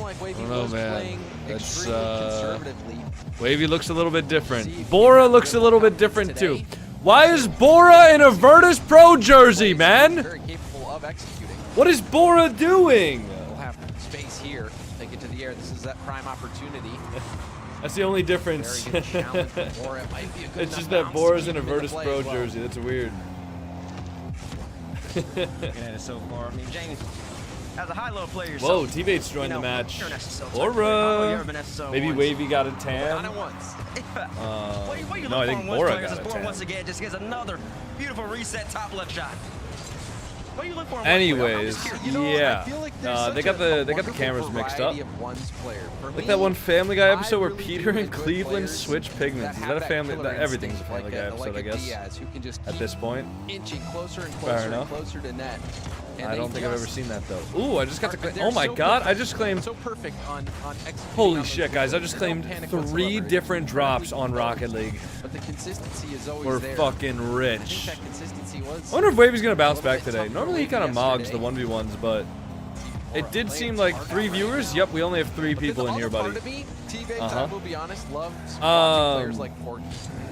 like Wavy I don't know, was man. playing That's, extremely conservatively. Wavy looks a little bit different. Bora looks a little bit different too. Why is Bora in a Virtus Pro jersey, man? Very capable of executing. What is Bora doing? We'll have space here. Take it to the air. This is that prime opportunity. That's the only difference. Very good challenge from Bora. It might be a good It's just enough that bounce Bora's to in a keep him Virtus play Pro as well. jersey. That's weird. Looking at it so far. I mean, James, as a high-low player Whoa, yourself, T-Bates joined the match. you're an SSO type Aura. player. I know you ever been SSO Maybe once. Wavy got a Done tan. it once. What you No, I look think for in Bora one player got is a Bora tan. once again just gets another beautiful reset top left shot. What do you look for in one Anyways, player? I'm just You know, yeah. I feel like there's They such got the wonderful cameras mixed up. variety of one's player. For Like me, that one Family Guy episode I where really Peter do and enjoy Cleveland players switch pigments. Is have that a that family? killer Everything's a instinct, Family Guy episode, I guess. Diaz, who can just At keep this point, inching closer and Fair closer and enough. closer to net. And I they don't think I've ever just seen that though. Ooh, I just got to claim. they're Oh my so God! I perfect. just claimed. So perfect on executing Holy on those shit, guys! I just There's no claimed panic 3 whatsoever. different It's drops incredibly on Rocket composed, League. But the consistency is always We're there. fucking I think rich. that consistency was. I wonder if Wavy's gonna bounce a little back bit today. tough Normally he for kind of Wavy mogs the yesterday. 1v1s, but it did seem like 3 viewers. Yep, we only have 3 people in here, buddy. T-Bates, Uh-huh. I will be honest, loves watching players like Forky,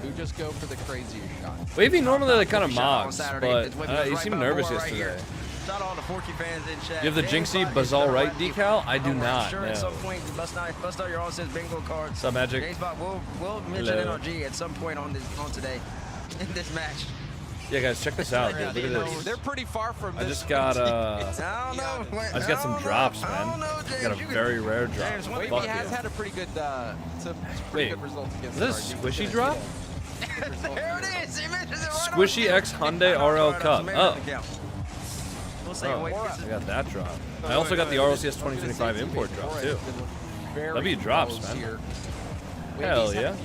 who just go for the craziest shot. Wavy normally like kind of Shot on mogs, Saturday. but It's Wavy was he right seemed by nervous Bora right yesterday. here. Shout out all the Forky fans in chat. You have the Jinxie Everybody is Bazal the right decal? I do I'm not, Sure, no. at some point, bust out your all says bingo cards. What's up, Magic? James Bot, we'll mention Hello. NRG at some point on today in this match. Yeah, guys, check this out. Yeah, Dude. Look at this. They're pretty far from I this. just got I don't know. I just got some drops, man. I got a very rare drop. James, Wavy Fuck has yeah. had a pretty good, some Wait, pretty good results against is this RG. a squishy He's drop? gonna get a good result. There it is. He mentions it right Squishy on X Hyundai RL Cup. Oh. We'll say Oh, wait, I got that drop. I also got the RLCS 2025 import drop too. W drops, man. Hell yeah.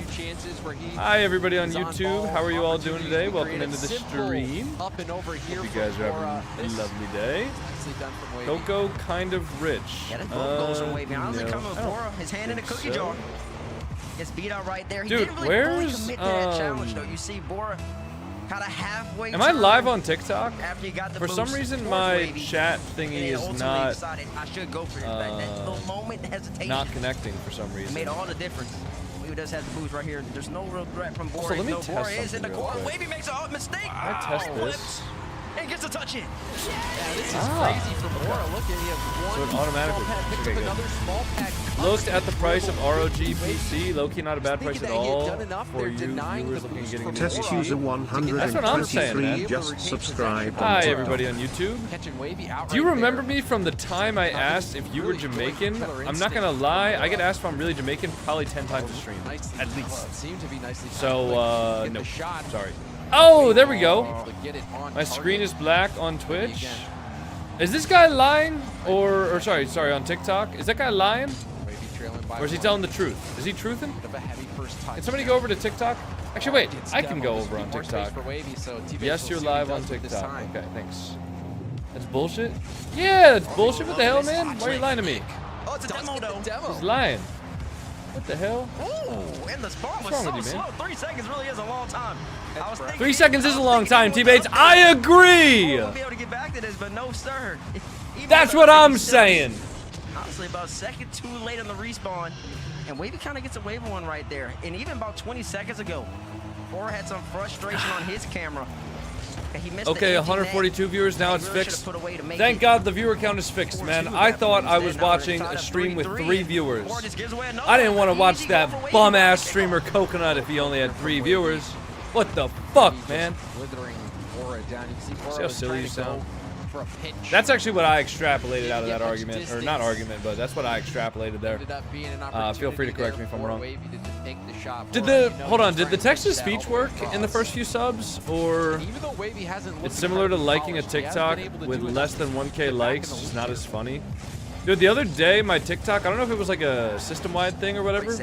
Hi everybody on YouTube. How are you all doing today? Welcome into the stream. Up and over here. Hope you guys are having a lovely day. Coco kind of rich. Yeah, that's both goals from Wavy. Honestly, no, coming with I don't Bora, his hand in the think cookie so. jar. Gets beat out right there. He Dude, didn't really where's, fully commit to that challenge, though. You see Bora kind of halfway. Am I live on TikTok? After he got the For some boost reason, towards my Wavy, chat and thingy then is ultimately not decided I should go for it. That little moment hesitation not connecting for some reason. made all the difference. Wavy does have the boost right here. There's no real threat from Bora. Also, let me No, test Bora is in the something real corner. quick. Wavy makes a mistake. I test this. Flips and gets a touch in. Yeah, this is Ah. crazy for Bora. Look at he has So one it automatically- small pad, picked okay, up good. another small pad. Looked at the price of ROG PC. Low-key not a bad price Thinking at that he had all done enough, for they're you denying viewers the looking at boost getting a from new Bora. Test user That's what I'm saying, 123 man. just subscribed. Hi on TikTok. everybody on YouTube. Catching Wavy out Do you right remember there. me from the time I asked if you were Jamaican? I'm not gonna lie, I get asked if I'm really Jamaican probably 10 times a stream, Nicely at done. least. Seemed to be nicely So, timed. Get no, the shot. sorry. Oh, there we go. To get it on My screen target. is black on Twitch. Again. Is this guy lying? Or sorry, on TikTok? Is that guy lying? Wavy trailing by Or is he one. telling the truth? Is he truthing? Bit of a heavy first touch. Can somebody go over to TikTok? Actually, wait, It's I can go demo. over on More space TikTok. for Wavy, so T-Bates Yes, will you're see what he live on does with this TikTok. time. Okay, thanks. That's bullshit? Yeah, that's bullshit. What the hell, man? Why are you lying to me? Oh, it's a demo, though. He's lying. What the hell? Ooh, and the spawn was wrong so with you, slow. man? 3 seconds really is a long time. I was thinking 3 seconds is a long time, he T-Bates. would- I agree! We'll be able to get back to this, but no, sir. Even That's though what I'm he's still- saying. Honestly, about a second too late on the respawn, and Wavy kind of gets away with one right there. And even about 20 seconds ago, Bora had some frustration on his camera. He missed Okay, the empty 142 net. viewers, now He it's really fixed. should've put away to make Thank it. God the viewer count is fixed, man. 4-2 I at that thought point I was instead. Now we're watching tied a up stream with 3-3, 3 and viewers. Bora just gives away another I didn't one. want to watch Easy that goal for Wavy. bum-ass streamer Coconut if he only had 3 viewers. What the fuck, He's man? just withering Bora down. You can see Bora how was silly trying you to go sound? for a pitch. That's actually what I extrapolated out of Didn't that get much argument. Or not distance. argument, but that's what I extrapolated there. Ended up being an Feel free to opportunity correct there me if I'm for wrong. Wavy to take the shot. Did Bora, the, you know, hold he's on, did the trying to text-to-speech set all work the way in the across. first few subs? Or Even though Wavy hasn't looked it's similar to incredibly liking a polished, he has TikTok been able to with do less enough than 1K to get back likes, in the it's lead not here. as funny? Dude, the other day, my TikTok, I don't know if it was like a system-wide thing or whatever,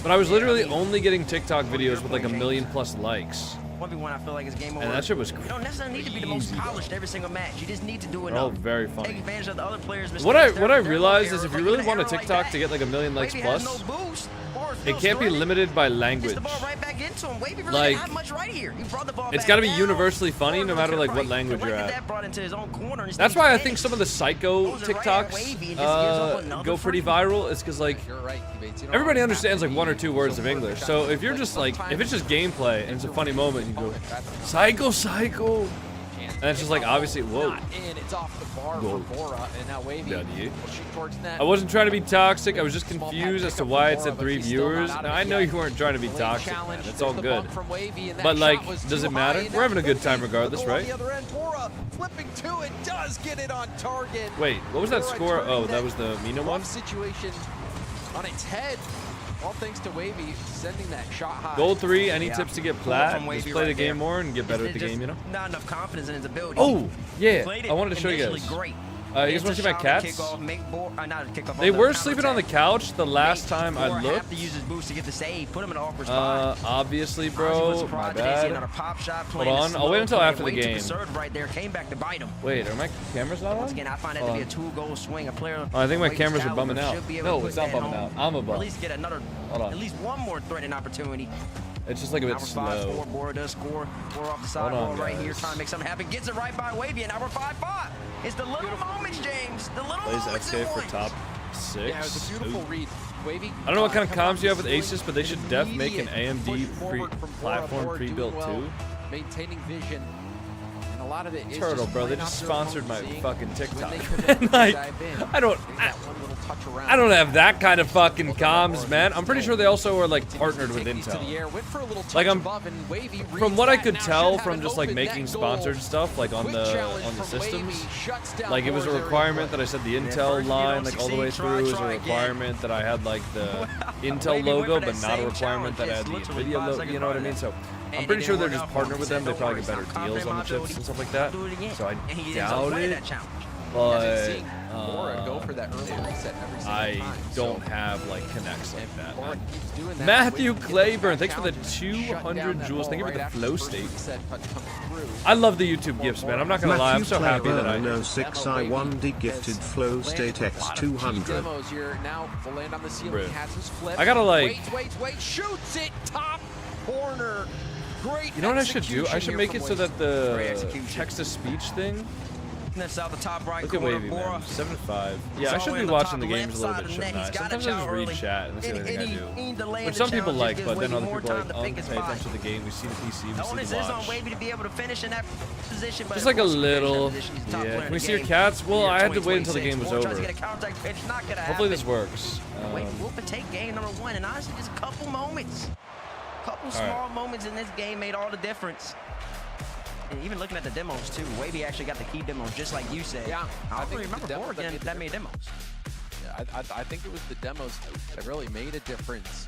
but I was literally only getting TikTok videos with like 1 million+ likes. 1v1, I feel like it's game over. And that shit was You don't necessarily need to be the most crazy, polished every single match. You just need to do They're all enough. very Take funny. advantage of the other players' mistakes. What I They're realized low is if error, you like really an want a error like TikTok that, to get like 1 million likes Wavy has plus, no boost. Bora's it still can't be struggling. limited by Gets language. the ball right back get into him. Wavy really Like, didn't have much right here. He brought the ball it's back got to be down. universally funny no matter like what language you're at. That brought into his own corner. That's why I think some of the psycho TikToks go pretty viral. It's because like everybody understands like 1 or 2 words of English. So if you're just like, if it's just gameplay and it's a funny moment, you go psycho. And it's just like, obviously, whoa. It's off the bar for Bora, and now Wavy will shoot towards net. I wasn't trying to be toxic. I was just confused as to why it said 3 viewers. Now, I know you weren't trying to be toxic, man. It's all good. But, like, does it matter? We're having a good time regardless, right? Flipping to it, does get it on target. Wait, what was that score? Oh, that was the MENA one? Situation on its head. All thanks to Wavy sending that shot high. Goal 3, any tips to get plat? Just play the game more and get better at the game, you know? Not enough confidence in his ability. Oh, yeah. I wanted to show you guys. Great. You guys want to see my cats? They were sleeping on the couch the last time I looked. Have to use his boost to get the save. Put him in an awkward spot. Obviously, bro. My bad. Hold on. I'll wait until after the game. Right there, came back to bite him. Wait, are my cameras not on? Once again, I find that to be a 2-goal swing. A player. I think my cameras are bumming out. No, it's not bumming out. I'm a bum. At least get another. Hold on. At least one more threatening opportunity. It's just like a bit slow. Bora does score. Bora off the sideball right here, trying to make something happen. Gets it right by Wavy, and now we're 5-5. It's the little moments, James. The little Plays moments. FK for top 6. Yeah, it was a beautiful read. Wavy. I don't know what kind of comms you have with Asus, but they should def make an AMD platform pre-built too. Maintaining vision. A lot of it is Turtle, just bro, they just sponsored my fucking TikTok. Like, I don't have that kind of fucking comms, man. I'm pretty sure they also are like partnered with Intel. Like from what I could tell from just like making sponsored stuff like on the systems, like it was a requirement that I said the Intel line like all the way through. It was a requirement that I had like the Intel logo, but not a requirement that I had the NVIDIA logo. You know what I mean? So I'm pretty sure they're just partnered with them. They probably get better deals on the chips and stuff like that. So I doubt it. But I don't have like connects like that. Man. Matthew Claiborne, thanks for the 200 jewels. Thank you for the flow state. I love the YouTube gifts, man. I'm not gonna lie. I'm so happy that I know 6I1D gifted flow state X200. I gotta like. Wait, shoots it top corner. Great. You know what I should do? I should make it so that the text-to-speech thing. That's out the top right. Look at Wavy, man. 7-5. Yeah, I should be watching the games a little bit, shouldn't I? Sometimes I just read chat, and that's the only thing I do. Which some people like, but then other people are like, oh, pay attention to the game. We see the PC, we see the watch. Wavy to be able to finish in that position, just like a little. Yeah. Can we see your cats? Well, I had to wait until the game was over. Hopefully this works. Wavy will take game number 1, and honestly, just a couple moments. Couple small moments in this game made all the difference. And even looking at the demos too, Wavy actually got the key demos, just like you said. Yeah, I don't remember Bora that made demos. Yeah, I think it was the demos that really made a difference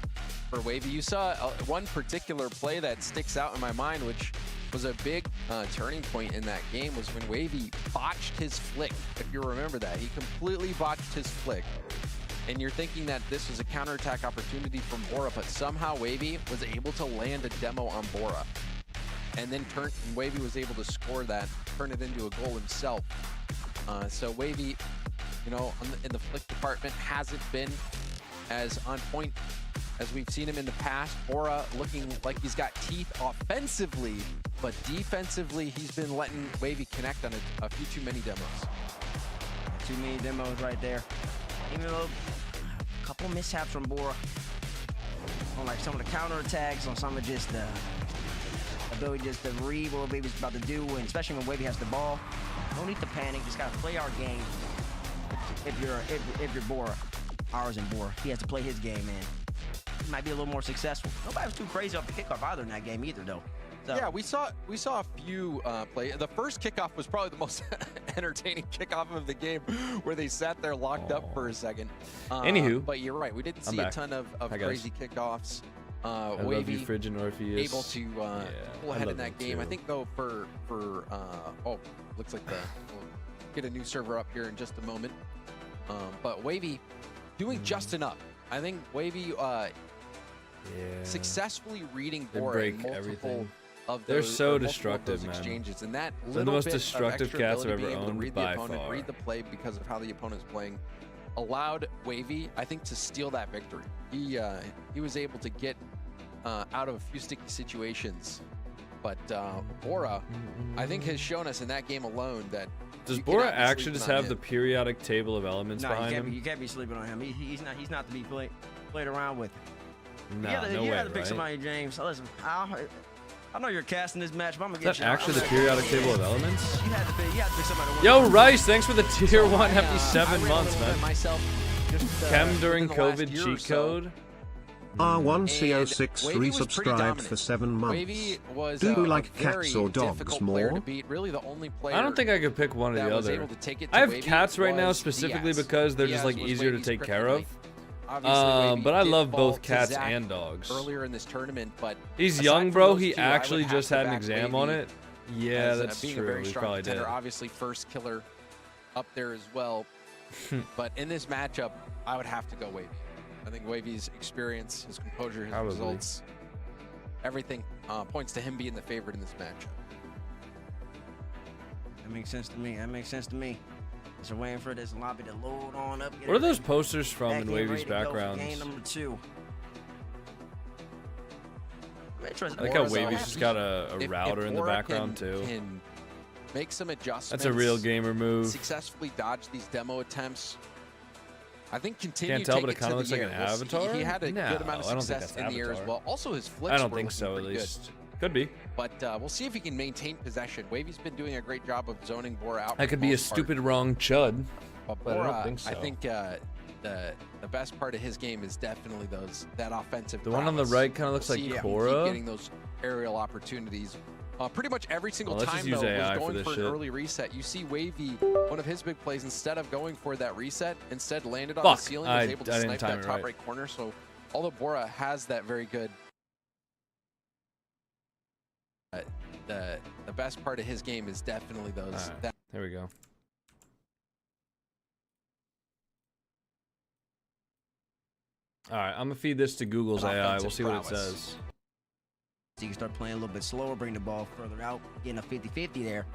for Wavy. You saw one particular play that sticks out in my mind, which was a big turning point in that game, was when Wavy botched his flick. If you remember that, he completely botched his flick. And you're thinking that this was a counterattack opportunity from Bora, but somehow Wavy was able to land a demo on Bora. And then Wavy was able to score that, turn it into a goal himself. So Wavy, you know, in the flick department hasn't been as on point as we've seen him in the past. Bora looking like he's got teeth offensively, but defensively he's been letting Wavy connect on a few too many demos. Too many demos right there. Even though a couple mishaps from Bora on like some of the counterattacks, on some of just the ability just to read what Wavy's about to do, and especially when Wavy has the ball. No need to panic, just gotta play our game. If you're Bora, ours and Bora, he has to play his game, man. He might be a little more successful. Nobody was too crazy off the kickoff either in that game either, though. So. Yeah, we saw a few play. The first kickoff was probably the most entertaining kickoff of the game, where they sat there locked up for a second. Anywho, but you're right, we didn't see a ton of crazy kickoffs. Wavy able to pull ahead in that game. I think though for looks like we'll get a new server up here in just a moment. But Wavy doing just enough. I think Wavy successfully reading Bora in multiple of they're those, so destructive, man. Exchanges, and that they're the most destructive cats I've ever owned read by the opponent, far. Read the play because of how the opponent's playing, allowed Wavy, I think, to steal that victory. He was able to get out of a few sticky situations. But Bora, I think, has shown us in that game alone that. Does Bora actually just have the periodic table of elements behind him? You can't be sleeping on him. He's not to be played around with. No, no way, You gotta pick right? somebody, James. Listen, I know you're casting this match, but I'm gonna Is get that you. actually the periodic table of elements? You had to pick somebody. Yo, Rice, thanks for the tier 1 happy 7 months, man. Myself, just, Chem during COVID cheat code. R1CO6 resubscribed for 7 months. Do you like cats or dogs more? Really the only player I don't think I could pick one or the other. I have cats right now specifically because they're just like easier to take care of. But I love both cats and dogs. Earlier in this tournament, but he's young, bro. He actually just had an exam on it. Yeah, that's true. He probably did. Obviously, first killer up there as well. But in this matchup, I would have to go Wavy. I think Wavy's experience, his composure, his results, everything points to him being the favorite in this matchup. That makes sense to me. That makes sense to me. So waiting for this lobby to load on up. What are those posters from in Wavy's backgrounds? Game number 2. I like how Wavy's just got a router in the background too. Can make some adjustments. That's a real gamer move. Successfully dodge these demo attempts. I think continue. Can't tell, but it kind of looks like an avatar. He had a good amount of success in the air as well. Also, his flips. I don't think so, at least. Could be. But we'll see if he can maintain possession. Wavy's been doing a great job of zoning Bora out. That could be a stupid wrong chud. But Bora, I don't think so. I think the best part of his game is definitely that offensive. The one on the right kind of looks like Cora. Getting those aerial opportunities. Pretty much every single time, though, was going for an early reset. You see Wavy, one of his big plays, instead of going for that reset, instead landed on the ceiling, was able to snipe that top right corner. So although Bora has that very good, the best part of his game is definitely those. There we go. All right, I'm gonna feed this to Google's AI. We'll see what it says. So you can start playing a little bit slower, bring the ball further out, getting a 50-50 there.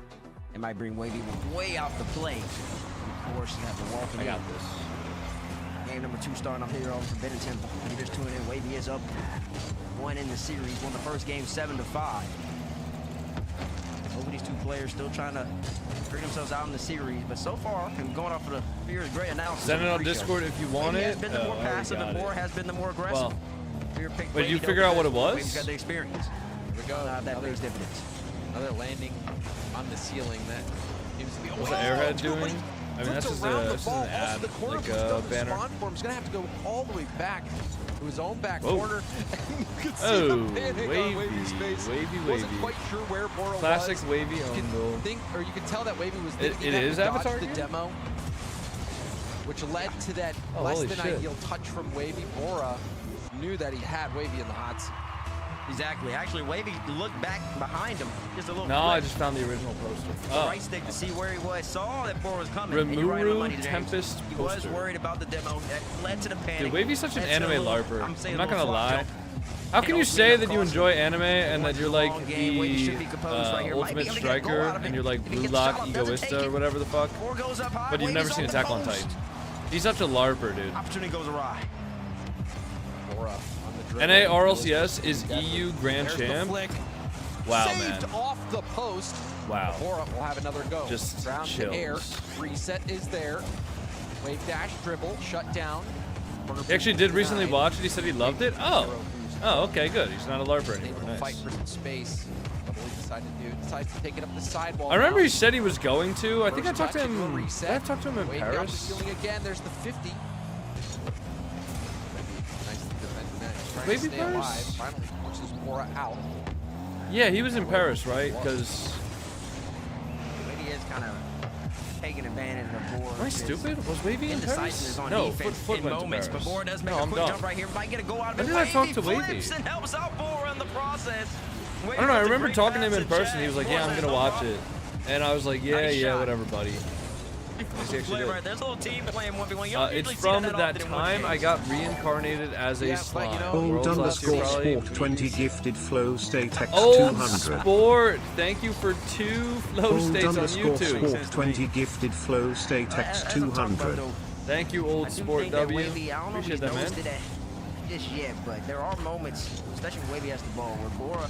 It might bring Wavy way out the play. Of course, you have to walk in. I got this. Game number 2 starting off here on Forbidden Temple. You're just tuning in. Wavy is up 1 in the series. Won the first game 7-5. Both of these two players still trying to figure themselves out in the series, but so far, and going off of the Fear's great analysis. Send it on Discord if you want it. He has been the more passive, and Bora has been the more aggressive. Well, wait, did you figure out what it was? He's got the experience. Here we go. That makes dividends. Another landing on the ceiling that seems to be. What's the Airhead doing? I mean, that's just an ad, like a banner. He's gonna have to go all the way back to his own back corner. Wavy. Wasn't quite sure where Bora was. Classic Wavy own goal. You could tell that Wavy was thinking it is Avatar the demo, which led to that less than ideal touch from Wavy. Bora knew that he had Wavy in the hots. Exactly. Actually, Wavy looked back behind him just a little. No, I just found the original poster. Right stick to see where he was. Saw that Bora was coming. Rimuru Tempest poster. He was poster. worried about the demo. That led to the panic. Dude, Wavy's such an anime larper. I'm not gonna lie. How can you say that you enjoy anime and that you're like the ultimate striker and you're like Blue Lock Egoista or whatever the fuck, but you've never seen Attack on Titan? He's such a larper, dude. Opportunity goes awry. NA RLCS is EU Grand Champ. Wow, man. Off the post. Wow. Bora will have another go. Just round chills. Air. Reset is there. Wave dash, dribble, shut down. He actually did recently watch it. He said he loved it. Oh, okay, good. He's not a larper anymore. Nice. Fight for some space. Decides to take it up the sidewall. I remember he said he was going to. I think I talked to him. Did I talk to him in Wave Paris? down the ceiling again. There's the 50. Maybe Paris? Finally forces Bora out. Yeah, he was in Paris, right? Because Wavy is kind of taking advantage of Bora. Am I stupid? Was Wavy in Paris? No, Foot went to Paris. But Bora does make a quick jump right here. Might get a go out of it. When did I talk to Wavy? And helps out Bora in the process. I don't know. I remember talking to him in person. He was like, "Yeah, I'm gonna watch it," and I was like, "Yeah, whatever, buddy." Right, there's a little team playing 1v1. It's from that time I got reincarnated as a slime. Old_sport 20 gifted flow state X Old 200. Sport, thank you for 2 flow Old states on YouTube. Sport 20 gifted flow state X 200. Thank you, Old Sport W. Appreciate that, man. just yet, but there are moments, especially when Wavy has the ball, where Bora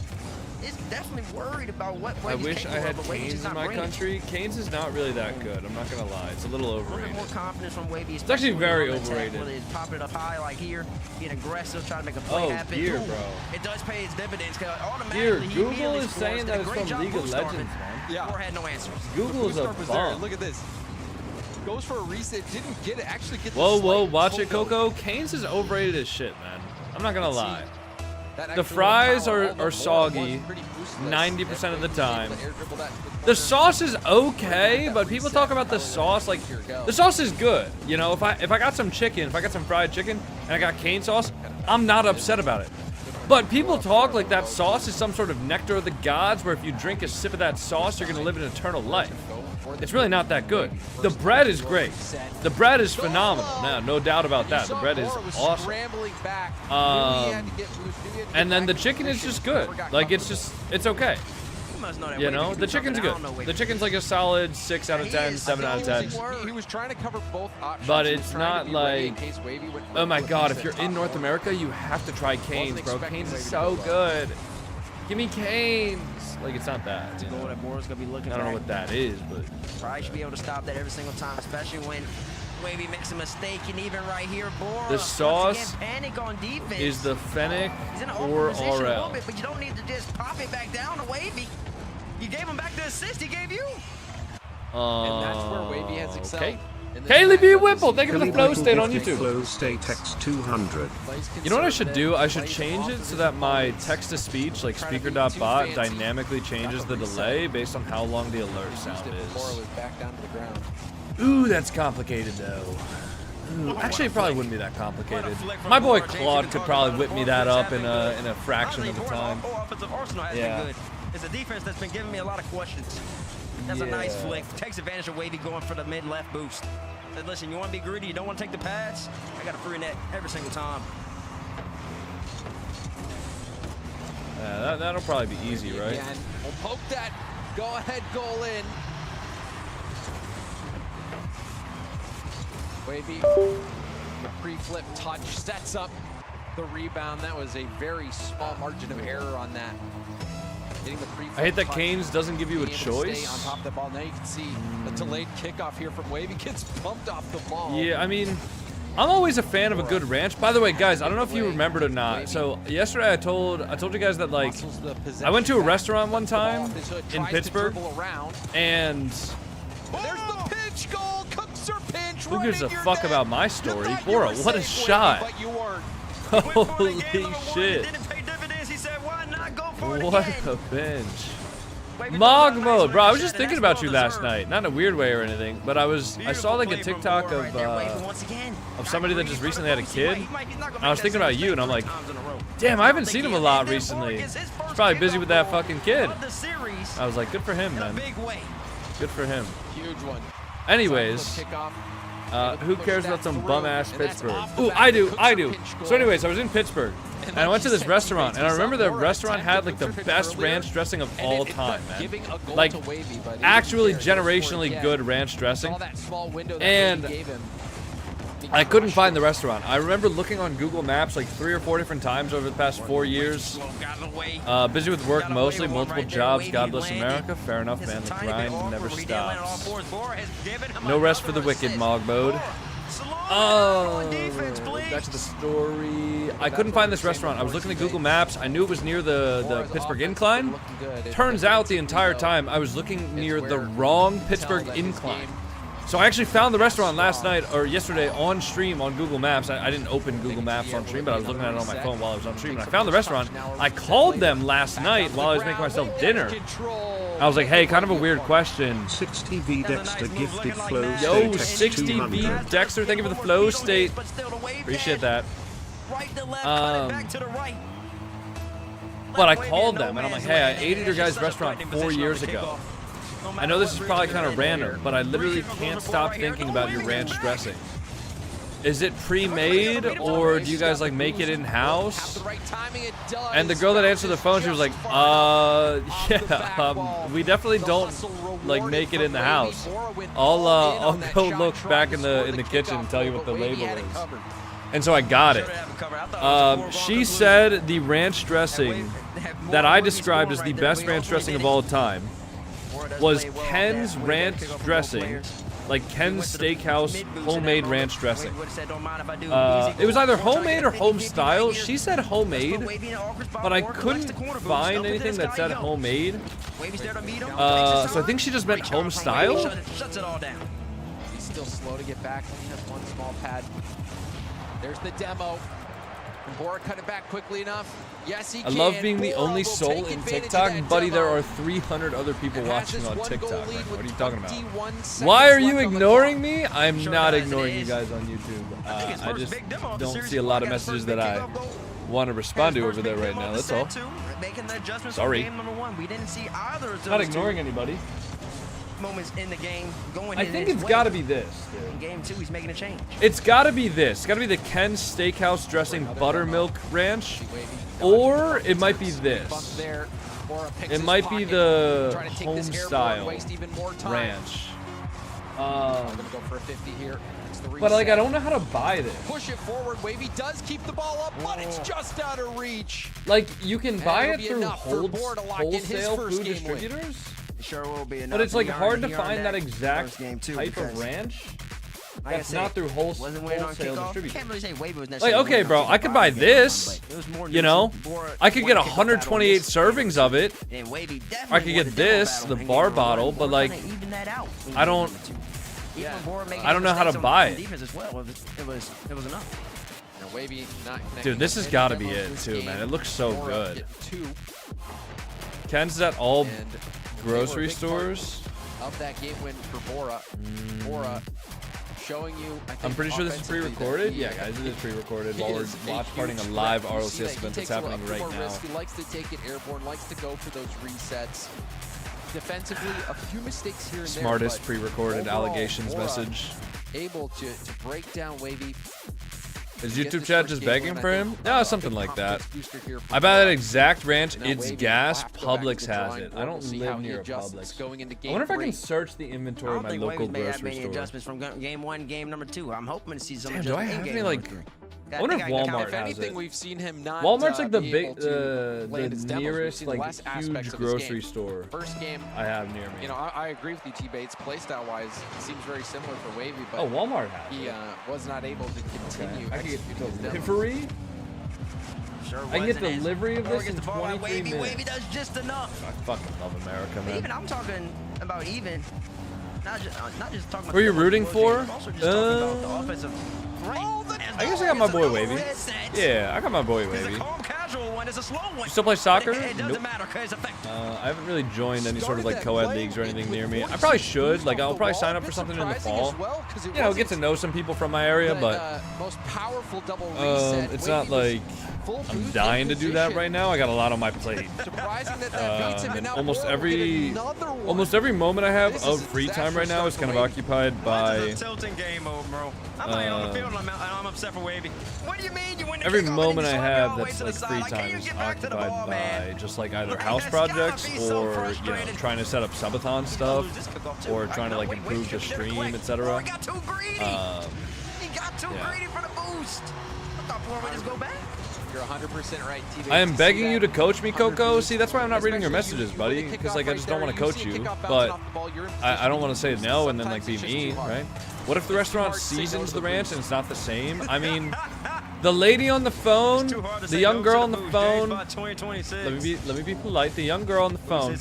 is definitely worried about what I Wavy's wish I had capable of, but Wavy's Canes just in not my bringing it. country. Canes is not really that good. I'm not gonna lie. It's a little A little overrated. bit more confidence from Wavy. It's actually very attack, overrated. whether it's popping it up high like here, being aggressive, trying to make a play happen. Gear, Ooh, bro. It does pay its dividends because Here, automatically he Google immediately is saying scores. that Did a it's great from job League of boost Legends, starting. man. Yeah. Bora had no answers. Google's a bum. Look at this. Goes for a reset, didn't get it. Actually gets Whoa, watch it, Coco. Canes is overrated as shit, man. I'm not gonna lie. The fries are soggy 90% of the time. The sauce is okay, but people talk about the sauce like the sauce is good. You know, if I got some chicken, if I got some fried chicken and I got cane sauce, I'm not upset about it. But people talk like that sauce is some sort of nectar of the gods, where if you drink a sip of that sauce, you're gonna live an eternal life. It's really not that good. The bread is great. The bread is phenomenal. No doubt about that. The bread is awesome. And then the chicken is just good. Like, it's okay. You know, the chicken's good. The chicken's like a solid 6 out of 10, 7 out of 10. He was trying to cover both options. But it's not like, oh my god, if you're in North America, you have to try Canes, bro. Canes is so good. Give me Canes. Like, it's not that. You know? I don't know what that is, but Probably should be able to stop that every single time, especially when Wavy makes a mistake, and even right here, Bora. The sauce panic on defense. is the Fennec He's in an or open position a little RL. bit, but you don't need to just pop it back down to Wavy. You gave him back the assist he gave you. And that's where Wavy has excelled. Okay. Kaylee B. Whipple, thank you for the flow state on YouTube. Flow state X200. You know what I should do? I should change it so that my text-to-speech, like speaker.bot, dynamically changes the delay based on how long the alert sound is. Ooh, that's complicated though. Ooh, actually, it probably wouldn't be that complicated. My boy Claude could probably whip me that up in a fraction of the time. Yeah. It's a defense that's been giving me a lot of questions. That's a nice flick. Takes advantage of Wavy going for the mid-left boost. Said, listen, you want to be greedy, you don't want to take the pads? I got a free net every single time. That'll probably be easy, right? Again. We'll poke that go-ahead goal in. Wavy, the pre-flip touch sets up the rebound. That was a very small margin of error on that. I hate that Canes doesn't give you a choice. On top of the ball. Now you can see a delayed kickoff here from Wavy. Gets bumped off the ball. Yeah, I mean, I'm always a fan of a good ranch. By the way, guys, I don't know if you remembered or not. So yesterday I told you guys that, like, I went to a restaurant one time in Pittsburgh, and there's the pitch goal. Cooks her pinch. Who gives a fuck about my story? Bora, what a shot! Holy shit! What a bench. Mog mode, bro. I was just thinking about you last night, not in a weird way or anything, but I saw like a TikTok of somebody that just recently had a kid. And I was thinking about you, and I'm like, damn, I haven't seen him a lot recently. He's probably busy with that fucking kid. I was like, good for him, man. Good for him. Huge one. Anyways, who cares about some bum-ass Pittsburgh? Ooh, I do. So anyways, I was in Pittsburgh, and I went to this restaurant, and I remember the restaurant had like the best ranch dressing of all time, man. Like, actually generationally good ranch dressing. And I couldn't find the restaurant. I remember looking on Google Maps like 3 or 4 different times over the past 4 years. Busy with work mostly, multiple jobs, God bless America. Fair enough, man. The grind never stops. No rest for the wicked, Mog mode. Oh, back to the story. I couldn't find this restaurant. I was looking at Google Maps. I knew it was near the Pittsburgh Incline. Turns out the entire time I was looking near the wrong Pittsburgh Incline. So I actually found the restaurant last night, or yesterday, on stream on Google Maps. I didn't open Google Maps on stream, but I was looking at it on my phone while I was on stream, and I found the restaurant. I called them last night while I was making myself dinner. I was like, hey, kind of a weird question. 60V Dexter gifted flow Yo, state 60V Dexter, thank you for the flow state. Appreciate that. But I called them, and I'm like, hey, I ate at your guys' restaurant 4 years ago. I know this is probably kind of random, but I literally can't stop thinking about your ranch dressing. Is it pre-made, or do you guys like make it in-house? And the girl that answered the phone, she was like, yeah, we definitely don't like make it in the house. I'll go look back in the kitchen and tell you what the label is. And so I got it. She said the ranch dressing that I described as the best ranch dressing of all time was Ken's ranch dressing, like Ken's Steakhouse homemade ranch dressing. It was either homemade or home style. She said homemade, but I couldn't find anything that said homemade. So I think she just meant home style. He's still slow to get back. He has one small pad. There's the demo. Bora cut it back quickly enough. Yes, he can. I love being the only soul in TikTok, buddy. There are 300 other people watching on TikTok. What are you talking about? Why are you ignoring me? I'm not ignoring you guys on YouTube. I just don't see a lot of messages that I want to respond to over there right now. That's all. Sorry. Not ignoring anybody. Moments in the game going I think it's got to be this, dude. In game 2, he's making a change. It's got to be this. It's got to be the Ken's Steakhouse dressing buttermilk ranch, or it might be this. It might be the home style ranch. But like, I don't know how to buy this. Push it forward. Wavy does keep the ball up, but it's just out of reach. Like, you can buy it through wholesale food distributors. Sure will be enough. But it's like hard to find that exact type of ranch that's not through wholesale distributors. Can't really say Wavy was Like, okay, bro, I could buy this. You know, I could get 128 servings of it. I could get this, the bar bottle, but like, I don't know how to buy it. Dude, this has got to be it too, man. It looks so good. Ken's at all grocery stores. Of that game win for Bora. Bora showing you. I'm pretty sure this is pre-recorded. Yeah, guys, it is pre-recorded while we're watch partying a live RLCS event that's happening right now. He likes to take it airborne, likes to go for those resets. Defensively, a few mistakes here and there. Smartest pre-recorded allegations message. Able to break down Wavy. Is YouTube chat just begging for him? No, something like that. I buy that exact ranch. It's gas. Publix has it. I don't live near a Publix. I wonder if I can search the inventory of my local grocery store. Adjustments from game 1, game number 2. I'm hoping to see some. Damn, do I have any like? I wonder if Walmart has it. We've seen him not. Walmart's like the big, the nearest like huge grocery store. First game I have near me. You know, I agree with you, T-Bates. Playstyle wise, it seems very similar for Wavy, but Walmart has he was not able to continue. I can get delivery. I can get delivery of this in 23 minutes. Wavy does just enough. I fucking love America, man. Even I'm talking about even. Not just talking about. Who are you rooting for? Also just talking about the offensive. I guess I got my boy Wavy. Yeah, I got my boy Wavy. You still play soccer? Nope. I haven't really joined any sort of like co-ed leagues or anything near me. I probably should. Like, I'll probably sign up for something in the fall. You know, get to know some people from my area, but it's not like I'm dying to do that right now. I got a lot on my plate. And almost every moment I have of free time right now is kind of occupied by every moment I have that's like free time is occupied by just like either house projects or, you know, trying to set up subathon stuff or trying to like improve the stream, etc. He got too greedy for the boost. I thought Bora would just go back. You're 100% right, T-Bates. I am begging you to coach me, Coco. See, that's why I'm not reading your messages, buddy, because like I just don't want to coach you, but I don't want to say no and then like be mean, right? What if the restaurant seasons the ranch and it's not the same? I mean, the lady on the phone, the young girl on the phone, let me be polite, the young girl on the phone,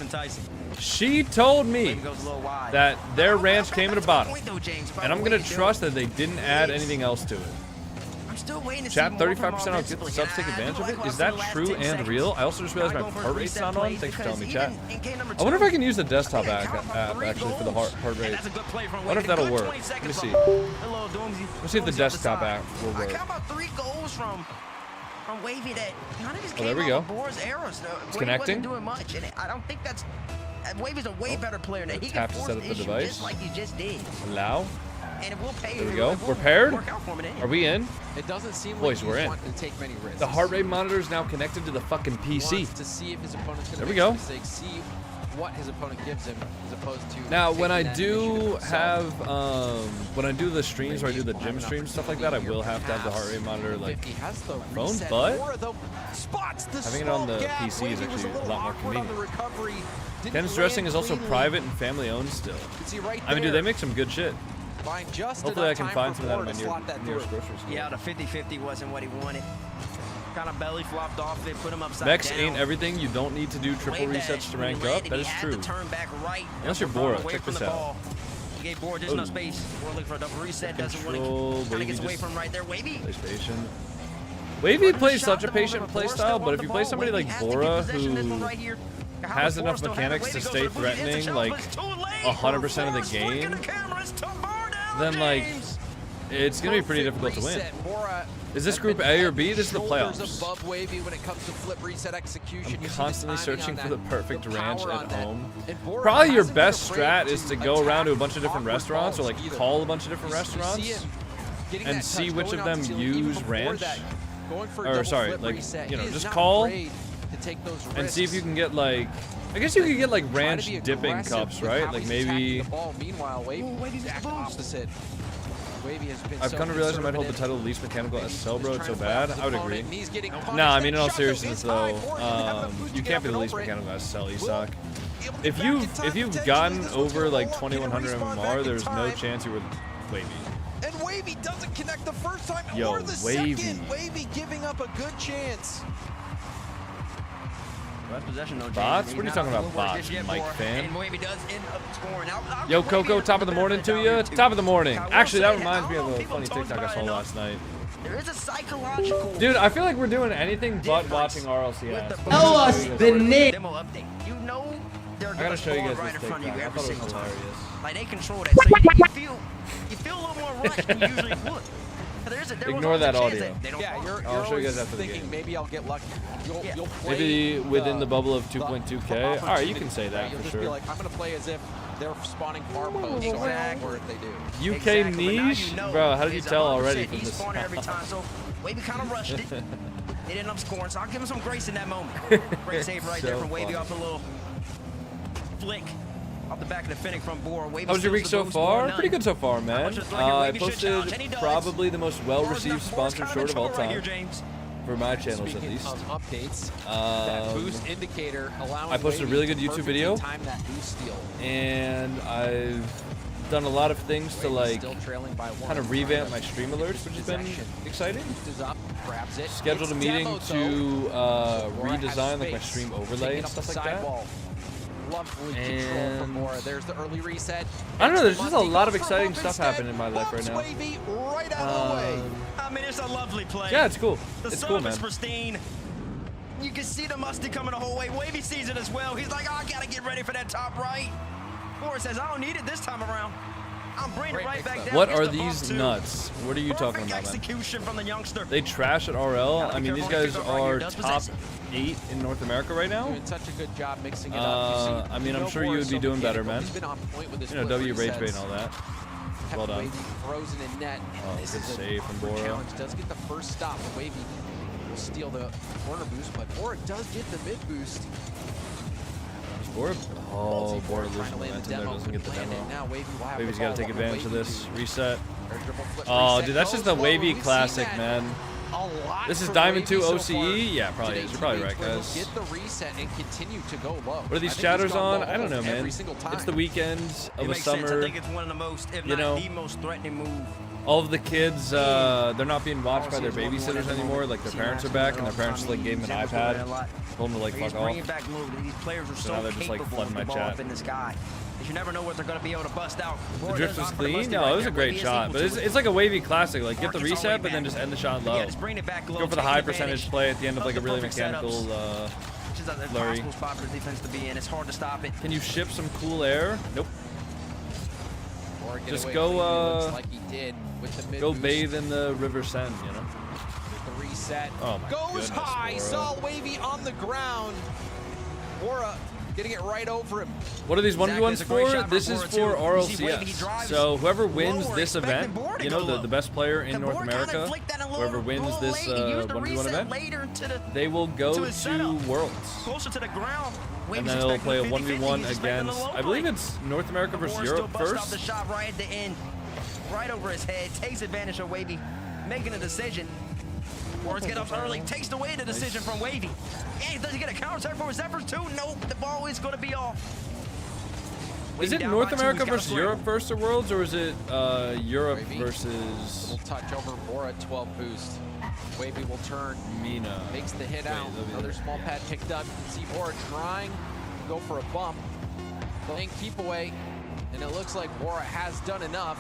she told me that their ranch came at a bottom, and I'm going to trust that they didn't add anything else to it. Chat, 35% off, get the subs, take advantage of it. Is that true and real? I also just realized my heart rate's not on. Thanks for telling me, chat. I wonder if I can use the desktop app actually for the heart rate. I wonder if that'll work. Let me see. Let's see if the desktop app will work. Oh, there we go. It's connecting. I don't think that's. Wavy's a way better player now. He tap to set up the device. Just like he just did. Allow. And it will pay. There we go. We're paired. Are we in? It doesn't seem like boys, we're in. To take many risks. The heart rate monitor is now connected to the fucking PC. To see if his opponent's there we go. what his opponent gives him as opposed to. Now, when I do have, when I do the streams or I do the gym streams, stuff like that, I will have to have the heart rate monitor like on my phone, but having it on the PC is actually a lot more convenient. Ken's Dressing is also private and family owned still. I mean, dude, they make some good shit. Hopefully I can find some of that in my nearest grocery store. Yeah, the 50-50 wasn't what he wanted. Kind of belly flopped off it, put him upside Vex down. ain't everything. You don't need to do triple resets to rank up. That is true. Unless you're Bora. Check this out. He gave Bora just no space. Bora looking for a double reset. Doesn't want to. Kind of gets away from right there. Wavy. Plays patient. Wavy plays such a patient playstyle, but if you play somebody like Bora who has enough mechanics to stay threatening like 100% of the game, then like it's gonna be pretty difficult to win. Is this group A or B? This is the playoffs. I'm constantly searching for the perfect ranch at home. Probably your best strat is to go around to a bunch of different restaurants or like call a bunch of different restaurants and see which of them use ranch. Or sorry, like, you know, just call and see if you can get like, I guess you could get like ranch dipping cups, right? Like maybe. I've come to realize I might hold the title of least mechanical SSL, bro. It's so bad. I would agree. Nah, I mean, in all seriousness, though, you can't be the least mechanical SSL, Isak. If you've gotten over like 2100 MMR, there's no chance you were Wavy. And Wavy doesn't connect the first time or the Wavy. second. Wavy giving up a good chance. Bots? What are you talking about, bots, Mike fan? Yo, Coco, top of the morning to you. Top of the morning. Actually, that reminds me of a funny TikTok I saw last night. There is a psychological. Dude, I feel like we're doing anything but watching RLCS. Tell us the name. Demo update. You know they're I gotta show you guys right this in front of you TikTok. I every thought it single was time. hilarious. Like they control that, so you feel a little more rushed than you usually would. Ignore that audio. I'll show you guys after the thinking game. maybe I'll get lucky. You'll play Maybe within the bubble of 2.2K. All right, you can say that You'll for just sure. be like, I'm gonna play as if they're spawning farm posts or if they do. UK niche, bro. How did you tell already from this? Every time, so Wavy kind of rushed it. They didn't end up scoring, so I'll give him some grace in that moment. Great save right there from Wavy off a little flick. Off the back of the Fennec from Bora. How was your week so far? Pretty good so far, man. I posted probably the most well-received sponsored short of all time. For my channels, at least. Updates, that boost indicator allowing I posted a really good YouTube video. Time that boost steal. And I've done a lot of things to like kind of revamp my stream alerts, which has been exciting. Scheduled a meeting to redesign like my stream overlay and stuff like that. Lovely control from Bora. There's the early reset. I don't know, there's just a lot of exciting stuff happening in my life right now. Right out of the way. I mean, it's a lovely play. Yeah, it's cool. It's cool, man. Pristine. You can see the musty coming the whole way. Wavy sees it as well. He's like, oh, I gotta get ready for that top right. Bora says, I don't need it this time around. I'm bringing it right back down. What are these nuts? What are you talking about, man? Execution from the youngster. They trash at RL. I mean, these guys are top 8 in North America right now. Doing such a good job mixing it up. I mean, I'm sure you would be doing better, man. You know, W rage bait and all that. Well done. Frozen in net. Oh, good save from Bora. Does get the first stop. The Wavy will steal the corner boost, but Bora does get the mid boost. Bora losing momentum there, doesn't get the demo. Wavy's got to take advantage of this. Reset. Oh, dude, that's just the Wavy classic, man. This is Diamond 2 OCE? Yeah, probably is. You're probably right, guys. Get the reset and continue to go low. What are these chatters on? I don't know, man. It's the weekend of a summer. I think it's one of the most, if not the most threatening move. All of the kids, they're not being watched by their babysitters anymore. Like, their parents are back, and their parents just, like, gave them an iPad. Told them to, like, fuck off. So now they're just, like, flooding my chat. You never know what they're going to be able to bust out. The drift was clean? No, it was a great shot. But it's like a Wavy classic. Like, get the reset, but then just end the shot low. Go for the high percentage play at the end of, like, a really mechanical flurry. It's hard to stop it. Can you ship some cool air? Nope. Just go, go bathe in the River Seine, you know? The reset oh my goes high, Bora. saw Wavy on the ground. Bora getting it right over him. What are these 1v1s for? This is for RLCS. So whoever wins this event, you know, the best player in North America, whoever wins this 1v1 event, they will go to Worlds. And then they'll play a 1v1 against, I believe it's North America versus Europe first. The shot right at the end, right over his head, takes advantage of Wavy, making a decision. Boris get up early, takes away the decision from Wavy. And does he get a counter attack for his efforts too? Nope, the ball is going to be off. Is it North America versus Europe first at Worlds, or is it Europe versus... Little touch over Bora, 12 boost. Wavy will turn. MENA. Makes the hit out. Another small pad picked up. You can see Bora trying to go for a bump. Playing keep away. And it looks like Bora has done enough.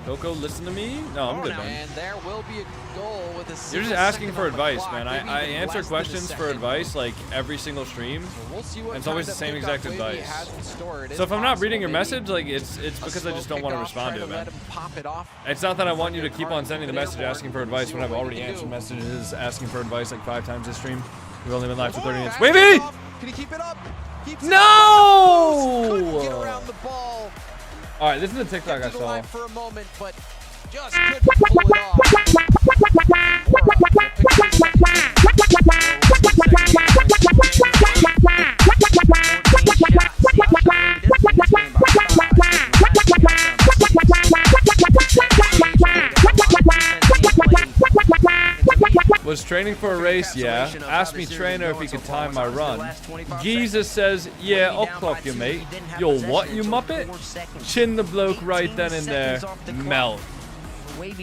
Coco, listen to me? No, I'm good, man. And there will be a goal with a You're just asking for advice, man. I answer questions for advice like every single stream. So we'll see what and it's always the same exact advice. So if I'm not reading your message, like it's because I just don't want to respond to it, man. It's not that I want you to keep on sending the message asking for advice when I've already answered messages asking for advice like 5 times this stream. We've only been live for 30 minutes. Wavy! Can he keep it up? No! Couldn't get around the ball. All right, this is the TikTok I saw. For a moment, but just couldn't pull it off. Was training for a race, yeah. Asked me trainer if he could time my run. Jesus says, yeah, I'll clock you, mate. Yo, what, you muppet? Chin the bloke right then and there. Melt.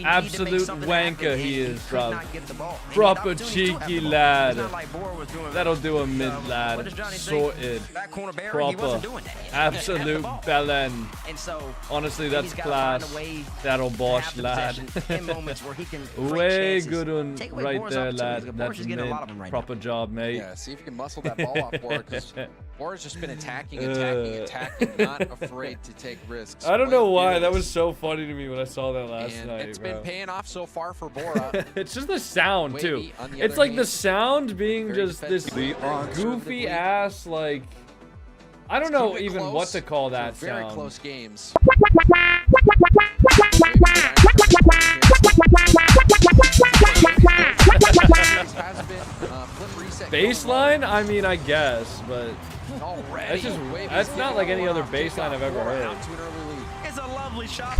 Absolute wanker he is, bro. Proper cheeky lad. That'll do a mid lad. Sorted. Proper. Absolute bellend. Honestly, that's class. That'll bosh lad. Way good one right there, lad. That's mid. Proper job, mate. Yeah, see if you can muscle that ball off for it, because Bora's just been attacking, not afraid to take risks. I don't know why. That was so funny to me when I saw that last night. It's been paying off so far for Bora. It's just the sound, too. It's like the sound being just this goofy ass, like... I don't know even what to call that sound. Very close games. Baseline? I mean, I guess, but that's not like any other baseline I've ever heard. It's a lovely shot.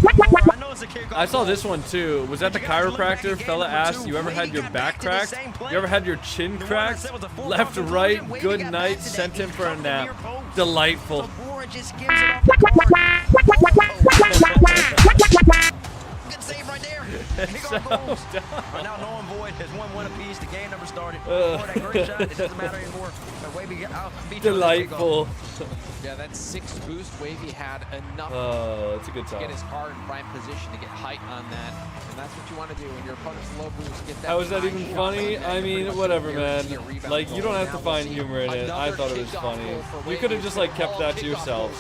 I saw this one too. Was that the chiropractor? Fella asked, you ever had your back cracked? You ever had your chin cracked? Left to right, good night, sent him for a nap. Delightful. Good save right there. Now no one void has 1-1 apiece. The game never started. That great shot. It doesn't matter anymore. Delightful. Yeah, that 6 boost Wavy had enough that's a good to time. get his car in prime position to get height on that. And that's what you want to do when your opponent's low boost. Get that. How is that even funny? I mean, whatever, man. Like, you don't have to find humor in it. I thought it was funny. You could have just, like, kept that to yourself.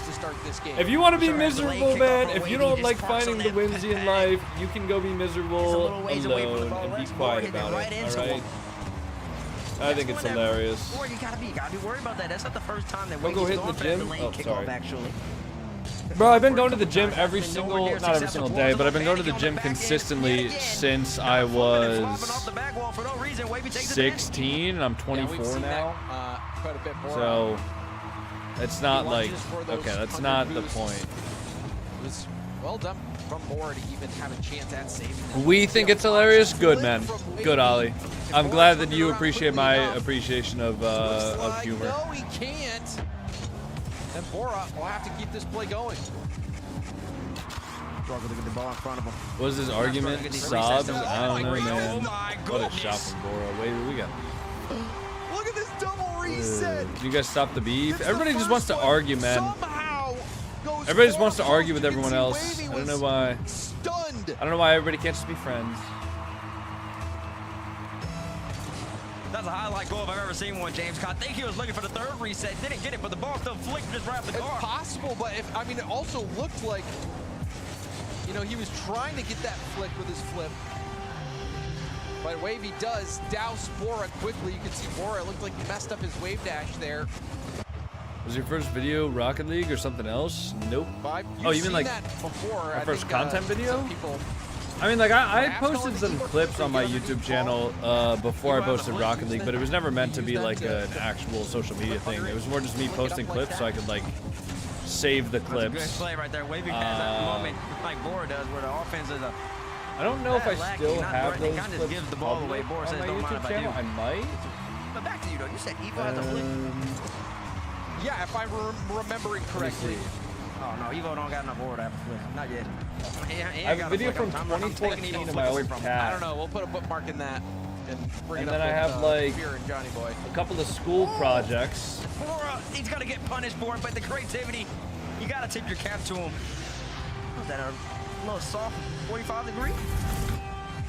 If you want to be miserable, man, if you don't like finding the whimsy in life, you can go be miserable alone and be quiet about it, alright? I think it's hilarious. You gotta be worried about that. That's not the first time that go hit the gym. Oh, sorry. Actually. Bro, I've been going to the gym every single, not every single day, but I've been going to the gym consistently since I was 16, and I'm 24 now. So, it's not like, okay, that's not the point. It was well done from Bora to even have a chance at saving. We think it's hilarious? Good, man. Good, Ollie. I'm glad that you appreciate my appreciation of humor. No, he can't. And Bora will have to keep this play going. Struggle to get the ball in front of him. What is his argument? Sobs? I don't know, man. What a shot from Bora. Wait, we got... Look at this double reset. You guys stop the beef? Everybody just wants to argue, man. Everybody just wants to argue with everyone else. I don't know why. I don't know why everybody can't just be friends. That's a highlight goal if I've ever seen one, James. I think he was looking for the 3rd reset. Didn't get it, but the ball still flicked just right off the car. It's possible, but I mean, it also looked like, you know, he was trying to get that flick with his flip. But Wavy does douse Bora quickly. You can see Bora, it looked like he messed up his wave dash there. Was your first video Rocket League or something else? Nope. Oh, you mean like our first content video? I mean, like I posted some clips on my YouTube channel before I posted Rocket League, but it was never meant to be like an actual social media thing. It was more just me posting clips so I could like save the clips. Good play right there. Wavy has that moment like Bora does, where the offense is a. I don't know if I still have those clips just gives the ball away. Bora says, on my YouTube channel. I might. But back to you though. You said Evo has a flip. Yeah, if I'm remembering correctly. Oh no, Evo don't got enough Bora to have a flip. Not yet. I have a video from 2014 of my old cat. I don't know. We'll put a bookmark in that. And then I have like a couple of school projects. Bora, he's gonna get punished for it, but the creativity, you gotta tip your cap to him. Was that a little soft 45 degree?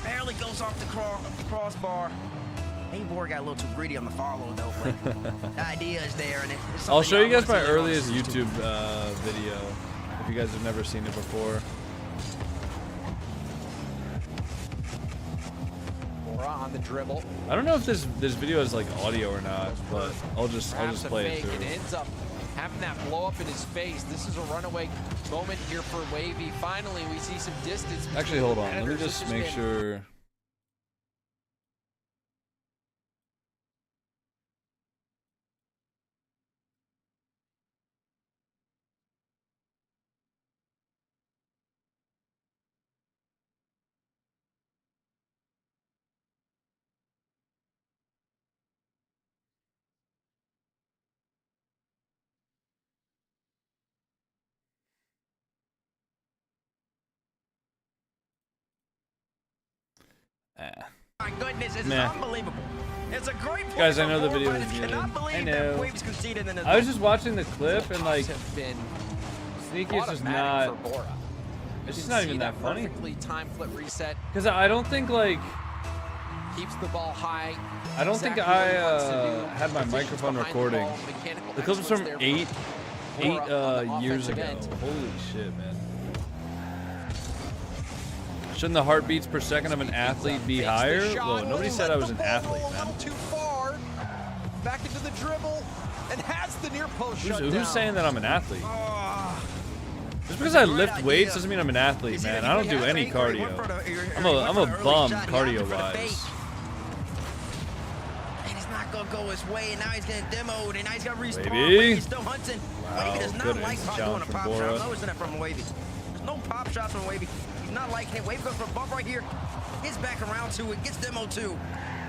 Barely goes off the crossbar. Maybe Bora got a little too greedy on the follow though. But the idea is there, and I'll show you guys my earliest YouTube video if you guys have never seen it before. On the dribble. I don't know if this video is like audio or not, but I'll just play it through. It ends up having that blow up in his face. This is a runaway moment here for Wavy. Finally, we see some distance. Actually, hold on. Let me just make sure. My goodness, it's unbelievable. It's a great point. Guys, I know the video is good. I know. I was just watching the clip and like Sneaky is just not. It's just not even that funny. Time flip reset. Because I don't think like. Keeps the ball high. I don't think I had my microphone recording. The clip was from eight years ago. Holy shit, man. Shouldn't the heartbeats per second of an athlete be higher? Whoa, nobody said I was an athlete, man. Too far. Back into the dribble and has the near post shut down. Who's saying that I'm an athlete? Just because I lift weights doesn't mean I'm an athlete, man. I don't do any cardio. I'm a bum cardio-wise. And he's not gonna go his way, and now he's getting demoed, and now he's got respawn. Wavy. He's still hunting. Wow, Wavy does not good like doing a pop Bora. shot. I'm noticing that from Wavy. There's no pop shots from Wavy. He's not like, hey, Wavy goes for a bump right here. Gets back around two. It gets demoed too.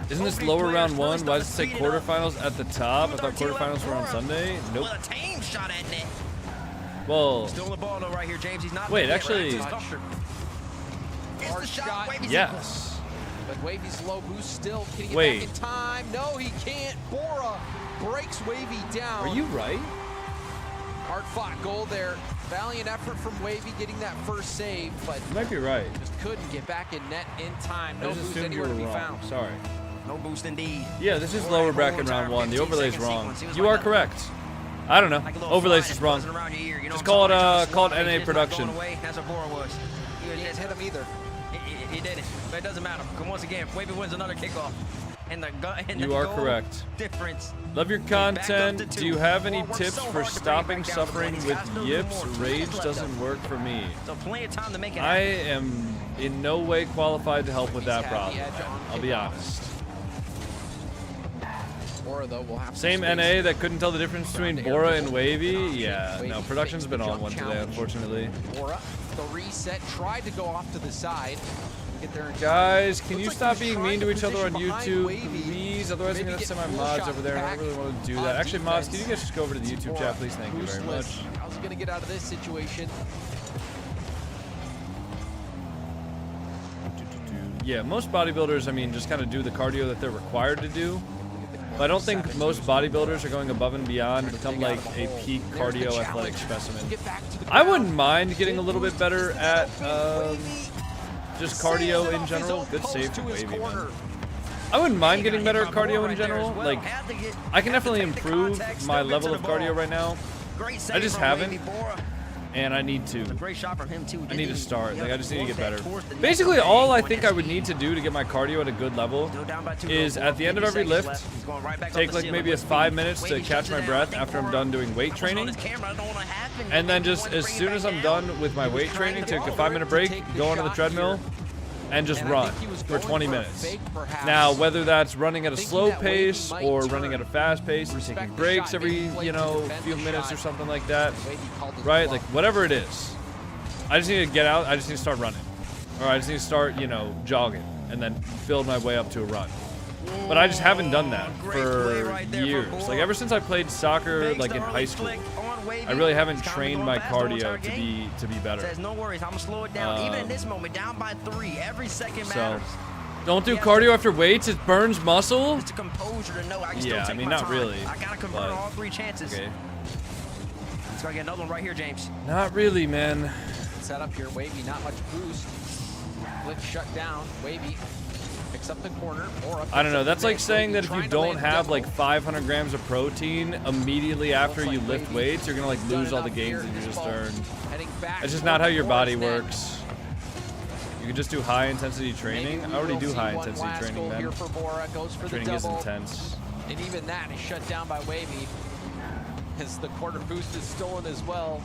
Isn't this lower round one? Why does it say quarterfinals at the top? I thought quarterfinals were on Sunday. Nope. With a tame shot at net. Well. Still the ball though right here, James. He's not. Wait, actually. It's the shot. Wavy's yes. But Wavy's low boost still. Can he get Wait. back in time? No, he can't. Bora breaks Wavy down. Are you right? Hard fought goal there. Valiant effort from Wavy getting that first save, but you might be right. Just couldn't get back in net in time. No I just boost assumed you anywhere were to be wrong. found. Sorry. No boost indeed. Yeah, this is lower bracket round one. The overlay's wrong. You are correct. I don't know. Overlay's just wrong. Just call it NA production. That's what Bora was. He didn't hit him either. He didn't, but it doesn't matter. Because once again, Wavy wins another kickoff. And you are correct. Difference. Love your content. Do you have any tips for stopping suffering with yips? Rage doesn't work for me. So plenty of time to make it I am in no way qualified to help with that problem. I'll be honest. Bora, though, will have same NA that couldn't tell the difference between Bora and Wavy. Yeah, no, production's been on one today, unfortunately. Bora, the reset, tried to go off to the side. Guys, can you stop being mean to each other on YouTube, please? Otherwise, I'm going to send my mods over there, and I don't really want to do that. Actually, mods, can you guys just go over to the YouTube chat, please? Thank you very much. How's he going to get out of this situation? Yeah, most bodybuilders, I mean, just kind of do the cardio that they're required to do. But I don't think most bodybuilders are going above and beyond to become like a peak cardio athletic specimen. I wouldn't mind getting a little bit better at just cardio in general. Good save from Wavy, man. I wouldn't mind getting better at cardio in general. Like, I can definitely improve my level of cardio right now. I just haven't. and I need to. A great shot from him too. I need to start. Like I just need to get better. Basically, all I think I would need to do to get my cardio at a good level is at the end of every lift, take like maybe 5 minutes to catch my breath after I'm done doing weight training, and then just as soon as I'm done with my weight training, take a 5-minute break, go onto the treadmill, and just run for 20 minutes. Now, whether that's running at a slow pace or running at a fast pace and taking breaks every, you know, few minutes or something like that, right? Like, whatever it is. I just need to get out. I just need to start running. Or I just need to start, you know, jogging and then build my way up to a run. But I just haven't done that for years. Like, ever since I played soccer, like, in high school, I really haven't trained my cardio to be better. Says no worries, I'm gonna slow it down. Even in this moment, down by 3, every second matters. Don't do cardio after weights. It burns muscle. It's a composure to know I can Yeah, still I take mean, my not time. really. I gotta convert all 3 chances. Okay. Let's go get another one right here, James. Not really, man. Set up here, Wavy, not much boost. Flick shut down, Wavy. Picks up the corner, or up I don't know. That's like saying that if you don't have like 500 grams of protein immediately after you lift weights, you're gonna like lose all the gains that you just earned. That's just not how your body works. You can just do high intensity training. I already do high intensity training, man. Training is intense. And even that is shut down by Wavy, as the quarter boost is stolen as well.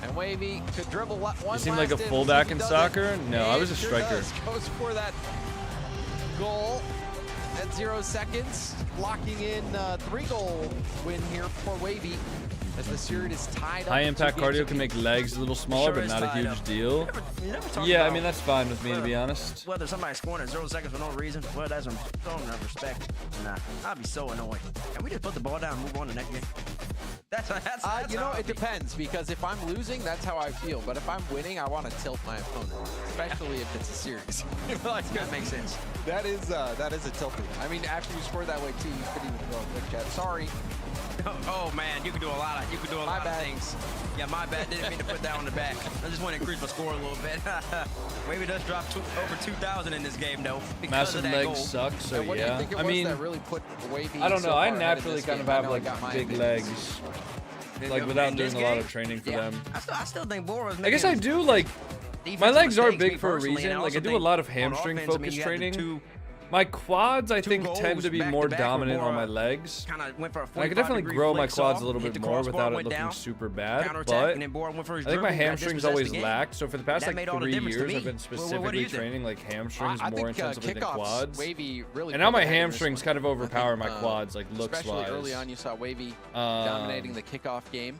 And Wavy could dribble one. You seem like a fullback in soccer? No, I was a striker. Goes for that goal at 0 seconds, locking in 3-goal win here for Wavy as the series is tied up. High impact cardio can make legs a little smaller, but not a huge deal. Yeah, I mean, that's fine with me, to be honest. Whether somebody's scoring at 0 seconds for no reason, well, that's some respect. Nah, I'd be so annoyed. And we just put the ball down and move on to the next game. That's you know, it depends, because if I'm losing, that's how I feel. But if I'm winning, I want to tilt my opponent, especially if it's a series. Like, that makes sense. That is a tilting. I mean, after you scored that way too, you couldn't even throw a quick chat. Sorry. Oh man, you can do a lot of things. Yeah, my bad. Didn't mean to put that on the back. I just want to increase my score a little bit. Wavy does drop over 2,000 in this game though. Massive legs suck, so yeah. I mean, I don't know. I naturally kind of have like big legs, like without doing a lot of training for them. I still think Bora's. I guess I do like. My legs are big for a reason. Like I do a lot of hamstring focus training. My quads, I think, tend to be more dominant on my legs. I could definitely grow my quads a little bit more without it looking super bad, but I think my hamstrings always lacked. So for the past like 3 years, I've been specifically training like hamstrings more intensively than quads. And now my hamstrings kind of overpower my quads, like looks-wise. Especially early on, you saw Wavy dominating the kickoff game.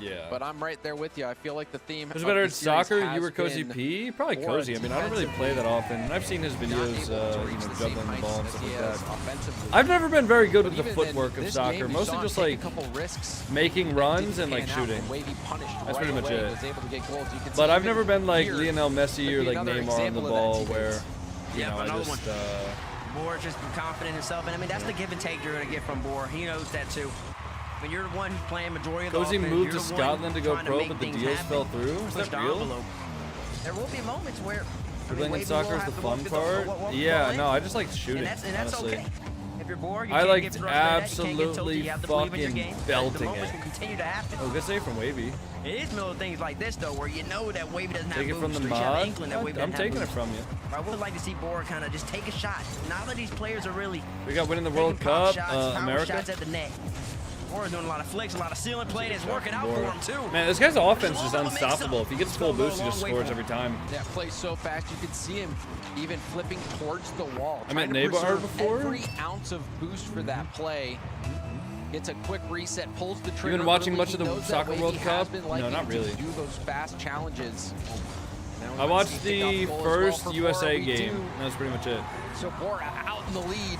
Yeah. But I'm right there with you. I feel like the theme. Who's better at soccer? You or Cozy P? Probably Cozy. I mean, I don't really play that often. I've seen his videos, you know, juggling the ball and stuff like that. I've never been very good with the footwork of soccer. Mostly just like making runs and like shooting. That's pretty much it. But I've never been like Lionel Messi or like Neymar on the ball where, you know, I just. Bora just be confident in himself, and I mean that's the give and take you're gonna get from Bora. He knows that too. When you're the one playing majority of the Cozy offense, moved to Scotland to go pro, but the deals fell through. Is that real? There will be moments where dribbling in soccer is the fun part. Yeah, no, I just like shooting. Honestly, okay. If you're bored, I liked absolutely fucking belting it. Oh, good save from Wavy. It is little things like this though, where you know that Wavy doesn't have. Take it from the mod. I'm taking it from you. I would like to see Bora kind of just take a shot. Now that these players are really. We got winning the World Cup, America. Shots at the net. Bora's doing a lot of flicks, a lot of ceiling play, and it's working out for him too. Man, this guy's offense is unstoppable. If he gets full boost, he just scores every time. That plays so fast, you can see him even flipping towards the wall. I met Neymar before. Every ounce of boost for that play. Gets a quick reset, pulls the trigger. You been watching much of the Soccer World Cup? No, not really. Do those fast challenges. I watched the first USA game. That's pretty much it. So Bora out in the lead.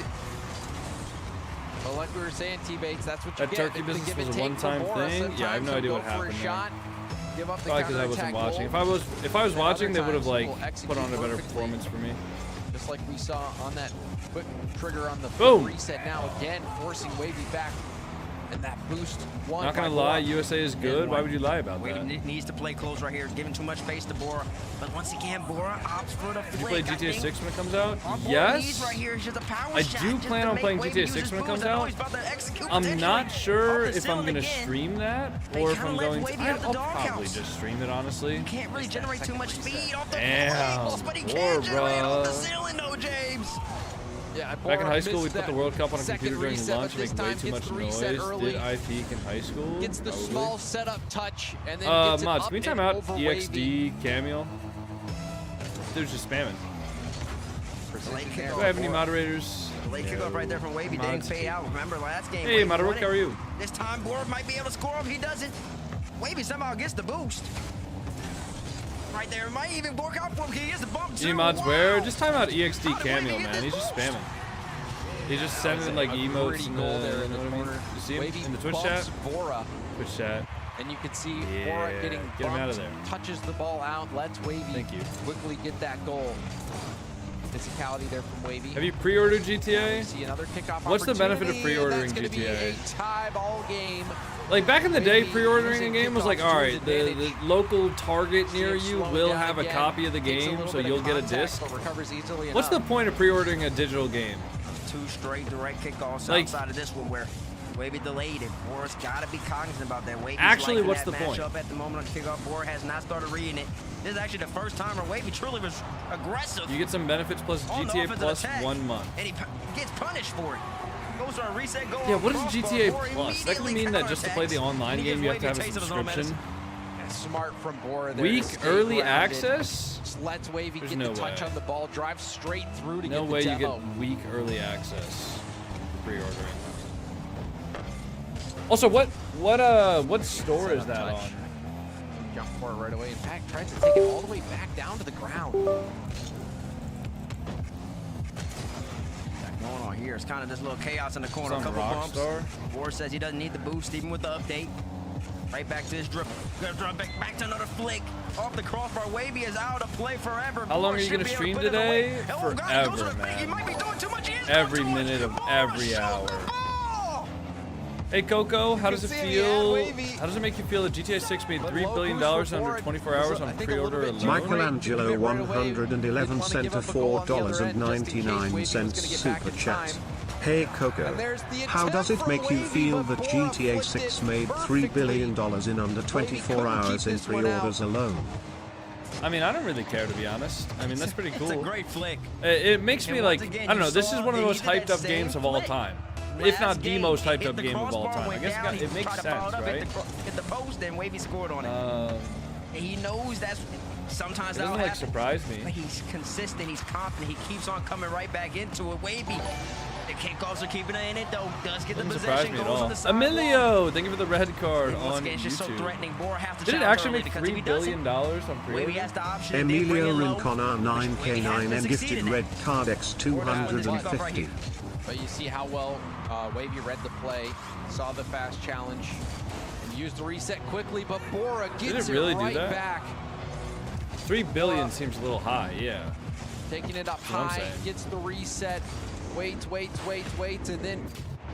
But like we were saying, T-Bates, that's what you get. That turkey business was a one-time thing? Yeah, I have no idea what happened there. Probably because I wasn't watching. If I was watching, they would have like put on a better performance for me. Just like we saw on that quick trigger on the boom reset now again, forcing Wavy back. And that boost. Not gonna lie, USA is good. Why would you lie about that? Wavy needs to play close right here, giving too much space to Bora. But once again, Bora opts for the flick. You play GTA 6 when it comes out? All Bora Yes. needs right here is just a power I shot do just plan to on make playing Wavy GTA use 6 his when it boost. comes I know out. he's about to execute I'm potentially not sure off the if I'm ceiling gonna again. stream that They or if kinda I'm let going Wavy to. have the I'll dog probably counts. just stream it, honestly. You can't really generate too much speed off the Damn, angles, but he can generate off the Bora. ceiling, though, James. Yeah, Back in high school, we missed put the that World Cup on a second computer during reset, lunch but this and make way time too gets much the noise. reset early. Did I peak in high school? Gets the Probably. small setup touch and then Mods, gets it up can we and time out over EXD Cameo? Dude's just spamming. Late Do kickoff. I have any moderators? Late kickoff right there from Wavy. Didn't Mods. pay out. Remember last game? Hey, Wavy Moderate, won it. how are you? This time, Bora might be able to score if he doesn't. Wavy somehow gets the boost. Right there, might even work out for him. He gets the bump too. Any mods Wow. where? Just time out EXD How did Wavy Cameo, get man. this He's just boost? spamming. He's just sending like emotes Pretty in goal the, there in the you know what I mean? corner. You see him Wavy in the Twitch bumps chat? Bora, Twitch chat. and you can see Yeah, Bora getting get him out of bumped, there. touches the ball out, lets Wavy Thank you. quickly get that goal. Physicality there from Wavy. Have you pre-ordered We GTA? see another kickoff What's the benefit of opportunity, pre-ordering that's gonna be GTA? a tie ball game. Like back in the day, Wavy pre-ordering a using game was like, kickoffs all to right, his the advantage. local Target See near him you slowing will down have a again. copy of the Takes game, little so bit of you'll get a contact, disc. but recovers easily What's the enough. point of pre-ordering a digital game? 2 straight direct kickoffs Like- outside of this one where Wavy delayed it. Bora's got to be cognizant about that. Wavy's Actually, liking what's that the point? matchup at the moment on kickoff. Bora has not started reading it. This is actually the first time where Wavy truly was aggressive. You get some benefits plus on the GTA offensive Plus attack, 1 month. and he gets punished for it. Goes for a reset goal. Yeah, on what is crossbar. GTA Bora Plus? That could immediately mean that just to play the counterattacks, online and he game, you have gives to have Wavy a taste of his own subscription. Smart from Bora there. Week to stay early grounded. access? Just lets Wavy There's get no the touch way. on the ball, drive straight through to No get way the you demo. get week early access for pre-ordering. Also, what store is that on? Jump for it right away. In fact, tries to take it all the way back down to the ground. Got going on here. It's kind of this little chaos in the corner. A Some couple bumps. Rockstar? Bora says he doesn't need the boost even with the update. Right back to his dribble. Gonna drop back to another flick. Off the crossbar. Wavy is out of play forever. How long Bora are you should gonna be able to stream put it away. today? Oh, God, goes to Forever, the fake. He man. might be doing too much. He is Every doing too much. minute of Bora every shoots hour. the ball. Hey Coco, how does it can see him, feel? yeah, Wavy. How does it make you feel that GTA 6 made But $3 low billion boost for under Bora 24 hours was, I on think, a little pre-order bit alone? too Michelangelo Right away. 111 Didn't cent wanna of give up a goal on the other end, just in case Wavy was $4.99 gonna get back super in chat. time. Hey Coco, And there's the how does it attempt make for you Wavy, feel but that Bora GTA flipped 6 it made $3 billion in under Wavy 24 couldn't keep hours in this one pre-orders out. alone? I mean, I don't really care, to be honest. I mean, that's pretty It's a cool. great flick. It makes me And like, once again, I don't you know, this saw is one of the that most he did hyped that up games same of all flick. time. If Last not the game, most he hyped hit up the game of all crossbar, time. I went guess down, he it makes tried to sense, follow it up, right? hit the post, and Wavy scored on it. And he knows that's sometimes It that'll doesn't like happen. surprise But me. he's consistent, he's confident, he keeps on coming right back into it. Wavy, the kickoffs are keeping it in it though. Does get the Doesn't surprise possession, me at goes on all. the sidewalk. Emilio, thank you for the red card And once on again, it's just so YouTube. threatening. Bora have to Did it challenge actually early, make because if he $3 doesn't, billion on Wavy pre-order? has the option if they bring Emilio it low, Rincona which Wavy 9K9 hasn't and succeeded gifted in. red card X Bora down with this kickoff right 250. here. But you see how well Wavy read the play, saw the fast challenge, and used the reset quickly, but Bora gets it really it do right that? back. $3 billion seems a little high, yeah. Taking it up That's what I'm high, saying. gets the reset, waits, and then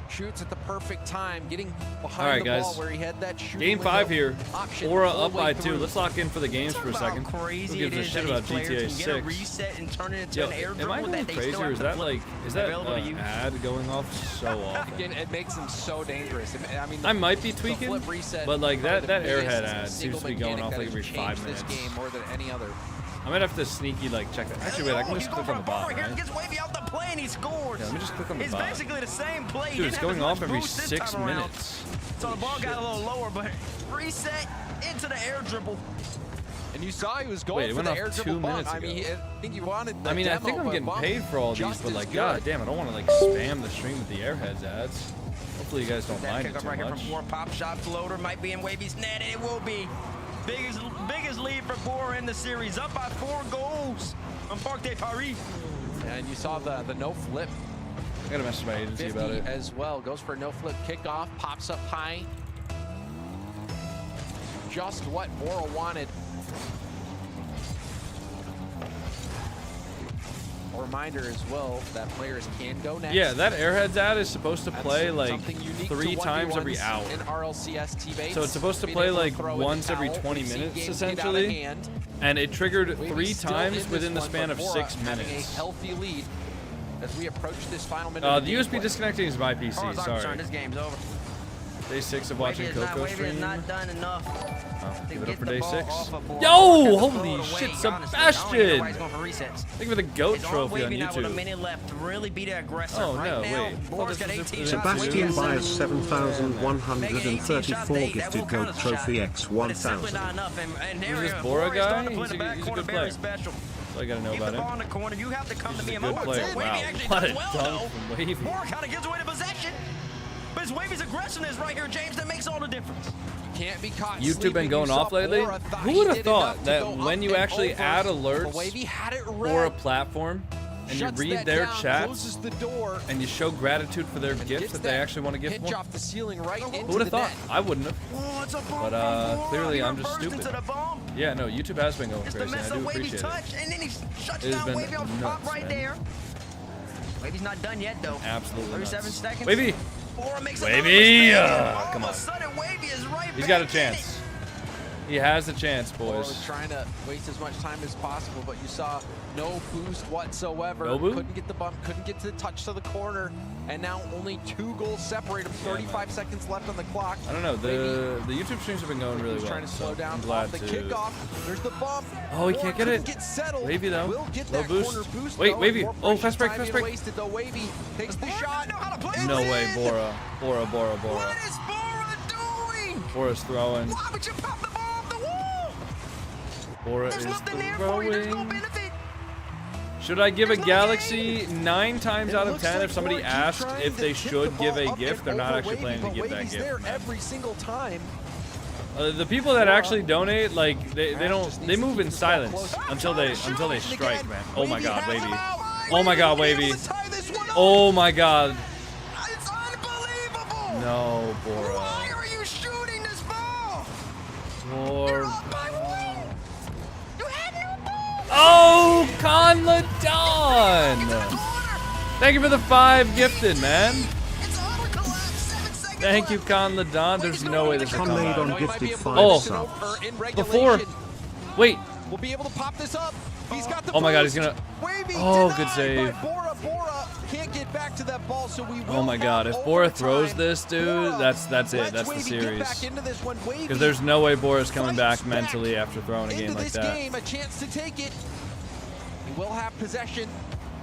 shoots at the perfect time, getting behind All right, the ball guys. where he had that shooting Game 5 window here. option Bora the whole up way by through. 2. Let's lock in for the games for a Talk second. about Who crazy gives it a is shit that about these players GTA can get a 6? reset and turn it into Yo, an air am I dribble going that they crazy still or have is to that flip. like, is that Available to you. ad going off so often? Again, it makes him so dangerous. I mean, I might be the tweaking, flip reset, but like probably that the Airhead biggest ad single seems to be going mechanic off that like has every 5 changed minutes. this game more than any other. I might have to sneaky like check that. Actually, wait, I can Oh, just he's click going on the for a bot, bar here, right? gets Wavy out the play and he scores. Yeah, let me just click on the It's bot. basically the same play. He Dude, it's didn't have going as off much every boost this 6 time around. minutes. So the ball Holy got a shit. little lower, but reset into the air dribble. And you saw he was going Wait, it for went the off air 2 dribble bump. minutes I mean, ago. I think you wanted the I mean, I demo, think I'm but getting bump paid for all these, just but as like, good. god damn, I don't want to like spam the stream with the Airheads ads. Hopefully you guys don't That mind it pickup too right here much. from Bora. Pop shot floater might be in Wavy's net, and it will be. Biggest lead for Bora in the series, up by 4 goals on Parc des Paris. And you saw the no flip I gotta message my agency 50 about it. as well. Goes for a no flip kickoff, pops up high. Just what Bora wanted. reminder as well that players can go next. Yeah, that Airheads ad is supposed to play like 3 times every hour. In RLCS teammates, So it's supposed to play like once every 20 minutes essentially. And it triggered 3 times within the span of 6 minutes. A healthy lead as we approach this final minute. The USB disconnecting is my PC, sorry. This game's over. Day 6 of watching Coco stream. Not done enough. Give it up for day 6. Yo, holy shit, Sebastian! Thank you for the GOAT trophy on YouTube. Oh no, wait. Sebastian buys 7,134 gifted GOAT trophy X 1000. Who's this Bora guy? He's a good player. That's all I gotta know about him. He's a good player. Wow, what a dunk from Wavy. But it's Wavy's aggressiveness right here, James, that makes all the difference. Can't be caught. YouTube been going off lately? Who would have thought that when you actually add alerts for a platform and you read their chats and you show gratitude for their gifts that they actually want to give more? Who would have thought? I wouldn't have. But clearly I'm just stupid. Yeah, no, YouTube has been going crazy. I do appreciate it. It has been nuts, man. Wavy's not done yet, though. Absolutely 37 nuts. seconds. Wavy! Wavy! Come on. He's got a chance. He has a chance, boys. Was trying to waste as much time as possible, but you saw no boost whatsoever. No boost? Couldn't get the bump, couldn't get to the touch to the corner, and now only 2 goals separate him. 35 seconds left on the clock. I don't know. The YouTube streams have been going really well. Trying to slow down. I'm glad the to. kickoff. There's the bump. Oh, he can't get it. Get settled. Wavy though. Will get Low that boost. corner boost. Wait, though. Wavy. More Oh, fast break, precious fast break. time wasted, though. Wavy takes the shot. No way, Bora. Bora. What is Bora doing? Bora's throwing. Why would you pop the ball off the wall? Bora There's is nothing there for you. There's no throwing. benefit. Should I give a There's no Galaxy 9 times out of 10 like if somebody Bora keeps asked trying if to they tip should the give ball a up gift? and They're not over actually Wavy, planning to but give that Wavy's gift. there every single time. The people that actually donate, like they move in silence until they strike, man. Oh my God, Wavy. Oh my God, Wavy. Oh my God. It's unbelievable. No, Bora. Why are you shooting this ball? You're Bora. up by 1. You had no ball. Oh, Conladon. Thank you for the 5 gifted, man. It's over, collapse. 7 seconds Thank you, left. Conladon. There's no way this will come out. Conladon gifted 5 Oh. subs. Before. Wait. We'll be able to pop this up. He's got the Oh my God, he's boost. gonna. Wavy Oh, denied good save. by Bora. Bora can't get back to that ball, so we will Oh my God, have if Bora overtime. throws this, dude, Bora that's it. lets That's the Wavy get series. back into this one. Wavy Because there's no way Bora's coming back fights mentally after throwing a game into like this that. game, a chance to take it. He will have possession.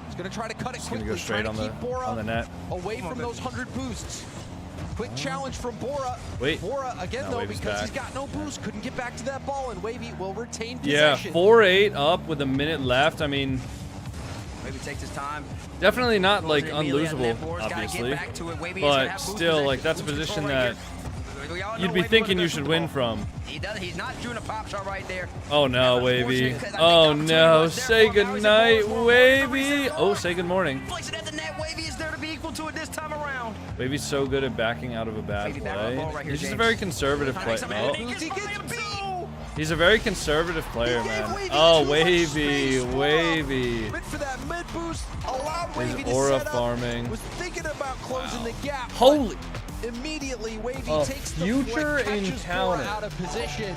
He's going to try to cut it He's quickly. gonna go straight trying to on keep Bora the net. away from those 100 boosts. Quick challenge from Bora. Wait. Bora again, No, though, Wavy's because back. he's got no boost. Couldn't get back to that ball, and Wavy will retain Yeah, possession. 4-8 up with a minute left. I mean, Wavy takes his time. definitely not like Goes immediately at unlosable, net. Bora's gotta get obviously. back to it. Wavy is gonna But have boost still, possession. like that's a Boost position control right that here. We all know you'd be Wavy thinking would've you touched should the win ball. from. He's not shooting a pop shot right there. Oh no, That was Wavy. fortunate 'cause I think the Oh opportunity no, was there say for him. Now good he's in night, balls for him. Wavy. Oh, say good morning. Flicks it at the net. Wavy is there to be equal to it this time around. Wavy's so good at backing out of a bad Wavy back on the ball play. right here, He's just a James. very conservative player. Oh, He gets by him too. he's a very conservative player, man. Oh, Wavy, Wavy. Went for that mid boost. Allowed Wavy His to aura set up. farming. Was thinking about closing the gap. Holy. Immediately, Wavy A takes the future flick, catches encounter. Bora out of position.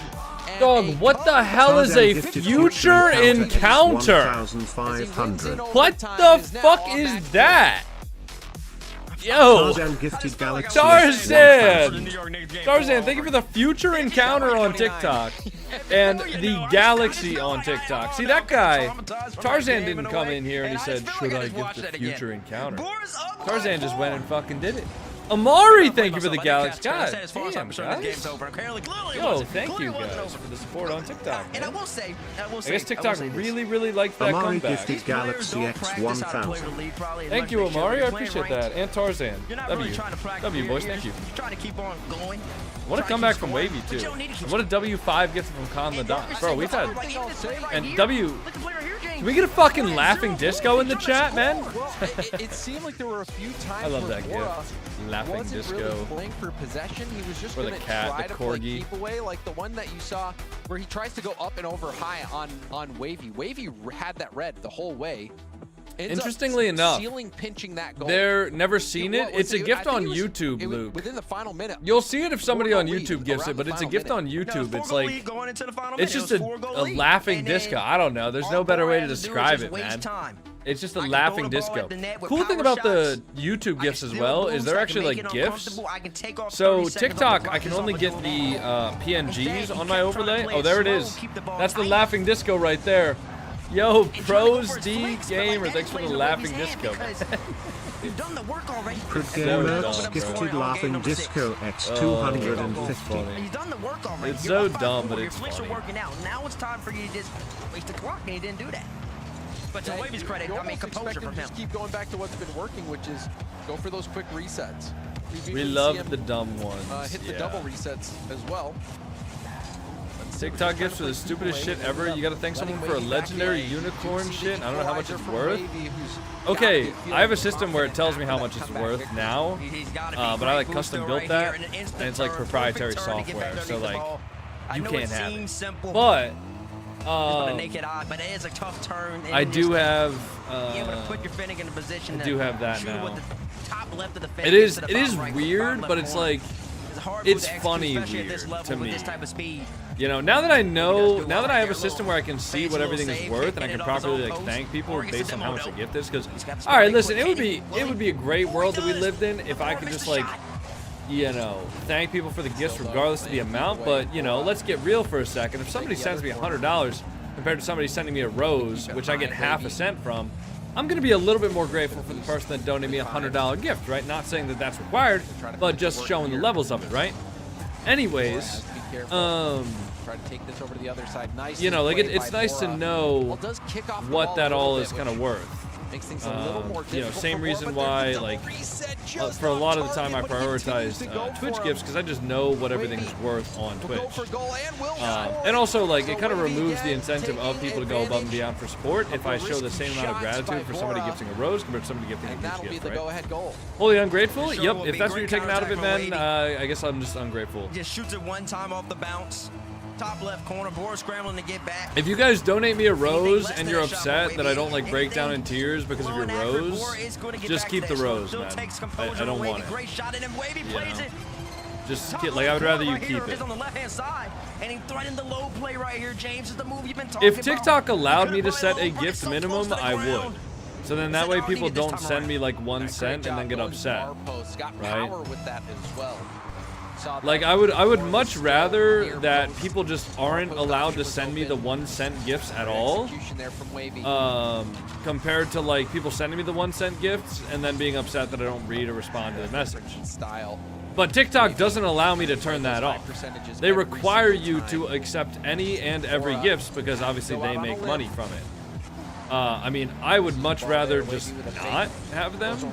and Dog, a what the hell is a Gifted future encounter? 1,500. What the fuck is that? Yo, Tarzan gifted Galaxy Tarzan! 1000. Tarzan, thank you for the future encounter on TikTok and the Galaxy on TikTok. See, that guy, Tarzan didn't come in here and he said, should I get the future encounter? Tarzan just went and fucking did it. Amari, thank you for the Galaxy. God damn, guys. Yo, thank you guys for the support on TikTok. And I Man. will say, I guess TikTok really liked that Amari comeback. gifted Galaxy X 1000. Thank you, Amari. I appreciate that. And Tarzan. You're not W. really trying to practice. W, boys. Thank you. You're trying to keep on going. What a comeback from Wavy, too. What a W5 gift from Con Ladon. Bro, we've had... And W... Can we get a fucking laughing disco in the chat, man? Well, it seemed like there were a few times I love where that Bora gift. Laughing wasn't disco. really playing for possession. He was just Or the going to cat, try the to play corgi. keep away, like the one that you saw where he tries to go up and over high on Wavy. Wavy had that red the whole way. Interestingly enough, pinching that goal. they're never seen it. It's a gift on YouTube, Luke. Within the final minute. You'll see it if somebody on YouTube gifts it, but it's a gift on YouTube. It's like, it's just a laughing disco. I don't know. There's no better way to describe it, man. It's just a laughing disco. Cool thing about the YouTube gifts as well is they're actually like gifts. So TikTok, I can only get the PNGs on my overlay. Oh, there it is. That's the laughing disco right there. Yo, Pros D Gamer, thanks for the laughing disco. You've done the work already. Gifted laughing disco X 250. You've done the work already. It's so dumb, but it's funny. Working out. Now it's time for you to just waste the clock, and he didn't do that. But to Wavy's credit, I mean, composure from him. Just keep going back to what's been working, which is go for those quick resets. We love the dumb ones. Hit the double resets as well. TikTok gifts are the stupidest shit ever. You gotta thank someone for a legendary unicorn shit. I don't know how much it's worth. Okay, I have a system where it tells me how much it's worth now, but I like custom built that, and it's like proprietary software, so like you can't have it. But I do have I do have that now. It is weird, but it's like it's funny weird to me. You know, now that I have a system where I can see what everything is worth and I can properly like thank people based on how much the gift is, because all right, listen, it would be a great world that we lived in if I could just like, you know, thank people for the gifts regardless of the amount. But you know, let's get real for a second. If somebody sends me $100 compared to somebody sending me a rose, which I get half a cent from, I'm gonna be a little bit more grateful for the person that donated me a $100 gift, right? Not saying that that's required, but just showing the levels of it, right? Anyways, try to take this over to the other side. Nice. You know, like it's nice to know what that all is kind of worth. Makes things a little more you know, same reason why, like, for a lot of the time I prioritize Twitch gifts because I just know what everything's worth on Twitch. And also, like, it kind of removes the incentive of people to go above and beyond for support if I show the same amount of gratitude for somebody gifting a rose compared to somebody gifting a Twitch gift, right? Wholly ungrateful? Yep, if that's what you're taking out of it, man, I guess I'm just ungrateful. Just shoots it one time off the bounce. Top left corner, Boris scrambling to get back. If you guys donate me a rose and you're upset that I don't like break down in tears because of your rose, just keep the rose, man. I don't want it. Great shot at him. Wavy plays it. Just keep, like, I would rather you keep it. On the left-hand side, and he threatened the low play right here. James is the move you've been talking about. If TikTok allowed me to set a gift minimum, I would. So then that way people don't send me like 1 cent and then get upset, right? Like I would much rather that people just aren't allowed to send me the 1 cent gifts at all, compared to like people sending me the 1 cent gifts and then being upset that I don't read or respond to the message. But TikTok doesn't allow me to turn that off. They require you to accept any and every gifts because obviously they make money from it. I mean, I would much rather just not have them, so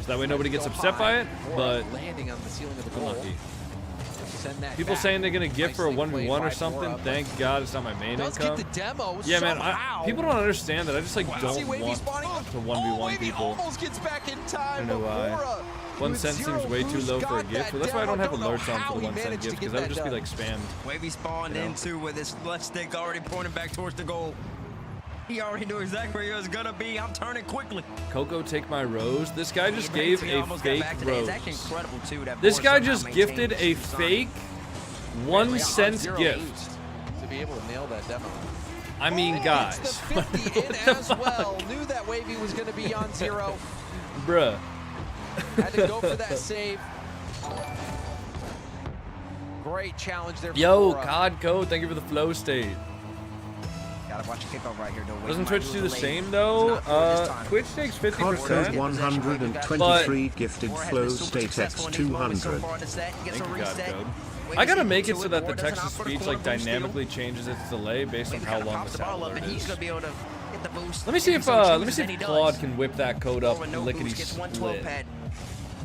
that way nobody gets upset by it, but unlucky. People saying they're gonna gift for a 1v1 or something. Thank God it's not my main income. Yeah, man. People don't understand that. I just like don't want to 1v1 people. I don't know why. 1 cent seems way too low for a gift. Well, that's why I don't have alerts on for the 1 cent gift, because that would just be like spammed. Wavy spawned into with his left stick already pointing back towards the goal. He already knew exactly where he was gonna be. I'm turning quickly. Coco, take my rose. This guy just gave a fake rose. This guy just gifted a fake 1 cent gift. To be able to nail that demo. I mean, guys. What the fuck? Knew that Wavy was gonna be on 0. Bruh. Had to go for that save. Great challenge there. Yo, COD Code, thank you for the flow state. Gotta watch a kickoff right here. Doesn't Twitch do the same though? Twitch takes 50%. 123 gifted flow state X 200. Thank you, God Code. I gotta make it so that the text to speech like dynamically changes its delay based on how long the sound alert is. Let me see if Claude can whip that code up lickety split.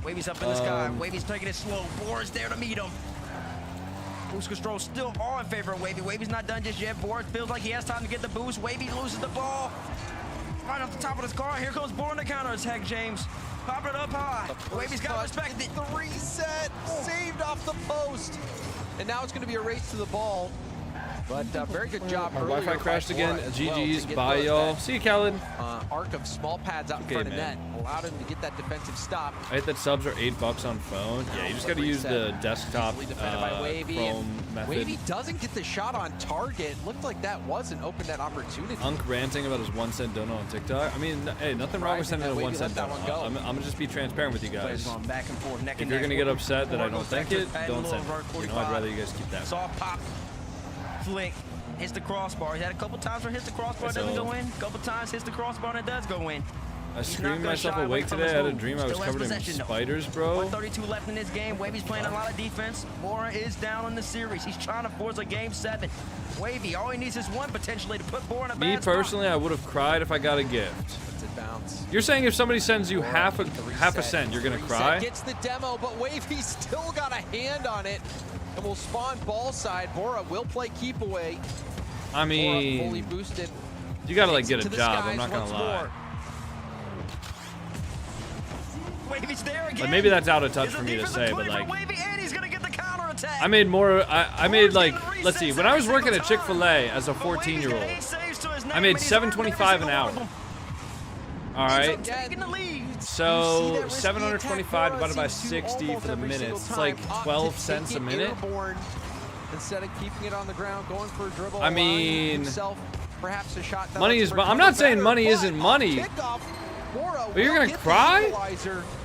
Wavy's up in the sky. Wavy's taking it slow. Boris there to meet him. Boost control still all in favor of Wavy. Wavy's not done just yet. Boris feels like he has time to get the boost. Wavy loses the ball. Right off the top of his car. Here goes Boris on the counter attack, James. Pop it up high. Wavy's got to respect it. The reset saved off the post. And now it's going to be a race to the ball. But very good job. Our Wi-Fi crashed again. GG's. Bye, y'all. See you, Khaled. Arc of small pads out in front of net allowed him to get that defensive stop. I hate that subs are $8 on phone. Yeah, you just got to use the desktop Chrome method. Wavy doesn't get the shot on target. Looked like that was an open net opportunity. Unk ranting about his 1 cent donut on TikTok. I mean, hey, nothing wrong with sending a 1 cent donut. I'm going to just be transparent with you guys. Going back and forth, neck If and you're neck. going to get upset that I don't think it, don't send it. You know, I'd 45. rather you guys keep that. Soft pop, flick, hits the crossbar. He had a couple times where hits the crossbar, doesn't go in. A couple times hits the crossbar and it does go in. I screamed myself awake today. I had a dream I was covered in spiders, bro. 132 left in this game. Wavy's playing a lot of defense. Bora is down in the series. He's trying to force a game 7. Wavy, all he needs is one potentially to put Bora in a bad Me personally, I would have cried if I got a gift. Let's it bounce. You're saying if somebody sends you half a cent, you're gonna cry? Gets the demo, but Wavy's still got a hand on it, and will spawn ball side. Bora will play keep away. I mean, Bora fully boosted. You gotta like get a job. I'm not gonna lie. Wavy's there again. Like, maybe that's out of touch for me to say, but like, I made more. I made like, let's see. When I was working at Chick-fil-A as a 14-year-old, I made $7.25 an hour. All right. So 725 divided by 60 for the minutes. It's like 12 cents a minute. Instead of keeping it on the ground, going for a dribble. I mean, perhaps a shot. Money is. I'm not saying money isn't money. But you're gonna cry?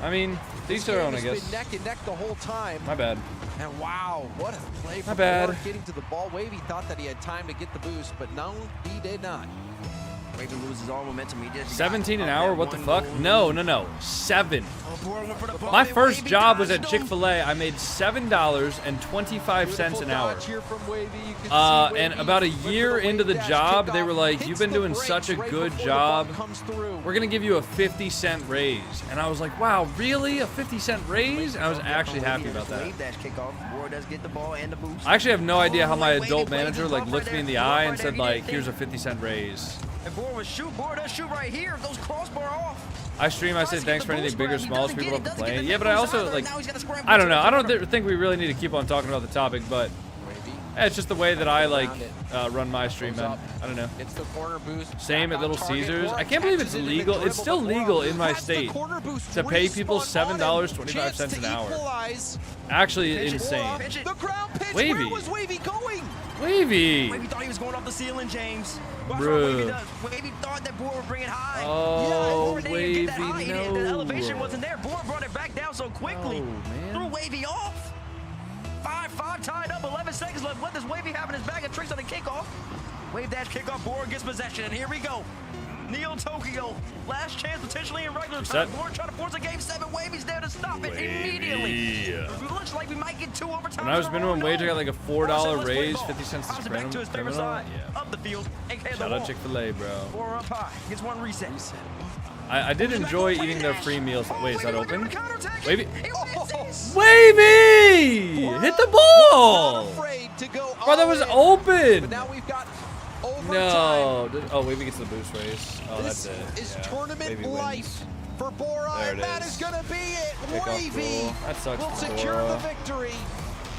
I mean, each their own, I guess. Neck and neck the whole time. My bad. And wow, what a play from My bad. Bora getting to the ball. Wavy thought that he had time to get the boost, but no, he did not. Wavy loses all momentum. He did. 17 an hour? What the fuck? No. 7. My first job was at Chick-fil-A. I made $7.25 an hour. And about a year into the job, they were like, "You've been doing such a good job. We're gonna give you a 50-cent raise." And I was like, "Wow, really? A 50-cent raise?" And I was actually happy about that. I actually have no idea how my adult manager like looked me in the eye and said like, "Here's a 50-cent raise." And Bora does shoot right here. Those crossbar off. I stream, I said thanks for anything big or small, so people don't complain. Yeah, but I also, like, I don't know. I don't think we really need to keep on talking about the topic, but it's just the way that I, like, run my stream, man. I don't know. It's the corner boost. Same at Little Caesars. I can't believe it's legal. It's still legal in my state to pay people $7.25 an hour. Actually insane. Wavy. Where was Wavy going? Wavy. Wavy thought he was going off the ceiling, James. Bro. Wavy thought that Bora would bring it high. Oh, yeah, Wavy, no. The elevation wasn't there. Bora brought it back down so quickly. Oh, man. Threw Wavy off. 5-5 tied up. 11 seconds left. What does Wavy have in his bag? A tricks on the kickoff. Wave dash kickoff. Bora gets possession, and here we go. Neo Tokyo, last chance potentially in regular time. Bora trying to force a game 7. Wavy's there to stop it immediately. It looks like we might get 2 overtime. When I was minimum wage, I got like a $4 raise, 50 cents is back to his favorite side. Yeah. Up the field. Shout out Chick-fil-A, bro. Bora up high. Gets 1 reset. I did enjoy eating their free meals. Wait, is that open? Wavy. Wavy! Hit the ball! Bro, that was open! Now we've got no. Oh, Wavy gets the boost race. Oh, that's it. This is tournament life for Bora, and that is going to be it. Wavy will secure the victory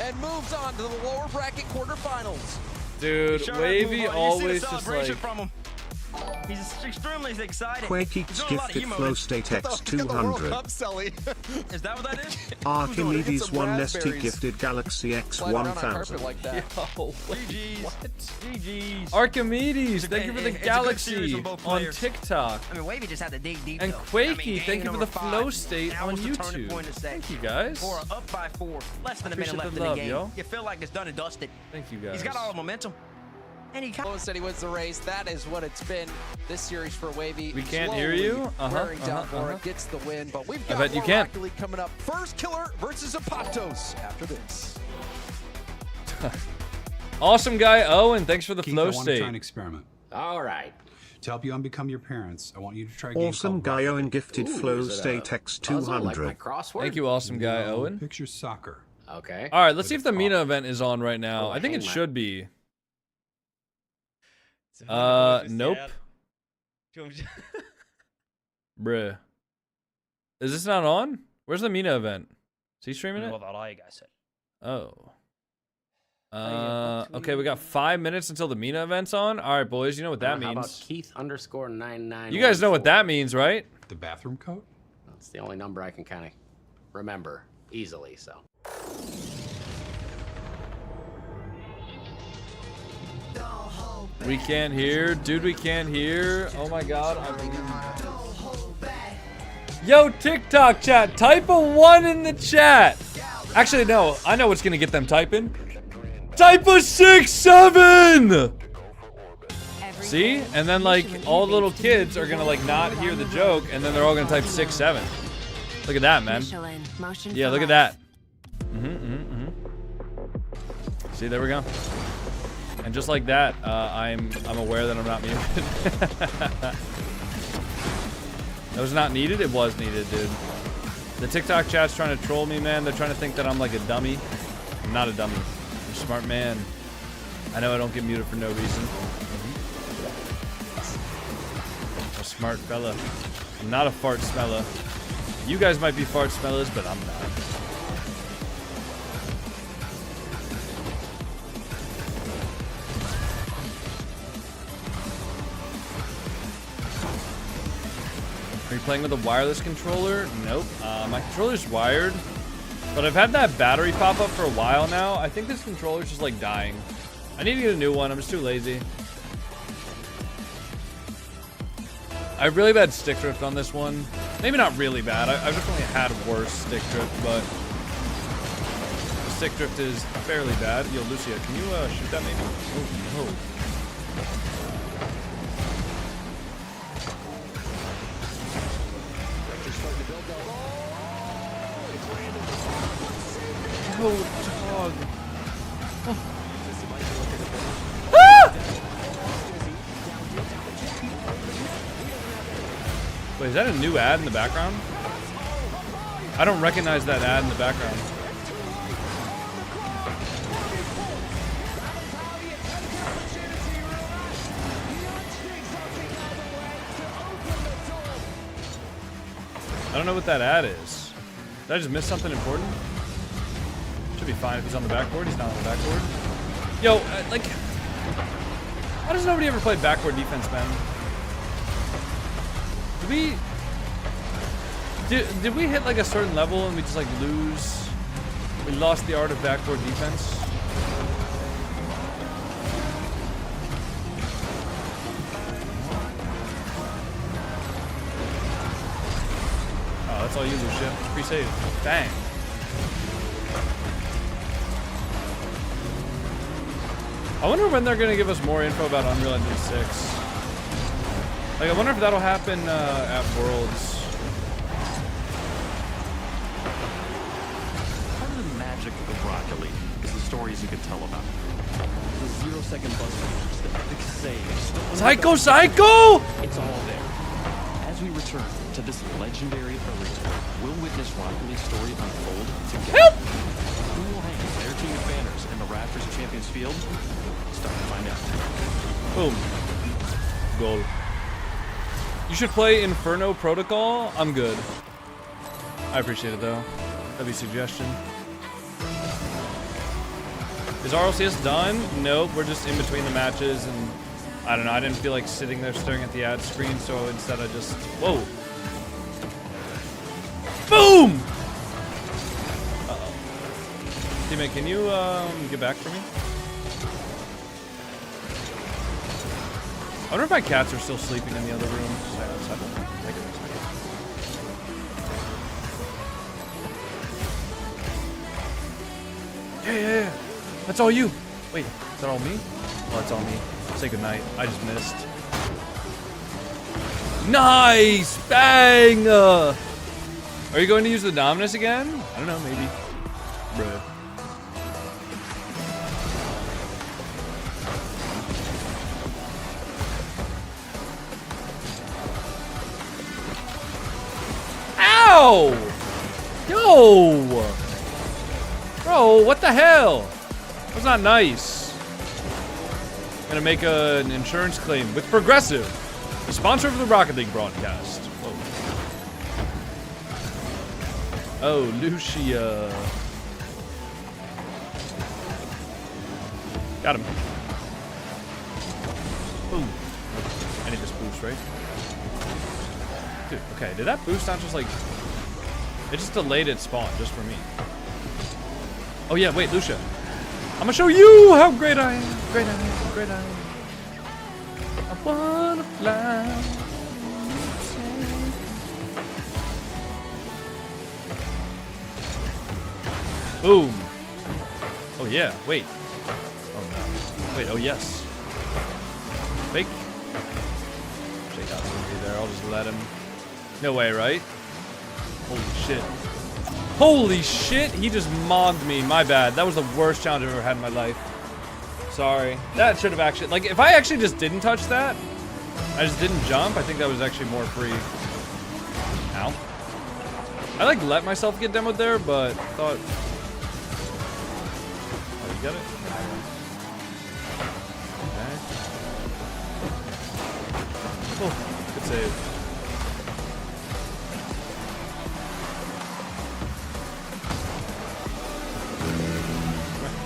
and moves on to the lower bracket quarterfinals. Dude, Wavy always just like... He's extremely excited. Quake's gifted Flow State X 200. Is that what that is? Archimedes 1 Nesty gifted Galaxy X 1000. Like that. Yo, GG's. What? GG's. Archimedes, thank you for the Galaxy on TikTok. I mean, Wavy just had to dig deep. And Quakey, thank you for the Flow State on YouTube. Thank you guys. Bora up by 4. Less than a minute left in the game. Yo. You feel like it's done and dusted. Thank you guys. He's got all the momentum. And he said he wins the race. That is what it's been this series for Wavy. We can't hear you. Wearing down Bora gets the win, but we've got I bet you can't. coming up. First Killer versus Apatos after this. Awesome guy Owen, thanks for the Keith, Flow I want to State. try an experiment. All right. To help you unbecome your parents, I want you to try a game Awesome guy Owen gifted Flow State X 200. Thank you, awesome guy Owen. Picture soccer. Okay. All right, let's see if the MENA event is on right now. I think it should be. Nope. Bruh. Is this not on? Where's the MENA event? Is he streaming it? Oh. Okay, we got 5 minutes until the MENA event's on. All right, boys, you know what that means. How about Keith_99? You guys know what that means, right? The bathroom coat? That's the only number I can kind of remember easily, so. We can't hear. Dude, we can't hear. Oh my god. Yo, TikTok chat, type a 1 in the chat. Actually, no, I know what's gonna get them typing. Type a 6, 7! See? And then like all the little kids are gonna like not hear the joke, and then they're all gonna type 6, 7. Look at that, man. Yeah, look at that. See, there we go. And just like that, I'm aware that I'm not muted. That was not needed? It was needed, dude. The TikTok chat's trying to troll me, man. They're trying to think that I'm like a dummy. I'm not a dummy. I'm a smart man. I know I don't get muted for no reason. I'm a smart fella. I'm not a fart smeller. You guys might be fart smellers, but I'm not. Are you playing with a wireless controller? Nope. My controller's wired, but I've had that battery pop up for a while now. I think this controller's just like dying. I need to get a new one. I'm just too lazy. I have really bad stick drift on this one. Maybe not really bad. I've definitely had worse stick drift, but the stick drift is fairly bad. Yo, Lucia, can you shoot that maybe? Oh, no. Oh, dog. Oh. Ah! Wait, is that a new ad in the background? I don't recognize that ad in the background. I don't know what that ad is. Did I just miss something important? Should be fine if he's on the backboard. He's not on the backboard. Yo, like, why does nobody ever play backboard defense, man? Did we hit like a certain level and we just like lose? We lost the art of backboard defense. Oh, that's all you, Lucia. Free save. Dang. I wonder when they're gonna give us more info about Unreal Engine 6. Like, I wonder if that'll happen at Worlds. Part of the magic of Rocket League is the stories you can tell about it. The 0-second buzz fingers, the epic saves. Psycho! It's all there. As we return to this legendary arena, we'll witness Rocket League's story unfold together. Help! Who will hang their team of banners in the Raptors Champions Field? Start to find out. Boom. Goal. You should play Inferno Protocol. I'm good. I appreciate it though. That'd be a suggestion. Is RLCS done? Nope, we're just in between the matches and I don't know, I didn't feel like sitting there staring at the ad screen, so instead I just, whoa. Boom! Uh-oh. Teammate, can you get back for me? I wonder if my cats are still sleeping in the other room. Yeah. That's all you. Wait, is that all me? Oh, that's all me. Say goodnight. I just missed. Nice! Bang! Are you going to use the Dominus again? I don't know, maybe. Bruh. Ow! Yo! Bro, what the hell? That's not nice. Gonna make an insurance claim with Progressive, the sponsor of the Rocket League broadcast. Whoa. Oh, Lucia. Got him. Boom. I need this boost, right? Dude, okay. Did that boost not just like... It just delayed its spawn just for me. Oh yeah, wait, Lucia. I'm gonna show you how great I am. Great I am. Great I am. I wanna fly. Boom. Oh yeah, wait. Oh no. Wait, oh yes. Fake. Shake out's gonna be there, I'll just let him. No way, right? Holy shit. Holy shit, he just mogged me, my bad. That was the worst challenge I've ever had in my life. Sorry. That should have actually, like, if I actually just didn't touch that, I just didn't jump, I think that was actually more free. Ow. I, like, let myself get demoed there, but thought... Oh, you got it? Okay. Oh, good save.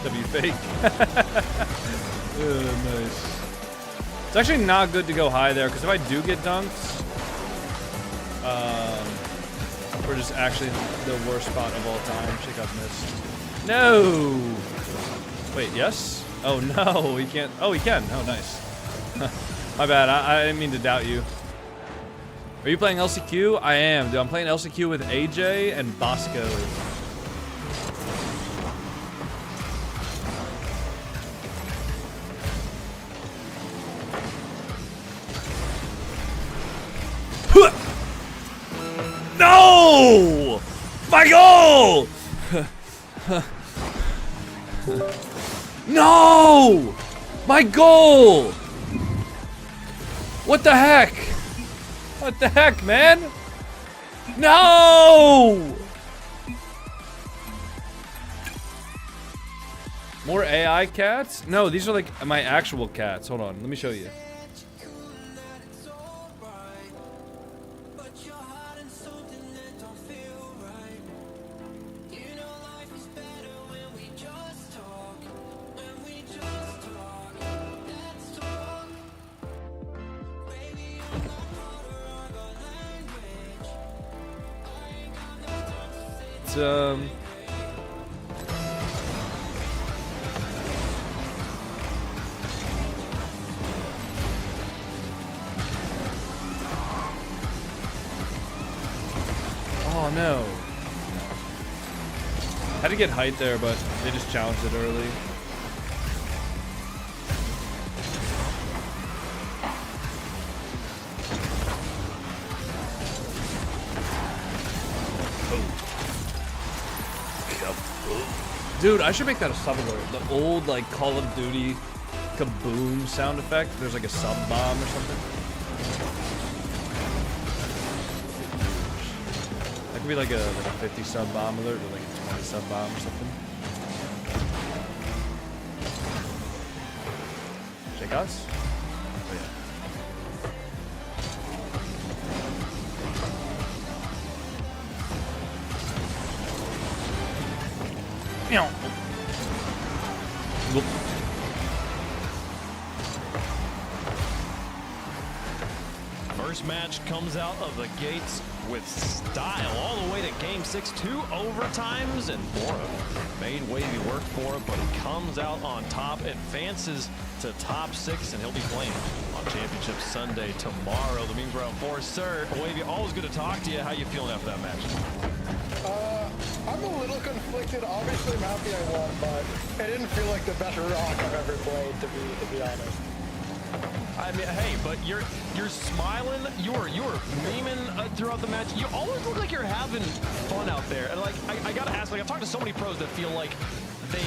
W fake. Nice. It's actually not good to go high there, because if I do get dunks, we're just actually the worst spot of all time. Shake up missed. No! Wait, yes? Oh no, he can't. Oh, he can. Oh, nice. My bad, I didn't mean to doubt you. Are you playing LCQ? I am, dude. I'm playing LCQ with AJ and Bosco. No! My goal! No! My goal! What the heck? What the heck, man? No! More AI cats? No, these are like my actual cats. Hold on, let me show you. Oh no. Had to get height there, but they just challenged it early. Dude, I should make that a sub alert. The old, like, Call of Duty kaboom sound effect. There's like a sub bomb or something. That could be like a 50 sub bomb alert or like a 20 sub bomb or something. Shake us? Oh yeah. First match comes out of the gates with style all the way to game 6, 2 overtimes, and Bora made Wavy work for it, but he comes out on top, advances to top 6, and he'll be playing on Championship Sunday tomorrow. The memes round 4, sir. Wavy, always good to talk to you. How you feeling after that match? I'm a little conflicted. Obviously, I'm happy I won, but it didn't feel like the best rock I've ever played, to be honest. I mean, hey, but you're smiling, you're memeing throughout the match. You always look like you're having fun out there. And like, I gotta ask, like, I've talked to so many pros that feel like they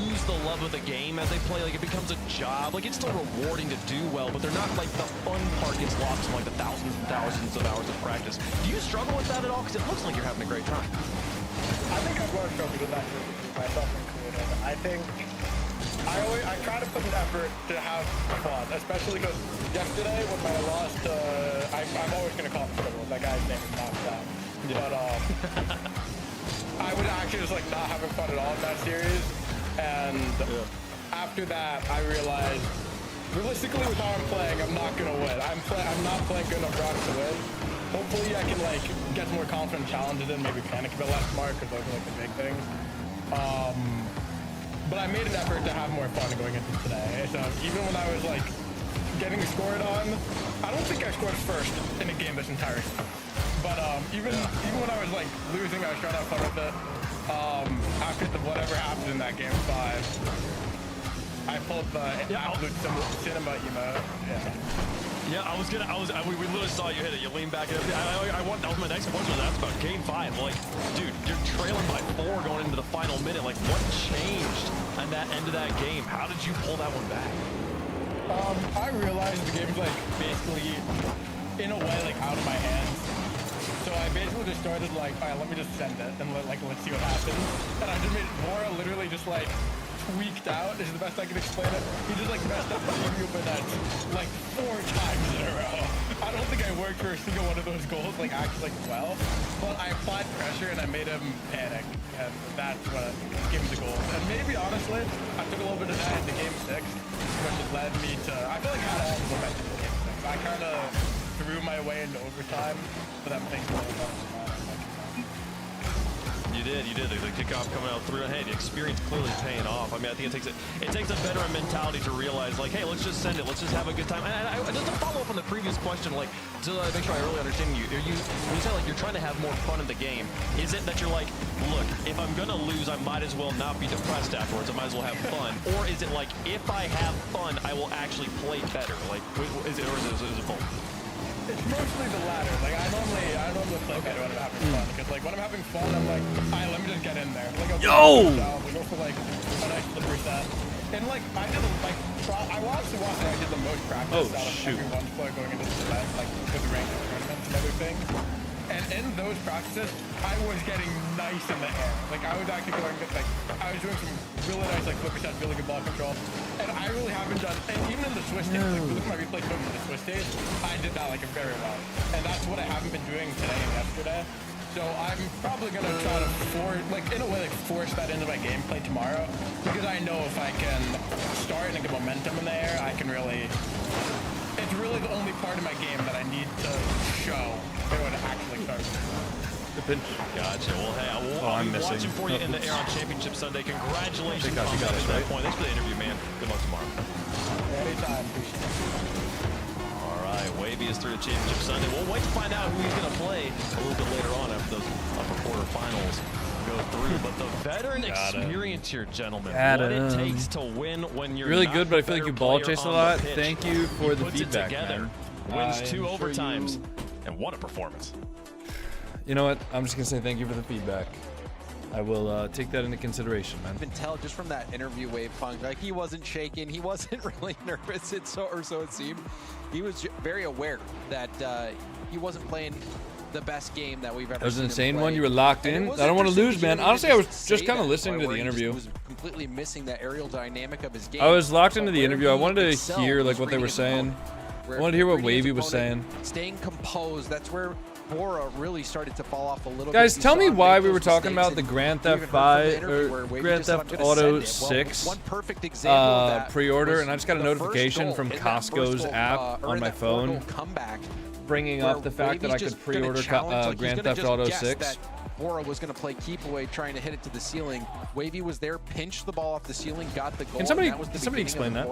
lose the love of the game as they play. Like, it becomes a job. Like, it's still rewarding to do well, but they're not like the fun part gets lost in like the thousands and thousands of hours of practice. Do you struggle with that at all? Because it looks like you're having a great time. I think I've learned struggled with that, myself included. I think I try to put an effort to have fun, especially because yesterday when I lost, I'm always going to call him Scribble. That guy's name is not that. Yeah. But I was actually just like not having fun at all in that series, and after that, I realized, realistically, with how I'm playing, I'm not gonna win. I'm not playing good enough rounds to win. Hopefully, I can like get more confident challenges and maybe panic a bit less smart because those are like the big things. But I made an effort to have more fun going into today. So even when I was like getting scored on, I don't think I scored first in a game this entire season. But even when I was like losing, I was trying to have fun with it. After whatever happened in that game 5, I pulled the absolute cinema emote. Yeah, we literally saw you hit it. You lean back. That was my next question. That's about game 5. Like, dude, you're trailing by 4 going into the final minute. Like, what changed at that end of that game? How did you pull that one back? I realized the game's like basically, in a way, like out of my hands. So I basically just started like, all right, let me just send it and let's see what happens. And I just made Bora literally just like tweaked out is the best I can explain it. He just like messed up the preview bananas like 4 times in a row. I don't think I worked for a single one of those goals like actually like well, but I applied pressure and I made him panic, and that's what gave me the goal. And maybe honestly, I took a little bit of that into game 6, which led me to, I feel like I had all the momentum in game 6. I kind of threw my way into overtime, but I'm thinking a little better. You did. The kickoff coming out through. Hey, the experience clearly paying off. I mean, I think it takes a veteran mentality to realize, like, hey, let's just send it. Let's just have a good time. And just to follow up on the previous question, like, to make sure I really understand you. When you say, like, you're trying to have more fun in the game, is it that you're like, look, if I'm going to lose, I might as well not be depressed afterwards. I might as well have fun. Or is it like, if I have fun, I will actually play better? Like, is it both? It's mostly the latter. Like I normally play better when I'm having fun, because like when I'm having fun, I'm like, alright, let me just get in there. Like we go for like a nice slippery set. And like I did I honestly want to say I did the most practice out of everyone's player going into the event, like with the ranked tournaments and everything. And in those practices, I was getting nice in the air. Like I was actually going, like I was doing some really nice like flipper sets, really good ball control. And I really haven't done, and even in the Swiss days, like look at my replay from the Swiss days, I did that like very well. And that's what I haven't been doing today and yesterday. So I'm probably gonna try to force that into my gameplay tomorrow, because I know if I can start and get momentum in the air, I can really. It's really the only part of my game that I need to show in order to actually start. The pinch. Gotcha. Well, hey, I'll be watching for you in the air on Championship Sunday. Congratulations on that point. Thanks for the interview, man. Good luck tomorrow. Anytime. All right, Wavy is through the Championship Sunday. We'll wait to find out who he's going to play a little bit later on after those upper quarterfinals go through. But the veteran experience here, gentlemen, what it takes to win when you're really not good, but I feel like you ball chase a lot. Thank you for the puts feedback, it together, man. wins 2 overtimes, and what a performance. You know what? I'm just gonna say thank you for the feedback. I will take that into consideration, man. You can tell just from that interview, Wave Punk, like he wasn't shaking, he wasn't really nervous, or so it seemed. He was very aware that he wasn't playing the best game that we've ever seen. That was an insane one. You were locked in. I don't want to lose, man. Honestly, I was just kind of listening to the interview. He was completely missing that aerial dynamic of his game. I was locked into the interview. I wanted to hear like what they were saying. I wanted to hear what Wavy was saying. Staying composed. That's where Bora really started to fall off a little bit. Guys, tell me why we were talking about the Grand Theft 5 or Grand Theft Auto 6 pre-order, and I just got a notification from Costco's app on my phone bringing up the fact that I could pre-order Grand Theft Auto 6. Bora was going to play keep away, trying to hit it to the ceiling. Wavy was there, pinched the ball off the ceiling, got the goal. Can somebody explain that?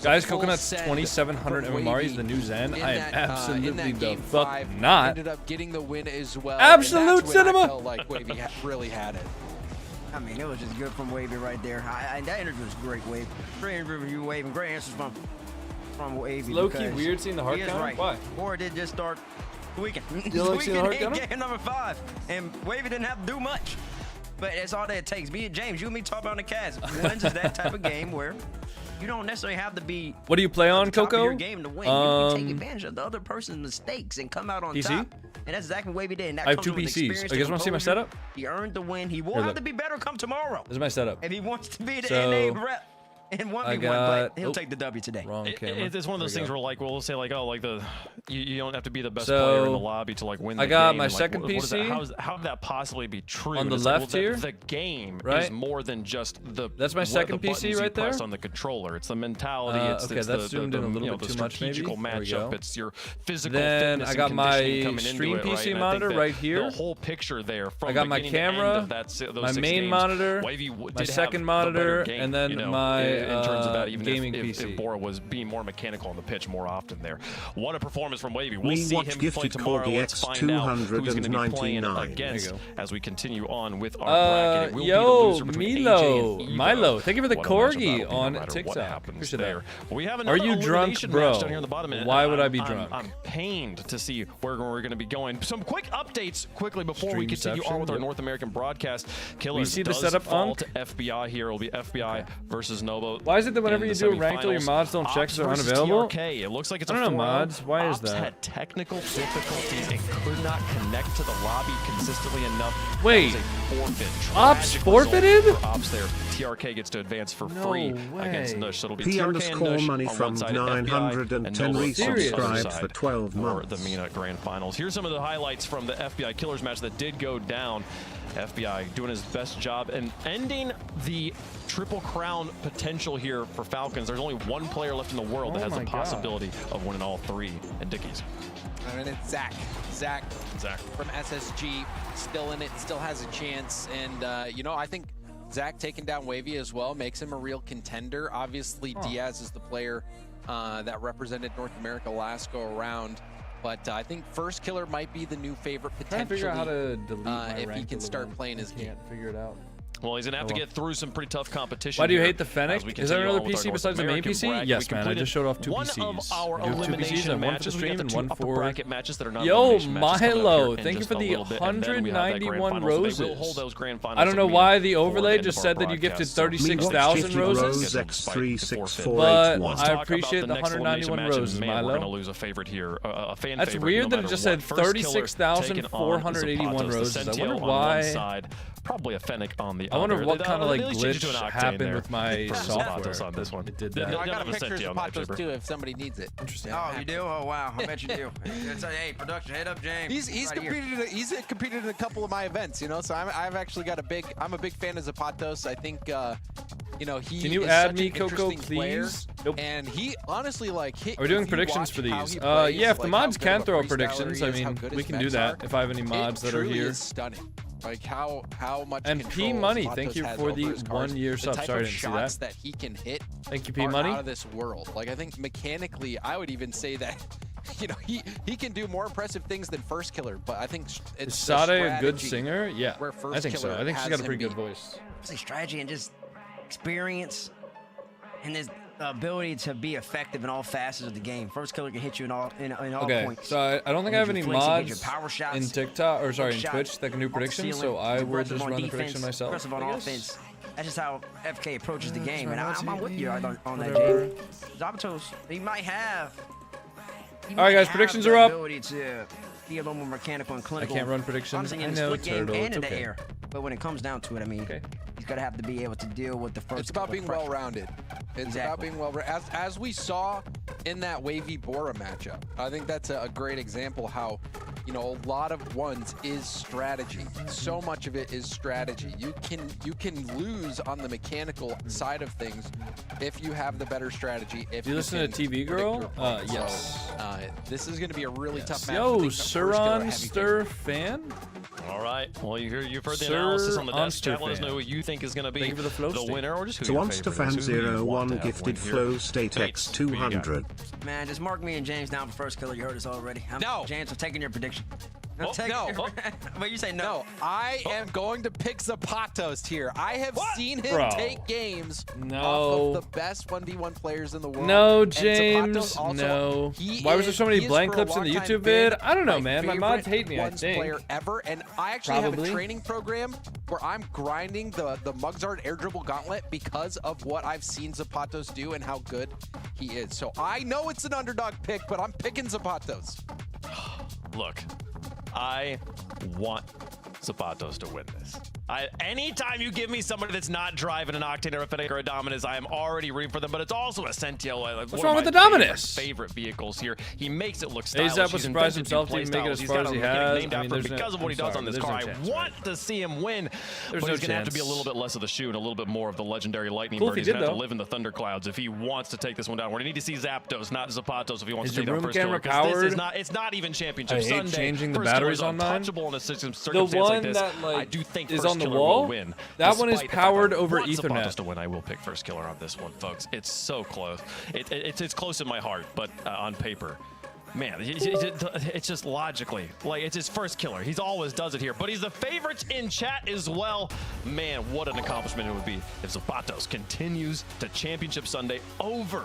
Guys, Coconut's 2,700 MMR is the new Zen. I am absolutely the fuck not. Ended up getting the win as well. Absolute cinema. I felt like Wavy really had it. I mean, it was just good from Wavy right there. That interview was great, Wavy. Great interview from you, Wavy, and great answers from Wavy. Low-key weird seeing the heart counter. Right. Why? Bora did just start the weekend. You like seeing the heart counter? Game number 5, and Wavy didn't have to do much. But that's all that it takes. Me and James, you and me talk about the cast. One's is that type of game where you don't necessarily have to be. What do you play on, Coco? Your game to win. You take advantage of the other person's mistakes and come out on PC? top. And that's exactly what Wavy did. And that I have comes 2 with PCs. experience, You guys want to see my setup? He earned the win. He will have to be better come tomorrow. This is my setup. If he wants to be the So, NA rep. in 1v1, but he'll take the W today. Wrong camera. It's one of those things where, like, we'll say, like, oh, like you don't have to be the best player in the lobby to like win the game. I got my and, like, second what is that? PC. How would that possibly be true? On the It's left like, here, the game right? is more than just the. That's my second PC right there. On the controller, it's the mentality. It's okay, that's zoomed in a little bit too much, maybe. Matchup. It's your physical. Then I got my stream into it, PC right? monitor right here. The whole picture there. From I got my camera, my main monitor, my second monitor, and then my in terms of that, even gaming if PC. Bora was being more mechanical on the pitch more often there. What a performance from Wavy. We'll We see watch him play gifted tomorrow. Corgi Let's find out who's going to be playing 299. against as we continue on with our bracket. It will be the Yo, loser between AJ and Evo. Milo, thank you for the What a matchup that'll corgi be, no on matter what TikTok. happens Appreciate there. that. We have Are another you drunk, elimination bro? match down here on the bottom, and Why would I be drunk? I'm pained to see where we're going to be going. Some quick updates quickly before we continue on with our North American broadcast. Killers We see the does setup fall on to FBI here. It'll be FBI versus Novo. Why is it that whenever you do a ranked, your mods don't check so they're unavailable? TRK. It looks like it's I don't know, mods. Why is that? Had technical difficulties and could not connect to the lobby consistently enough. Wait. That was a forfeit. Ops Tragic forfeited? result for Ops there. TRK gets to advance for free against Nush. So it'll be TRK and Nush money on from one side, 910 FBI and Nova on the other resubscribed side for 12 for months. the MENA Grand Finals. Here's some of the highlights from the FBI Killers match that did go down. FBI doing his best job and ending the Triple Crown potential here for Falcons. There's only one player left in the world that has the possibility of winning all three, and Dickies. And it's Zach. Zach from SSG, still in it, still has a chance. And, you know, I think Zach taking down Wavy as well makes him a real contender. Obviously, Diaz is the player that represented North America last go around. But I think First Killer might be the new favorite potentially. I'm trying to figure out how to delete my if he can start playing his game. Can't figure it out. Well, he's going to have to get through some pretty tough competition. Why do you here hate the Fennec? Is there another PC besides the main PC? Yes, man. I just showed off two PCs. One of our I do have two PCs, and one for the stream and one for... bracket matches that are not Yo, Milo, thank you for the 191 roses. I I don't know why the overlay just said that you gifted 36,000 roses, but I appreciate the 191 roses, We're going to Milo. lose a favorite here, a fan That's favorite, weird no that it matter just what. said First Killer taking on 36,481 Zapatos, roses. I the wonder Sentio on why. one side, probably a Fennec on the I wonder other. what kind of like They changed it to glitch an octane happened there with my for software. Zapatos on this one. It did No, that. I got a Never picture of sent you on that, Zapatos Jibber. too if somebody needs it. Interesting. Oh, you do? Oh, wow. I bet you do. Hey, production, head up, James. He's competed in a couple of my events, you know. So I'm a big fan of Zapatos. I think you know, he Can you is add such me, an Coco, interesting player, please? Nope. and he honestly like hit. Are we doing predictions for these? Yeah, if the mods can throw predictions, I mean, we can do that. If I have any mods that are here. Is stunning. Like how much and control P Money, Zapatos thank you has for over the his cars. 1 year The sub. type Sorry, I of didn't see shots that. he can hit. Thank you, P are Money. out of this world. Like I think mechanically, I would even say that, you know, he can do more impressive things than First Killer. But I think it's Is Sade a good singer? Yeah, where First I think so. Killer I think she's has got a pretty him good beat. voice. Say strategy and just experience, and there's the ability to be effective in all facets of the game. First Killer can hit you in all Okay, points. so I don't think I have any mods power shots, in TikTok or sorry in shots Twitch that can do off the predictions, ceiling, so I will aggressive just on run the defense, prediction myself. aggressive on I guess. offense. That's just how FK approaches the game, and that's I'm with you on that, whatever. Jay. Zapatos, he might have. All right, guys, predictions are up. Ability to be a little more mechanical and I clinical. can't run predictions. Honestly, I in the know, split game Turtle. and It's in the okay. air. But when it comes down to it, I mean, he's got to have to be able to deal with the first. It's about being well-rounded. It's about being well-rounded. As we saw in that Wavy Bora matchup, I think that's a great example how, you know, a lot of ones is strategy. So much of it is strategy. You can lose on the mechanical side of things if you have the better strategy. If Do you listen to can TV predict Girl? your opponent. Yes. So, this is going to be a really tough match. Yo, Suron Stir fan? All right. Well, you've heard the Sir analysis on the desk. Onster Chat. Let us fan. know what you think is going to be Thank you for the flow the state. winner, or just who To your Monster favorite Fan is. Who do you want 01 to have gifted win here? Flow State Bates, X who you got? 200. Man, just mark me and James down for First Killer. You heard us already. No. James, I'm taking your prediction. Oh, no. But you say no. No, I am going to pick Zapatos here. I have seen him take games off of the best 1v1 players in the world. No, And James. Zapatos also, No. he Why was there so many is blank for a clips in the long time YouTube vid? been I don't know, my man. My mods hate me, I favorite think. player ever, and I actually have Probably. a training program where I'm grinding the Mugzard Air Dribble Gauntlet because of what I've seen Zapatos do and how good he is. So I know it's an underdog pick, but I'm picking Zapatos. Look, I want Zapatos to win this. Anytime you give me somebody that's not driving an Octane or a Fennec or a Dominus, I am already rooting for them, but it's also a Sentiel. What's wrong with the Dominus? Favorite vehicles here. He makes it look stylish. AZAP was surprised himself to even make it as far as he has. Because of what he does on this car. I want to see him win, but he's going to have to be a little bit less of the shoe and a little bit more of the legendary lightning bird. He's going to have to live in the thunderclouds if he wants to take this one down. We're going to need to see Zapdos, not Zapatos, if he wants to take down first killer. This is it's not even Championship Sunday. Changing the batteries on mine. The one that I do think is on the wall. Win. That one is powered over Ethernet. To win, I will pick first killer on this one, folks. It's so close. It's close in my heart, but on paper, man, it's just logically like it's his first killer. He's always does it here, but he's the favorites in chat as well. Man, what an accomplishment it would be if Zapatos continues to Championship Sunday over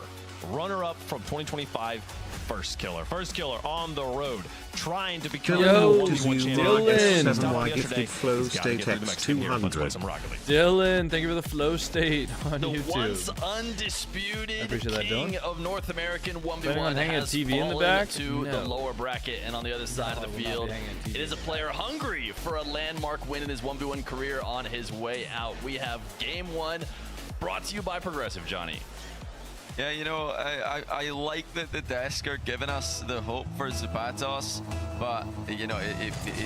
runner-up from 2025. First killer on the road, trying to become the only one champion. Dylan, thank you for the flow state on YouTube. The once undisputed king of North American 1v1 has TV fallen in the back? to the lower bracket, and on the other side of the field, it is a player hungry for a landmark win in his 1v1 career on his way out. We have game one, brought to you by Progressive, Johnny. Yeah, you know, I like that the desk are giving us the hope for Zapatos, but, you know,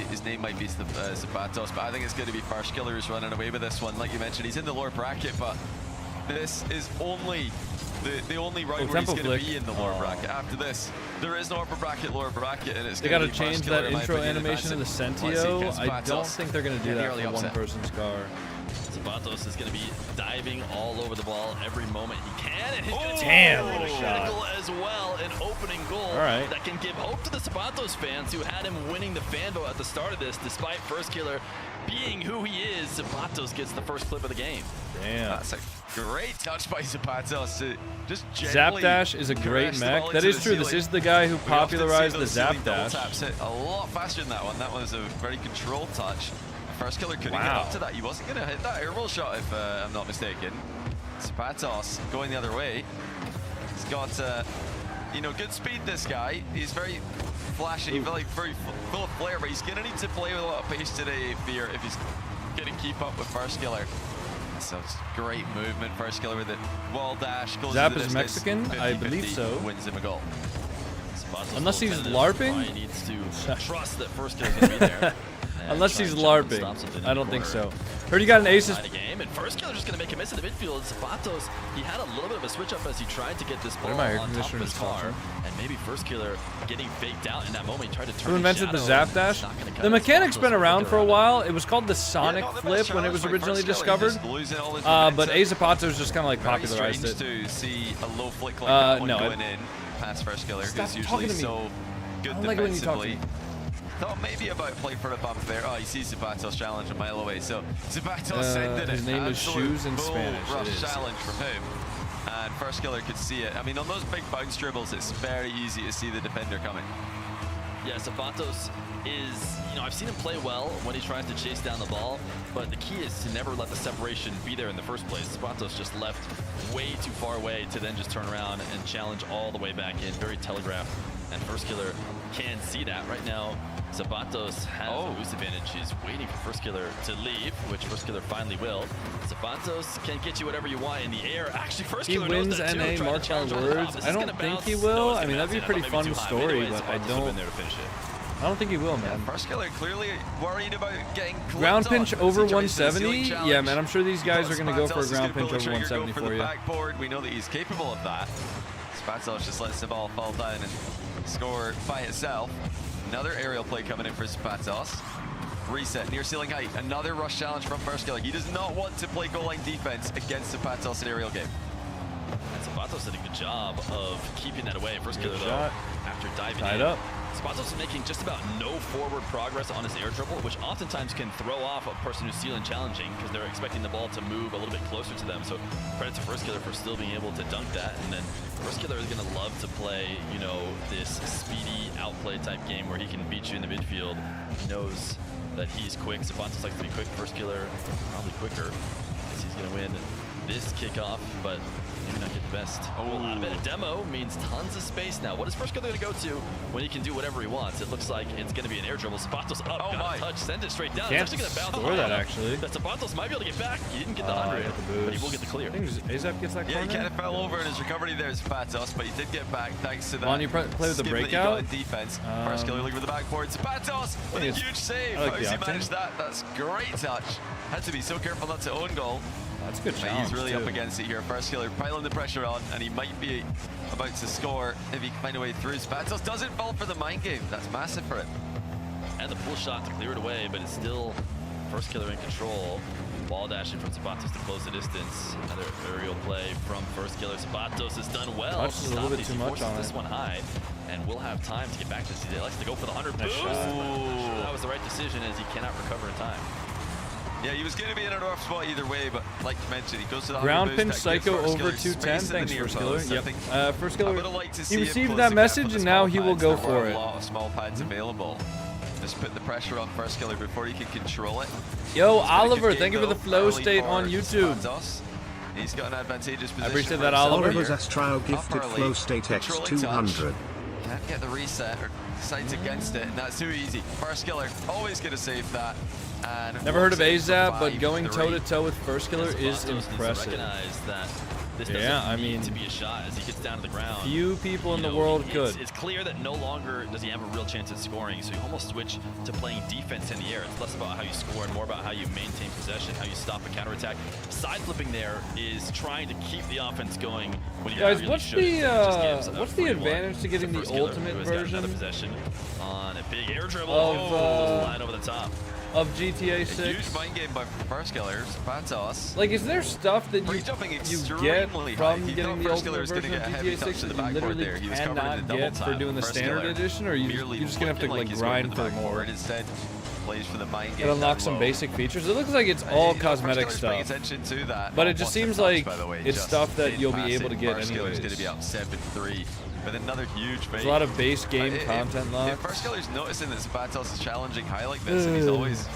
his name might be Zapatos, but I think it's going to be first killer who's running away with this one. Like you mentioned, he's in the lower bracket, but this is only the only round where he's going to be in the lower bracket. After this, there is no upper bracket, lower bracket, and it's going to be They got to change that intro animation of the Sentio. I don't think they're going to do that for one person's car. Zapatos is going to be diving all over the ball every moment he can, and he's going to critical as well, an opening goal that can give hope to the Zapatos fans who had him winning the fan vote at the start of this. Despite first killer being who he is, Zapatos gets the first clip of the game. Damn. That's a great touch by Zapatos to just Zapdash is a great mech. That is true. This is the guy who popularized the Zapdash. Taps it a lot faster than that one. That was a very controlled touch. First killer couldn't get up to that. He wasn't going to hit that airball shot, if I'm not mistaken. Zapatos going the other way. He's got, you know, good speed, this guy. He's very flashy, very full of flair, but he's going to need to play with a lot of pace today if he's going to keep up with first killer. So it's great movement. First killer with it. Wall dash. Zap is Mexican? I believe so. Wins him a goal. Unless he's LARPing? He needs to trust that first killer's going to be there. Unless he's LARPing. I don't think so. Heard you got an ace. Game, and first killer just going to make a miss in the midfield. Zapatos, he had a little bit of a switch up as he tried to get this ball on top of his car. And maybe first killer getting faked out in that moment. He tried to turn. Who invented the Zapdash? The mechanic's been around for a while. It was called the Sonic Flip when it was originally discovered. But Zapatos just kind of like popularized it. To see a low flick like that one going in past first killer, who's usually so good defensively. Thought maybe about play for a bump there. Oh, he sees Zapatos challenge a mile away. So Zapatos sending it. His name is Shoes in Spanish. Rush challenge from him. And first killer could see it. I mean, on those big bounce dribbles, it's very easy to see the defender coming. Yeah, Zapatos is, you know, I've seen him play well when he tries to chase down the ball, but the key is to never let the separation be there in the first place. Zapatos just left way too far away to then just turn around and challenge all the way back in. Very telegraphed. And first killer can see that right now. Zapatos has a boost advantage. He's waiting for first killer to leave, which first killer finally will. Zapatos can get you whatever you want in the air. Actually, first killer wins NA, mark my words. I don't think he will. I mean, that'd be a pretty fun story, but I don't think he will, man. First killer clearly worried about getting ground pinch over 170. Yeah, man, I'm sure these guys are going to go for a ground pinch over 170 for you. Backboard. We know that he's capable of that. Zapatos just lets the ball fall down and score by itself. Another aerial play coming in for Zapatos. Reset, near ceiling height. Another rush challenge from first killer. He does not want to play goal line defense against Zapatos in aerial game. And Zapatos did a good job of keeping that away. First killer, though, after diving in. Up. Zapatos is making just about no forward progress on his air dribble, which oftentimes can throw off a person who's ceiling challenging because they're expecting the ball to move a little bit closer to them. So credit to first killer for still being able to dunk that. And then first killer is going to love to play, you know, this speedy outplay type game where he can beat you in the midfield. He knows that he's quick. Zapatos likes to be quick. First killer probably quicker because he's going to win this kickoff, but maybe not get the best goal out of it. A demo means tons of space now. What is First Killer going to go to when he can do whatever he wants? It looks like it's going to be an air dribble. Zapatos up, got a touch, send it straight down. It's actually going to bounce score that, actually. That Zapatos might be able to get back. He didn't get the 100, but he will get the clear. I think Azap gets that corner. Yeah, he kind of fell over in his recovery there, Zapatos, but he did get back thanks to that. Juan, you play with the breakout? Defense. First Killer looking for the backboard. Zapatos with a huge save. How does he manage that? That's great touch. Had to be so careful not to own goal. That's a good challenge. He's really up against it here. First Killer piling the pressure on, and he might be about to score if he can find a way through. Zapatos doesn't fall for the mind game. That's massive for it. And the pull shot to clear it away, but it's still First Killer in control. Ball dashing from Zapatos to close the distance. Another aerial play from First Killer. Zapatos has done well. Touch is a little bit too much on this one high, and we'll have time to get back to CJ. He likes to go for the 100 boost. That was the right decision, as he cannot recover in time. Yeah, he was going to be in a rough spot either way, but like you mentioned, he goes to the ground pin Psycho over 210. Thanks, First Killer. Yep. First Killer, he received that message, and now he will go for it. A lot of small pads available. Just put the pressure on First Killer before he can control it. Yo, Oliver, thank you for the flow state on YouTube. He's got an advantageous position. I appreciate that, Oliver. Oliver's Astral gifted flow state X200. Can't get the reset or decides against it, and that's too easy. First Killer always going to save that. And never heard of Azap, but going toe-to-toe with First Killer is impressive. Yeah, I mean, to be a shot as he gets down to the ground. Few people in the world could. It's clear that no longer does he have a real chance at scoring, so you almost switch to playing defense in the air. It's less about how you score and more about how you maintain possession, how you stop a counterattack. Side flipping there is trying to keep the offense going when you guys, really what's the advantage to getting the ultimate version possession on a big air dribble of line over the top of GTA 6? A huge mind game by First Killer. Zapatos. Like, is there stuff that you get from getting the ultimate version of GTA 6 that you literally cannot get for doing the standard edition, or you're just gonna have to like grind for more? Instead, plays for the mind game. It unlocks some basic features. It looks like it's all cosmetic stuff, but it just seems like it's stuff that you'll be able to get anyways. Going to be up 7-3. With another huge fake. There's a lot of base game content locked. If First Killer's noticing that Zapatos is challenging high like this, and he's always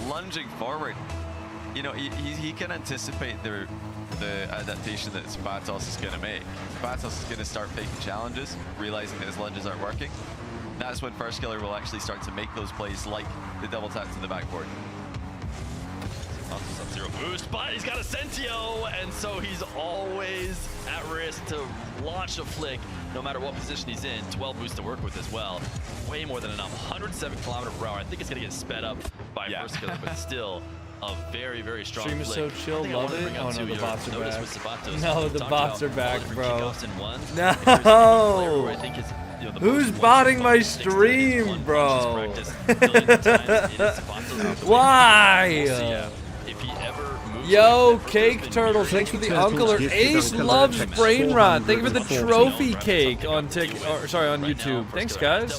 lunging forward, you know, he can anticipate the adaptation that Zapatos is going to make. Zapatos is going to start faking challenges, realizing that his lunges aren't working. That's when First Killer will actually start to make those plays like the double tap to the backboard. Zero boost, but he's got a Sentio, and so he's always at risk to launch a flick no matter what position he's in. 12 boosts to work with as well. Way more than enough. 107 km/h. I think it's going to get sped up by First Killer, but still a very, very strong Stream is so chill, love it. Oh no, the bots are back. No, the bots are back, bro. No! Who's botting my stream, bro? Why? Yo, Cake Turtles, thanks for the Uncle. Ace loves Brain Rot. Thank you for the trophy cake on YouTube. Thanks, guys.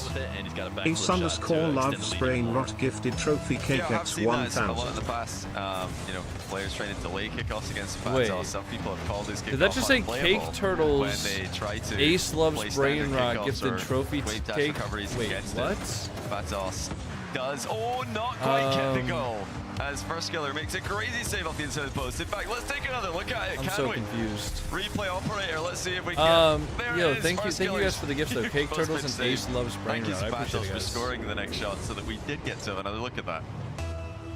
Ace _ loves Brain Rot gifted trophy cake X1000. A lot in the past, you know, players trying to delay kickoffs against Zapatos. Some people have called this kickoff. Did that just say Cake Turtles? When they try to Ace loves Brain Rot gifted trophy cake. Wait, what? Zapatos does not quite get the goal. As First Killer makes a crazy save off the inside of the post. In fact, let's take another look at it. I'm so confused. Replay operator, let's see if we can. Yo, thank you guys for the gift though. Cake Turtles and Ace loves Brain Rot. I appreciate it, guys. For scoring the next shot so that we did get to another look at that.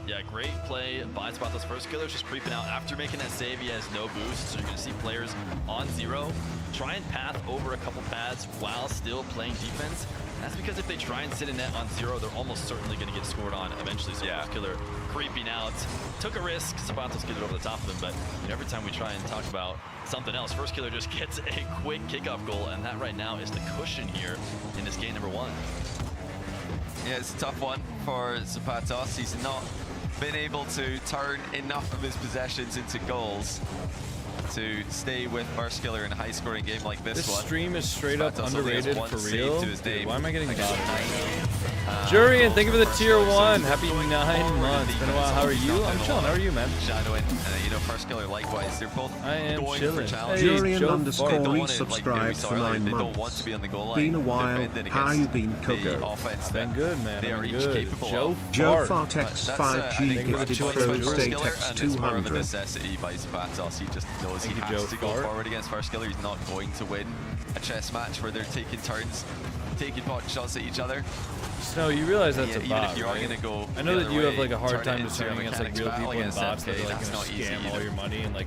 Yeah, great play by Zapatos. First Killer's just creeping out after making that save. He has no boost, so you're going to see players on zero try and path over a couple pads while still playing defense. That's because if they try and sit in net on zero, they're almost certainly going to get scored on eventually. So First Killer creeping out, took a risk. Zapatos gets it over the top of him, but you know, every time we try and talk about something else, First Killer just gets a quick kickoff goal, and that right now is the cushion here in this game number one. Yeah, it's a tough one for Zapatos. He's not been able to turn enough of his possessions into goals to stay with First Killer in a high-scoring game like this one. This stream is straight up underrated for real. Dude, why am I getting bothered? Jurian, thank you for the tier 1. Happy 9 months. Been a while. How are you? I'm chilling. How are you, man? Shadowing, you know, First Killer likewise. They're both I am going chilling. for Hey, Jurian Joe underscore Fart. resubscribed for 9 They don't want to be on the goal line. Been a while. How you been, Coco? Offense Been good, man. They I've are been each good. capable Joe Fart. Fartex That's, 5G gifted flow state X and it's more of a 200. necessity by Zapatos. He just knows he has to go forward against First Killer. He's not going to win a chess match where they're taking turns, taking pot shots at each other. Snow, you realize that's a even bot, if you are right? gonna go I know that you have like a hard turn it time into discerning a against like real mechanics people battle and against bots that are FK, like that's gonna not easy scam all either. your money and like,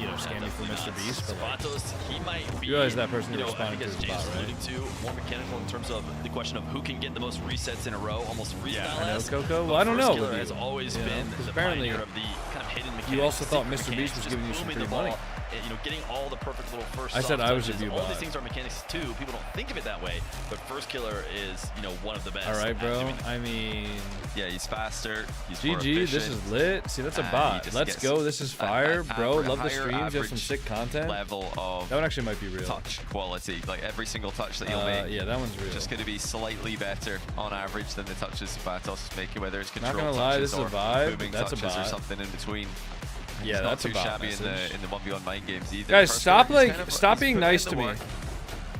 you know, scam you for Mr. Beast. But like, he might be, you realize that person you know, you're I responding think to as is a James bot, alluding right? to, more mechanical in terms of the question of who can get the most resets in a row, almost freestyle. Yeah, I know, as. Coco. Well, I don't know. First Killer has always been the apparently pioneer of the kind of hidden mechanics. you also thought secret Mr. Beast was mechanics, giving you just some booming free the money. ball, you know, getting all the perfect little first. I said I was a touches. view All bot. these things are mechanics too. People don't think of it that way, but First Killer is, you know, one of the best. All right, bro. I mean, yeah, he's faster. He's more GG, this efficient. is lit. See, that's a bot. Let's go. This is fire, bro. Love the streams. You have some sick content. Level of that one actually might be real. Touch quality, like every single touch that you'll make. Yeah, that one's real. Just going to be slightly better on average than the touches Zapatos is making, whether it's control Not gonna touches lie, this is or a vibe. moving That's a touches or bot. something in between. Yeah, He's that's a not bot too shabby in the 1v1 mind games either. Guys, First stop Killer, he's like kind of- stop he's being put nice in to the me. work.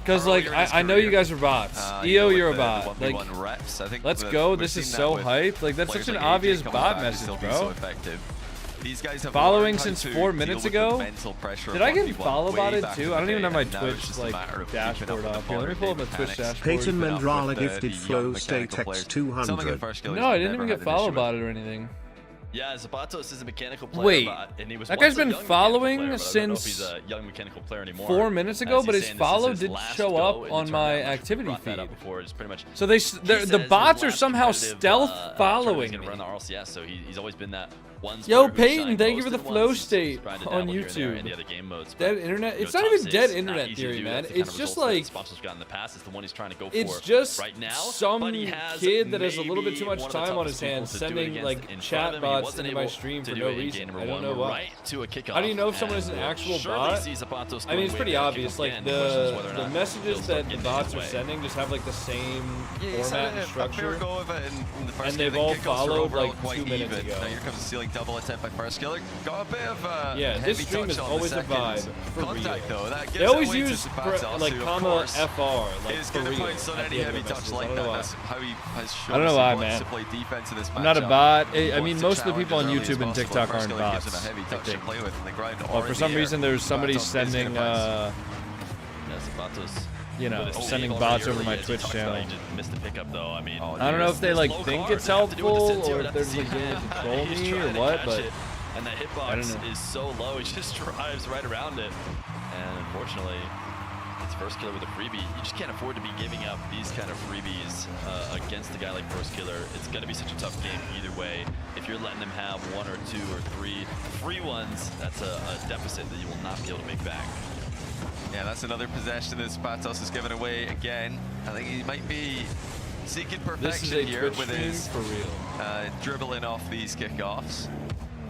Because like I know you guys are bots. EO, you're a bot. Like, reps. I think let's go. This is so hyped. Like that's such an obvious bot message, bro. These guys have following since 4 minutes ago. Did I get follow botted too? I don't even have my Twitch like dashboard up here. Let me pull up my Twitch dashboard. Peyton Mendrala gifted flow state X 200. No, I didn't even get follow botted or anything. Yeah, Zapatos is a mechanical player. Wait, and he was that guy's once a been young following player, but I don't know if since he's a young mechanical player anymore. 4 minutes ago, As but he's his saying, this is follow his didn't last show go up in the on my tournament. I've activity brought that feed. up before. It's pretty much, So the bots are somehow stealth following me. me. Run the RLCS, so he's always been that one. Yo, player who's Peyton, shined thank you for most the at flow once. state Trying to on dabble here and there YouTube. in the other game modes, Dead but, internet. you It's know, not top even six, dead not internet easy to theory, do. man. That's the kind It's of just results that like Sponsors got in the past. It's the one he's trying to go for it's just right now. some but he has kid that has a little bit too maybe much one of the time on his toughest people hands to do it sending against like in front chat of him. He bots wasn't into my able stream to for do no it in reason. game number I don't one, know why. right to a kickoff. How do you know if someone is an And actual we'll surely bot? see Zapatos I mean, it's going pretty way back obvious. again. Like The question is whether or the not messages he'll that start the getting bots his are way. sending just have like the same Yeah, format and structure. Go of it in the first And game. they've all Kickoffs were followed, overall like, quite 2 minutes even. ago. Now here comes the ceiling double attempt by First Killer. Got a bit of Yeah, this heavy stream touch is on always the a vibe second for contact real. though. That gives They always it away to use Zapatos, like who, of comma course, FR like is for going to real. pounce on at any the end heavy of touch messages. like I don't know that. why. That's how he has shown I don't know us why, he wants man. to play defense in this matchup. I'm not a bot. I He mean, wants to most of the challenge people on as early as YouTube and possible. TikTok First aren't Killer gives bots. him a heavy I touch to think. play with in the ground Well, or for in some the air. reason, there's somebody Zapatos is gonna sending, pounce. you know, With his sending save bots already over my early, as he Twitch talked about, channel. he just missed the pickup though. I mean, I don't know if they like low think cars it's that have to do with helpful the or Cintia, if they're that's just the doing it end. to troll He's me or trying to what, catch but it, and that I don't hitbox know. is so low, he just drives right around it. And unfortunately, it's First Killer with a freebie. You just can't afford to be giving up these kind of freebies against a guy like First Killer. It's going to be such a tough game either way. If you're letting him have 1 or 2 or 3 free ones, that's a deficit that you will not be able to make back. Yeah, that's another possession that Zapatos is giving away again. I think he might be seeking this is perfection a here Twitch with stream his for real. dribbling off these kickoffs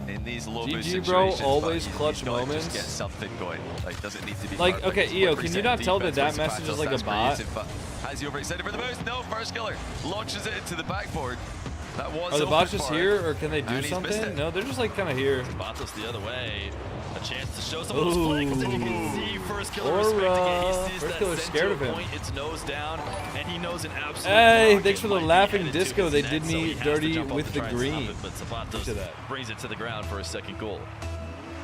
in these low boost GG, bro, situations. always but clutch he's gotta moments. Just get something going. Like, doesn't need to be Like, perfect. okay, EO, What can you percent not tell that defense that by message is Zapatos, like a that's bot? creative, but has he overextended for the boost? No, First Killer launches it into the backboard. That was Are the open bots just for here, him, or can they do and he's missed something? it. No, they're just like kind of here. Zapatos the other way. A chance to show some of those flicks, and you can see First Killer respecting it. He sees First that Killer's scared of him. point, it's nose down, and he knows an absolute Hey, rocket thanks for the might be laughing headed to disco. his They net, did so me he has to dirty jump up with and the try and stop green. it, but Look at Zapatos that. brings it to the ground for a second goal.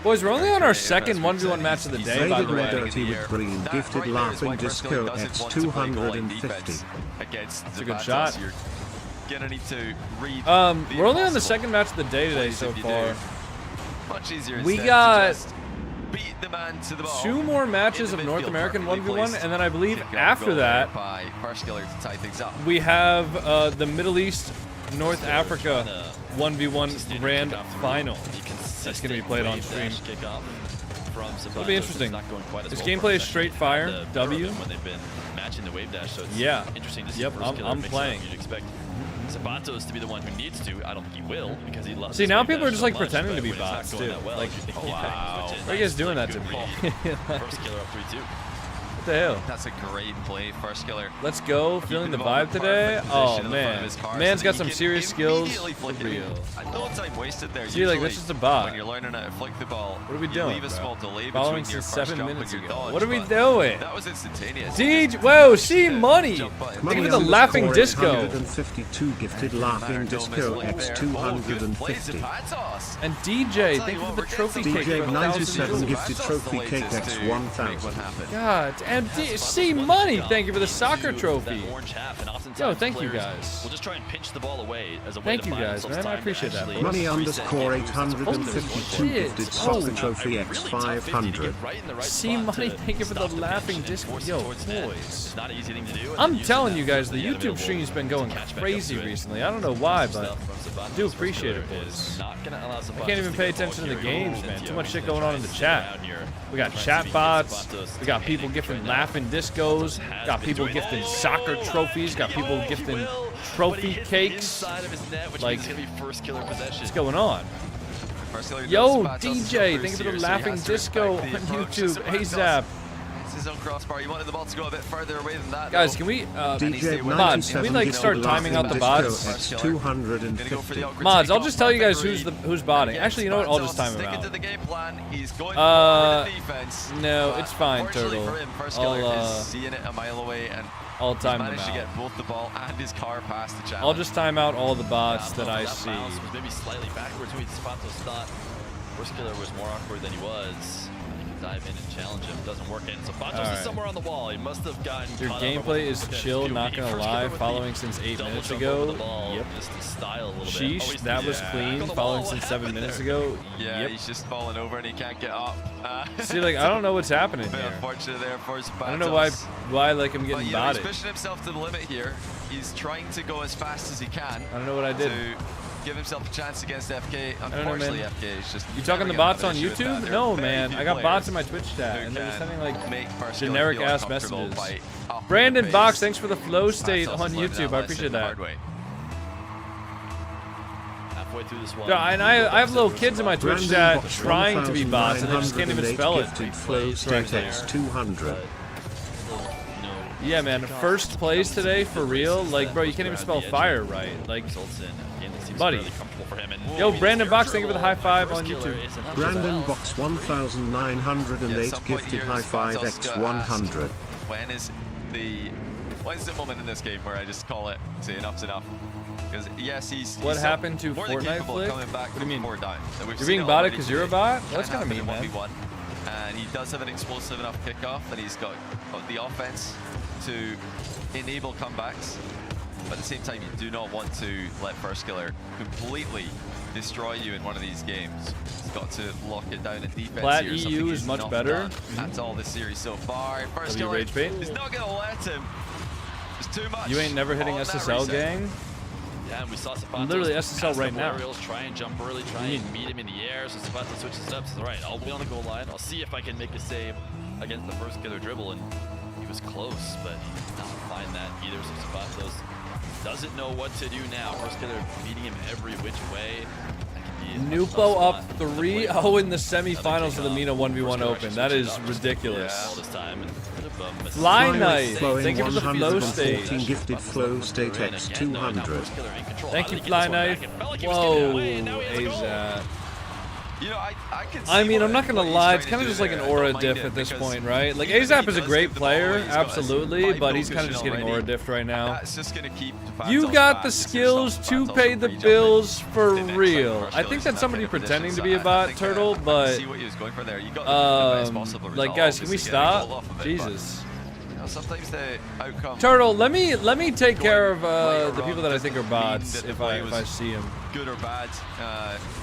Boys, we're only on our second 1v1 match of the day, by David the way. Dirty with green gifted laughing disco X 250. Against It's a good Zapatos, shot. You're gonna need to read We're only on the impossible. second match of the day today Please, so if you far. do. Much easier We instead got to just beat the man to the ball 2 more matches in of the North midfield, American perfectly 1v1, placed. and then I believe Kick out after goal there that, by First Killer to tie things up. we have the Middle East North Africa 1v1 grand final. That's going to be played on stream. It'll be interesting. This gameplay is straight fire, W. When they've been matching the wave dash, so it's Yeah. interesting to see Yep, First Killer I'm mix it playing. up. You'd expect Zapatos to be the one who needs to. I don't think he will because he loves. See, his now wave people dash are just so like much, pretending to but be when it's not bots going too. that well, Like, you think, wow, wow, why are you guys doing that to me? First Killer up 3-2. What the hell? That's a great play, first killer. Let's go. Feeling the vibe today. Oh, man. Man's got some serious skills. For real. No time wasted there. See, like, that's just a bot. When you're learning how to flick the ball, what are we doing, leave a small delay following between your since first 7 jump minutes and your ago. dodge, What are we but doing? That was instantaneous. DJ, whoa, see money. Think of the laughing disco. 152 gifted laughing disco X 250. And DJ, thank you for the trophy cake. DJ 97 gifted trophy cake X 1000. God, and C money, thank you for the soccer trophy. Yo, thank you guys. We'll just try and pinch the ball away as a way Thank to you buy guys, ourselves man. I time to appreciate that. actually Money reset underscore and 852 gifted soccer trophy X 500. C money, thank you for the laughing disco. Yo, boys. It's not an easy thing to do. I'm telling you guys, the YouTube stream's been going crazy recently. I don't know why, but I do appreciate it, boys. I can't even pay attention to the games, man. Too much shit going on in the chat. We got chat bots. We got people gifting laughing discos. Got people gifting soccer trophies. Got people gifting trophy cakes. Like, what's going on? Yo, DJ, thank you for the laughing disco on YouTube. ASAP. His own crossbar. You wanted the ball to go a bit further away than that. Guys, can we mods? Can we like start timing out the bots? 250. Mods, I'll just tell you guys who's botting. Actually, you know what? I'll just time him out. No, it's fine, Turtle. I'll time him out. I'll just time out all the bots that I see. Maybe slightly backwards. Maybe Spatos thought first killer was more awkward than he was. Dive in and challenge him. Doesn't work in. So Spatos is somewhere on the wall. He must have gotten. Your gameplay is chill, not gonna lie. Following since 8 minutes ago. Yep. Sheesh, that was clean. Following since 7 minutes ago. Yeah, he's just falling over and he can't get up. See, like, I don't know what's happening here. Unfortunate there for Spatos. I don't know why like I'm getting botted. He's pushing himself to the limit here. He's trying to go as fast as he can. I don't know what I did. To give himself a chance against FK. Unfortunately, FK is just. You talking the bots on YouTube? No, man. I got bots in my Twitch chat, and they're sending like generic ass messages. Brandon Box, thanks for the flow state on YouTube. I appreciate that. Halfway through this one. Yeah, and I have little kids in my Twitch chat trying to be bots, and they just can't even spell it. Flow state X 200. Yeah, man. First place today for real. Like, bro, you can't even spell fire right. Like, buddy. Yo, Brandon Box, thank you for the high five on YouTube. Brandon Box 1908 gifted high five X 100. When's the moment in this game where I just call it, say enough's enough? Because yes, he's what happened to Fortnite Flick? What do you mean? You're being botted because you're a bot? Well, that's kind of mean, man. And he does have an explosive enough kickoff, and he's got the offense to enable comebacks. But at the same time, you do not want to let First Killer completely destroy you in one of these games. He's got to lock it down in defense. Plat here. EU is much better. That's all this series so far. First Killer is not going to let him. It's too much. You ain't never hitting SSL, gang? Yeah, and we saw Spatos. I'm literally SSL right now. Aerials, try and jump early, try and meet him in the air. So Spatos switches up. Says, all right, I'll be on the goal line. I'll see if I can make a save against the First Killer dribble. And he was close, but did not find that either. So Spatos doesn't know what to do now. First Killer beating him every which way. NWPO up 3-0 in the semifinals of the MENA 1v1 Open. That is ridiculous. Fly Knight, thank you for the flow state. Gifted flow state X 200. Thank you, Fly Knight. Whoa, AZAT. You know, I mean, I'm not gonna lie, it's kind of just like an aura diff at this point, right? Like, AZAP is a great player, absolutely, but he's kind of just getting aura diffed right now. You got the skills to pay the bills for real. I think that's somebody pretending to be a bot, Turtle, but like, guys, can we stop? Jesus. Sometimes the outcome. Turtle, let me take care of the people that I think are bots if I see them. Good or bad.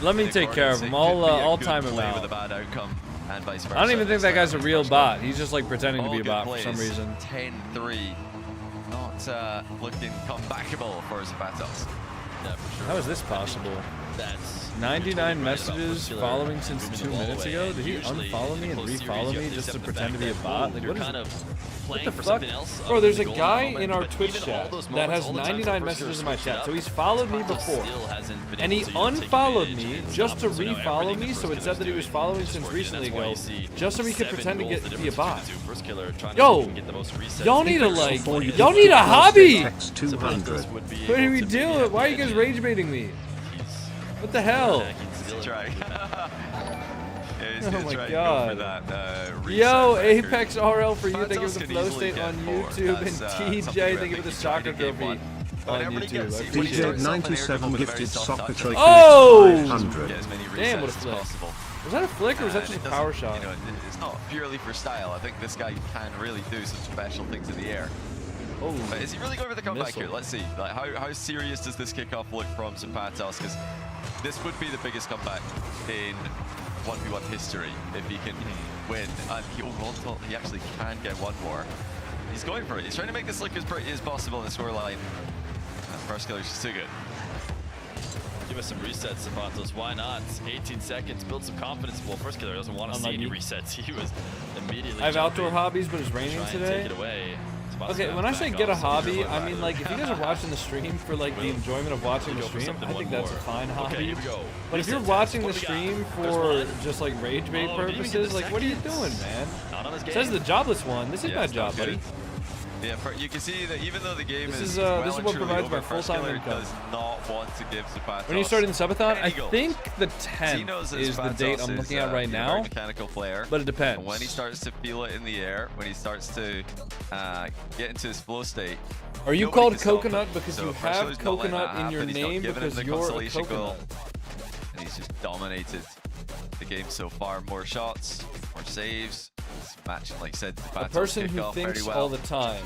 Let me take care of them. I'll time him out. With a bad outcome and vice versa. I don't even think that guy's a real bot. He's just like pretending to be a bot for some reason. 10-3. Not looking comebackable for Spatos. Yeah, for sure. How is this possible? that's 99 messages following since 2 minutes ago? Did he unfollow me and refollow me just to pretend to be a bot? Like, what the fuck? Bro, there's a guy in our Twitch chat that has 99 messages in my chat, so he's followed me before. And he unfollowed me just to refollow me, so it said that he was following since recently ago, just so he could pretend to be a bot. Yo, y'all need a y'all need a hobby! What are we doing? Why are you guys rage baiting me? What the hell? Oh my god. Yo, Apex RL for you. Thank you for the flow state on YouTube. And TJ, thank you for the soccer trophy on YouTube. DJ 97 gifted soccer trophy. Oh! 500. Damn, what a flick. Was that a flick or was that just a power shot? It's not purely for style. I think this guy can really do some special things in the air. Oh, but is he really going for the comeback here? Let's see. Like, how serious does this kickoff look from Zapatos? Because this would be the biggest comeback in 1v1 history if he can win. And he actually can get one more. He's going for it. He's trying to make this look as pretty as possible in the scoreline. First killer's just too good. Give us some resets, Zapatos. Why not? 18 seconds. Build some confidence. Well, first killer doesn't want to see any resets. He was immediately. I have outdoor hobbies, but it's raining today. Take it away. Okay, when I say get a hobby, I mean like if you guys are watching the stream for like the enjoyment of watching the stream, I think that's a fine hobby. But if you're watching the stream for just like rage bait purposes, like what are you doing, man? It says the jobless one. This is my job, buddy. Yeah, you can see that even though the game this is what provides my full-time income. Does not want to give Zapatos. When are you starting the subathon? I think the 10th is the date I'm looking at right now. Mechanical player, but it depends. And when he starts to feel it in the air, when he starts to get into his flow state. Are you called Coconut because you have coconut in your name because you're a coconut? And he's just dominated the game so far. More shots, more saves. Matching, like I said, a person who thinks all the time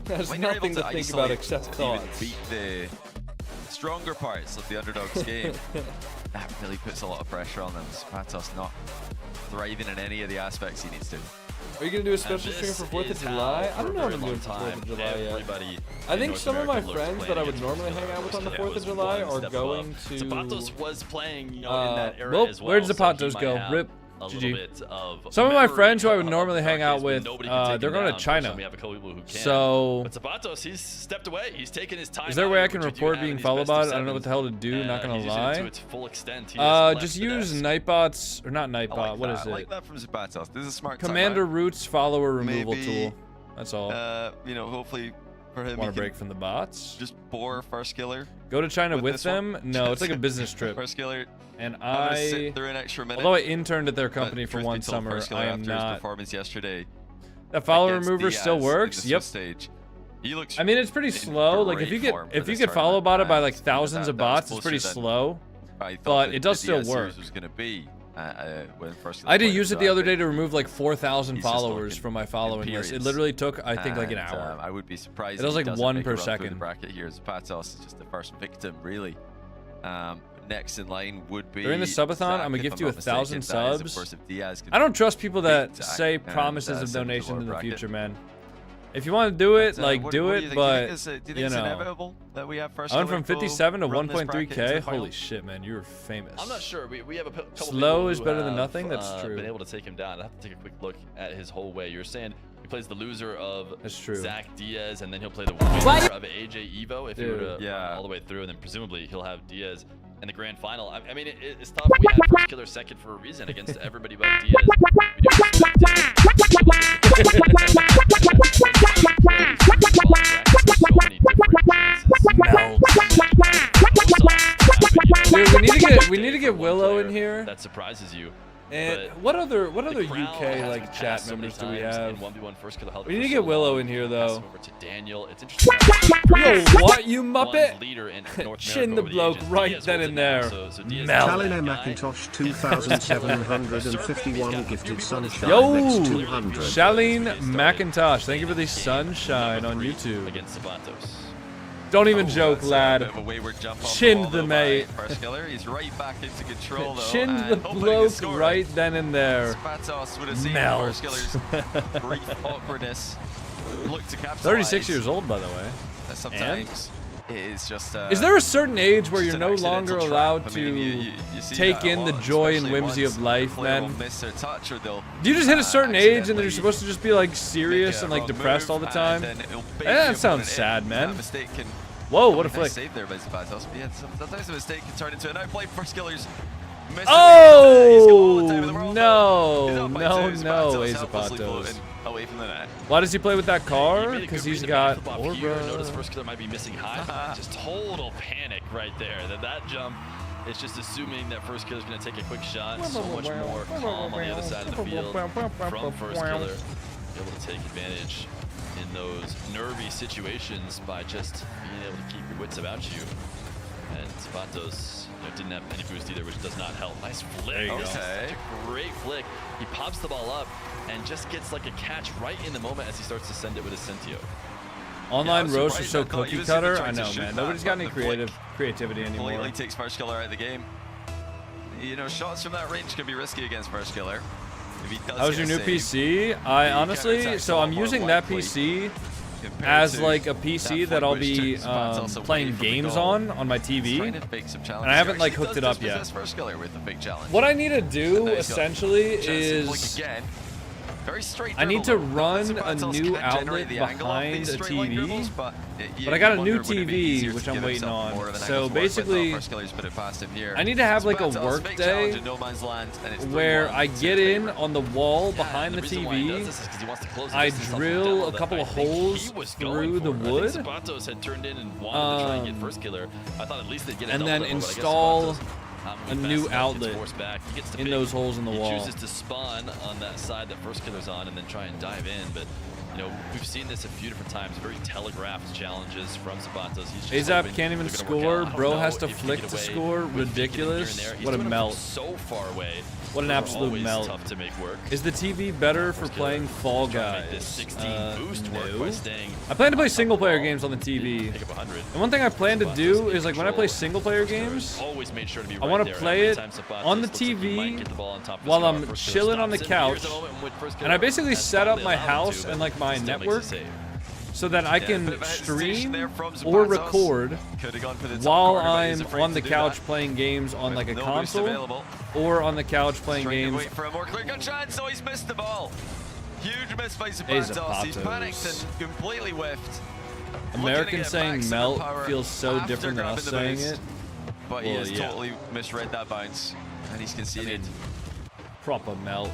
has nothing to think about except thoughts. Beat the stronger parts of the underdog's game. That really puts a lot of pressure on them. Zapatos not thriving in any of the aspects he needs to. Are you going to do a special stream for 4th of July? I don't know if I'm doing for 4th of July yet. I think some of my friends that I would normally hang out with on the 4th of July are going to... Zapatos was playing, in that era as well. Where'd Zapatos go? Rip. GG. Some of my friends who I would normally hang out with, they're going to China. So, but Zapatos, he's stepped away. He's taken his time. Is there a way I can report being followed by it? I don't know what the hell to do. Not gonna lie. Just use Nightbots or not Nightbot. What is it? I like that from Zapatos. This is a smart Commander Roots follower removal tool. That's all. Hopefully for him. Want to break from the bots? Just bore first killer. Go to China with them? No, it's like a business trip. First killer. And sit through an extra minute. Although I interned at their company for one summer, I am not. Performance yesterday. That follower remover still works. Yep. Stage. He looks. I mean, it's pretty slow. Like if you get follow botted by like thousands of bots, it's pretty slow. But it does still work. Was gonna be when first I did use it the other day to remove like 4,000 followers from my following list. It literally took, I think, like an hour. I would be surprised. It does like 1 per second. The bracket here, Zapatos is just the first victim, really. Next in line would be during the subathon. I'm gonna gift you 1,000 subs. I don't trust people that say promises of donations in the future, man. If you want to do it, like do it, but you know. I went from 57 to 1.3K. Holy shit, man, you're famous. I'm not sure. We have a couple slow is better than nothing. That's true. Been able to take him down. I have to take a quick look at his whole way. You're saying he plays the loser of Zach Diaz, and then he'll play the winner of AJ Evo if he were to all the way through, and then presumably he'll have Diaz in the grand final. I mean, it's tough. We had first killer second for a reason against everybody but Diaz. Dude, we need to get Willow in here. That surprises you. And what other UK like chat members do we have? We need to get Willow in here though. Yo, what, you muppet? Chin the bloke right then and there. Kaline Macintosh 2,751 gifted sunshine. Yo, next 200. Shaline McIntosh, thank you for the sunshine on YouTube. Against Zapatos. Don't even joke, lad. Chinned the mate. First killer, he's right back into control though. Chinned the bloke right then and there. Zapatos would have seen first killer's brief awkwardness. Look to capitalize. 36 years old, by the way. Sometimes it is just. Is there a certain age where you're no an longer accidental allowed trap. I to mean, you see take that a in the lot, joy and especially whimsy once of life, the player man? will miss their touch, or they'll, Do you just hit a certain age and then accidentally you're supposed to just be like serious make a and like wrong depressed all the move, time? and then it'll bait the That sounds opponent in. sad, man. That mistake can. Whoa, what a Nice flick. save there by Zapatos. Yeah, sometimes a mistake can turn into an outplay. First killers. Oh no, Zapatos. Away from the net. Why does he play with that car? Because he's got Aura. Notice first killer might be missing high. Just total panic right there. That jump is just assuming that first killer's going to take a quick shot. So much more calm on the other side of the field from first killer. Able to take advantage in those nervy situations by just being able to keep your wits about you. And Zapatos didn't have any boost either, which does not help. Nice flick. There you go. Such a great flick. He pops the ball up and just gets like a catch right in the moment as he starts to send it with his Sentio. Online Yeah, roasts are so surprised. I thought he cookie was gonna cutter. try I to know, shoot man. that, Nobody's got but any the flick creativity anymore. Completely takes first killer out of the game. You know, shots from that range can be risky against first killer. If he does How's your new PC? I honestly, so I'm using that PC as like a PC that I'll be playing games on my TV, and I haven't like hooked it up yet. What I need to do essentially is I need to run a new outlet behind a TV, but I got a new TV which I'm waiting on. So basically, I need to have like a work day where I get in on the wall behind the TV, I drill a couple of holes through the wood, and then install a new outlet in those holes in the wall. He chooses to spawn on that side that first killer's on and then try and dive in, but we've seen this a few different times, very telegraphed challenges from Zapatos. AZAP can't even score, bro has to flick to score, ridiculous. What a melt. So far away. What an absolute melt. Tough to make work. Is the TV better for playing Fall Guys? No. I plan to play single player games on the TV. And one thing I plan to do is like when I play single player games, I want to play it on the TV while I'm chilling on the couch. And I basically set up my house and like my network so that I can stream or record while I'm on the couch playing games on like a console or on the couch playing games. Wait for a more clear-cut chance. Oh, he's missed the ball. Huge miss by Zapatos. He's panicked and completely whiffed. Americans saying melt feels so different than us saying it. But he has totally misread that bounce, and he's conceded. Proper melt.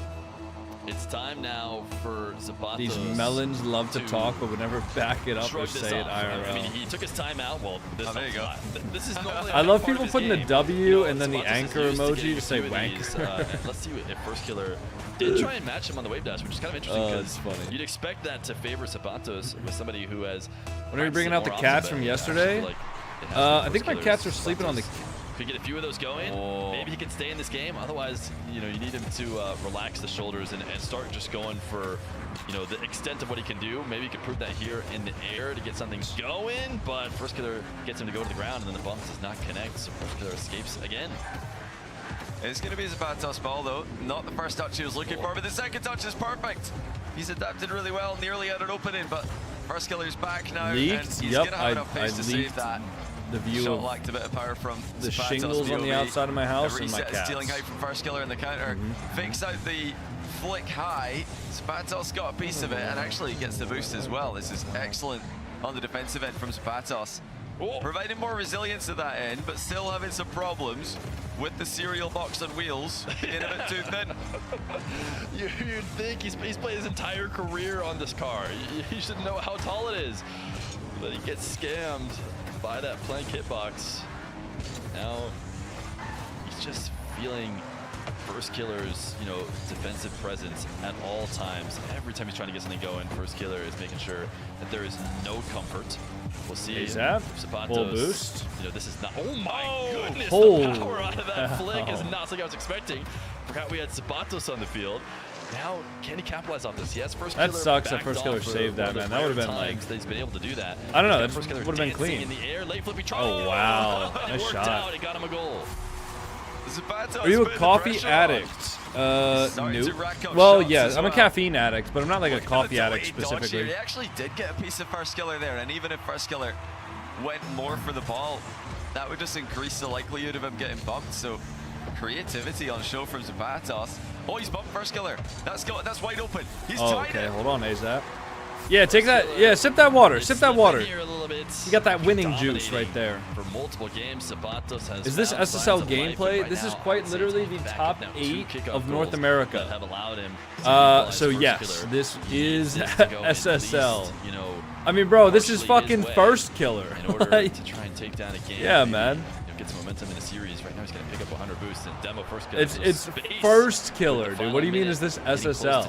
It's time now for Zapatos. These melons love to talk, but would never back it up or say it IRL. I mean, he took his time out. Well, there you go. This is normally I love people putting the W and then the anchor emoji to say wanker. Let's see if first killer did try and match him on the wave dash, which is kind of interesting because funny. You'd expect that to favor Zapatos with somebody who has. When are you bringing out the cats from yesterday? I think my cats are sleeping on the. Could get a few of those going. Maybe he could stay in this game. Otherwise, you need him to relax the shoulders and start just going for, the extent of what he can do. Maybe he could prove that here in the air to get something going. But first killer gets him to go to the ground, and then the bump does not connect. So first killer escapes again. It's going to be Zapatos' ball, though. Not the first touch he was looking for, but the second touch is perfect. He's adapted really well, nearly had an opening, but first killer's back now. Leaked? And he's Yep, going to have enough pace to save that. The view Shot of lacked a bit of power from the Zapatos shingles on the outside of my house and my cats. Stealing height from first killer in the counter. Fakes out the flick high. Zapatos got a piece of it and actually gets the boost as well. This is excellent on the defensive end from Zapatos. Providing more resilience at that end, but still having some problems with the cereal box on wheels being a bit too thin. You'd think he's played his entire career on this car. He should know how tall it is. But he gets scammed by that plank hitbox. Now he's just feeling first killer's defensive presence at all times. Every time he's trying to get something going, first killer is making sure that there is no comfort. We'll see if Zapatos, full boost. This is not. Oh my goodness! The power out of that flick is not something I was expecting. Forgot we had Zapatos on the field. Now, can he capitalize off this? Yes, first killer. That sucks that first killer saved that, man. That would have been like. He's been able to do that. I don't know. That would have been clean. In the air, late flippy oh wow! Nice shot. Out. It got him a goal. Are you a coffee addict? Nope. Well, yes, I'm a caffeine addict, but I'm not like a coffee addict specifically. He actually did get a piece of first killer there, and even if first killer went more for the ball, that would just increase the likelihood of him getting bumped. So creativity on show from Zapatos. Oh, he's bumped first killer. That's wide open. He's trying okay, it. hold on, AZAP. Yeah, take that. Yeah, sip that water. Sip that water. You got that winning juice right there. For multiple games, Zapatos has is this SSL gameplay? This is quite literally the top 8 of North America. So yes, this is SSL. I mean, bro, this is fucking first killer. In order to try and take down a game. Yeah, man. Get some momentum in the series. Right now he's going to pick up 100 boosts and demo first killer. It's first killer, dude. What do you mean is this SSL?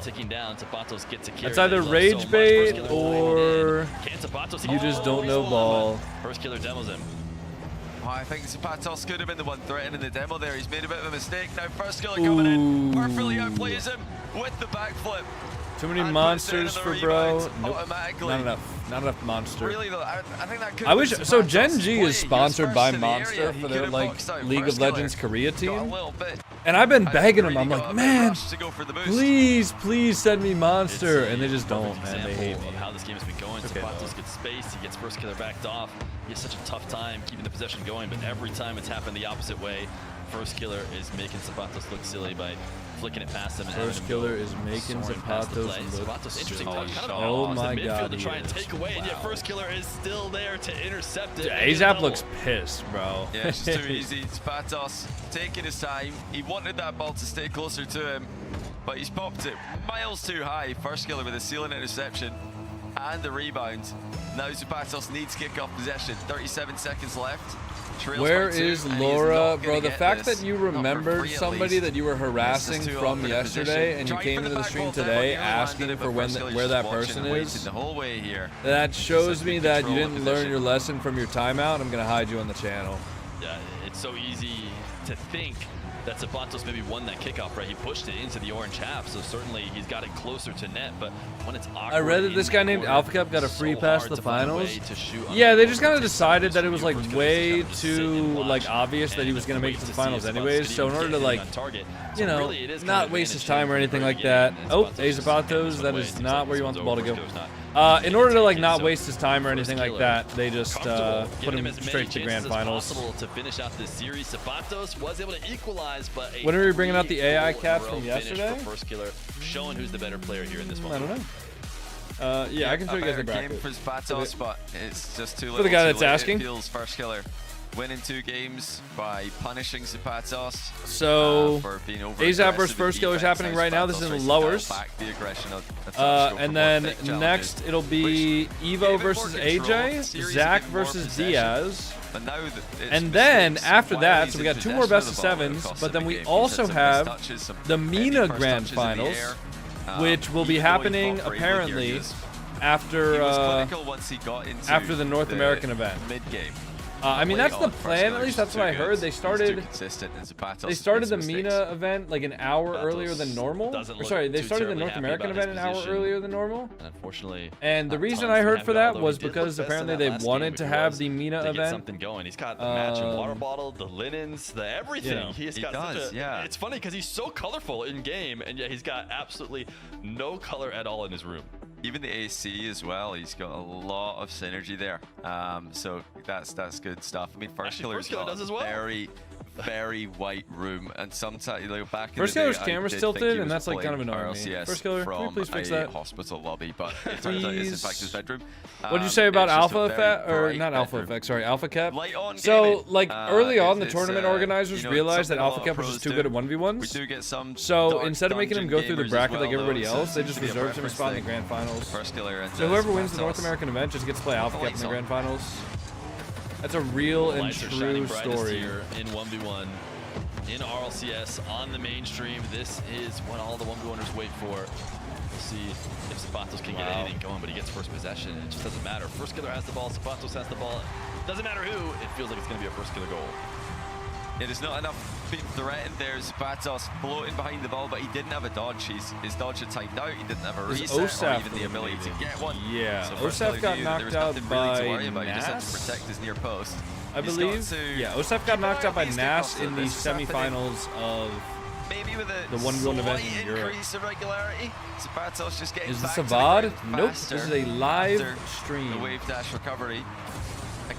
It's either rage bait or you just don't know ball. First killer demos him. Oh, I think Zapatos could have been the one threatening the demo there. He's made a bit of a mistake. Now first killer coming in. Perfectly outplays him with the backflip. Too many monsters for bro. Nope. Automatically. Not enough. Not enough monster. Really though, I think that could I wish so. Gen G is sponsored by Monster for their like League of Legends Korea team, and I've been begging them. I'm like, man, please send me Monster, and they just don't. Man, they hate me. Of how this game has been going. Zapatos gets space. He gets first killer backed off. He has such a tough time keeping the possession going, but every time it's happened the opposite way. First killer is making Zapatos look silly by flicking it past him. And first killer is making Zapatos look interesting. silly. Kind of Oh my god, to try and take away, and yet first killer is still there to intercept it. AZAP looks pissed, bro. Yeah, it's just too easy. Zapatos taking his time. He wanted that ball to stay closer to him, but he's popped it miles too high. First killer with a ceiling interception and the rebound. Now Zapatos needs kickoff possession. 37 seconds left. Where is Laura, bro? The fact that you remembered somebody that you were harassing from yesterday and you came into the stream today asking for where that person is, that shows me that you didn't learn your lesson from your timeout. I'm gonna hide you on the channel. Yeah, it's so easy to think that Zapatos maybe won that kickoff, right? He pushed it into the orange half, so certainly he's got it closer to net, but when it's awkward, I read that this guy named Alpha Cup got a free pass to the finals. Yeah, they just kind of decided that it was like way too like obvious that he was going to make it to the finals anyways, so in order to like, you know, not waste his time or anything like that. Oh, Zapatos, that is not where you want the ball to go. In order to like not waste his time or anything like that, they just put him straight to grand finals. To finish out this series, Zapatos was able to equalize, but when are we bringing out the AI caps from yesterday? First killer, showing who's the better player here in this one. I don't know. Yeah, I can show you guys the bracket. Game for Zapatos, but it's just too little. For the guy that's asking. It feels first killer winning 2 games by punishing Zapatos. So AZAP versus first killer is happening right now. This is in the lowers. And then next it'll be Evo versus AJ, Zach versus Diaz. And then after that, so we got 2 more best of 7s, but then we also have the MENA Grand Finals, which will be happening apparently after the North American event. I mean, that's the plan, at least that's what I heard. They started the MENA event like an hour earlier than normal. Or sorry, they started the North American event an hour earlier than normal. Unfortunately, and the reason I heard for that was because apparently they wanted to have the MENA event. Something going. He's got the matching water bottle, the linens, the everything. You know, he's got it's funny because he's so colorful in game, and yet he's got absolutely no color at all in his room. Even the AC as well, he's got a lot of synergy there. So that's good stuff. I mean, first killer's got does as well. very white room, and sometimes like back first in the day, killer's camera's tilted, and that's like kind of annoying me. First killer, can you please fix that? Hospital lobby, but it turns out it's in fact his bedroom. What did you say about Alpha Effect, or not Alpha Effect? Sorry, Alpha Cap. So like early on, the tournament organizers realized that Alpha Cap was just too good at 1v1s. We do get some. So instead of making him go through the bracket like everybody else, they just reserved him a spot in the grand finals. First killer. So whoever wins the North American event just gets to play Alpha Cap in the grand finals. That's a real and true story. Here in 1v1 in RLCS on the mainstream. This is what all the 1v1ers wait for. We'll see if Zapatos can get anything going, but he gets first possession. It just doesn't matter. First killer has the ball. Zapatos has the ball. Doesn't matter who. It feels like it's going to be a first killer goal. It is not enough being threatened. There's Zapatos floating behind the ball, but he didn't have a dodge. His dodge had timed out. He didn't have a reset or even the ability to get one. Yeah, so Osef got knocked out by Nas. He just had to protect his near post. I believe. Yeah, Osef got knocked out by Nas in the semifinals of the 1v1 event in Europe. Just is this a VOD? Nope, this is a live stream. The wave dash recovery.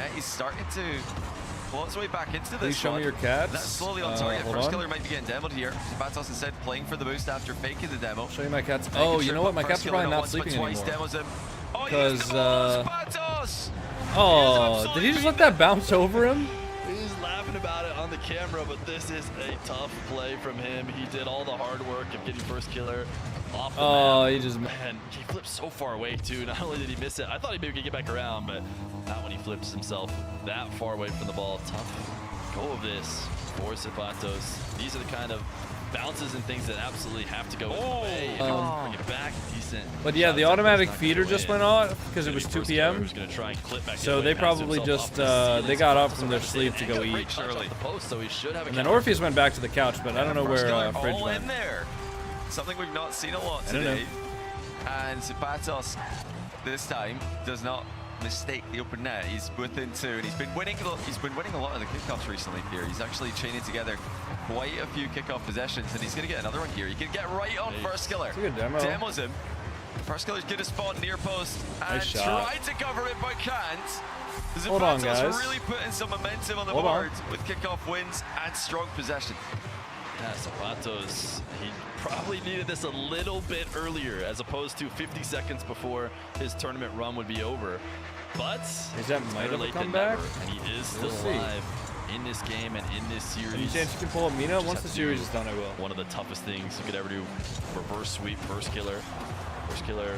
net. He's starting to claw his way back into this. Please show me your cats. That's slowly on target. Hold First on. killer might be getting demoed here. Sabatos instead playing for the boost after faking the demo. Show you my cats. Oh, you know what? My cats are probably not sleeping anymore. Because, oh, did he just let that bounce over him? He's laughing laughing about it on the camera, but this is a tough play from him. He did all the hard work of getting first killer off the map. He just... Man, he flipped so far away, too. Not only did he miss it, I thought he maybe could get back around, but not when he flips himself that far away from the ball. Tough go of this for Zapatos. These are the kind of bounces and things that absolutely have to go his way. Bring it back, decent. But yeah, the automatic feeder just went off because it was 2 p.m. So they probably just they got up from their sleep to go eat. And then Orpheus went back to the couch, but I don't know where Fridge went. Something we've not seen a lot today. And Zapatos this time does not mistake the open net. He's within 2, and he's been winning a lot of the kickoffs recently here. He's actually chaining together quite a few kickoff possessions, and he's going to get another one here. He can get right on first killer. It's a good demo. Demos him. First killer's going to spawn near post and try to cover it, but can't. Hold on, guys. Really putting some momentum on the board with kickoff wins and strong possession. Yeah, Zapatos, he probably needed this a little bit earlier as opposed to 50 seconds before his tournament run would be over. But is that might have come back? And he is still alive in this game and in this series. Any chance you can pull up MENA? Once the series is done, I will. One of the toughest things you could ever do. Reverse sweep, first killer. First killer.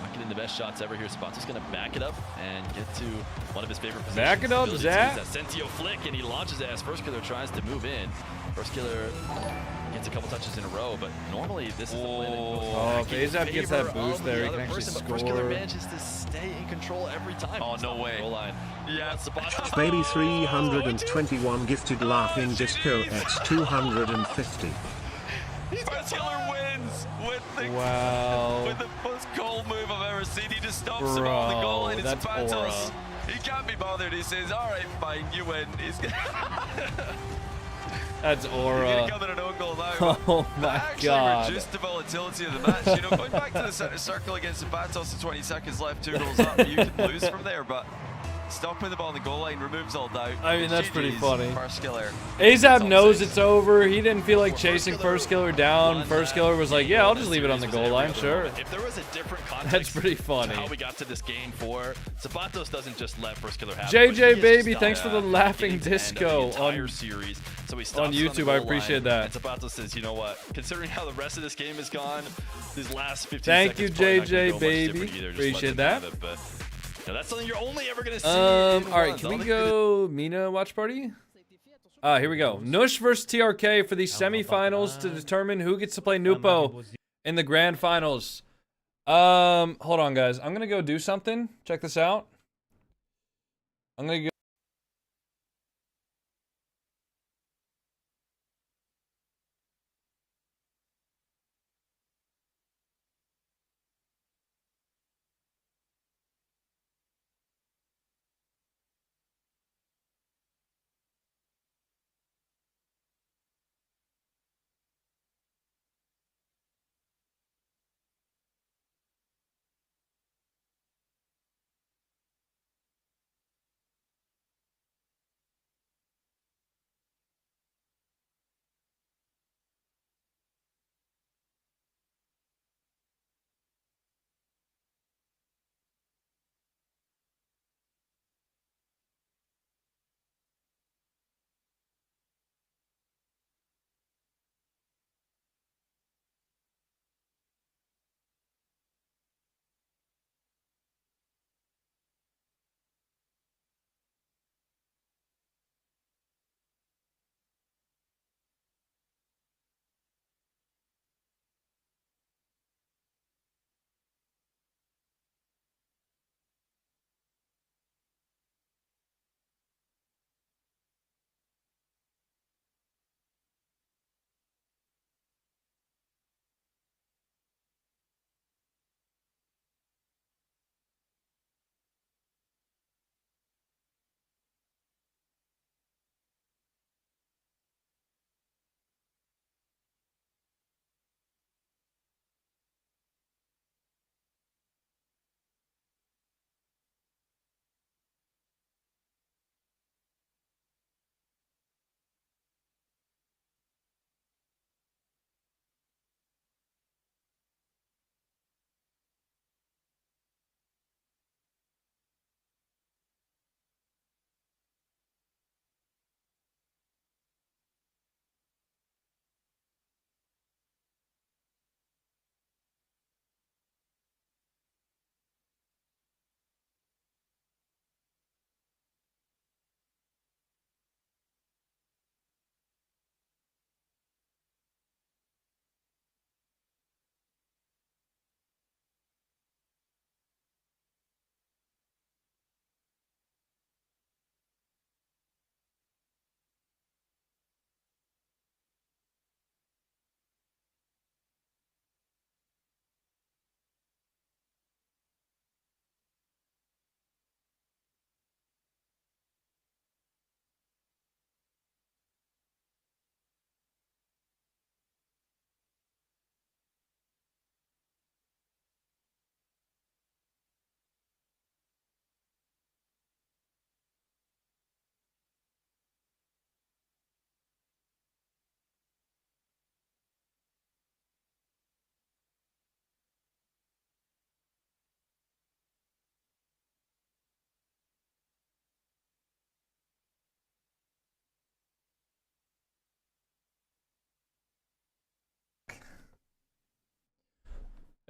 Not getting the best shots ever here. Zapatos going to back it up and get to one of his favorite positions. Back it up, Zach. That Sentio flick, and he launches it as first killer tries to move in. First killer gets a couple touches in a row, but normally this is the play that goes if AZAP gets that boost there, he can actually score. First killer manages to stay in control every time. Oh, no way. Goal line. Yeah, Baby 321 gifted laughing disco X 250. First killer wins with the with the most goal move I've ever seen. He just stops him on the goal line. It's that's Zapatos. He can't be bothered. He says, "All right, fine, you win." He's That's aura. He's gonna come in an own goal now. Oh my god. Reduced the volatility of the match. You know, going back to the center circle against Zapatos with 20 seconds left, 2 goals up, you can lose from there, but stopping the ball on the goal line removes all doubt. I mean, that's pretty funny. First killer. AZAP knows it's over. He didn't feel like chasing first killer down. First killer was like, yeah, I'll just leave it on the goal line, sure. If there was a different context, that's pretty funny. How we got to this game 4, Zapatos doesn't just let first killer happen. JJ baby, thanks for the laughing disco on series. So he on YouTube. I appreciate that. And Zapatos says, you know what? Considering how the rest of this game is gone, these last 15 Thank you, seconds JJ baby. Appreciate that. Now, that's something you're only ever going to see. All right, can we go MENA watch party? Here we go. Nush versus TRK for the semifinals to determine who gets to play NWPO in the grand finals. Hold on, guys. I'm gonna go do something. Check this out. I'm gonna go.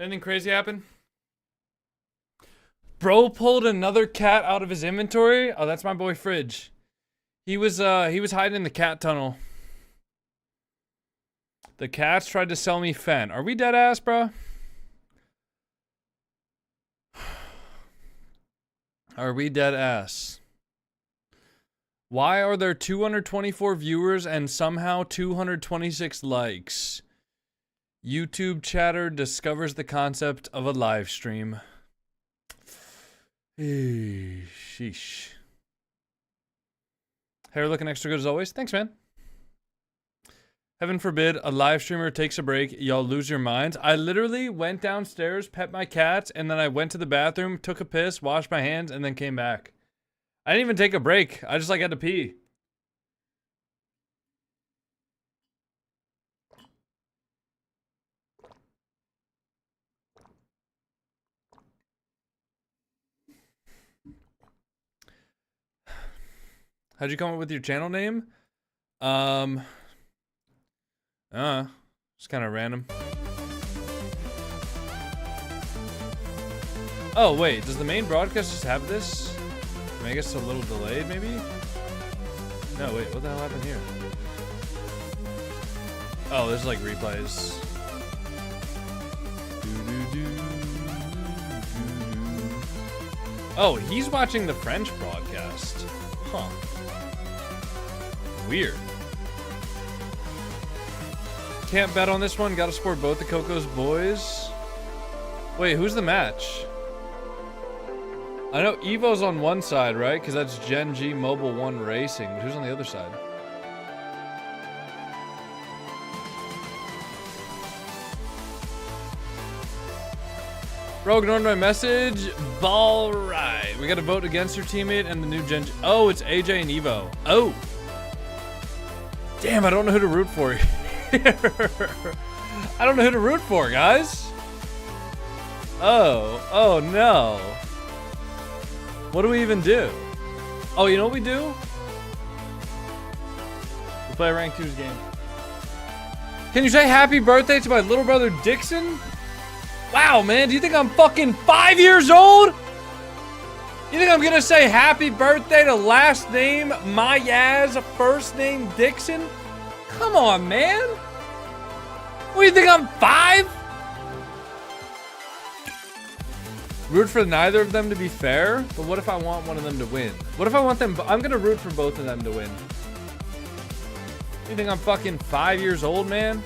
Anything crazy happen? Bro pulled another cat out of his inventory. Oh, that's my boy Fridge. He was hiding in the cat tunnel. The cats tried to sell me Fen. Are we dead ass, bro? Are we dead ass? Why are there 224 viewers and somehow 226 likes? YouTube chatter discovers the concept of a live stream. Sheesh. Hair looking extra good as always. Thanks, man. Heaven forbid a live streamer takes a break. Y'all lose your minds. I literally went downstairs, pet my cats, and then I went to the bathroom, took a piss, washed my hands, and then came back. I didn't even take a break. I just like had to pee. How'd you come up with your channel name? It's kind of random. Oh, wait, does the main broadcast just have this? I mean, I guess it's a little delayed, maybe? No, wait, what the hell happened here? Oh, there's like replays. Oh, he's watching the French broadcast. Huh. Weird. Can't bet on this one. Gotta support both the Coco's boys. Wait, who's the match? I know Evo's on one side, right? Because that's Gen G Mobile 1 Racing. But who's on the other side? Bro, ignored my message. Ball right. We gotta vote against your teammate and the new Gen G. Oh, it's AJ and Evo. Oh. Damn, I don't know who to root for. I don't know who to root for, guys. Oh no. What do we even do? Oh, you know what we do? We play a rank 2's game. Can you say happy birthday to my little brother Dixon? Wow, man, do you think I'm fucking 5 years old? You think I'm gonna say happy birthday to last name Mayaz, first name Dixon? Come on, man. What do you think, I'm 5? Root for neither of them to be fair, but what if I want one of them to win? What if I want them, I'm gonna root for both of them to win. You think I'm fucking 5 years old, man?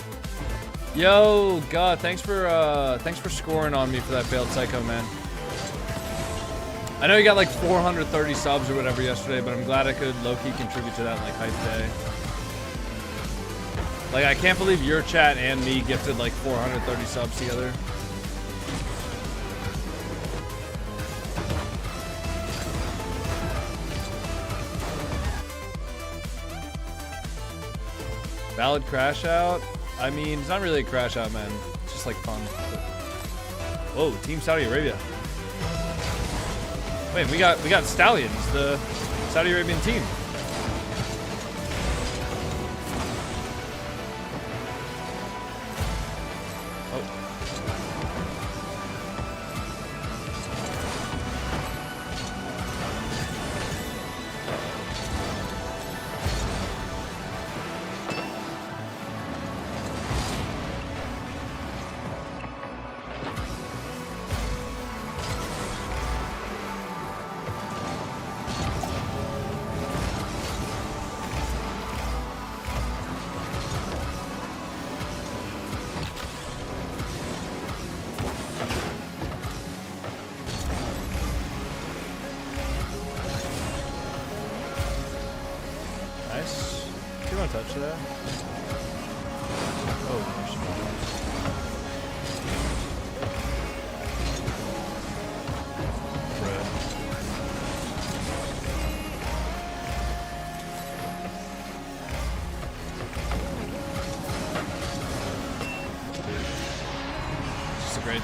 Yo, God, thanks for scoring on me for that failed psycho, man. I know you got like 430 subs or whatever yesterday, but I'm glad I could low-key contribute to that like hype day. Like, I can't believe your chat and me gifted like 430 subs together. Valid crash out? I mean, it's not really a crash out, man. It's just like fun. Whoa, Team Saudi Arabia. Wait, we got Stallions, the Saudi Arabian team.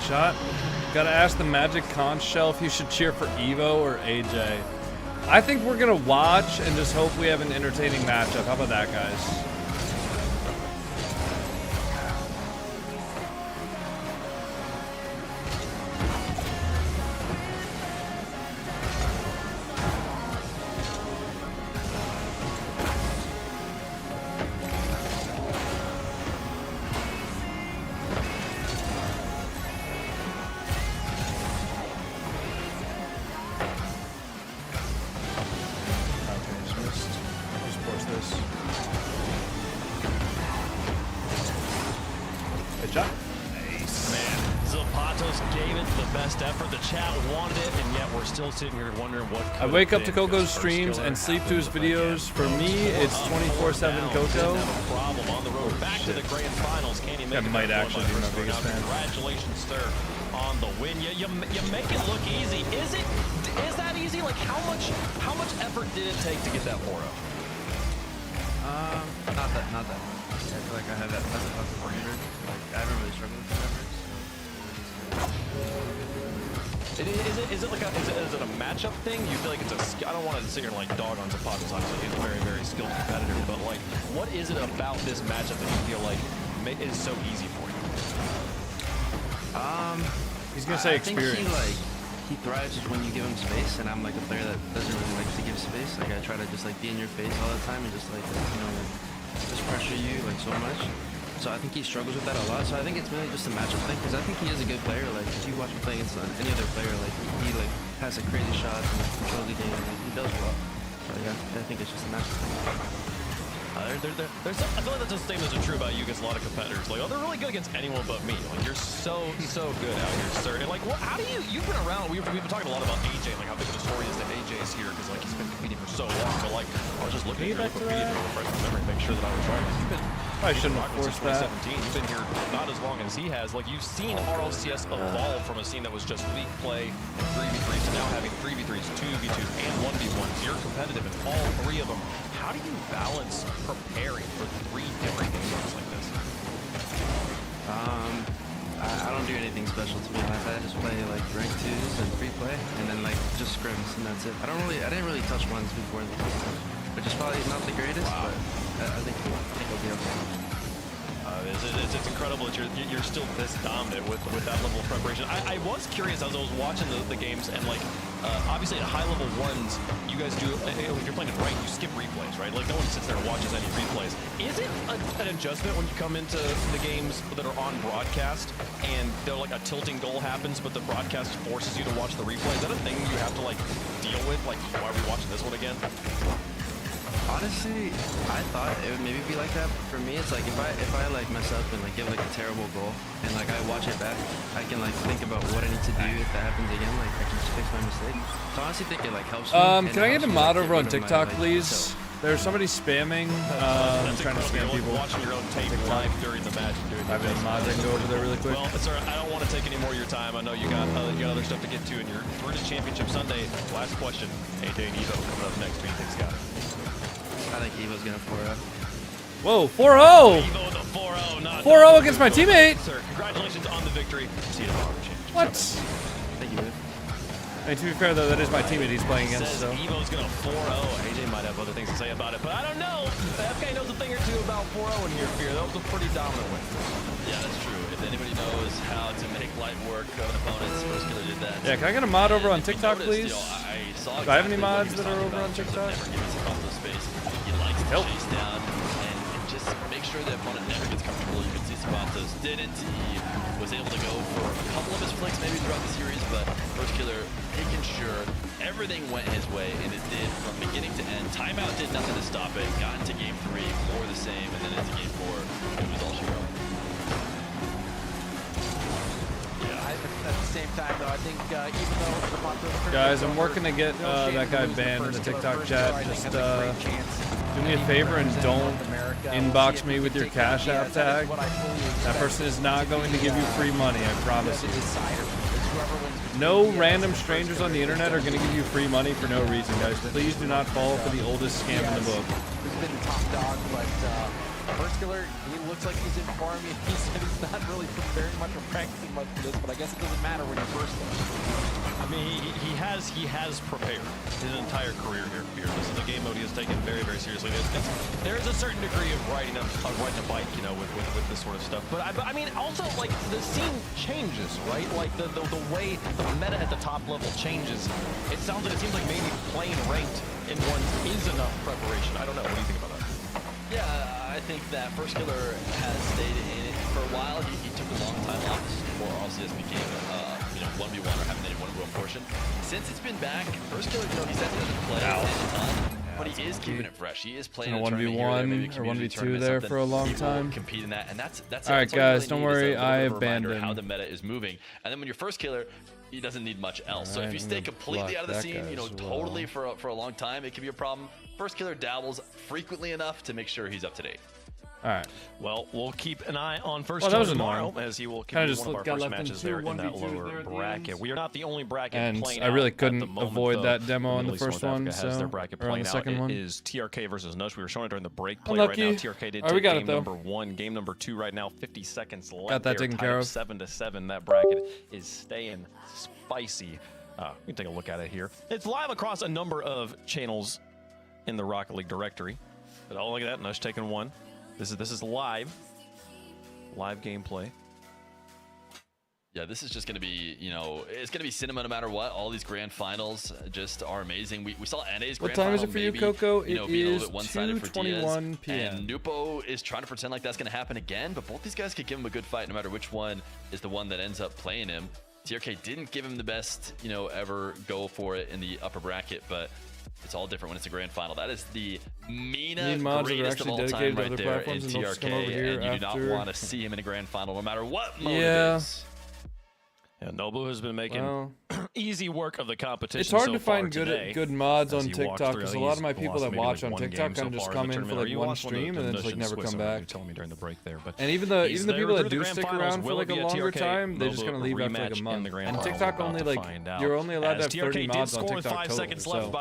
Shot. Gotta ask the Magic Conch Shell if you should cheer for Evo or AJ. I think we're gonna watch and just hope we have an entertaining matchup. How about that, guys? best effort. The chat wanted it, and yet we're still sitting here wondering what. I wake up to Coco's streams and sleep to his videos. For me, it's 24/7 Coco. Problem on the road back to the grand finals. Can he make That might actually be my biggest fan. Congratulations, sir, on the win. You make it look easy. Is that easy? Like how much effort did it take to get that 4-0? Not that much. I feel like I had that as a coordinator. Like I haven't really struggled with the numbers. Is it a matchup thing? You feel like it's a? I don't want to sit here and like dog on Zapata's. Obviously, he's a very, very skilled competitor. But like, what is it about this matchup that you feel like is so easy for you? He's gonna say experience. I think he thrives when you give him space, and I'm like a player that doesn't really like to give space. Like I try to just like be in your face all the time and just like just pressure you like so much. So I think he struggles with that a lot. So I think it's mainly just a matchup thing because I think he is a good player. Like if you watch him play against any other player, like he like has like crazy shots and like, controls the game. And he does well. So yeah, I think it's just a matchup thing. I feel like that's the same as true about you against a lot of competitors. Like, oh, they're really good against anyone but me. Like, you're so good out here, sir. And like, how do you've been around? We've been talking a lot about AJ, like how big of a story is that AJ is here because like he's been competing for so long. But like, I was just looking at your Wikipedia to refresh my memory, make sure that I was right. You've been I shouldn't have forced that. 2017. You've been here not as long as he has. Like, you've seen RLCS evolve from a scene that was just league play and 3v3s to now having 3v3s, 2v2s, and 1v1s. You're competitive in all three of them. How do you balance preparing for 3 different games like this? I don't do anything special to be honest. I just play like rank 2s and free play, and then like just scrims, and that's it. I didn't really touch ones before, which is probably not the greatest, but I think it'll be okay. It's incredible that you're still this dominant with that level of preparation. I was curious as I was watching the games, and like obviously at high level ones, you guys do if you're playing it right, you skip replays, right? Like no one sits there and watches any replays. Is it an adjustment when you come into the games that are on broadcast and they're like a tilting goal happens, but the broadcast forces you to watch the replay? Is that a thing you have to like deal with? Like, why are we watching this one again? Honestly, I thought it would maybe be like that. For me, it's like if I like mess up and like give like a terrible goal and like I watch it back, I can like think about what I need to do if that happens again. Like I can just fix my mistake. So I honestly think it like helps me. Can I get a mod over on TikTok, please? There's somebody spamming. I'm trying to scam people. Watching your own tape live during the match. I have any mods I can go over there really quick. Well, sir, I don't want to take any more of your time. I know you got other stuff to get to, and you're British Championship Sunday. Last question. AJ and Evo coming up next. Who do you think's got it? I think Evo's gonna 4-0. Whoa, 4-0! Evo with a 4-0, not 4-0 against my teammate! Sir, congratulations on the victory. See you tomorrow, Championship. What? Thank you, man. And to be fair, though, that is my teammate he's playing against, so. Evo's gonna 4-0. AJ might have other things to say about it, but I don't know. FK knows a thing or two about 4-0 in here, Fear. That was a pretty dominant win. Yeah, that's true. If anybody knows how to make light work of an opponent's first killer did that. Yeah, can I get a mod over on TikTok, please? Do I have any mods that are over on TikTok? He likes to chase down and just make sure the opponent never gets comfortable. You can see Sabatos didn't. He was able to go for a couple of his flicks maybe throughout the series, but first killer making sure everything went his way, and it did from beginning to end. Timeout did nothing to stop it. Got into game 3, more the same, and then into game 4, it was all she wrote. At the same time, though, I think even though guys, I'm working to get that guy banned in the TikTok chat. Just do me a favor and don't inbox me with your Cash App tag. That person is not going to give you free money, I promise you. No random strangers on the internet are going to give you free money for no reason, guys. Please do not fall for the oldest scam in the book. He's been top dog, but first killer, he looks like he's in form. He said he's not really preparing much or practicing much for this, but I guess it doesn't matter when you're first there. I mean, he has prepared his entire career here. This is a game mode he has taken very, very seriously. There's a certain degree of riding a bike, you know, with this sort of stuff. But I mean, also like the scene changes, right? Like the way the meta at the top level changes. It seems like maybe playing ranked in one is enough preparation. I don't know. What do you think about that? Yeah, I think that first killer has stayed in it for a while. He took a long time off before RLCS became 1v1 or having any 1v1 portion. Since it's been back, first killer, he said he doesn't play a ton, but he is keeping it fresh. He is playing a 1v1 or 1v2 there for a long time. Compete in that, and that's all right, guys. Don't worry, I have banned him. How the meta is moving, and then when you're first killer, he doesn't need much else. So if you stay completely out of the scene, you know, totally for a long time, it can be a problem. First killer dabbles frequently enough to make sure he's up to date. All right. Well, we'll keep an eye on First Killer tomorrow, as he will continue one of our first matches there in that lower bracket. We are not the only bracket playing out. And I really couldn't moment, avoid that demo in the first one, has their bracket or on playing the second one. It is TRK versus Nush. We were showing it during the break play right now. TRK did take game number 1. Game number 2 right now, 50 seconds left. Got that taken care of. 7-7. That bracket is staying spicy. We can take a look at it here. It's live across a number of channels in the Rocket League directory. But oh, look at that. Nush taking 1. This is live gameplay. Yeah, this is just going to be, you know, it's going to be cinema no matter what. All these grand finals just are amazing. We saw NA's grand final. What time is it for you, Coco? You know, It is 2:21 p.m. And NWPO is trying to pretend like that's going to happen again, but both these guys could give him a good fight no matter which one is the one that ends up playing him. TRK didn't give him the best, you know, ever go for it in the upper bracket, but it's all different when it's a grand final. That is the MENA greatest of all time right there in TRK, and you do not want to see him in a grand final no matter what mode it is. Yeah, Nobu has been making easy work of the competition. It's hard so to find today, good mods on he TikTok because a lot of my people that watch on TikTok kind of just come in for like one stream and then just like never come back. Telling me during the break there, but and even the people that do stick around for like a longer time, they just kind of leave after like a month. And TikTok only like you're only allowed to have 30 mods on TikTok total. So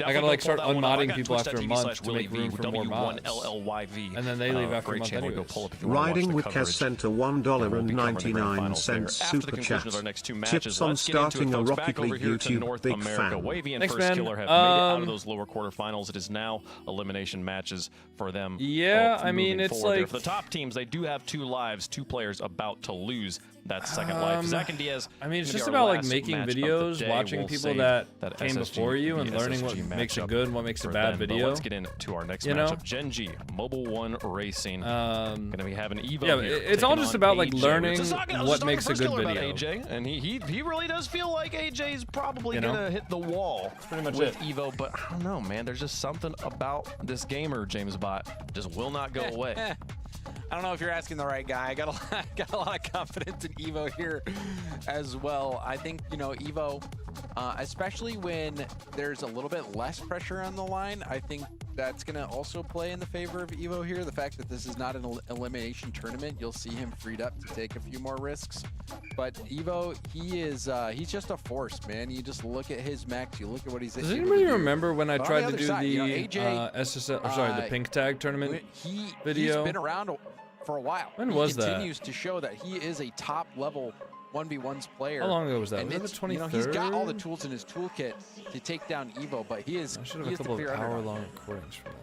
I gotta like start unmodding people after a month to make room for more mods. And then they leave after a month anyways. Riding with Kes sent a $1.99 super chat. Tips on starting a Rocket League YouTube, big fan. Wavy and First Killer have made it out of those lower quarterfinals. It is now elimination matches for them. Yeah, I mean, it's like for the top teams, they do have 2 lives, 2 players about to lose that second life. Zach and Diaz. I mean, it's just about like making videos, watching people that came before you, and learning what makes a good, what makes a bad video. Let's get into our next matchup. Genji, Mobile One Racing. Gonna be having Evo. Yeah, it's all just about like learning what makes a good video. AJ, and he really does feel like AJ's probably gonna hit the wall. That's pretty much with Evo, but I don't know, man. There's just something about this gamer, James Bot, just will not go away. I don't know if you're asking the right guy. I got a lot of confidence in Evo here as well. I think, you know, Evo, especially when there's a little bit less pressure on the line, I think that's going to also play in the favor of Evo here. The fact that this is not an elimination tournament, you'll see him freed up to take a few more risks. But Evo, he's just a force, man. You just look at his max, you look at what he's able to do. Does anybody remember when I tried to do side, the you know, AJ, SSL, or sorry, the pink tag tournament video? He's been around for a while. When was that? He continues to show that he is a top level 1v1s player. How long ago was that? And was that the 23rd? You know, he's got all the tools in his toolkit to take down Evo, but he is. I should have a couple of hour-long recordings for that.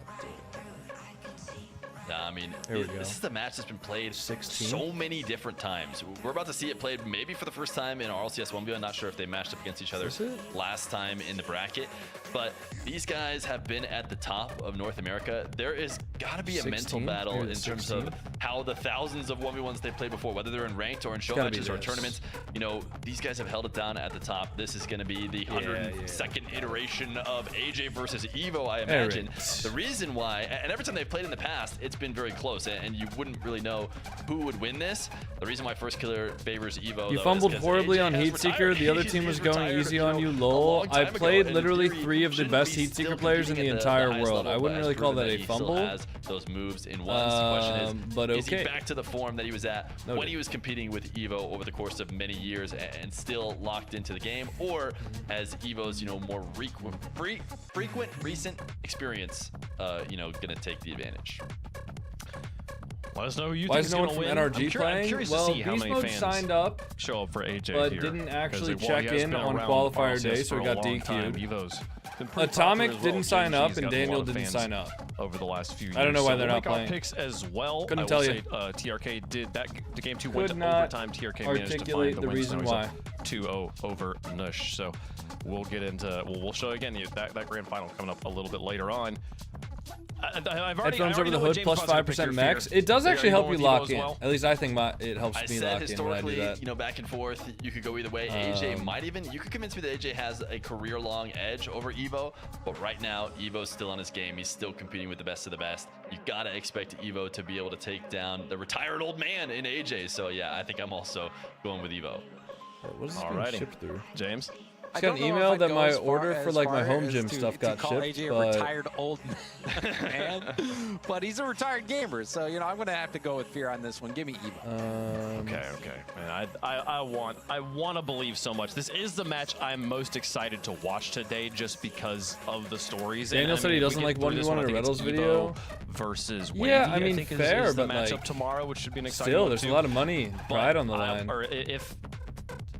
Nah, I mean, this is the match that's been played 16? So many different times. We're about to see it played maybe for the first time in RLCS 1v1. I'm not sure if they matched up against each other last time in the bracket, but these guys have been at the top of North America. There is got to be a mental battle in terms of how the thousands of 1v1s they've played before, whether they're in ranked or in show matches or tournaments. You know, these guys have held it down at the top. This is going to be the 102nd iteration of AJ versus Evo, I imagine. The reason why, and every time they've played in the past, it's been very close, and you wouldn't really know who would win this. The reason why First Killer favors Evo, you fumbled horribly on Heatseeker. The other team was going easy on you, lol. I played literally 3 of the best Heatseeker players in the entire world. I wouldn't really call that a fumble. Has those moves in once. The question but is he back to the form that he was at when he was competing with Evo over the course of many years and still locked into the game, or as Evo's, you know, more frequent recent experience, you know, gonna take the advantage? Let us know who you think is going to win. NRG playing? I'm curious well, to see how Beast many Mode fans signed up, show up for AJ but here, didn't actually he check in on qualifier day, so he got DQ'd. Atomic didn't sign up, and Daniel didn't sign up over the last few years. I don't know why they're not playing. playing. Picks as well. Couldn't tell you. TRK did that. The game 2 went Could to not overtime. TRK managed to find the reason why. 2-0 over Nush. So we'll get into. We'll show again that grand final coming up a little bit later on. Headphones over the hood plus 5% max. It does actually help you lock in. At least I think it helps me lock in when I do that. You know, back and forth, you could go either way. AJ might even, you could convince me that AJ has a career-long edge over Evo, but right now, Evo's still on his game. He's still competing with the best of the best. You gotta expect Evo to be able to take down the retired old man in AJ. So yeah, I think I'm also going with Evo. What is this being shipped through? James? I got an email that my order for like my home gym stuff got shipped. AJ a retired old man, but he's a retired gamer, so you know I'm gonna have to go with fear on this one. Give me Evo. Okay. Man, I want to believe so much. This is the match I'm most excited to watch today, just because of the stories. Daniel said he doesn't like 1v1 in a Reddles video. Versus Wavy, yeah, I mean, think fair, is the but matchup like tomorrow, which should be an exciting still, one there's too. a lot of money, pride on the line. Or if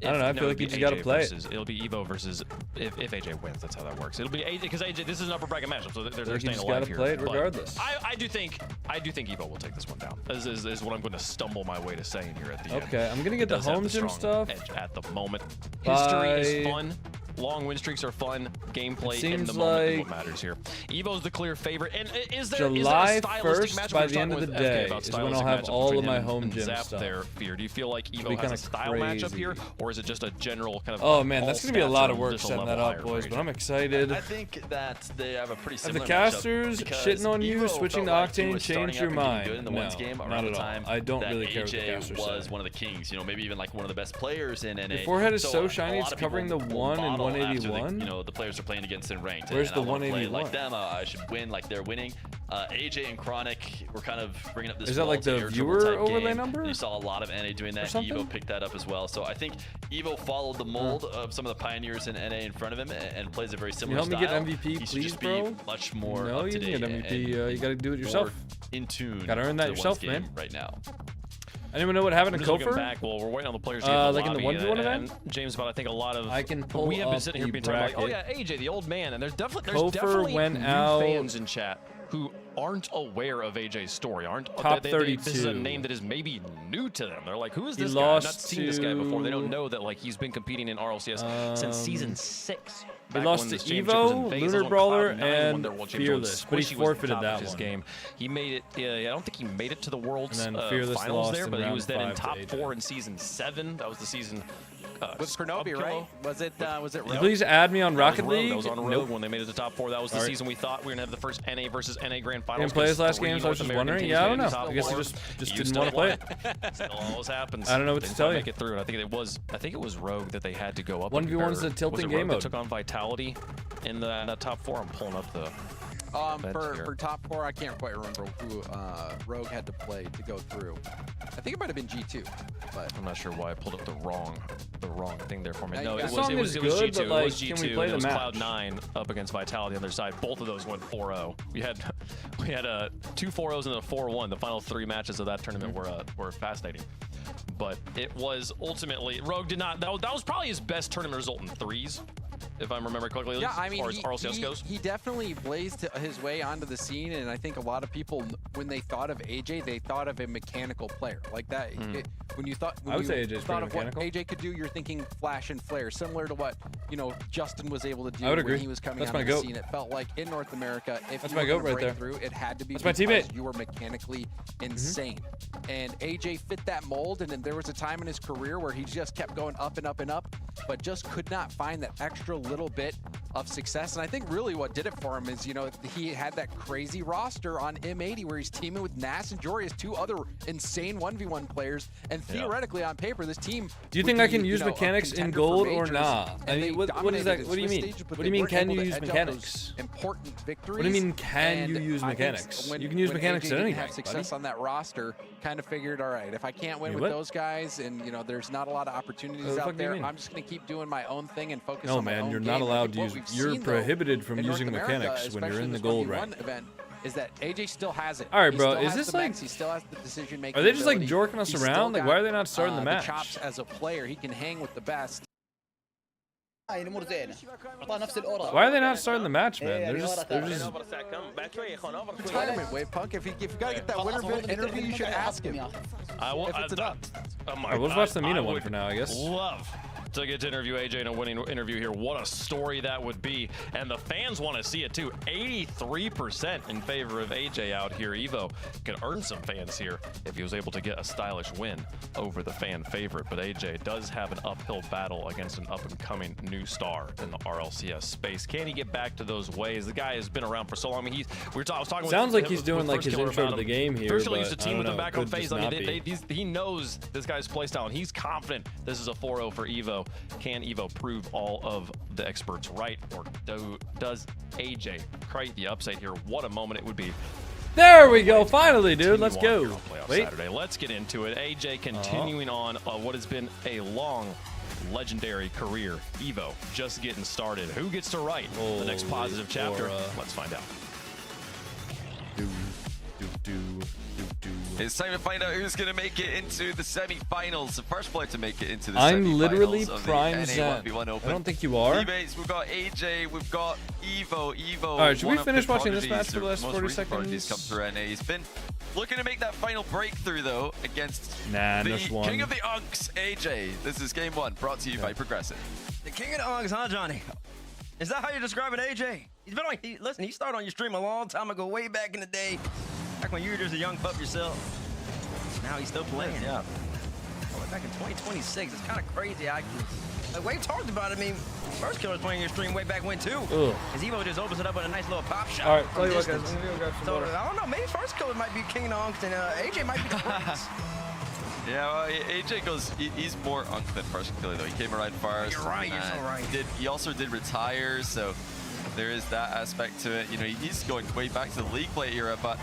I don't know. I feel like you just got to play it. It'll be Evo versus if AJ wins. That's how that works. It'll be AJ because AJ. This is an upper bracket matchup, so they're staying alive here. Play it regardless. I do think Evo will take this one down. Is what I'm going to stumble my way to saying here at the end. Okay, I'm gonna get the home gym stuff. Edge at the moment. History is fun. Long win streaks are fun. Gameplay in the moment is what matters here. Evo's the clear favorite. And is there July a stylistic 1st matchup by the end of the day is when I'll have all of my home gym stuff. There, Fear. Do you feel like Evo has a style matchup here, or is it just a general kind of? Oh man, that's gonna be a lot of work setting that up, boys. But I'm excited. I think that they have a pretty similar. The casters shitting on you, Evo switching to like Octane, change your mind. In the no, ones game not around at the all. time I don't that really care what the AJ casters was say. one of the kings. You know, maybe even like one of the best players in NA. Your forehead is so a shiny, lot it's of covering the people 1 and model after 181. you know, the players are playing against in ranked. Where's and the I wanna play 181? like them. I should win like they're winning. AJ and Chronic were kind of bringing up this. Is that like the multi-air viewer dribble type overlay game. number? You saw a lot of NA doing that. Evo picked that up as well. So I think Evo followed the mold of some of the pioneers in NA in front of him and plays a very similar Can you help style. me get MVP, He should please, just bro? be much more No, up you to can date get MVP. You gotta do it yourself. In tune. Gotta earn that to the yourself, one's game man. right now. Anyone know what happened to Looking Kofor? back, well, we're waiting on the players to get the like in the lobby, 1v1 event? and James, but I think a lot of I can pull we have been up sitting here the being talking like, oh bracket. yeah, AJ, the old man, and there's definitely Kofor went new out fans in chat who aren't aware of AJ's story, Top this is a 32. name that is maybe new to them. They're like, who is He this guy? I've not lost seen this guy before. They don't to- know that like he's been competing in RLCS since season 6. He Back lost when to this championship was in Evo, Vegas Lunar on Brawler, Cloud 9 won and their world championship. Fearless, but he Squishy was the forfeited top that of his one. game. He made it. I don't think he made it to the World's And then Fearless finals lost there, in but he round was then in 5 to top AJ. 4 in season 7. That was the season. With Kronobi, right? Was it Could you Rogue? please add me on Rocket League? That was on Rogue Nope. when they made it to top 4. That was the All right. season we thought we were gonna have the first NA versus NA Grand Finals. Didn't play his last game, so I was just North wondering. American Yeah, I teams don't made know. it to I guess top he 4. just You didn't still want to play won it. Still always happens. I don't know what to Didn't tell quite you. Make it through, and I think it was Rogue that they had to go up. 1v1 is a tilting was it game Rogue mode. that took on Vitality in that top 4. I'm pulling up the. For top 4, I can't quite remember who Rogue had to play to go through. I think it might have been G2, but I'm not sure why I pulled up the wrong thing there for me. Yeah, No, you it got was it. Song is G2. good, but, like, It was G2. can we play and the it was match? Cloud9 up against Vitality on their side. Both of those went 4-0. We had 2 4-0s and a 4-1. The final 3 matches of that tournament were fascinating. But it was ultimately Rogue did not. That was probably his best tournament result in 3s. If I remember correctly, yeah, I as mean, far as RLCS goes. he definitely blazed his way onto the scene, and I think a lot of people, when they thought of AJ, they thought of a mechanical player like that. When you thought, I would say AJ's thought pretty of what mechanical. AJ could do, you're thinking flash and flare, similar to what Justin was able to do I would when agree. he was coming That's onto my the goat. scene. It felt like in North America, if That's you my were goat gonna right break there. through, it had to be That's my because teammate. you were mechanically insane. And AJ fit that mold, and then there was a time in his career where he just kept going up and up and up, but just could not find that extra little bit of success. And I think really what did it for him is, he had that crazy roster on M80 where he's teaming with Nas and Jory as 2 other insane 1v1 players. And theoretically on paper, this team. Do you think I can use mechanics in gold or not? I mean, what is that? What do you mean? What do you mean? Can you use mechanics? Important victories. What do you mean? Can you use mechanics? You can use mechanics AJ at didn't anything. have success on that roster. Kind of figured, all right, if I can't win You with what? those guys, and there's not a lot of opportunities the fuck out do you there, mean? I'm just gonna keep doing my own thing and focus No, on my man, own you're game. not I think allowed to what use. we've You're seen, though, prohibited from in North using America, mechanics when you're especially in the this gold 1v1 rank. event, is that AJ still has it. All right, He bro, still is has this the like- mix, he still has the decision making. Are they just like ability. jorking us He's around? still Like, got, why are they not starting the match? chops as a player. He can hang with the best. Why are they not starting the match, man? They're just. Retirement wave, Punk. If you gotta get that winner interview, you should ask him. I will. If it's enough. Alright, let's watch the MENA one for now, I guess. Love to get to interview AJ in a winning interview here. What a story that would be. And the fans want to see it too. 83% in favor of AJ out here. Evo can earn some fans here if he was able to get a stylish win over the fan favorite. But AJ does have an uphill battle against an up-and-coming new star in the RLCS space. Can he get back to those ways? The guy has been around for so long. I mean, I was talking Sounds with like he's doing like his intro to the game here. First used to but team with him know, back on FaZe. I mean, be. he knows this guy's playstyle, and he's confident this is a 4-0 for Evo. Can Evo prove all of the experts right, or does AJ create the upside here? What a moment it would be. There we go. Finally, dude. Let's go. Wait. Saturday. Let's get into it. AJ continuing on what has been a long, legendary career. Evo just getting started. Who gets to write the next positive chapter? Let's find out. It's time to find out who's going to make it into the semi-finals. The first player to make it into the I'm semi-finals literally of the prime NA Zen. 1v1 Open. I don't think you are. Teammates, we've got AJ, we've got Evo. All right, should we finish watching this match for the last 40 seconds? Come through NA. He's been looking to make that final breakthrough, though, against the King of the Unks, AJ. This is game one, brought to you by Progressive. The King of the Unks, huh, Johnny? Is that how you're describing AJ? He's been on. Listen, he started on your stream a long time ago, way back in the day, back when you were just a young pup yourself. Now he's still playing. Yeah. Oh, back in 2026. It's kind of crazy. Like Wade talked about it. I mean, First Killer was playing your stream way back when too. Because Evo just opens it up with a nice little pop shot. All right, tell you what, guys. I'm gonna go grab some water. I don't know. Maybe First Killer might be King of the Unks and AJ might be the Prince. Yeah, well, AJ goes, he's more Unk than First Killer, though. He came around first. You're right, you're so right. He also did retire, so there is that aspect to it. You know, he's going way back to the league play era, but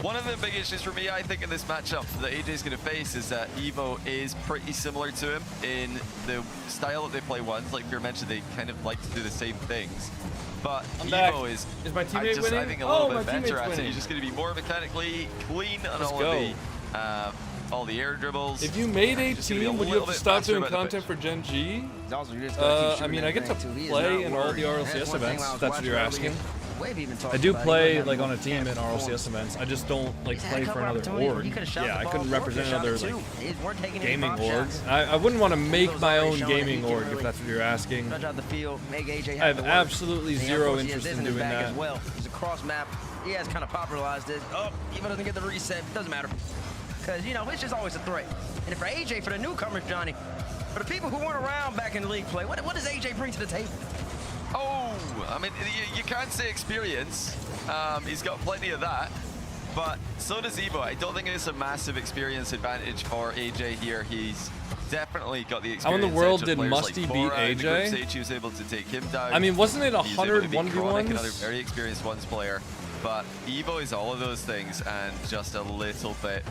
one of the big issues for me, I think, in this matchup that AJ's going to face is that Evo is pretty similar to him in the style that they play ones. Like Fear mentioned, they kind of like to do the same things. But Evo is my teammate winning? I think, a little bit better at it. He's just going to be more mechanically clean on all the air dribbles. If you made a team, would you have to stop doing content for Gen G? I mean, I get to play in all the RLCS events, if that's what you're asking. I do play like on a team in RLCS events. I just don't like play for another org. Yeah, I couldn't represent another like gaming org. I wouldn't want to make my own gaming org if that's what you're asking. I have absolutely zero interest in doing that. He's a cross map. He has kind of popularized it. Oh, even doesn't get the reset. Doesn't matter. Because, you know, it's just always a threat. And for AJ, for the newcomers, Johnny, for the people who weren't around back in the league play, what does AJ bring to the table? Oh, I mean, you can't say experience. He's got plenty of that. But so does Evo. I don't think it's a massive experience advantage for AJ here. He's definitely got the experience. How in the world did Musty beat AJ? He was able to take him down. I mean, wasn't it 100 1v1s? Another very experienced ones player. But Evo is all of those things and just a little bit,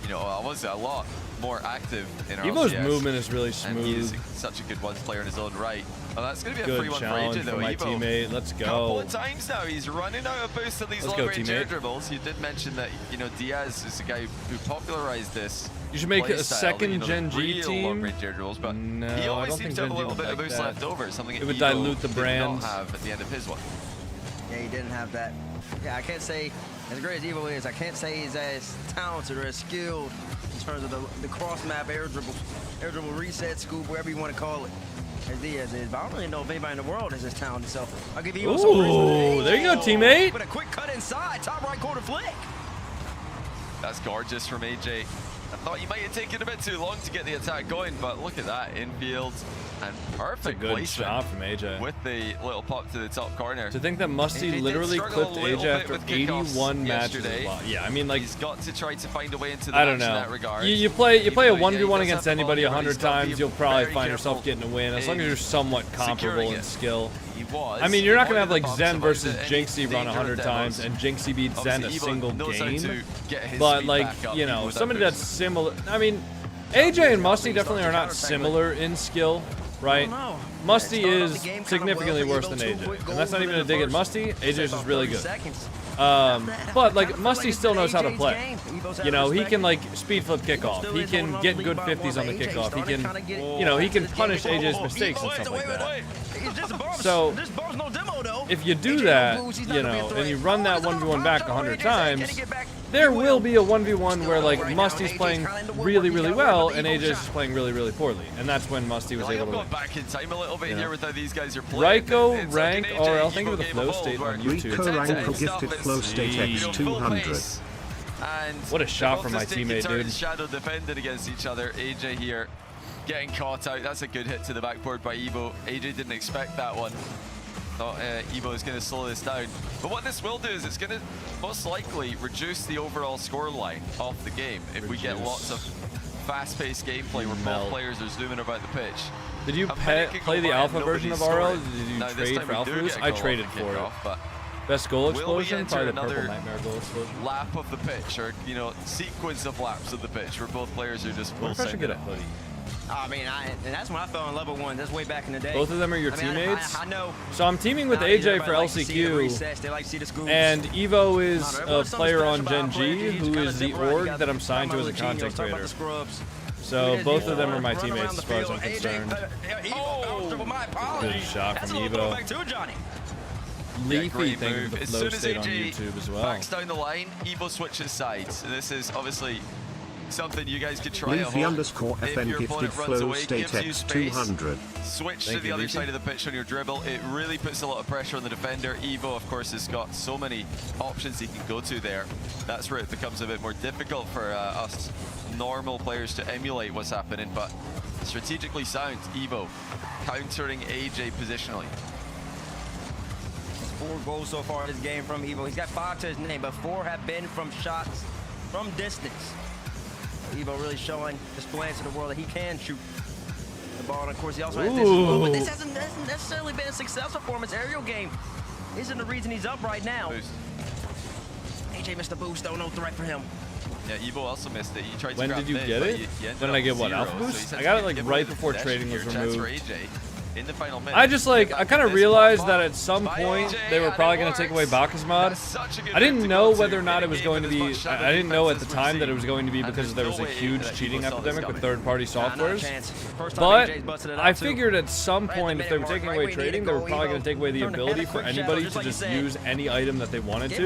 you know, almost a lot more active in our Evo's movement is really smooth. And he is such a good ones player in his own right. Well, that's going to be a free one for AJ, though. My Evo, teammate. Let's go. Couple of times now, he's running out of boost on these long-range air dribbles. You did mention that, you know, Diaz is the guy who popularized this. You should make a second Gen G team. Long-range air dribbles, but no, he always seems to have a little bit of boost left over. Something it would dilute the brand. Did not have at the end of his one. Yeah, he didn't have that. Yeah, I can't say, as great as Evo is, I can't say he's as talented or as skilled in terms of the cross-map air dribble reset, scoop, whatever you want to call it, as Diaz is. But I don't really know if anybody in the world is as talented. So I'll give Evo some reason. Ooh, there you go, teammate. With a quick cut inside, top right corner flick. That's gorgeous from AJ. I thought you might have taken a bit too long to get the attack going, but look at that, infield and perfect good shot from AJ. With the little pop to the top corner. To think that Musty literally clipped AJ after 81 matches. Yeah, I mean, like, he's got to try to find a way into the I don't match know. in that regard. You play a 1v1 against anybody 100 times, you'll probably find yourself getting a win as long as you're somewhat comparable in skill. I mean, you're not going to have like Zen versus Jinxie run 100 times and Jinxie beats Zen a single game. But like, you know, somebody that's similar. I mean, AJ and Musty definitely are not similar in skill, right? Musty is significantly worse than AJ. And that's not even a dig at Musty. AJ is just really good. But like Musty still knows how to play. You know, he can like speed flip kickoff. He can get good 50s on the kickoff. He can, you know, he can punish AJ's mistakes and stuff like that. So if you do that, you know, and you run that 1v1 back 100 times, there will be a 1v1 where like Musty's playing really, really well and AJ's just playing really, really poorly, and that's when Musty was able to win. Back in time a little bit here with how these guys are playing. Ryko ranked RL. Thank you for the flow state on YouTube. Rico ranked gifted flow state X200. And what a shot from my teammate, dude. Shadow defending against each other. AJ here getting caught out. That's a good hit to the backboard by Evo. AJ didn't expect that one. Thought Evo is going to slow this down. But what this will do is it's going to most likely reduce the overall score line of the game if we get lots of fast-paced gameplay where both players are zooming about the pitch. Did you play the alpha version of RL? Did you trade for Alpha Boost? I traded for it. Best goal explosion? Probably the purple nightmare goal explosion. Lap of the pitch, or sequence of laps of the pitch where both players are just full I should get a hoodie. I mean, and that's when I fell in love with one. That's way back in the day. Both of them are your teammates? I know. So I'm teaming with AJ for LCQ, and Evo is a player on Gen G who is the org that I'm signed to as a content creator. So both of them are my teammates as far as I'm concerned. Good shot from Evo. Leafy, thank you for the flow state on YouTube as well. Backs down the line, Evo switches sides. This is obviously something you guys could try at home. Leafy_FN gifted flow state X200. Switch to the other side of the pitch on your dribble. It really puts a lot of pressure on the defender. Evo, of course, has got so many options he can go to there. That's where it becomes a bit more difficult for us normal players to emulate what's happening, but strategically sound. Evo countering AJ positionally. 4 goals so far in this game from Evo. He's got 5 to his name, but 4 have been from shots from distance. Evo really showing, displaying to the world that he can shoot the ball. And of course, he also has this move, but this hasn't necessarily been a successful for him. His aerial game isn't the reason he's up right now. Boost. AJ missed the boost, though. No threat for him. Yeah, Evo also missed it. He tried to when did you get it? When did I get what, Alpha Boost? I got it like right before trading was removed. In the final minute. I just like, I kind of realized that at some point they were probably going to take away Bacchus mod. I didn't know whether or not it was going to be, I didn't know at the time that it was going to be because there was a huge cheating epidemic with third-party softwares. But I figured at some point if they were taking away trading, they were probably going to take away the ability for anybody to just use any item that they wanted to.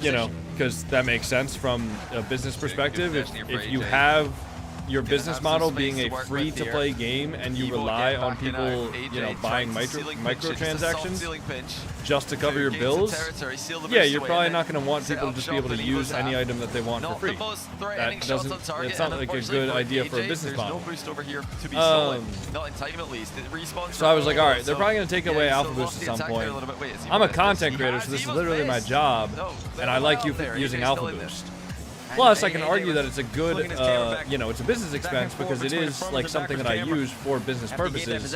You know, because that makes sense from a business perspective. If you have your business model being a free-to-play game and you rely on people, you know, buying microtransactions just to cover your bills, yeah, you're probably not going to want people to just be able to use any item that they want for free. That doesn't, it's not like a good idea for a business model. So I was like, all right, they're probably going to take away Alpha Boost at some point. I'm a content creator, so this is literally my job, and I like using Alpha Boost. Plus, I can argue that it's a good, you know, it's a business expense because it is like something that I use for business purposes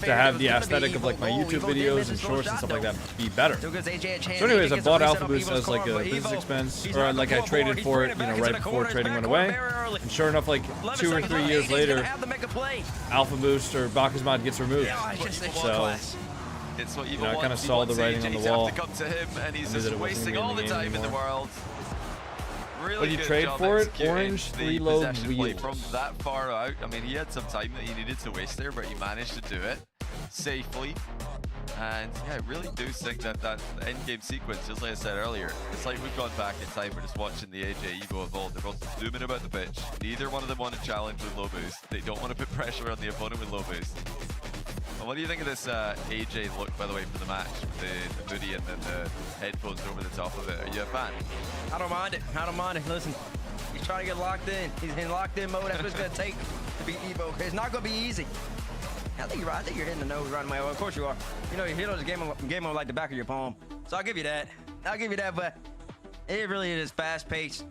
to have the aesthetic of like my YouTube videos and shorts and stuff like that be better. So anyways, I bought Alpha Boost as like a business expense, or like I traded for it, you know, right before trading went away. And sure enough, like 2 or 3 years later, Alpha Boost or Bacchus mod gets removed. So, you know, I kind of saw the writing on the wall. I knew that it wasn't going to be in the game anymore. What did you trade for it? Orange 3-load wheels. From that far out, I mean, he had some time that he needed to waste there, but he managed to do it safely. And yeah, I really do think that that end game sequence, just like I said earlier, it's like we've gone back in time. We're just watching the AJ Evo evolve. They're both zooming about the pitch. Neither one of them want to challenge with low boost. They don't want to put pressure on the opponent with low boost. And what do you think of this AJ look, by the way, for the match? The hoodie and then the headphones over the top of it. Are you a fan? I don't mind it. I don't mind it. Listen, he's trying to get locked in. He's in locked in mode. That's what it's going to take to beat Evo. It's not going to be easy. I think you're right. I think you're hitting the nose right away. Well, of course you are. You know, you hit on this game on like the back of your palm. So I'll give you that. I'll give you that, but it really is fast-paced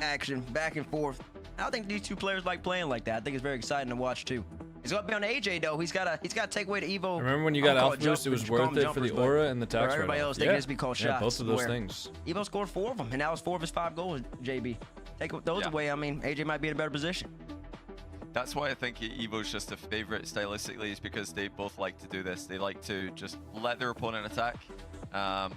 action, back and forth. I think these two players like playing like that. I think it's very exciting to watch too. It's going to be on AJ though. He's got to take away the Evo. Remember when you got Alpha Boost, it was worth it for the aura and the tax write-off. Everybody else, they can just be called shots. Yeah, both of those things. Evo scored 4 of them, and that was 4 of his 5 goals, JB. Take those away, I mean, AJ might be in a better position. That's why I think Evo's just a favorite stylistically, is because they both like to do this. They like to just let their opponent attack.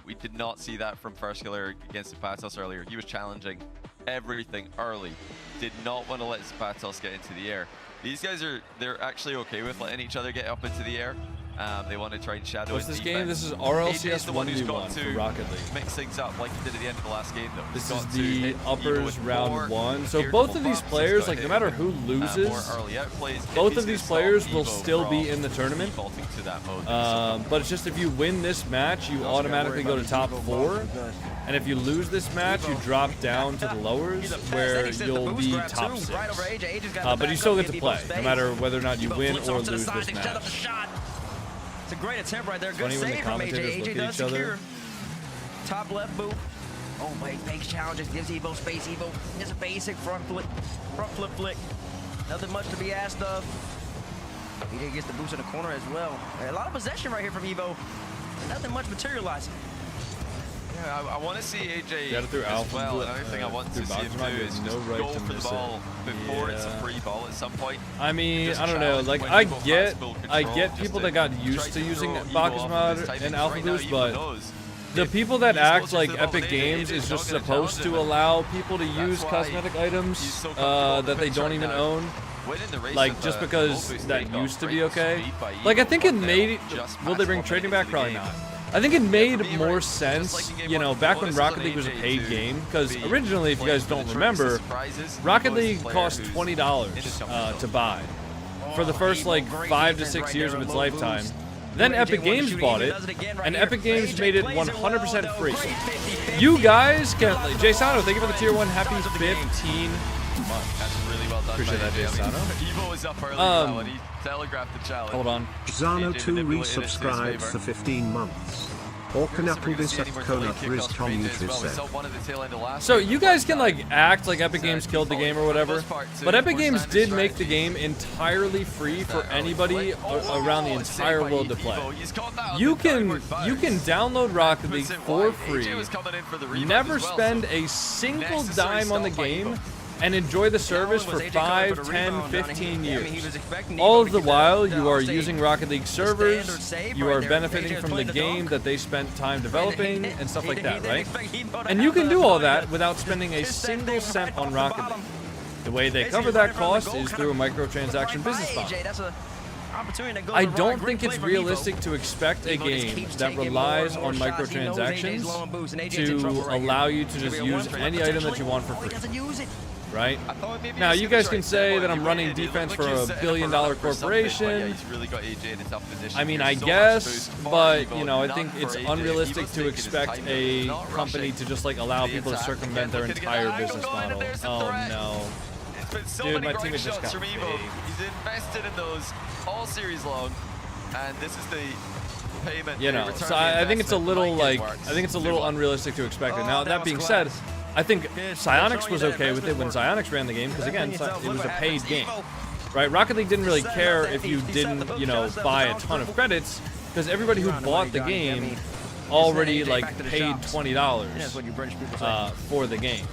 We did not see that from First Killer against Zapatos earlier. He was challenging everything early. Did not want to let Zapatos get into the air. These guys they're actually okay with letting each other get up into the air. They want to try and shadow. What's this defense. game? This is AJ's RLCS the one who's 1v1 got for to Rocket League. mix things up like he did at the end of the last game, though. This He's is got to the hit Evo uppers with round more 1. So irritable both of these bumps. players, He's like gotta no matter hit who loses, more early outplays. If both he's of these gonna players stop will Evo still be from in the tournament. defaulting to that mode. But it's just if you win this match, you automatically go to top 4. And if you lose this match, you drop down to the lowers where you'll be top 6. But you still get to play, no matter whether or not you win or lose this match. It's a great attempt right there. Good Funny when the save from AJ. commentators look AJ at does each other. secure. Top left boot. Oh, but he fakes challenges, gives Evo space. Evo is a basic front flip flick. Nothing much to be asked of. AJ gets the boost in the corner as well. A lot of possession right here from Evo. Nothing much materializing. Yeah, I want to see AJ Got it through as Alpha, well. Another thing I want to see him do is no just right go to for the miss ball before it's a Yeah. free ball at some point. I mean, Just I don't know. challenge Like, when I Evo get has full control, just people to that got try used to using throw Evo Bacchus off of mod his timing. and Alpha Right now, Boost, Evo but knows the if people that he's act closer like to the ball Epic than AJ, Games AJ is is just not gonna supposed challenge to him. allow people to That's use why cosmetic items he's so comfortable on that the they pitch don't right even now. own. Winning the race Like, with just a because low boost that takeoff, used to be great okay. speed by Like, I Evo, think it but made... just Will they bring maximum trading minutes back? of the Probably game. not. I think it made be more right. sense, Just like in game you know, one, back when bonus Rocket on League was a AJ paid to game. Because be originally, if you playing guys for the don't tricks remember, and surprises, Rocket Evo's the League player cost who's $20 to buy for the first like 5 to 6 years of its lifetime. Then Epic Games bought it, and Epic Games made it 100% free. You guys can, like, Jay Sano, thank you for the tier 1. Happy 15 months. That's really well done. Appreciate that, Jay Sano. Evo was up early for that one. He telegraphed the challenge. Hold on. Zano AJ 2 manipulated it to his resubscribed favor. for 15 months. Orkanapu this at Conut Riz Community said. So you guys can like act like Epic Games killed the game or whatever, but Epic Games did make the game entirely free for anybody around the entire world to play. You can download Rocket League for free, never spend a single dime on the game, and enjoy the service for 5, 10, 15 years. All of the while, you are using Rocket League servers, you are benefiting from the game that they spent time developing, and stuff like that, right? And you can do all that without spending a single cent on Rocket League. The way they cover that cost is through a microtransaction business model. I don't think it's realistic to expect a game that relies on microtransactions to allow you to just use any item that you want for free. Right? Now, you guys can say that I'm running defense for a billion-dollar corporation. I mean, I guess, but, you know, I think it's unrealistic to expect a company to just, like, allow people to circumvent their entire business model. Oh, no. Dude, my teammate just got big. He's invested in those all series long, and this is the payment. You know, so I think it's a little, like, I think it's a little unrealistic to expect it. Now, that being said, I think Psyonix was okay with it when Psyonix ran the game, because again, it was a paid game, right? Rocket League didn't really care if you didn't, you know, buy a ton of credits, because everybody who bought the game already, like, paid $20 for the game.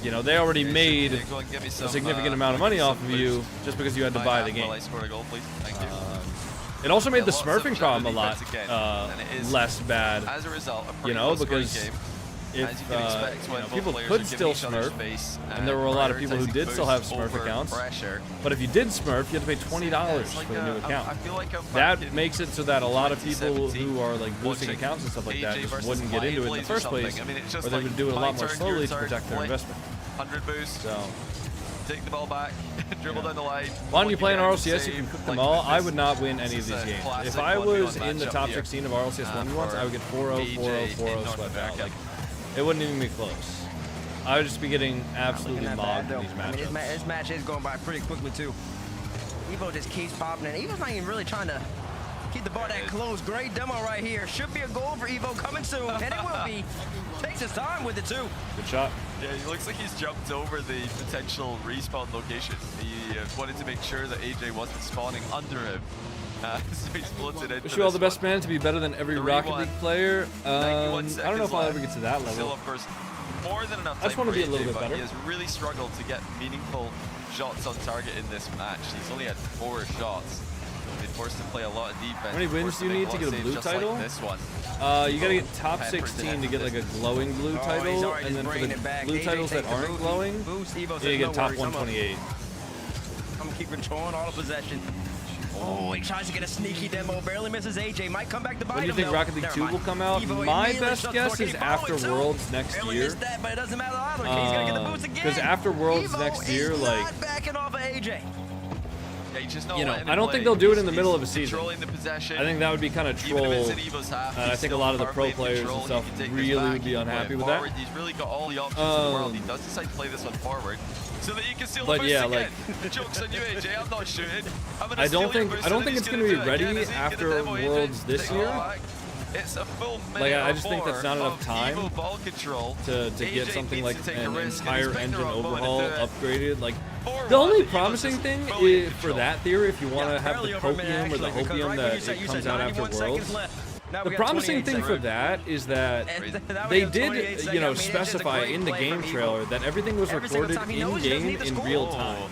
You know, they already made a significant amount of money off of you just because you had to buy the game. It also made the smurfing problem a lot less bad, you know, because if you know, people could still smurf, and there were a lot of people who did still have smurf accounts, but if you did smurf, you had to pay $20 for the new account. That makes it so that a lot of people who are like boosting accounts and stuff like that just wouldn't get into it in the first place, or they would do it a lot more slowly to protect their investment. 100 boost. So, take the ball back, dribble down the line. Why don't you play in RLCS? You can cook them all. I would not win any of these games. If I was in the top 16 of RLCS 1v1s, I would get 4-0, 4-0, 4-0 swept out. Like, it wouldn't even be close. I would just be getting absolutely mobbed in these matchups. This match is going by pretty quickly, too. Evo just keeps popping, and Evo's not even really trying to keep the ball that close. Great demo right here. Should be a goal for Evo coming soon, and it will be. Takes his time with it, too. Good shot. Yeah, it looks like he's jumped over the potential respawn location. He wanted to make sure that AJ wasn't spawning under him. So he splits it into Wish you all the best, man, to be better than every Rocket League player. I don't know if I'll ever get to that level. Still, of course, more than enough time. I just want to be a little bit but better. He has really struggled to get meaningful shots on target in this match. He's only had 4 shots. Been forced to play a lot of defense. How many wins do you need to get a blue title? Like this one. You gotta get top 16 to get like a glowing blue title, and then for the blue titles that aren't glowing, you get top 128. I'm keeping controlling all the possession. Oh, he tries to get a sneaky demo. Barely misses AJ. Might come back to bite him. When do you think Rocket League 2 will come out? My best guess is after Worlds next year. That, but it doesn't matter either. He's gonna get the boost again. Because after Worlds Evo next year, is like, not backing off of AJ. you know, I don't think they'll do it in the middle of a season. The possession. I think that would be kind of troll. And I think a lot of the pro players and stuff really would be unhappy with that. He's really got all the options in the world. He does decide to play this one forward, so that you can steal the boost yeah, again. like, The joke's on you, AJ. I'm not shooting. I don't think it's going to be ready after Worlds this year. It's a full like, I just think that's not enough time to get something like an entire engine overhaul upgraded. Like, the only promising thing is, for that theory, if you want to have the copium or the hopium that it comes out after Worlds, the promising thing for that is that they did, you know, specify in the game trailer that everything was recorded in-game in real time.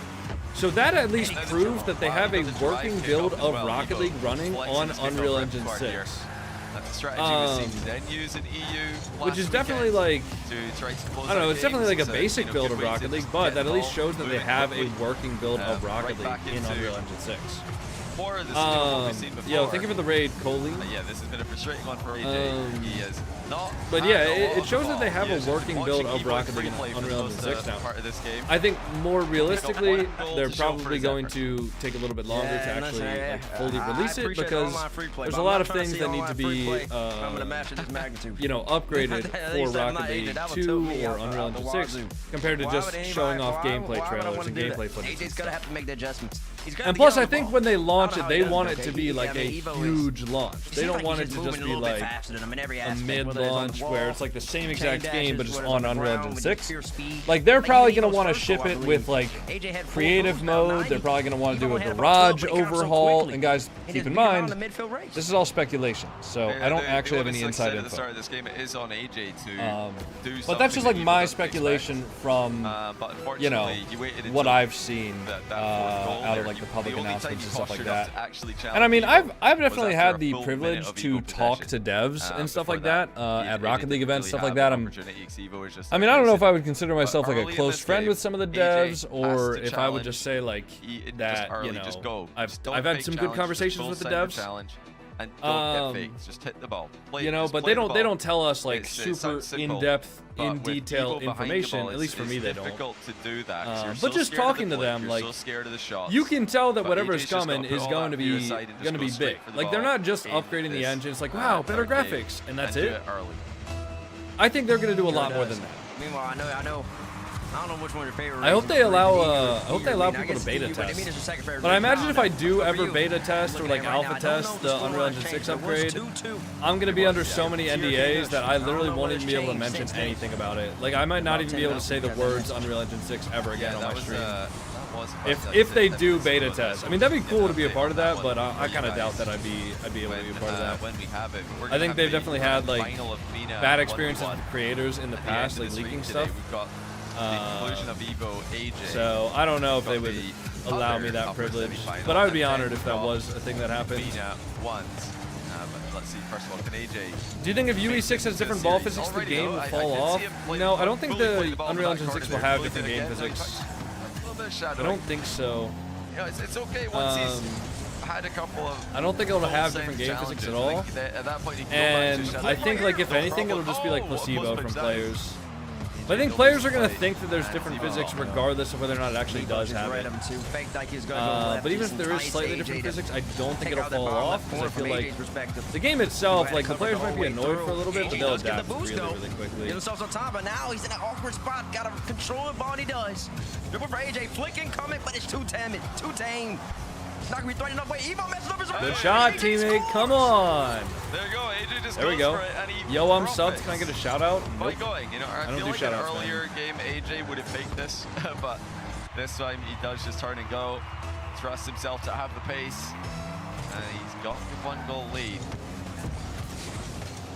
So that at least proves that they have a working build of Rocket League running on Unreal Engine 6. Which is definitely like, I don't know, it's definitely like a basic build of Rocket League, but that at least shows that they have a working build of Rocket League in Unreal Engine 6. Yo, thank you for the raid, Coley. Yeah, this has been a frustrating one for AJ. He is not. But yeah, it shows that they have a working build of Rocket League in Unreal Engine 6 now. I think more realistically, they're probably going to take a little bit longer to actually like, fully release it, because there's a lot of things that need to be, you know, upgraded for Rocket League 2 or Unreal Engine 6 compared to just showing off gameplay trailers and gameplay footage. AJ's gonna have to make the adjustments. And plus, I think when they launch it, they want it to be like a huge launch. They don't want it to just be like a mid-launch where it's like the same exact game but just on Unreal Engine 6. Like, they're probably going to want to ship it with like creative mode. They're probably going to want to do a garage overhaul. And guys, keep in mind, this is all speculation, so I don't actually have any inside info. But that's just like my speculation from, you know, what I've seen out of like the public announcements and stuff like that. And I mean, I've definitely had the privilege to talk to devs and stuff like that at Rocket League events, stuff like that. I mean, I don't know if I would consider myself like a close friend with some of the devs, or if I would just say like that, you know, I've had some good conversations with the devs. And don't get fakes, just hit the ball. You know, but they don't tell us like super in-depth, in detail information. At least for me, they don't. To do that, but just talking to them, like, you can tell that whatever is coming is going to be big. Like, they're not just upgrading the engine. It's like, wow, better graphics, and that's it. I think they're going to do a lot more than that. Meanwhile, I don't know which one your favorite. I hope they allow people to beta test. But I imagine if I do ever beta test or like alpha test the Unreal Engine 6 upgrade, I'm gonna be under so many NDAs that I literally won't even be able to mention anything about it. Like, I might not even be able to say the words Unreal Engine 6 ever again on my stream. If they do beta test, I mean, that'd be cool to be a part of that, but I kind of doubt that I'd be able to be a part of that. I think they've definitely had like bad experiences with creators in the past, like leaking stuff. So I don't know if they would allow me that privilege, but I would be honored if that was a thing that happened. Let's see, first of all, can AJ... Do you think if UE6 has different ball physics, the game will fall off? No, I don't think the Unreal Engine 6 will have different game physics. I don't think so. It's okay once he's had a couple of... I don't think it'll have different game physics at all. And I think, like, if anything, it'll just be like placebo from players. But I think players are going to think that there's different physics regardless of whether or not it actually does have it. But even if there is slightly different physics, I don't think it'll fall off, because I feel like the game itself, like, the players might be annoyed for a little bit, but they'll adapt really, really quickly. Get himself on top, but now he's in an awkward spot. Got to control the ball, he does. Dribble for AJ, flicking, coming, but it's too timid, too tame. Not gonna be threatening up. Wait, Evo messes up his good shot, teammate. Come on. There you go. AJ just there we go. Yo, I'm subbed. Can I get a shout out? Nope. You know, I feel like an earlier game AJ would have faked this, but this time he does just turn and go. Trusts himself to have the pace, and he's got the 1-goal lead.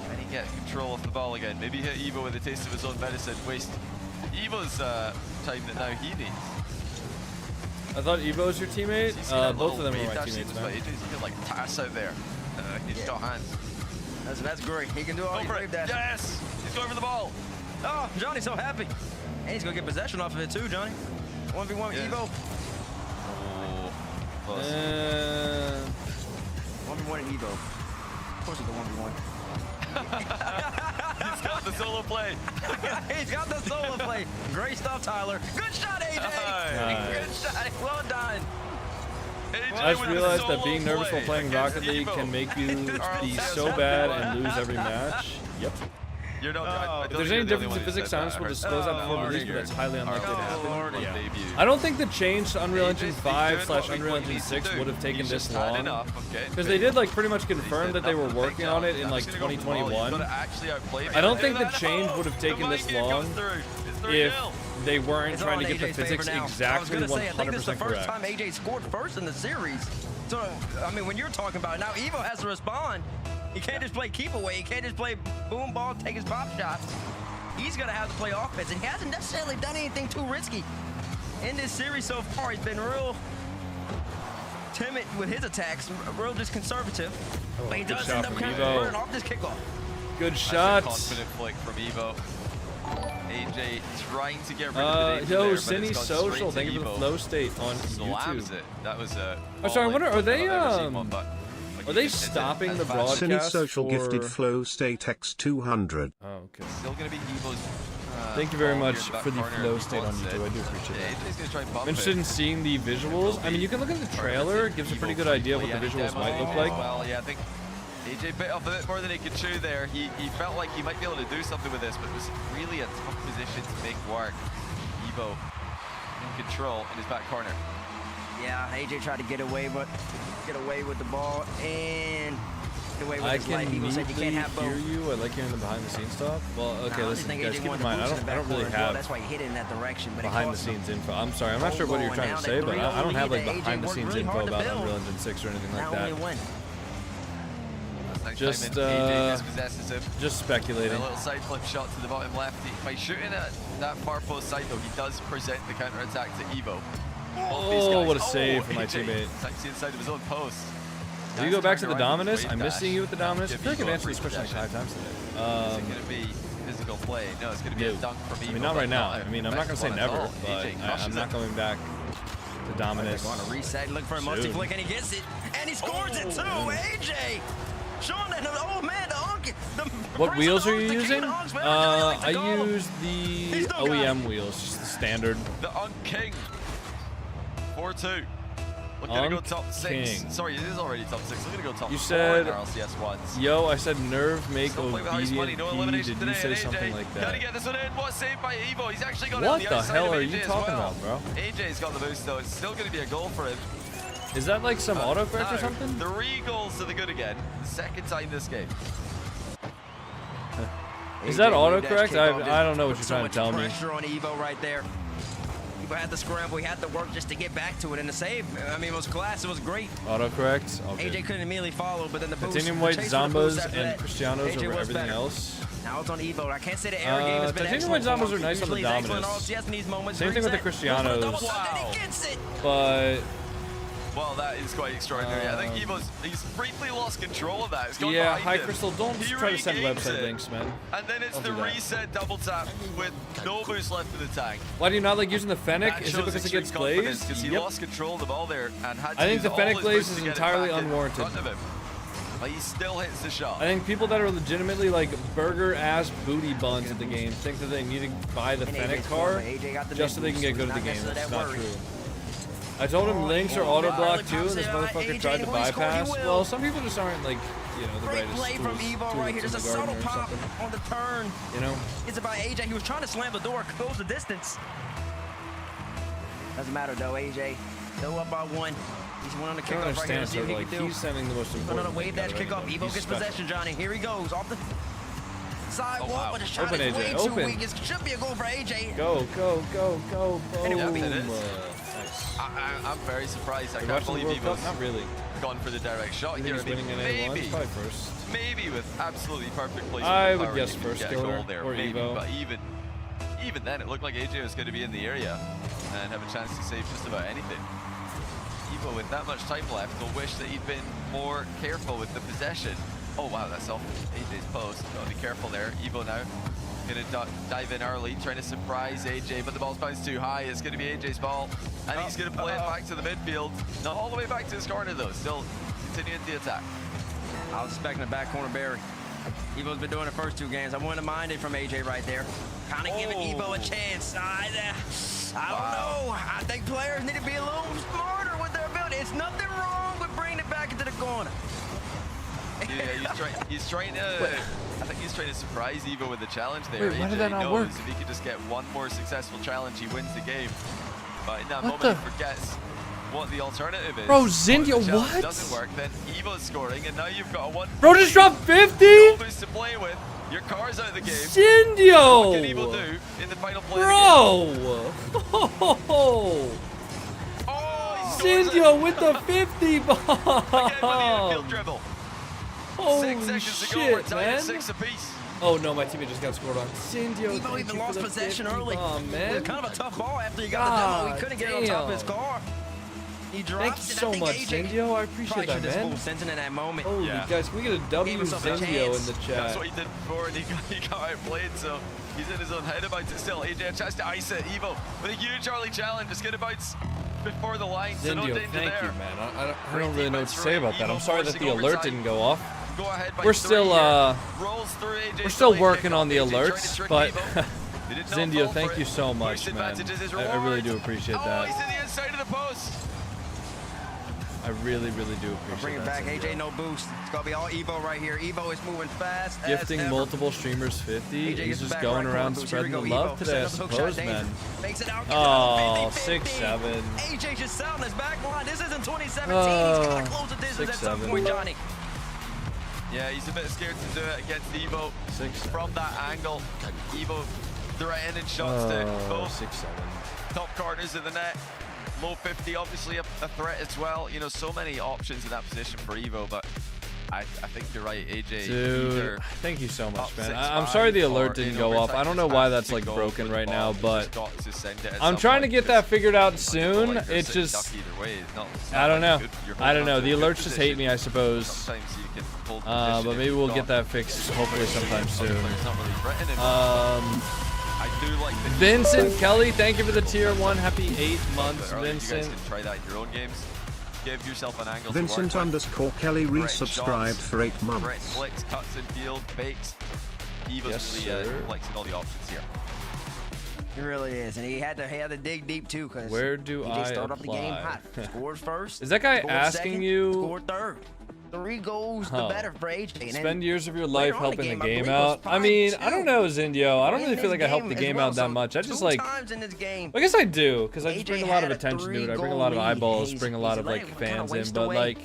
And he gets control of the ball again. Maybe hit Evo with a taste of his own medicine. Waste Evo's time that now he needs. I thought Evo was your teammate. Both of them are my teammates, man. He's like Tass out there. He's got hands. That's great. He can do all brave dash. Yes! He's going for the ball. Oh, Johnny's so happy. And he's going to get possession off of it too, Johnny. 1v1 Evo. Oh, 1v1 and Evo. Of course it's a 1v1. He's got the solo play. He's got the solo play. Great stuff, Tyler. Good shot, AJ. Nice. Good shot. Well done. I just realized that being nervous while playing Rocket League can make you be so bad and lose every match. Yep. You're not, if there's any difference in physics, Silence will disclose that before release, but that's highly unlikely to happen. Yeah. I don't think the change to Unreal Engine 5/Unreal Engine 6 would have taken this long. Because they did like pretty much confirm that they were working on it in like 2021. I don't think the change would have taken this long if they weren't trying to get the physics exactly 100% correct. I think this is the first time AJ scored first in the series. So, I mean, when you're talking about it, now Evo has to respond. He can't just play keep away. He can't just play boom ball, take his pop shots. He's going to have to play offense, and he hasn't necessarily done anything too risky. In this series so far, he's been real timid with his attacks, real just conservative. Oh, but he good does shot end up from kind of Evo. burning off this kickoff. Good shot. Confident flick from Evo. AJ trying to get rid of the yo, there, Cindy Social, thank you for the flow state on YouTube. It. That was a. Oh, sorry, I wonder, are they stopping the broadcast? Cine Social gifted flow state X200. Oh, okay. Still gonna be Evo's. Thank you very much for the flow state on YouTube. I do appreciate it. I'm interested in seeing the visuals. I mean, you can look at the trailer. It gives a pretty good idea of what the visuals might look like. Well, yeah, I think AJ bit off a bit more than he could chew there. He felt like he might be able to do something with this, but it was really a tough position to make work. Evo in control in his back corner. Yeah, AJ tried to get away with the ball and get away with his life. People said you can't have both. I can hear you. I like hearing the behind-the-scenes stuff. Well, okay, listen, guys, keep in mind, I don't really have that's why he hit it in that direction. But behind-the-scenes info. I'm sorry, I'm not sure what you're trying to say, but I don't have like behind-the-scenes info about Unreal Engine 6 or anything like that. Just speculating. A little side flip shot to the bottom left. By shooting at that far post side, though, he does present the counter attack to Evo. Oh, what a save from my teammate. Attacks the inside of his own post. Do you go back to the Dominus? I miss seeing you with the Dominus. I feel like I've answered this question like 5 times today. Is it going to be physical play? No, it's going to be a dunk from Evo. I mean, not right now. I mean, I'm not going to say never, but I'm not going back to Dominus. Want to reset, look for a multi flick, and he gets it, and he scores it too. AJ, showing that. Oh man, what wheels are you using? I use the OEM wheels, just the standard. The Unk King. 4-2. We're gonna go top 6. Sorry, it is already top 6. We're gonna go top 4 you said, in RLCS ones. Yo, I said nerve make obedient P. Did you say something like that? Gotta get this one in. What save by Evo? He's actually got what it on the outside hell of are AJ you as talking well. about, bro? AJ's got the boost though. It's still gonna be a goal for him. Is that like some autocorrect or something? 3 goals to the good again. Second time this game. Is that autocorrect? I don't know what you're trying to tell me. Pressure on Evo right there. Evo had to scramble. He had to work just to get back to it. And the save, I mean, it was class. It was great. Autocorrect. Okay. AJ couldn't immediately follow, but then the boost. Titanium White Zombas and Cristianos over everything better. else. Now it's on Evo. I can't say the air game has been Titanium White Zombas are nice on the Dominus. Same thing with the Cristianos. Wow. But well, that is quite extraordinary. I think he's briefly lost control of that. It's gone yeah, behind Hi him. Crystal, don't try to send website links, man. And then it's the reset double tap with no boost left in the tank. Why do you not like using the Fennec? Is it because it gets glazed? Because he lost control of the ball there and had to I think the Fennec glaze is entirely unwarranted. But he still hits the shot. I think people that are legitimately like burger-ass booty buns at the game think that they need to buy the Fennec car just so they can get good at the game. That's not true. I told him links are auto block too, and this motherfucker tried to bypass. Well, some people just aren't like, you know, the great play from Evo right here. There's a subtle pop on the turn. You know, it's about AJ. He was trying to slam the door, close the distance. Doesn't matter though, AJ. Still up by 1. He's one on the kickoff right here. See what he can do. He's sending the most important. On a wave dash kickoff. Evo gets possession, Johnny. Here he goes off the sidewalk, but the shot is way too weak. It should be a goal for AJ. Go, go, go, go, go. I'm very surprised. I can't believe Evo's not really gone for the direct shot here. Probably first. Maybe with absolutely perfect placement. I would guess first killer or maybe, Evo. But even then, it looked like AJ was going to be in the area and have a chance to save just about anything. Evo, with that much time left, will wish that he'd been more careful with the possession. Oh wow, that's off AJ's post. Gotta be careful there. Evo now gonna dive in early, trying to surprise AJ, but the ball's bounced too high. It's gonna be AJ's ball, and he's gonna play it back to the midfield. Not all the way back to his corner though. Still continuing the attack. I was expecting a back corner Barry. Evo's been doing the first 2 games. I wouldn't have minded from AJ right there. Kind of giving Evo a chance. I don't know. I think players need to be a little smarter with their ability. It's nothing wrong with bringing it back into the corner. Yeah, he's trying to. I think he's trying to surprise Evo with the challenge there. Wait, why AJ did that not knows work? if he could just get one more successful challenge, he wins the game. But in that moment, he forgets what the alternative is. Bro, Zindio, If the challenge what? doesn't work, then Evo's scoring, and now you've got a one. Bro, just dropped 50? Boost to play with. Your car's out of the game. Zindio! What can Evo do in the final play Bro! of the game? Oh, Zindio with the 50 bomb! Again, with the infield dribble. Holy 6 seconds to go. shit, We're tied man. at 6 apiece. Oh no, my teammate just got scored on. Zindio, Evo even lost possession early. Bomb, man. It was kind of a tough ball after he got the demo. He couldn't get it on top of his car. He dropped Thank you so much, Zindio. I appreciate that, man. Sensing in that moment. Holy guys, can we get a W Zindio in the chat? That's what he did before, and he got outplayed, so he's in his own head about it still. AJ tries to ice it. Evo with a huge early challenge. Just get it bounce before the line. So no Zindio, danger thank there. you, man. I don't really know what to say about that. I'm Evo sorry that the forcing alert overtime. didn't go off. Go ahead by We're 3 still here. Rolls through AJ we're still late working kickoff. on the AJ trying to alerts, trick but Evo. They did not Zindio, fall thank for you it. so much, Boost man. advantage is his I really reward. do appreciate Oh, that. he's in the inside of the post. I really, really do appreciate Bring it that. back, Zindio. AJ, no boost. It's gonna be all Evo right here. Evo is moving fast. Gifting as ever. multiple streamers 50. AJ He's gets just back going right around corner boost. spreading Here the we go, love Evo. today, I Setting up the hook shot, suppose, man. Makes it out. Oh, 50-50. 6-7. AJ just selling his back line. This isn't 2017. He's gotta close the distance at some 6-7. point, Johnny. Yeah, he's a bit scared to do it against Evo. 6-7. From that angle, Evo threatening shots to both 6-7. top corners of the net. Low 50, obviously a threat as well. You know, so many options in that position for Evo, but I think you're right, AJ. Dude, thank you so much, man. I'm sorry the alert didn't go off. I don't know why that's like broken right now, but I'm trying to get that figured out soon. It's just, I don't know. I don't know. The alerts just hate me, I suppose. But maybe we'll get that fixed hopefully sometime soon. I do like the Vincent Kelly, thank you for the tier 1. Happy 8 months, Vincent. You guys can try that in your own games. Give yourself an angle Vincent to work _ Kelly resubscribed for 8 Brett months. flicks, cuts and field, bakes. Evo's really flexing all the options here. He really is, and he had to dig deep too, because Where do he I just started off the game apply? hot. Scored first. Is that guy scored asking second, you- Scored third. 3 goals, the Oh. better for AJ. And then Spend years of your life later on in helping the I game believe it was out. I mean, I don't 5-2. know, Zindio. I don't In really feel this like I helped the game as game well, out that so much. I just 2 like, times in this game. I guess I do, because I just AJ bring a lot of had a attention to it. I bring a 3-goal lot of lead. eyeballs, He's- bring a lot he's of like letting him kinda fans in, waste but away. like,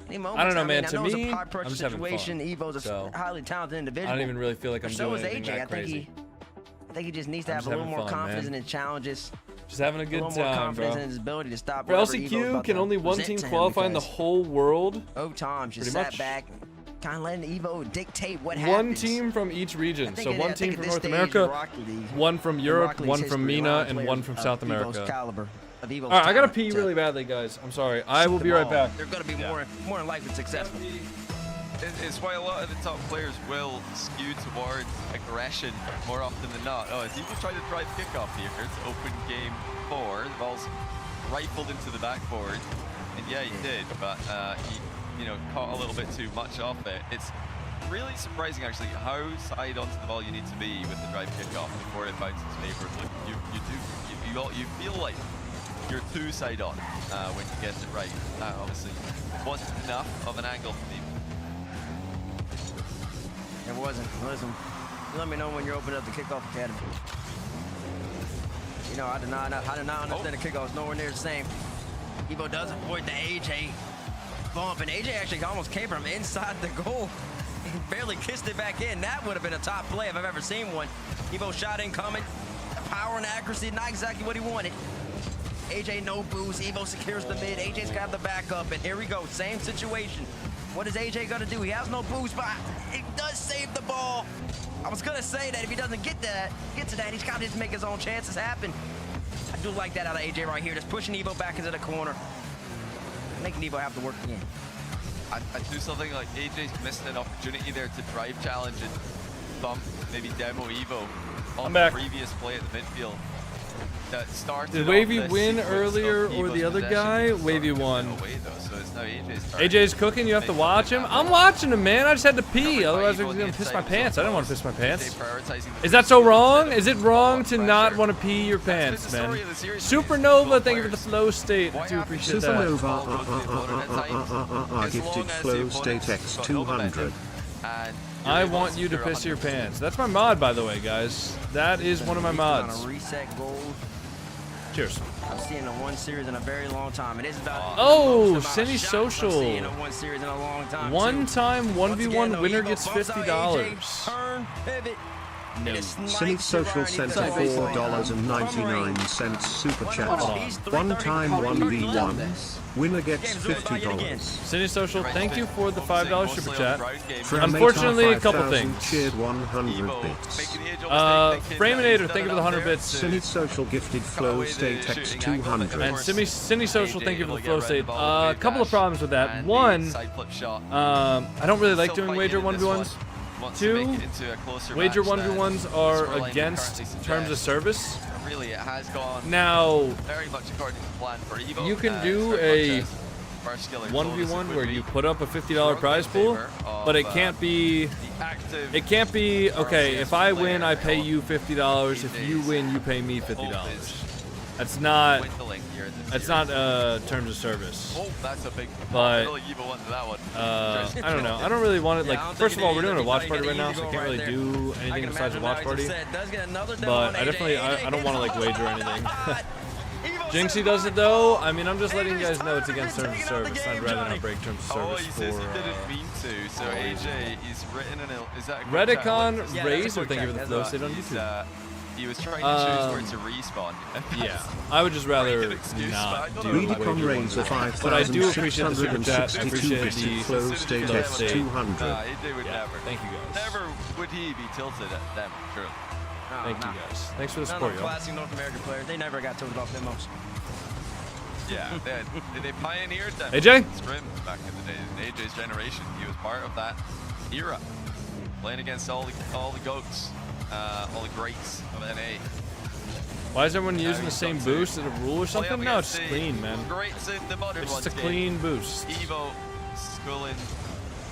Any I moments, don't know, man. I To know it's a me, high-pressure I'm just having situation. fun. Evo's a So, highly talented individual. I don't even really feel like I'm so doing is anything AJ. that crazy. I think he just needs to I'm have just a little having more fun, confidence man. in his challenges. Just having a A good little more time, confidence bro. in his ability to stop For whatever Evo's LCQ, about can to only one present team to him, qualify in the because whole world? both times just Pretty sat much. back, kind of letting Evo dictate what One happens. team from each region. So one I team think from at this North stage America, in Rocket League, one from in Europe, Rocket League's one from history, MENA, a lot of and one players from of South Evo's America. caliber, of Evo's All right, I gotta talent pee to really badly, guys. I'm sorry. I shoot will the be right ball. back. They're going to be more than likely successful. It's why a lot of the top players will skew towards aggression more often than not. Oh, as Evo's trying to drive kickoff here. It's open game 4. The ball's rifled into the backboard. And yeah, he did, but he caught a little bit too much off it. It's really surprising, actually, how side onto the ball you need to be with the drive kickoff before it bounces favorably. You feel like you're too side on when you get it right. That obviously wasn't enough of an angle for me. It wasn't. Listen, you let me know when you're opening up the Kickoff Academy. You know, I did not understand the kickoff. It's nowhere near the same. Evo does avoid the AJ bump, and AJ actually almost came from inside the goal and barely kissed it back in. That would have been a top play if I've ever seen one. Evo shot incoming. The power and accuracy, not exactly what he wanted. AJ no boost. Evo secures the mid. AJ's got the backup, and here we go. Same situation. What is AJ gonna do? He has no boost, but he does save the ball. I was gonna say that if he doesn't get to that, he's gotta just make his own chances happen. I do like that out of AJ right here, just pushing Evo back into the corner, making Evo have to work again. I do something like AJ's missed an opportunity there to drive challenge and bump, maybe demo Evo on the previous play at the midfield. That started. Did Wavy win earlier or the other guy? Wavy won. Away, though, so it's No, AJ's cooking. You have to watch him. I'm watching him, man. I just had to pee. Otherwise, I was gonna piss my pants. I didn't want to piss my pants. Is that so wrong? Is it wrong to not want to pee your pants, man? Supernova, thank you for the flow state. I do appreciate that. Supernova, gifted flow state X 200. I want you to piss your pants. That's my mod, by the way, guys. That is one of my mods. Reset gold. Cheers. I've seen a one series in a very long time. It is about Cine Social. One series in a long time. One time 1v1 winner gets $50. Turn, pivot. No. Cine Social sent a $4.99 super chat. One time 1v1. Winner gets $50. Cine Social, thank you for the $5 super chat. Framator Unfortunately, a couple 5000 things. cheered 100 bits. Framinator, thank you for the 100 bits. Cine Social gifted flow state X 200. And Cine Social, thank you for the flow state. A couple of problems with that. One, I don't really like doing wager 1v1s. Two, wager 1v1s are against terms of service. Really, it has gone now, very much according to plan for Evo. You can do a 1v1 where you put up a $50 prize pool, but it can't be. It can't be okay. If I win, I pay you $50. If you win, you pay me $50. That's not. That's not terms of service. Oh, that's a big. But I don't know. I don't really want it. Like, first of all, we're doing a watch party right now, so I can't really do anything besides a watch party. But I definitely, I don't want to like wager anything. Jinxie does it though. I mean, I'm just letting you guys know it's against terms of service. I'd rather not break terms of service he says he didn't mean to. So AJ, he's written an. Is that Redicon Razor? Thank you for the flow state on YouTube. He was trying to choose where to respawn. Yeah, I would just rather not do Redicon Razor 5662 but I do appreciate the super chat. I appreciate the flow state X 200. Thank you guys. Never would he be tilted at them, true. Thank you guys. Thanks for the support, y'all. Classic North American players, they never got tilted off demos. Yeah, they pioneered them. AJ? Scrim back in the day, in AJ's generation. He was part of that era, playing against all the goats, all the greats of NA. Why is everyone using the same boost? Is it a rule or something? No, it's clean, man. Greats in the modern it's just a clean boost. Evo, schooling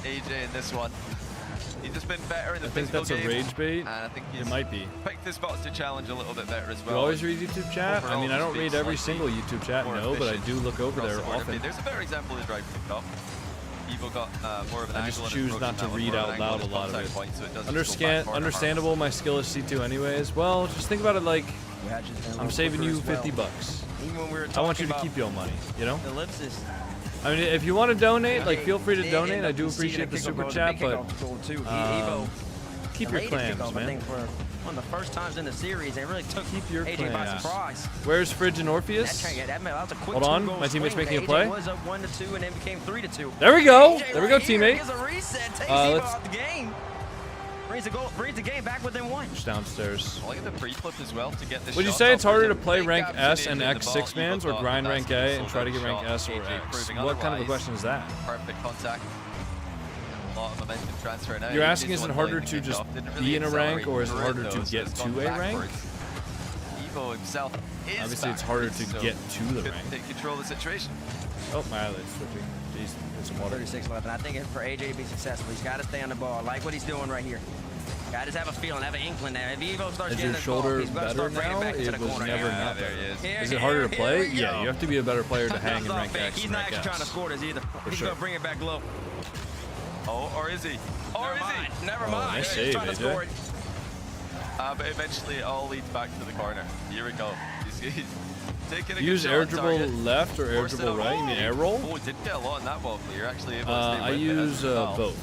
AJ in this one. He's just been better in the physical game. I think that's a rage bait. And I think it might be. Picked his spots to challenge a little bit better as well. You always read YouTube chat? I mean, I don't read every single YouTube chat, no, but I do look over there often. There's a better example of the drive picked up. Evo got more of an I just choose not to read out loud a lot of it. Understandable, my skill is C2 anyways. Well, just think about it like, I'm saving you $50. I want you to keep your money, you know? I mean, if you want to donate, like, feel free to donate. I do appreciate the super chat, but keep your clams, man. One of the first times in the series, they really took AJ by surprise. Where's Fridge and Orpheus? Hold on, my teammate's making a play. Was up 1-2 and then became 3-2. There we go. There we go, teammate. Let's brings the game back within one. Just downstairs. I like the pre-flip as well to get this. Would you say it's harder to play rank S and X 6-mans or grind rank A and try to get rank S or X? What kind of a question is that? Perfect contact. A lot of momentum transfer now. You're asking, is it harder to just be in a rank or is it harder to get to a rank? Evo himself is obviously it's harder to get to the rank. Take control of the situation. Oh, my eyelid's switching. Jeez, get some water. 36 left, and I think for AJ to be successful, he's got to stay on the ball. I like what he's doing right here. Got to have a feeling, have an inkling now. If Evo starts is getting your shoulder better now? It was never not better. Is it harder to play? Yeah, you have to be a better player to hang in rank X. He's not actually trying to score this either. He's going to bring it back low. Oh, or is he? Or is he? Never mind. Nice save, AJ. But eventually it all leads back to the corner. Here we go. He's taking a use air dribble left or air dribble right? You mean air roll? Oh, did get a lot in that ball. You're actually able to stay I use both,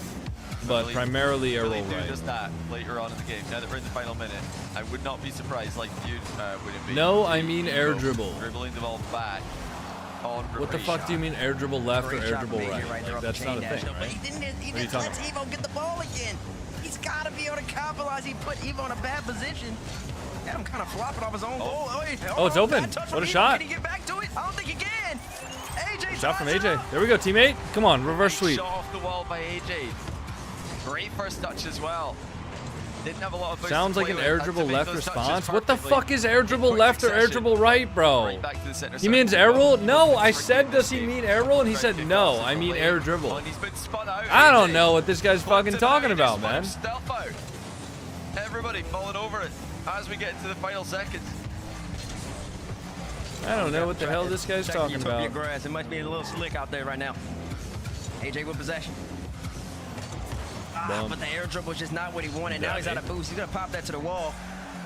but primarily air roll right. Just that later on in the game. Now that we're in the final minute, I would not be surprised like you wouldn't be. No, I mean air dribble. Dribbling the ball back. What the fuck do you mean air dribble left or air dribble right? Like, that's not a thing, right? He didn't let Evo get the ball again. He's got to be able to capitalize. He put Evo in a bad position. Had him kind of flopping off his own goal. Oh, it's open. What a shot. Can he get back to it? I don't think he can. AJ shot from AJ. There we go, teammate. Come on, reverse sweep. Shot off the wall by AJ. Great first touch as well. Didn't have a lot of boost Sounds to like play an with, air had to dribble make left those touches response. What the perfectly fuck is air in dribble quick left or air succession. dribble right, bro? Right back to the center He means circle. air roll? No, I said does he mean air roll? And he said no, I mean air dribble. And he's been spun out. I don't know what this guy's fucking talking about, man. Stealth out. Everybody falling over it as we get into the final seconds. I don't know what the hell this guy's talking Utopia about. grass. It must be a little slick out there right now. AJ with possession. But the air dribble is just not what he wanted. Now he's out of boost. He's gonna pop that to the wall.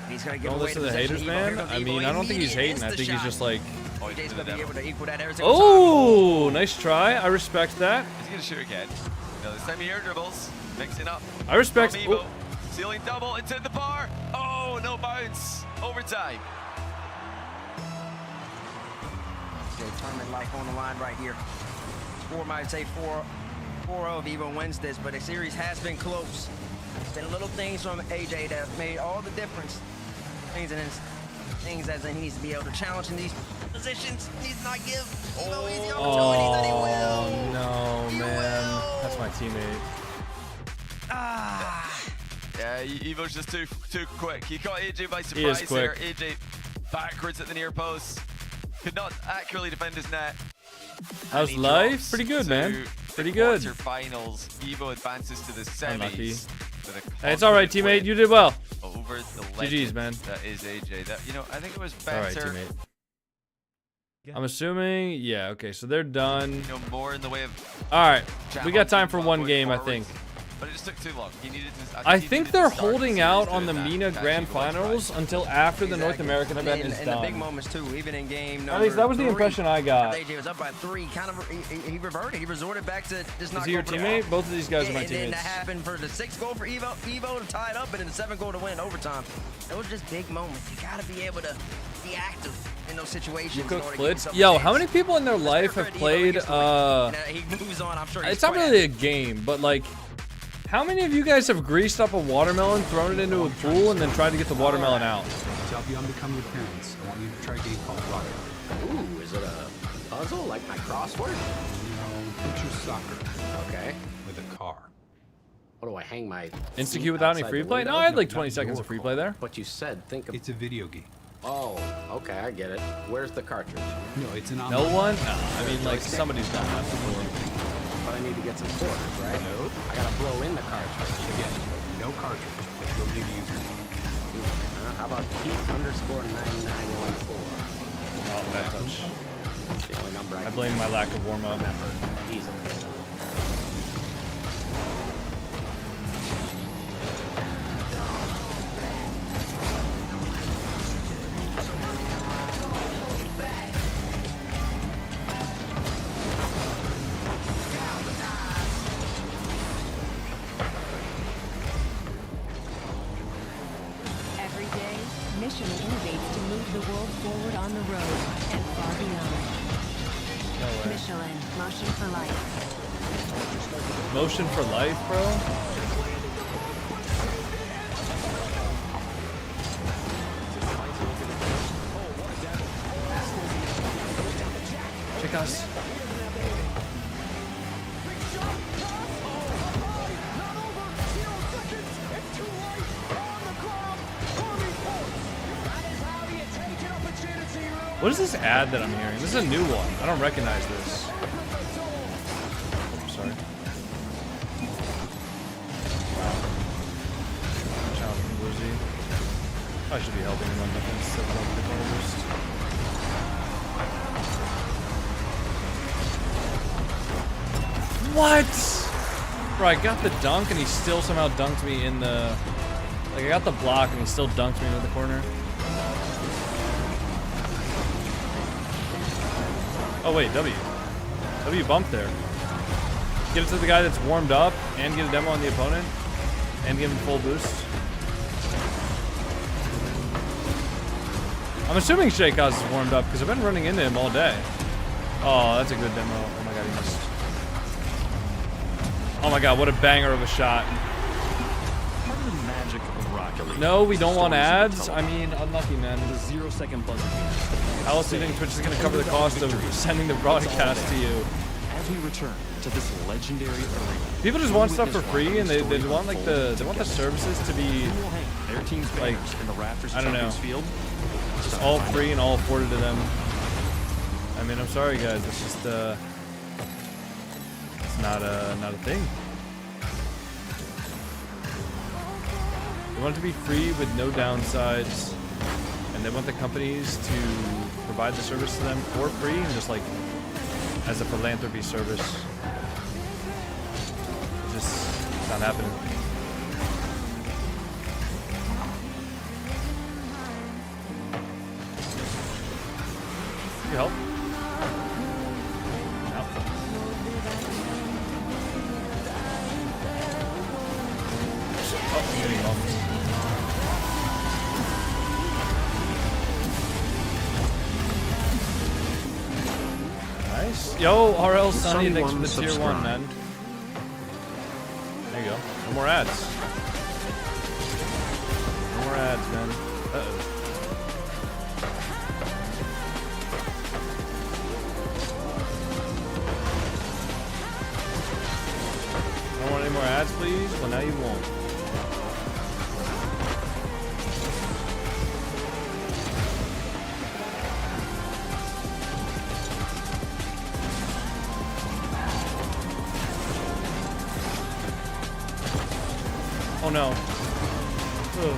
He's gonna give Don't away listen to the possession. haters, Evo. Here man. comes I Evo. mean, I don't think he's hating. I Immediate think he's shot. just like, AJ's gonna be able to equal that every single time. oh, nice try. I respect that. Is he gonna shoot again? No, this time he air dribbles. Mixing up. I respect. From Evo. Ceiling double into the bar. Oh, no bounce. Overtime. Tournament life on the line right here. Score might say 4-0 if Evo wins this, but the series has been close. It's been little things from AJ that have made all the difference. Things as in he needs to be able to challenge in these positions. He needs to not give no easy opportunities that he will. No, man. That's my teammate. Yeah, Evo's just too quick. He caught AJ by He is surprise there. quick. AJ backwards at the near post. Could not accurately defend his net. How's life? Pretty good, man. Pretty good. Quarterfinals. Evo advances to the Unlucky. semis. Hey, it's all right, teammate. You did well. Over the GG's, legend man. that is AJ. That, you know, I think it was All right, better. teammate. I'm assuming, yeah, okay, so they're done. You know, more in the way of All right, we challenge got time for and one going game, I forwards. think. But it just took too long. He needed to, I he think needed they're to start the holding series out on the doing that MENA to Grand actually go Finals try. until after the North American event is And the done. big moments too, even in game number At least that was the 3. impression I got. AJ was up by 3. Kind of, he reverted. He resorted back to just not Is he your going for the teammate? ball. Both of these guys are my And then that teammates. happened for the 6th goal for Evo to tie it up, and then the 7th goal to win overtime. Those are just big moments. You gotta be able to be active in those situations. Cook in order to give splits. yourself a Yo, chance. how many people in their life have played? He moves on. I'm sure he's It's not quite really a game, but like, how many of you guys have greased up a watermelon, thrown it into a pool, and then tried to get the watermelon out? To help you unbecome your parents, I want you to try a game called Rocket. Ooh, is it a puzzle like my crossword? No, picture soccer. Okay. With a car. What do I hang my Insta-queue without any free play? No, I had like 20 seconds of free play there. But you said think of. It's a video game. Oh, okay, I get it. Where's the cartridge? No, it's an No one? No, I mean like somebody's done that before. But I need to get some quarters, right? No. I gotta blow in the cartridge. Again, no cartridge, but you'll need to use it. How about Keith_9914? Oh, bad touch. The only number I blame my lack of warm-up. remember easily. Every day, Michelin innovates to move the world forward on the road and far beyond. Michelin, motion for life. Motion for life, bro? Check us. What is this ad that I'm hearing? This is a new one. I don't recognize this. Oops, sorry. Challenge from Woozy. I should be helping him on defense instead of the corner boost. What? Bro, I got the dunk and he still somehow dunked me in the... Like, I got the block and he still dunked me into the corner. Oh wait, W bumped there. Get it to the guy that's warmed up and get a demo on the opponent and give him full boost. I'm assuming Shaykaz is warmed up because I've been running into him all day. Oh, that's a good demo. Oh my god, he missed. Oh my god, what a banger of a shot. No, we don't want ads. I mean, unlucky, man. The 0-second buzzer. How else do you think Twitch is going to cover the cost of sending the broadcast to you? As we return to this legendary arena. People just want stuff for free, and they want like the services to be their team's like, in the rafters I don't know, field. just all free and all afforded to them. I mean, I'm sorry guys, it's just it's not a thing. They want it to be free with no downsides, and they want the companies to provide the service to them for free and just like as a philanthropy service. It's not happening. Can you help? No. Oh, I'm getting bumped. Nice. Yo, RL Sunny, thanks for the tier 1, man. There you go. No more ads. No more ads, man. Uh-oh. Don't want any more ads, please? Well, now you won't. Oh no. Ugh.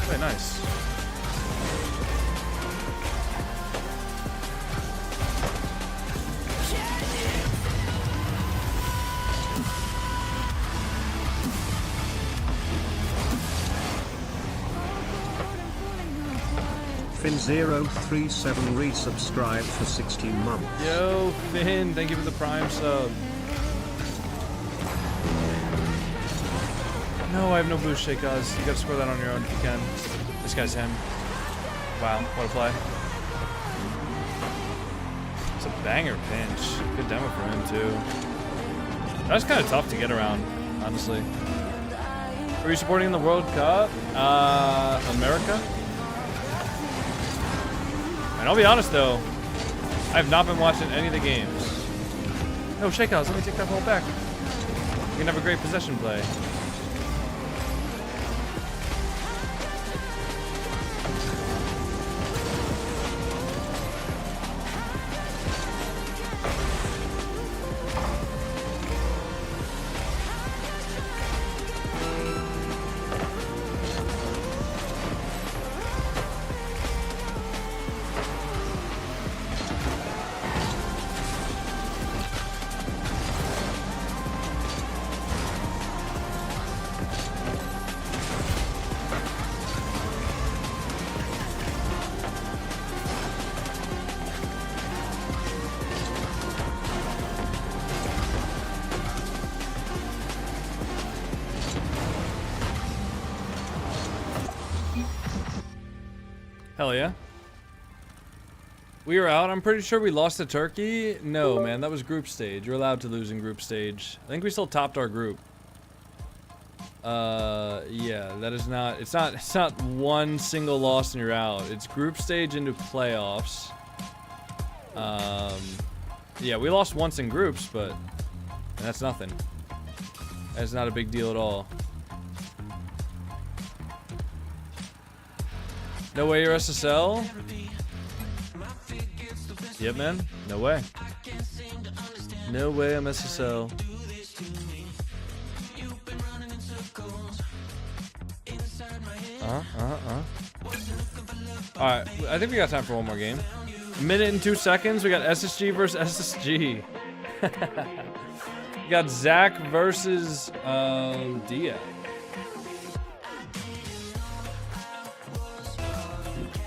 Okay, nice. Finn037 resubscribed for 16 months. Yo, Finn, thank you for the Prime sub. No, I have no boost, Shake Oz. You gotta score that on your own if you can. This guy's him. Wow, what a play. It's a banger pinch. Good demo for him, too. That's kind of tough to get around, honestly. Are you supporting the World Cup? America? And I'll be honest, though, I have not been watching any of the games. No, Shake Oz, let me take that ball back. You can have a great possession play. Hell yeah. We are out. I'm pretty sure we lost to Turkey. No, man, that was group stage. You're allowed to lose in group stage. I think we still topped our group. Yeah, that is not, it's not one single loss and you're out. It's group stage into playoffs. Yeah, we lost once in groups, but that's nothing. That's not a big deal at all. No way you're SSL? Yep, man. No way. No way I'm SSL. Alright, I think we got time for one more game. A minute and 2 seconds. We got SSG versus SSG. We got Zach versus Dia.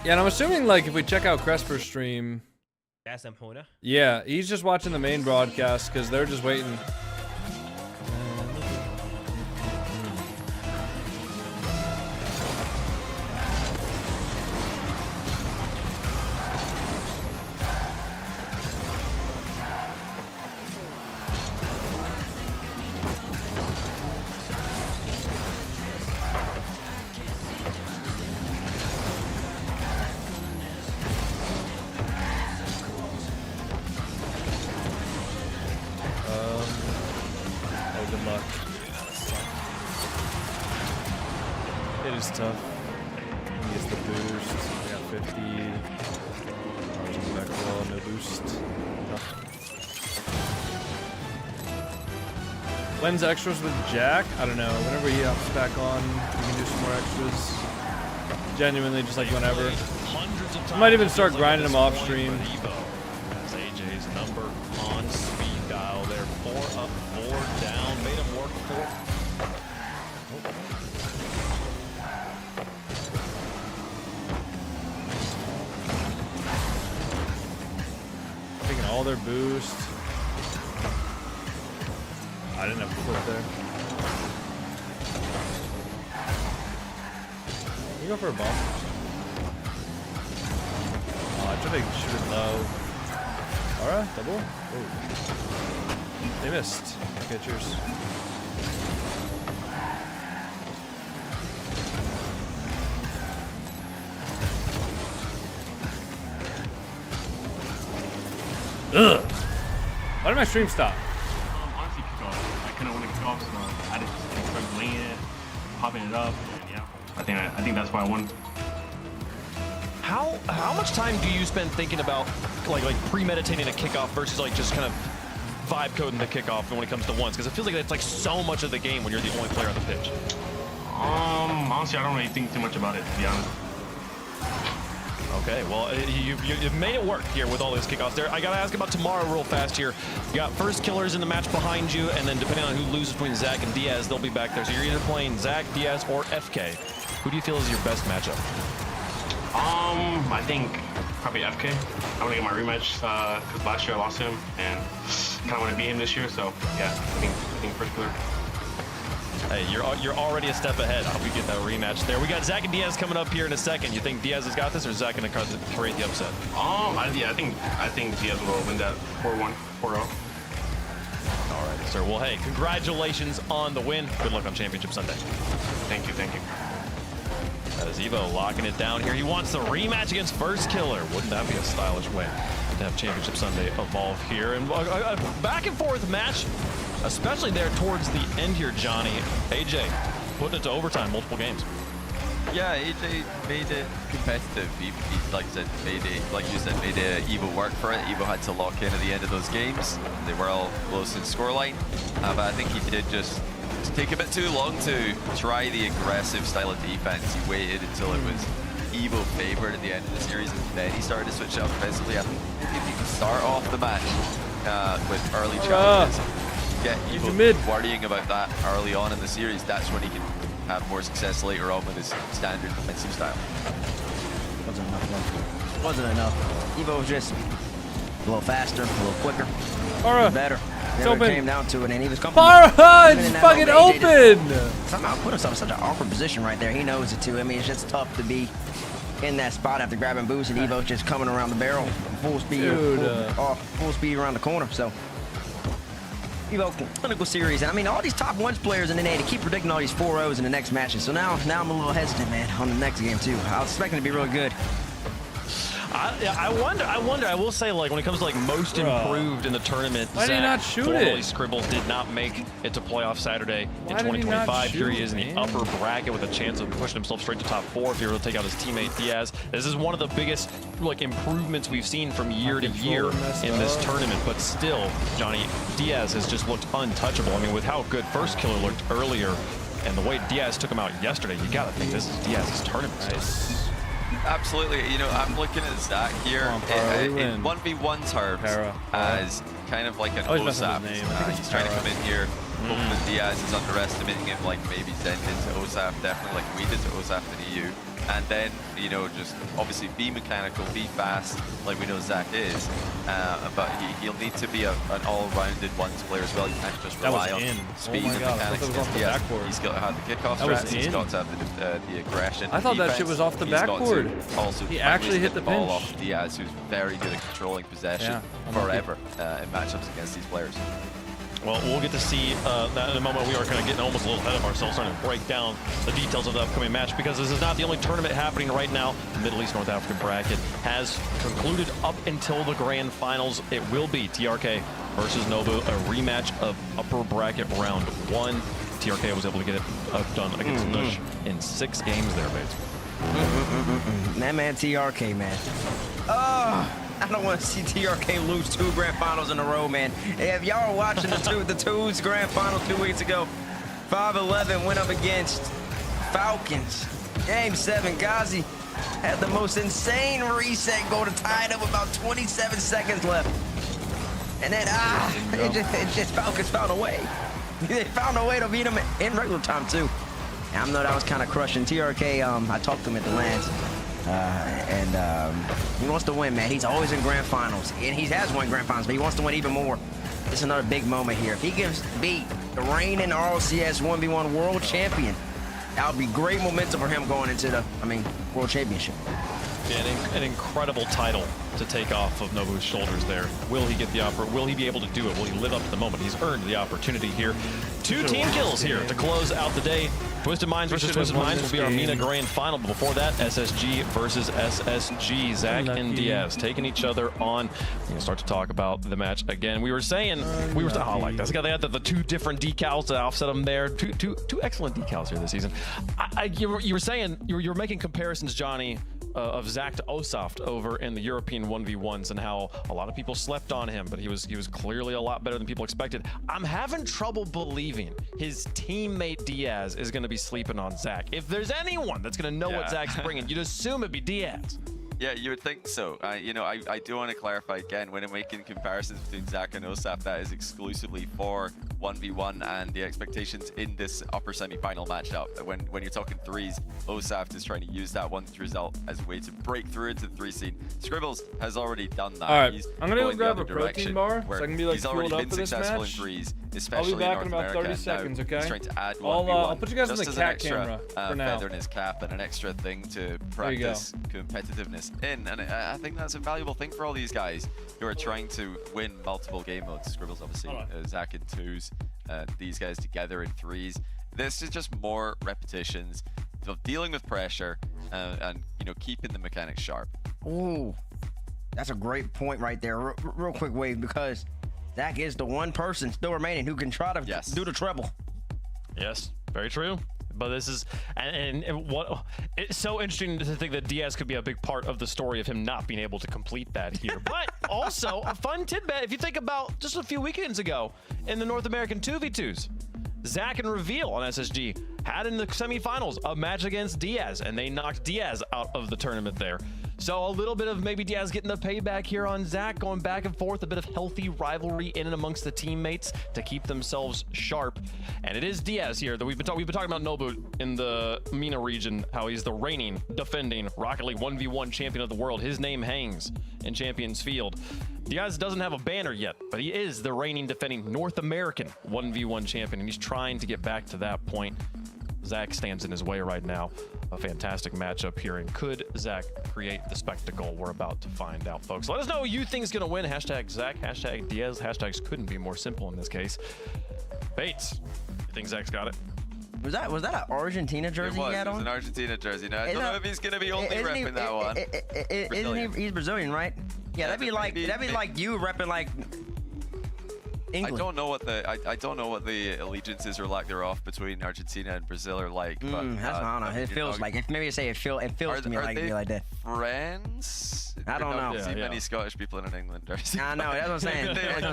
Yeah, and I'm assuming, like, if we check out Cresper's stream... That's Empona? Yeah, he's just watching the main broadcast, because they're just waiting. good luck. It is tough. He gets the boost. I got 50. Margins back well, no boost. Lens extras with Jack? I don't know. Whenever he hops back on, we can do some more extras. Genuinely, just like whenever. I might even start grinding him off stream. That's AJ's number on speed dial there. 4 up, 4 down. Made him work for it. Taking all their boost. I didn't have a flip there. Can you go for a bump? Oh, I tried to shoot it low. Aura, double? Oh. They missed. Okay, cheers. Ugh! Why did my stream stop? Honestly, kickoff. I couldn't win a kickoff, so I just started laying it, popping it up, and yeah. I think that's why I won. How much time do you spend thinking about like premeditating a kickoff versus like just kind of vibe coding the kickoff when it comes to ones? Because it feels like it's like so much of the game when you're the only player on the pitch. Honestly, I don't really think too much about it, to be honest. Okay, well, you've made it work here with all these kickoffs there. I got to ask about tomorrow real fast here. You got first killers in the match behind you, and then depending on who loses between Zach and Diaz, they'll be back there. So you're either playing Zach, Diaz, or FK. Who do you feel is your best matchup? I think probably FK. I want to get my rematch because last year I lost to him, and kind of want to beat him this year. So yeah, I think first killer. Hey, you're already a step ahead. I hope you get that rematch there. We got Zach and Diaz coming up here in a second. You think Diaz has got this, or is Zach going to create the upset? I think Diaz will win that 4-1, 4-0. All right, sir. Well, hey, congratulations on the win. Good luck on Championship Sunday. Thank you. That is Evo locking it down here. He wants the rematch against First Killer. Wouldn't that be a stylish way to have Championship Sunday evolve here? And a back and forth match, especially there towards the end here, Johnny. AJ putting it to overtime, multiple games. Yeah, AJ made it competitive. He like I said, made Evo work for it. Evo had to lock in at the end of those games. They were all close in scoreline, but I think he did just take a bit too long to try the aggressive style of defense. He waited until it was Evo favored at the end of the series, and then he started to switch up offensively. I think if you can start off the match with early challenges, get Evo worrying about that early on in the series, that's when he can have more success later on with his standard defensive style. Wasn't enough. Evo was just a little faster, a little quicker, better. Never open. Came down to it, and he was coming. Farha, it's fucking open! Somehow put himself in such an awkward position right there. He knows it too. I mean, it's just tough to be in that spot after grabbing boost, and Evo's just coming around the barrel, full speed, full speed around the corner. So, Evo, clinical series, and I mean, all these top ones players in the NA to keep predicting all these 4-0s in the next matches. So now I'm a little hesitant, man, on the next game too. I was expecting it to be really good. I wonder. I will say, like, when it comes to like most improved in the tournament, Why did he not shoot it? Scribble did not make it to playoff Saturday in 2025. Here he is in the upper bracket with a chance of pushing himself straight to top 4 if he were to take out his teammate Diaz. This is one of the biggest like improvements we've seen from year to year in this tournament. But still, Johnny, Diaz has just looked untouchable. I mean, with how good First Killer looked earlier and the way Diaz took him out yesterday, you gotta think this is Diaz's tournament. Nice. Absolutely. You know, I'm looking at Zach here in 1v1 terms as kind of like an OSAP. He's trying to come in here, hoping that Diaz is underestimating him, like maybe send into OSAP, definitely like we did to OSAP in EU. And then, you know, just obviously be mechanical, be fast, like we know Zach is. But he'll need to be an all-rounded ones player as well. You can't just rely on speed and mechanics. He's got to have the kickoff strats, he's got to have the aggression. I thought that shit was off the backboard. Also, he actually hit the ball pinch. Off Diaz, who's very good at controlling possession forever in matchups against these players. Well, we'll get to see that in a moment. We are kind of getting almost a little ahead of ourselves, starting to break down the details of the upcoming match, because this is not the only tournament happening right now. The Middle East North African bracket has concluded up until the grand finals. It will be TRK versus Nobu, a rematch of upper bracket round 1. TRK was able to get it done against Nush in 6 games there, Bates. That man TRK, man. Oh, I don't want to see TRK lose 2 grand finals in a row, man. Hey, if y'all are watching the twos grand finals 2 weeks ago, 5-11 went up against Falcons. Game 7, Ghazi had the most insane reset goal to tie it up with about 27 seconds left. And then, it just Falcons found a way. They found a way to beat him in regular time, too. And I know that was kind of crushing. TRK, I talked to him at the Lance, and he wants to win, man. He's always in grand finals, and he has won grand finals, but he wants to win even more. It's another big moment here. If he beat the reigning RLCS 1v1 world champion, that would be great momentum for him going into the, world championship. Yeah, an incredible title to take off of Nobu's shoulders there. Will he get the offer? Will he be able to do it? Will he live up to the moment? He's earned the opportunity here. 2 team kills here to close out the day. Twisted Minds versus Twisted Minds will be our MENA grand final. But before that, SSG versus SSG. Zach and Diaz taking each other on. We're going to start to talk about the match again. We were saying, I like that. They had the 2 different decals to offset them there. Two excellent decals here this season. You were saying, you were making comparisons, Johnny, of Zach to Osoft over in the European 1v1s and how a lot of people slept on him, but he was clearly a lot better than people expected. I'm having trouble believing his teammate Diaz is going to be sleeping on Zach. If there's anyone that's going to know what Zach's bringing, you'd assume it'd be Diaz. Yeah, you would think so. I do want to clarify again, when I'm making comparisons between Zach and Osaf, that is exclusively for 1v1 and the expectations in this upper semi-final matchup. When you're talking threes, Osaf is trying to use that 1-3 result as a way to break through into the 3 scene. Scribbles has already done that. All right, he's I'm going to go grab a protein bar so I can be like he's already fueled up been for this successful match. in threes, I'll especially be back in in North about America. 30 seconds, okay? He's trying to add 1v1. I'll put you guys in the cat camera for now. Feather in his cap and an extra thing to practice competitiveness in, and I think that's a valuable thing for all these guys who are trying to win multiple game modes. Scribbles obviously, Zach in 2s, these guys together in 3s. This is just more repetitions of dealing with pressure and keeping the mechanics sharp. Ooh, that's a great point right there. Real quick, Wave, because Zach is the one person still remaining who can try to do the treble. Yes, very true. But this is, and what, it's so interesting to think that Diaz could be a big part of the story of him not being able to complete that here. But also a fun tidbit, if you think about just a few weekends ago in the North American 2v2s, Zach and Reveal on SSG had in the semifinals a match against Diaz, and they knocked Diaz out of the tournament there. So a little bit of maybe Diaz getting the payback here on Zach, going back and forth, a bit of healthy rivalry in and amongst the teammates to keep themselves sharp. And it is Diaz here that we've been talking about Nobu in the MENA region, how he's the reigning, defending Rocket League 1v1 champion of the world. His name hangs in Champions Field. Diaz doesn't have a banner yet, but he is the reigning, defending North American 1v1 champion, and he's trying to get back to that point. Zach stands in his way right now. A fantastic matchup here, and could Zach create the spectacle? We're about to find out, folks. Let us know who you think is going to win. Hashtag Zach, hashtag Diaz. Hashtags couldn't be more simple in this case. Bates, you think Zach's got it? Was that an Argentina jersey he had on? It was an Argentina jersey. Now, I don't know if he's going to be only repping that one. Isn't he? He's Brazilian, right? Yeah, that'd be like you repping like England. I don't know what the allegiances or lack thereof between Argentina and Brazil are like. But I don't know. It feels like it. Maybe say it feels to me like that. Friends? I don't know. See many Scottish people in an England jersey. I know. That's what I'm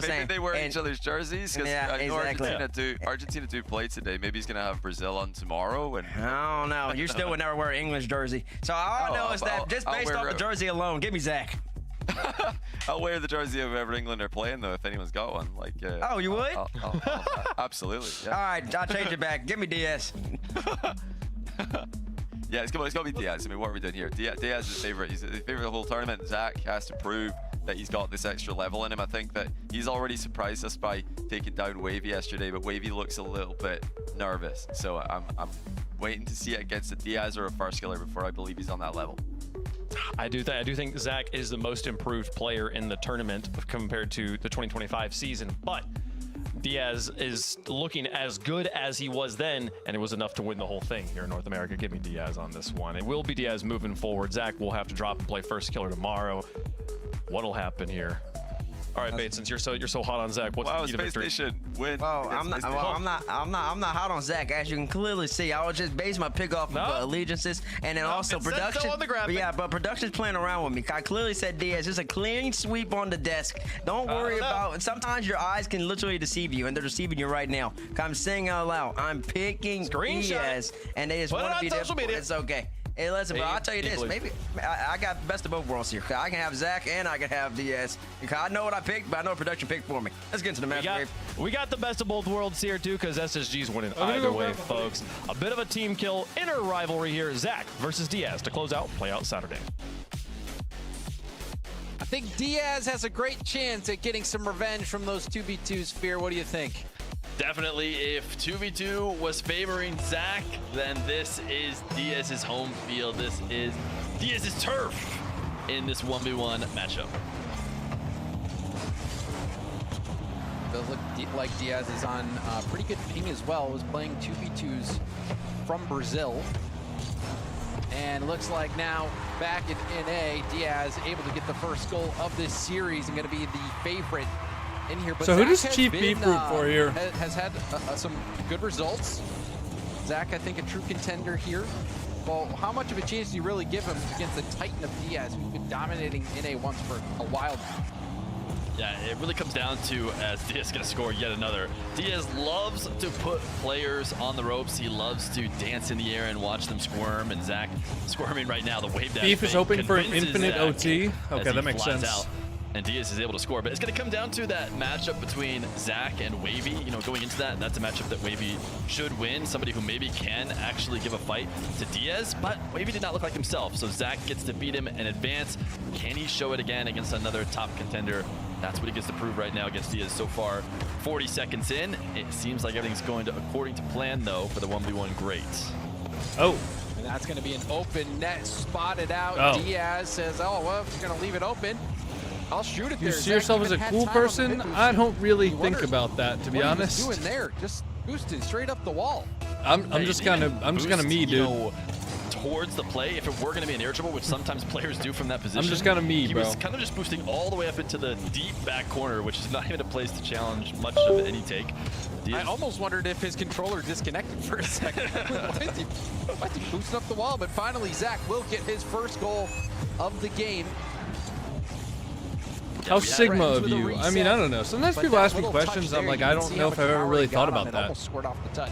saying. Maybe they wear each other's jerseys. Yeah, exactly. Argentina do play today. Maybe he's gonna have Brazil on tomorrow. And I don't know. You still would never wear an English jersey. So all I know is that just based off the jersey alone, give me Zach. I'll wear the jersey of whoever England are playing, though, if anyone's got one. Like, oh, you would? I'll absolutely. Yeah. All right, I'll change it back. Give me Diaz. Yeah, it's got to be Diaz. I mean, what are we doing here? Diaz is the favorite. He's the favorite of the whole tournament. Zach has to prove that he's got this extra level in him. I think that he's already surprised us by taking down Wavy yesterday, but Wavy looks a little bit nervous. So I'm waiting to see it against a Diaz or a First Killer before I believe he's on that level. I do think Zach is the most improved player in the tournament compared to the 2025 season, but Diaz is looking as good as he was then, and it was enough to win the whole thing here in North America. Give me Diaz on this one. It will be Diaz moving forward. Zach will have to drop and play First Killer tomorrow. What'll happen here? All right, Bates, since you're so hot on Zach, what's the key to victory? Win. Well, I'm not hot on Zach. As you can clearly see, I was just base my pick off of allegiances, and then also production. Yeah, but production's playing around with me. I clearly said Diaz. Just a clean sweep on the desk. Don't worry about. Sometimes your eyes can literally deceive you, and they're deceiving you right now. I'm saying out loud, I'm picking Diaz, and they just want to be difficult. It's okay. Hey, listen, bro, I'll tell you this. Maybe I got best of both worlds here. I can have Zach and I can have Diaz. I know what I picked, but I know what production picked for me. Let's get into the match, babe. We got the best of both worlds here, too, because SSG's winning either way, folks. A bit of a team kill, inner rivalry here. Zach versus Diaz to close out Play Out Saturday. I think Diaz has a great chance at getting some revenge from those 2v2s, Fear. What do you think? Definitely, if 2v2 was favoring Zach, then this is Diaz's home field. This is Diaz's turf in this 1v1 matchup. Does look like Diaz is on pretty good ping as well. Was playing 2v2s from Brazil. And looks like now back in NA, Diaz able to get the first goal of this series and going to be the favorite in here. But so Zach who does Chief Beef root for here? Has had some good results. Zach, I think, a true contender here. Well, how much of a chance do you really give him against the Titan of Diaz, who's been dominating NA once for a while now? Yeah, it really comes down to, as Diaz is going to score yet another. Diaz loves to put players on the ropes. He loves to dance in the air and watch them squirm. And Zach squirming right now. The wave dash. Beef is hoping for an infinite OT. Okay, that makes sense. Out. And Diaz is able to score. But it's going to come down to that matchup between Zach and Wavy. You know, going into that, that's a matchup that Wavy should win. Somebody who maybe can actually give a fight to Diaz, but Wavy did not look like himself. So Zach gets to beat him and advance. Can he show it again against another top contender? That's what he gets to prove right now against Diaz so far. 40 seconds in. It seems like everything's going to according to plan, though, for the 1v1 greats. Oh. And that's going to be an open net spotted out. Oh. Diaz says, oh, well, if you're going to leave it open, I'll shoot it there. You see yourself as a cool person? I don't really think about that, to be honest. What he was doing there, just boosted straight up the wall. I'm just kind of me, dude. You know, towards the play, if it were going to be an air dribble, which sometimes players do from that position. I'm just kind of me, he bro. He was kind of just boosting all the way up into the deep back corner, which is not even a place to challenge much of any take. I almost wondered if his controller disconnected for a second. Why is he boosting up the wall? But finally, Zach will get his first goal of the game. How Sigma of you. I mean, I don't know. Sometimes people ask me questions. I'm like, I don't know if I've ever really thought about that. Almost scored off the touch.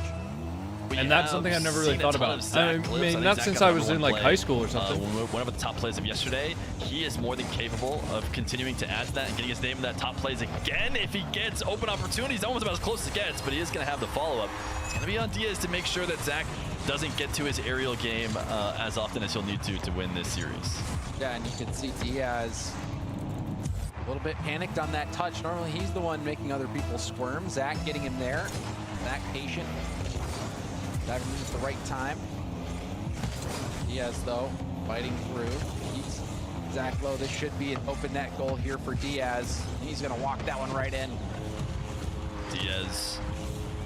And that's something I've never really thought about. I mean, not since I was in like high school or something. One of the top plays of yesterday, he is more than capable of continuing to add to that and getting his name in that top plays again. If he gets open opportunities, almost about as close as it gets, but he is going to have the follow-up. It's going to be on Diaz to make sure that Zach doesn't get to his aerial game as often as he'll need to win this series. Yeah, and you can see Diaz a little bit panicked on that touch. Normally, he's the one making other people squirm. Zach getting him there. Zach patient. Diving in at the right time. Diaz, though, fighting through. Keeps Zach low. This should be an open net goal here for Diaz. He's going to walk that one right in. Diaz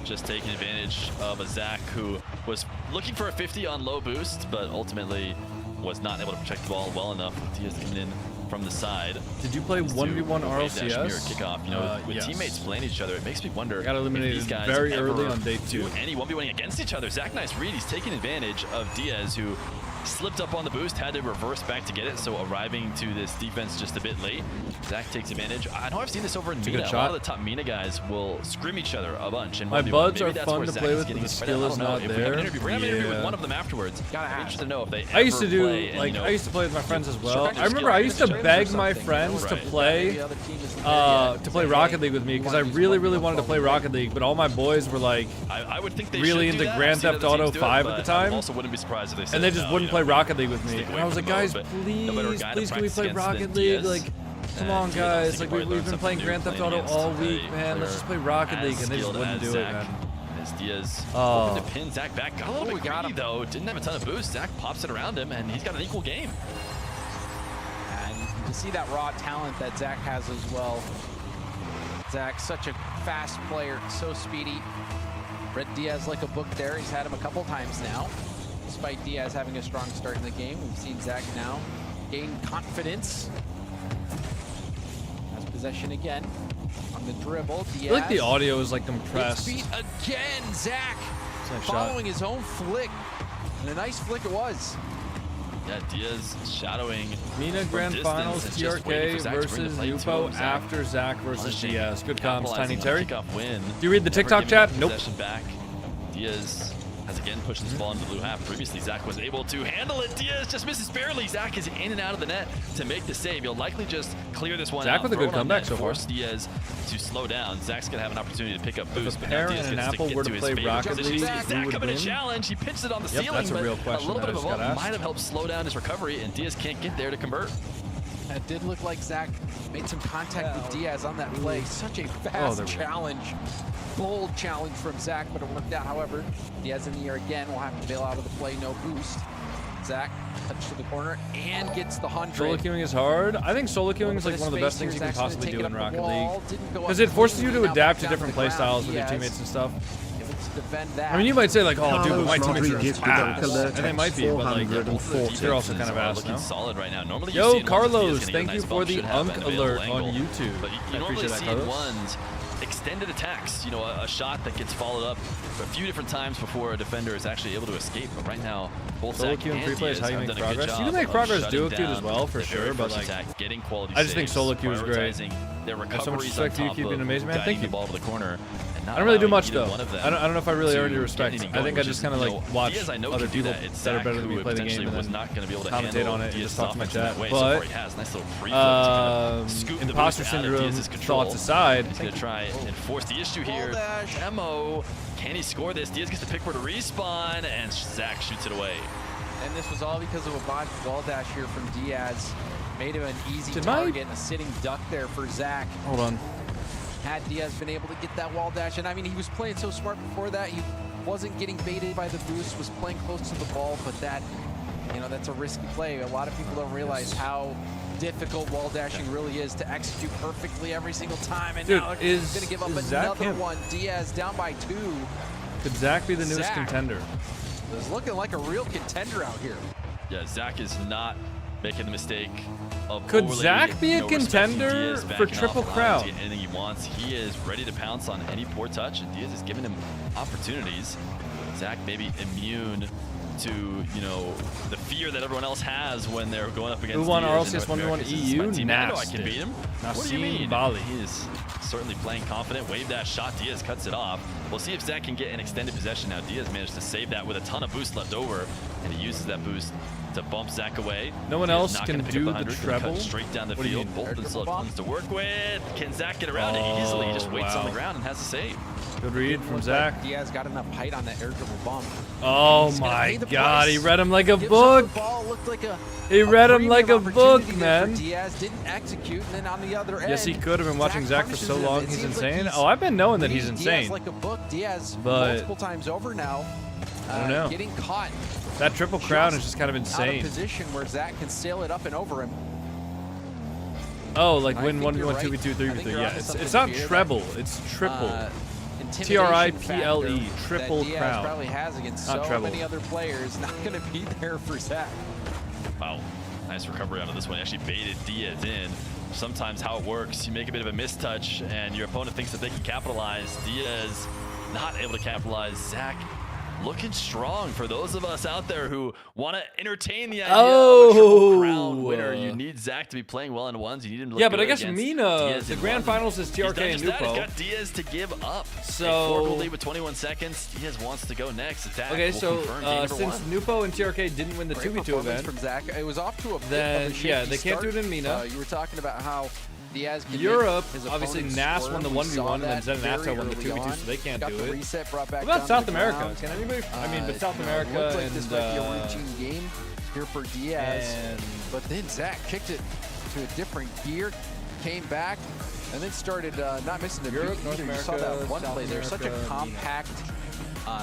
just taking advantage of a Zach who was looking for a 50 on low boost, but ultimately was not able to protect the ball well enough. Diaz coming in from the side. Did you play 1v1 RLCS? Kickoff. You know, with yes. teammates playing each other, it makes me wonder got eliminated if these guys very early on day 2. Do any 1v1 against each other. Zach, nice read. He's taking advantage of Diaz, who slipped up on the boost, had to reverse back to get it, so arriving to this defense just a bit late. Zach takes advantage. I know I've seen this over in MENA. A lot of the top MENA guys will scrim each other a bunch. And my buds are fun to play with, but the skill is not there. We're going to have an interview with one of them afterwards. I'm interested to know if they I used to do, like, I used to play with my friends as well. I remember I used to beg my friends to play Rocket League with me because I really, really wanted to play Rocket League, but all my boys were like I would think they really into Grand Theft Auto 5 at the time. Also wouldn't be surprised if they said and they just wouldn't play Rocket League with me. And I was like, guys, please can we play Rocket League? Like, come on, guys. Like, we've been playing Grand Theft Auto all week, man. Let's just play Rocket League. And they just wouldn't do it, man. As Diaz hoping to pin Zach back. Got a little bit greedy, though. Didn't have a ton of boost. Zach pops it around him, and he's got an equal game. And you can see that raw talent that Zach has as well. Zach, such a fast player, so speedy. Read Diaz like a book there. He's had him a couple times now. Despite Diaz having a strong start in the game, we've seen Zach now gain confidence. Has possession again on the dribble. Diaz. I feel like the audio is like compressed. It's beat again. Zach Nice following shot. his own flick. And a nice flick it was. Yeah, Diaz shadowing. MENA Grand Finals, TRK versus NWPO after Zach versus Diaz. Good comms, Tiny Terry. Do you read the TikTok chat? Nope. Back. Diaz has again pushed this ball into the blue half. Previously, Zach was able to handle it. Diaz just misses barely. Zach is in and out of the net to make the save. He'll likely just clear this one Zach out. with a good comeback so far. Force Diaz to slow down. Zach's going to have an opportunity to pick up boost. If a pear and an apple were to play Rocket League, Zach who would coming win? to challenge. He pitched it on the Yep, ceiling, that's a but real question a little bit of a that I just got might asked. have helped slow down his recovery, and Diaz can't get there to convert. It did look like Zach made some contact with Diaz on that play. Such a fast challenge. Bold challenge from Zach, but it worked out. However, Diaz in the air again will have to bail out of the play. No boost. Zach touch to the corner and gets the 100. Solo queuing is hard. I think solo queuing is like one of the best things you can possibly do in Rocket League. Because it forces you to adapt to different play styles with your teammates and stuff. I mean, you might say like, oh, dude, but my teammates are just ass. And they might be, but like, they're also kind of ass, no? Solid right now. Normally Yo, Carlos, thank you for the Unk alert on YouTube. But I appreciate that, Carlos. Ones extended attacks, you know, a shot that gets followed up a few different times before a defender is actually able to escape. But right now, both solo Zach queue and free and play is Diaz how you have make done a good progress. job You can make progress of duo shutting queued as down well, for the sure, very but first like, attack, getting quality I just think saves, solo queue is great. prioritizing their I have so much recoveries respect on for you, top keep being of amazing, man. guiding Thank the you. ball to the corner. I don't really do much though. One of them I don't know if I really earn your to respect. get anything I think going, I just kind of like watch Diaz, I know, other can do people that. It's that are Zach better than me who play the game potentially and was then not going to be able to commentate handle on it and Diaz's just talk to my offense in that chat. way. So far But he has nice little free flip to kind of scoop the imposter boost out of syndrome Diaz's control. thoughts aside, He's going to try and force the issue here. Demo, can he score this? Diaz gets to pick where to respawn, and Zach shoots it away. And this was all because of a botched wall dash here from Diaz. Made him an easy Did target and a sitting duck there for Zach. Hold on. Had Diaz been able to get that wall dash, and I mean, he was playing so smart before that. He wasn't getting baited by the boost, was playing close to the ball, but that, you know, that's a risky play. A lot of people don't realize how difficult wall dashing really is to execute perfectly every single time. And dude, now he's going to give up Zach another one. Diaz down by 2. Could Zach be the newest contender? Is looking like a real contender out here. Yeah, Zach is not making the mistake of Could Zach be a contender for Triple Crown? Anything he wants. He is ready to pounce on any poor touch, and Diaz is giving him opportunities. Zach maybe immune to, you know, the fear that everyone else has when they're going up against Who won Diaz in RLCS North 1v1 America. EU? I know I Nasty. can beat him. What do you Nassim mean? Bali. He is certainly playing confident. Wave that shot. Diaz cuts it off. We'll see if Zach can get an extended possession now. Diaz managed to save that with a ton of boost left over, and he uses that boost to bump Zach away. No one else can do the treble? Straight down the What do you field. mean? Bolton still has tons to work with. Can Zach get around it easily? He just waits on the ground and has a save. Good read from Zach. Like Diaz got enough height on that air dribble bump. Oh my God, he read him like a book. He read him like a book, man. Diaz didn't execute, and then on the other end, Yes, he could have been watching Zach for so punishes him. long. It He's seems like insane. Oh, I've been knowing that he's insane. Diaz like a book. Diaz But multiple times over now. I don't know. Getting caught. That Triple Crown is just kind of Out of insane. position where Zach can sail it up and over him. Oh, like I win think 1v1, you're 2v2, right. I think 3v3. you're Yeah, onto it's something not here treble, that, it's triple. intimidation Triple factor that Diaz crown. probably has against Not so treble. many other players. Not going to be there for Zach. Wow, nice recovery out of this one. He actually baited Diaz in. Sometimes how it works, you make a bit of a mistouch and your opponent thinks that they can capitalize. Diaz not able to capitalize. Zach looking strong for those of us out there who want to entertain the idea of a Triple Crown winner. You need Zach to be playing well in ones. You need him to look Yeah, but I good guess against MENA, Diaz the in grand London. finals is TRK and He's done just that. NWPO. He's got Diaz to give up. So- a 4-goal lead with 21 seconds. Diaz wants to go next. Zach Okay, will so confirm game number since 1. NWPO and TRK didn't win the Great 2v2 performance event, from Zach. It was off to a bit then of a shaky yeah, they can't start. do it in MENA. You were talking about how Diaz can Europe, make his obviously opponents NAS squirm. won the We 1v1 saw and then that Zen and very Ato won the early 2v2, on. so they can't Got do the it. reset brought back What about down South to the America? ground. Can anybody? I mean, but South You know, America it looked like and this might be a routine game here for Diaz, and- but then Zach kicked it to a different gear, came back, and then started not missing the Europe, beat North either. You saw America, that one South play there, such a America, compact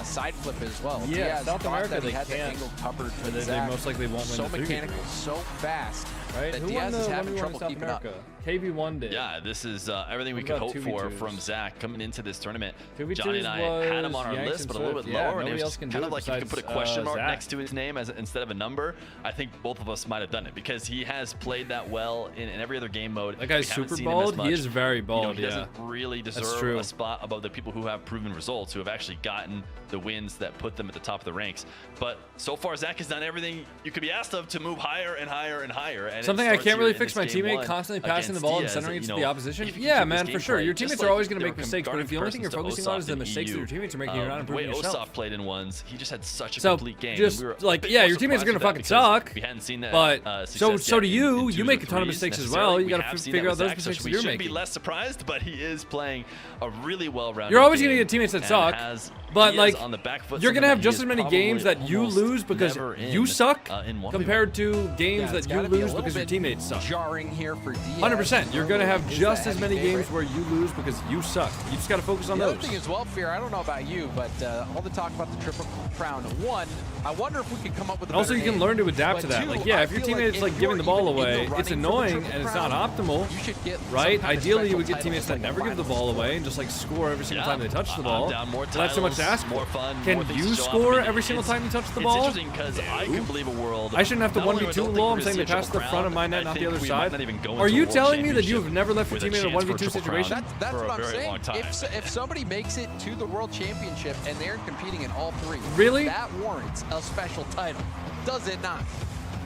side flip as well. Yeah, Diaz South thought America, that he they had the can't. angle covered, Or but they Zach, most likely won't win so the 3v2. mechanical, so fast. right? that Who Diaz won is the having 1v1 trouble in South keeping up. America? KV1 did. Yeah, this is everything we What could about hope for 2v2s? from Zach coming into this tournament. 2v2s Johnny and I had him on our was list, but a little bit Yanks and lower. And it Swift. was Yeah, just nobody else can kind do of it like if you could put a besides, question mark Zach. next to his name instead of a number. I think both of us might have done it because he has played that well in every other game mode. That guy's We haven't super seen him as bald. He much. is very You know, bald, he yeah. doesn't really That's deserve true. a spot above the people who have proven results, who have actually gotten the wins that put them at the top of the ranks. But so far, Zach has done everything you could be asked of to move higher and higher and higher. And Something it I starts can't here really in fix this my game teammate one constantly passing the against ball and Diaz, centering it you to know, the opposition. if you Yeah, keep man, this for sure. gameplay, Your just teammates like are always going to they make were mistakes, but if the only thing you're comparisons focusing on to is the Osop in mistakes that EU, your teammates are making, you're not the way improving yourself. Osop played in ones, he just had such a So, complete game. just, We were like, a bit yeah, more your teammates are surprised gonna with that fucking because suck, we hadn't seen that, but success so do yet you. in You twos make or a ton of threes mistakes as necessarily. well. You We got have to seen figure that out those with Zach, so mistakes we you're should be making. less surprised, but he is playing a really well-rounded You're always game going to get teammates that and suck, has but Diaz like on the back foot, you're going to something have that he just is as many probably games that you almost lose because never in, you suck in 1v1. compared to games that you lose because your teammates suck. Jarring here for Diaz. 100%. You're going to have Is just the as heavy many games favorite. where you lose because you suck. You just got to focus on The those. other thing is, well, Fear, I don't know about you, but all the talk about the Triple Crown. One, I wonder if we could come up with a Also, better you can name. learn to adapt to But that. two, Like, yeah, I if your feel teammate's if like giving the you're ball even in away, the it's running for the annoying Triple and it's not Crown, optimal, you should get some right? kind of Ideally, you would special get teammates that title, never give the ball away and just like score every single time they touch the ball. Down more But that's too much to titles, ask more for. fun, Can more things you to show off. score I mean, every single it's- time you touch the It's ball? interesting because I could believe a world. I shouldn't have to not only 1v2 don't think low. we're I'm gonna saying see they a pass the Triple front of my Crown. net, I not the think other we might side. not even go Are into you a world telling me that you have championship never left your with a teammate in a chance for 1v2 Triple Crown situation? That's for what a I'm very saying. long time. If somebody makes it to the World Championship and they're competing in all three, Really? that warrants a special title, does it not?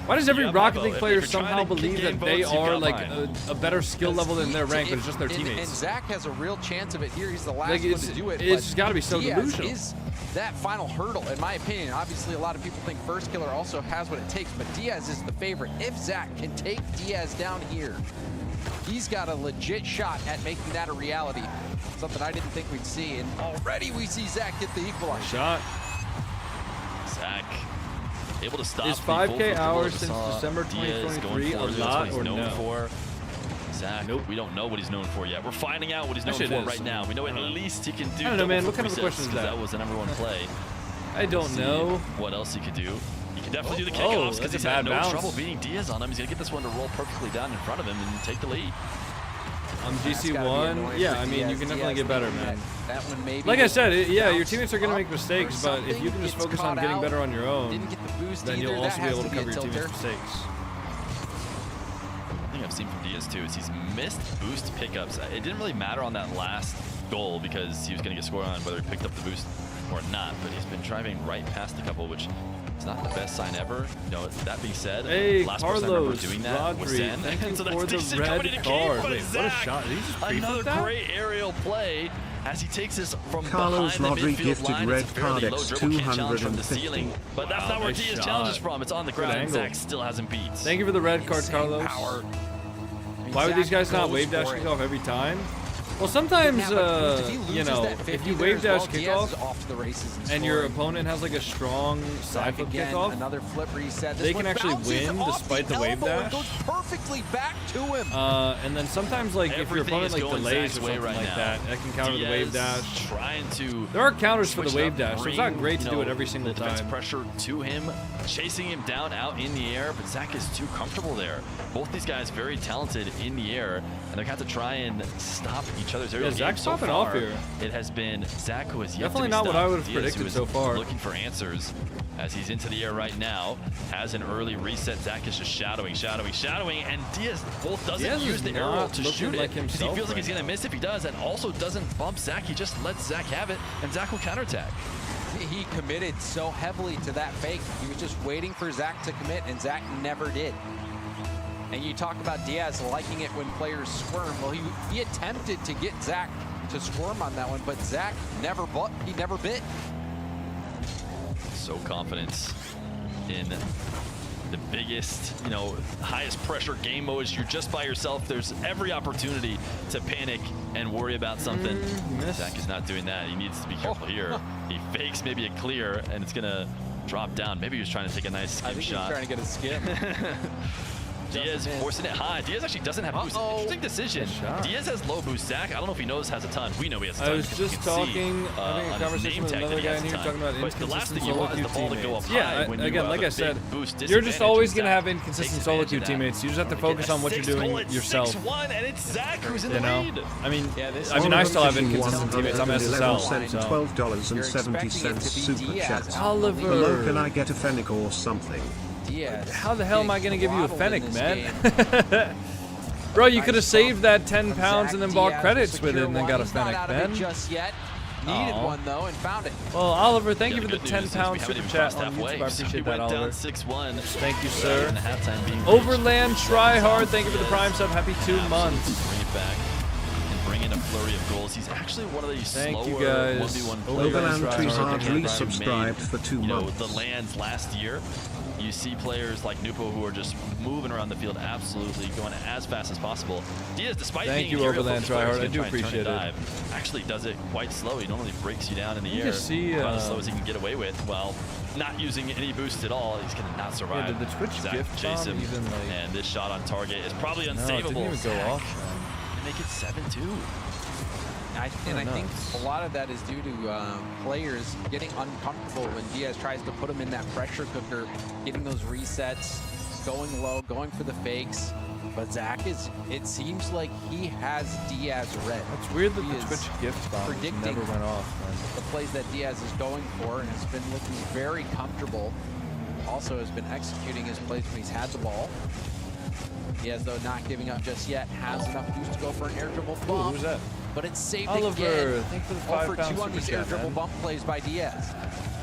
Why does every Yeah, Rocket Mabo, League if player you're trying somehow to believe gain that they votes, you've are got like mine. a better skill level than their rank, but it's just their And teammates? Zach has a real chance of it here. He's the last Like, one it's- to do it. it's but gotta be so Diaz delusional. is that final hurdle, in my opinion. Obviously, a lot of people think First Killer also has what it takes, but Diaz is the favorite. If Zach can take Diaz down here, he's got a legit shot at making that a reality. Something I didn't think we'd see, and already we see Zach get the equalizer. Shot. Zach able to stop. Is the 5K full dribble hours that since saw December Diaz 2023 going a for. That's lot what he's or known no? for. Zach, nope. We don't know what he's known for yet. We're finding out what he's known That shit for is. right now. We know at least he can do. I don't know, man. double What kind of a for question is resets, 'cause that? That was the #1 play. I don't See know. what else he could do. He can definitely do the Oh, kickoffs that's because a he's had bad no bounce. trouble beating Diaz on him. He's gonna get this one to roll perfectly down in front of him and take the lead. GC1, yeah, I mean, you can definitely get better, man. That one maybe. Like I said, yeah, your bounced teammates are going to up make mistakes, or but if you can just something, focus on gets getting caught better out, on your own, didn't get the boost then either. you'll That also be has able to be a cover your teammates' tilter. mistakes. The thing I've seen from Diaz too is he's missed boost pickups. It didn't really matter on that last goal because he was going to get scored on whether he picked up the boost or not, but he's been driving right past a couple, which is not the best sign ever. You know, that being said, Hey, last person I remember Carlos, doing that was Rodri, Zen. thank you So for that's the decent red coming into card. game, but Wait, what a Zach, shot. Did he just free another flip that? great aerial play as he takes this from Carlos behind the Rodri midfield gifted line. red It's a fairly card low X dribble, can't challenge from the 250. ceiling, but that's Wow, not where nice Diaz shot. challenges from. It's on the Good ground, and angle. Zach still hasn't beat. Thank you for the red card, Carlos. Power. Why would these guys not goes wave dash for it. kickoff every time? Well, sometimes, you know, if you wave dash kickoff off to the races and your opponent has like a strong side flip again, kickoff, another flip reset. they can actually win despite the wave dash. Goes perfectly back to him. And then sometimes, like, if your Everything opponent is like going delays or Zach's way something right like now. that can counter the wave Diaz dash. Trying to There are counters for the switch it wave up, dash, so it's not bring, great to you do know, it every single the defense time. pressure to him, chasing him down out in the air, but Zach is too comfortable there. Both these guys very talented in the air, and they're going to have to try and stop each other's aerial Yeah, game. Zach's So popping far, off here. It has been Zach who has yet Definitely to be not what stopped. I would have Diaz, predicted who is so far. looking for answers as he's into the air right now, has an early reset. Zach is just shadowing, and Diaz both doesn't Diaz use is the not arrow to looking shoot like it because he himself feels like he's right going to miss if he does, and also doesn't bump Zach. He just lets Zach have it, and Zach will counterattack. He committed so heavily to that fake. He was just waiting for Zach to commit, and Zach never did. And you talk about Diaz liking it when players squirm. Well, he attempted to get Zach to squirm on that one, but Zach never bit. So confident in the biggest, you know, highest pressure game modes. You're just by yourself. There's every opportunity to panic and worry about something. Zach is not doing that. He needs to be careful here. He fakes maybe a clear, and it's gonna drop down. Maybe he was trying to take a nice skim shot. I think he was trying to get a skim. Diaz forcing it high. Diaz actually doesn't have boost. Interesting decision. Diaz has low boost. Zach, I don't know if he knows has a ton. We know he has a ton. I was just talking, having a conversation with another guy in here talking about inconsistent solo queue teammates. Yeah, again, like I said, you're just always going to have inconsistent solo queue teammates. You just have to focus on what you're doing yourself. 6-1, and it's Zach who's in the lead. I mean, I still have inconsistent teammates. I'm SSL. So. $12.70 super chat. Oliver. Below, can I get a Fennec or something? How the hell am I going to give you a Fennec, man? Bro, you could have saved that 10 pounds and then bought credits with it and then got a Fennec, man. Just yet. Needed one though and found it. Well, Oliver, thank you for the 10-pound super chat on YouTube. I appreciate that, Oliver. Thank you, sir. Overland Tryhard, thank you for the Prime sub. Happy 2 months. Bring it back and bring in a flurry of goals. He's actually one of these slower 1v1 players. Overland Tryhard resubscribed for 2 months. The lands last year. You see players like NWPO who are just moving around the field, absolutely going as fast as possible. Diaz, despite being Overland Tryhard, I do appreciate it. Actually does it quite slow. He normally breaks you down in the air. Just see, about as slow as he can get away with. Well, not using any boost at all. He's gonna not survive. Yeah, did the Twitch gift chase him? Even like, and this shot on target is probably unsavable. No, it didn't even go off. And make it 7-2. I think a lot of that is due to players getting uncomfortable when Diaz tries to put him in that pressure cooker, getting those resets, going low, going for the fakes. But Zach it seems like he has Diaz read. It's weird that the Twitch gift bomb never went off. The plays that Diaz is going for and has been looking very comfortable. Also has been executing his plays when he's had the ball. Diaz, though, not giving up just yet, has enough boost to go for an air dribble bump. Who was that? But it's saved Oliver, again. thank you for the 5-pound on these air dribble bump plays by Diaz.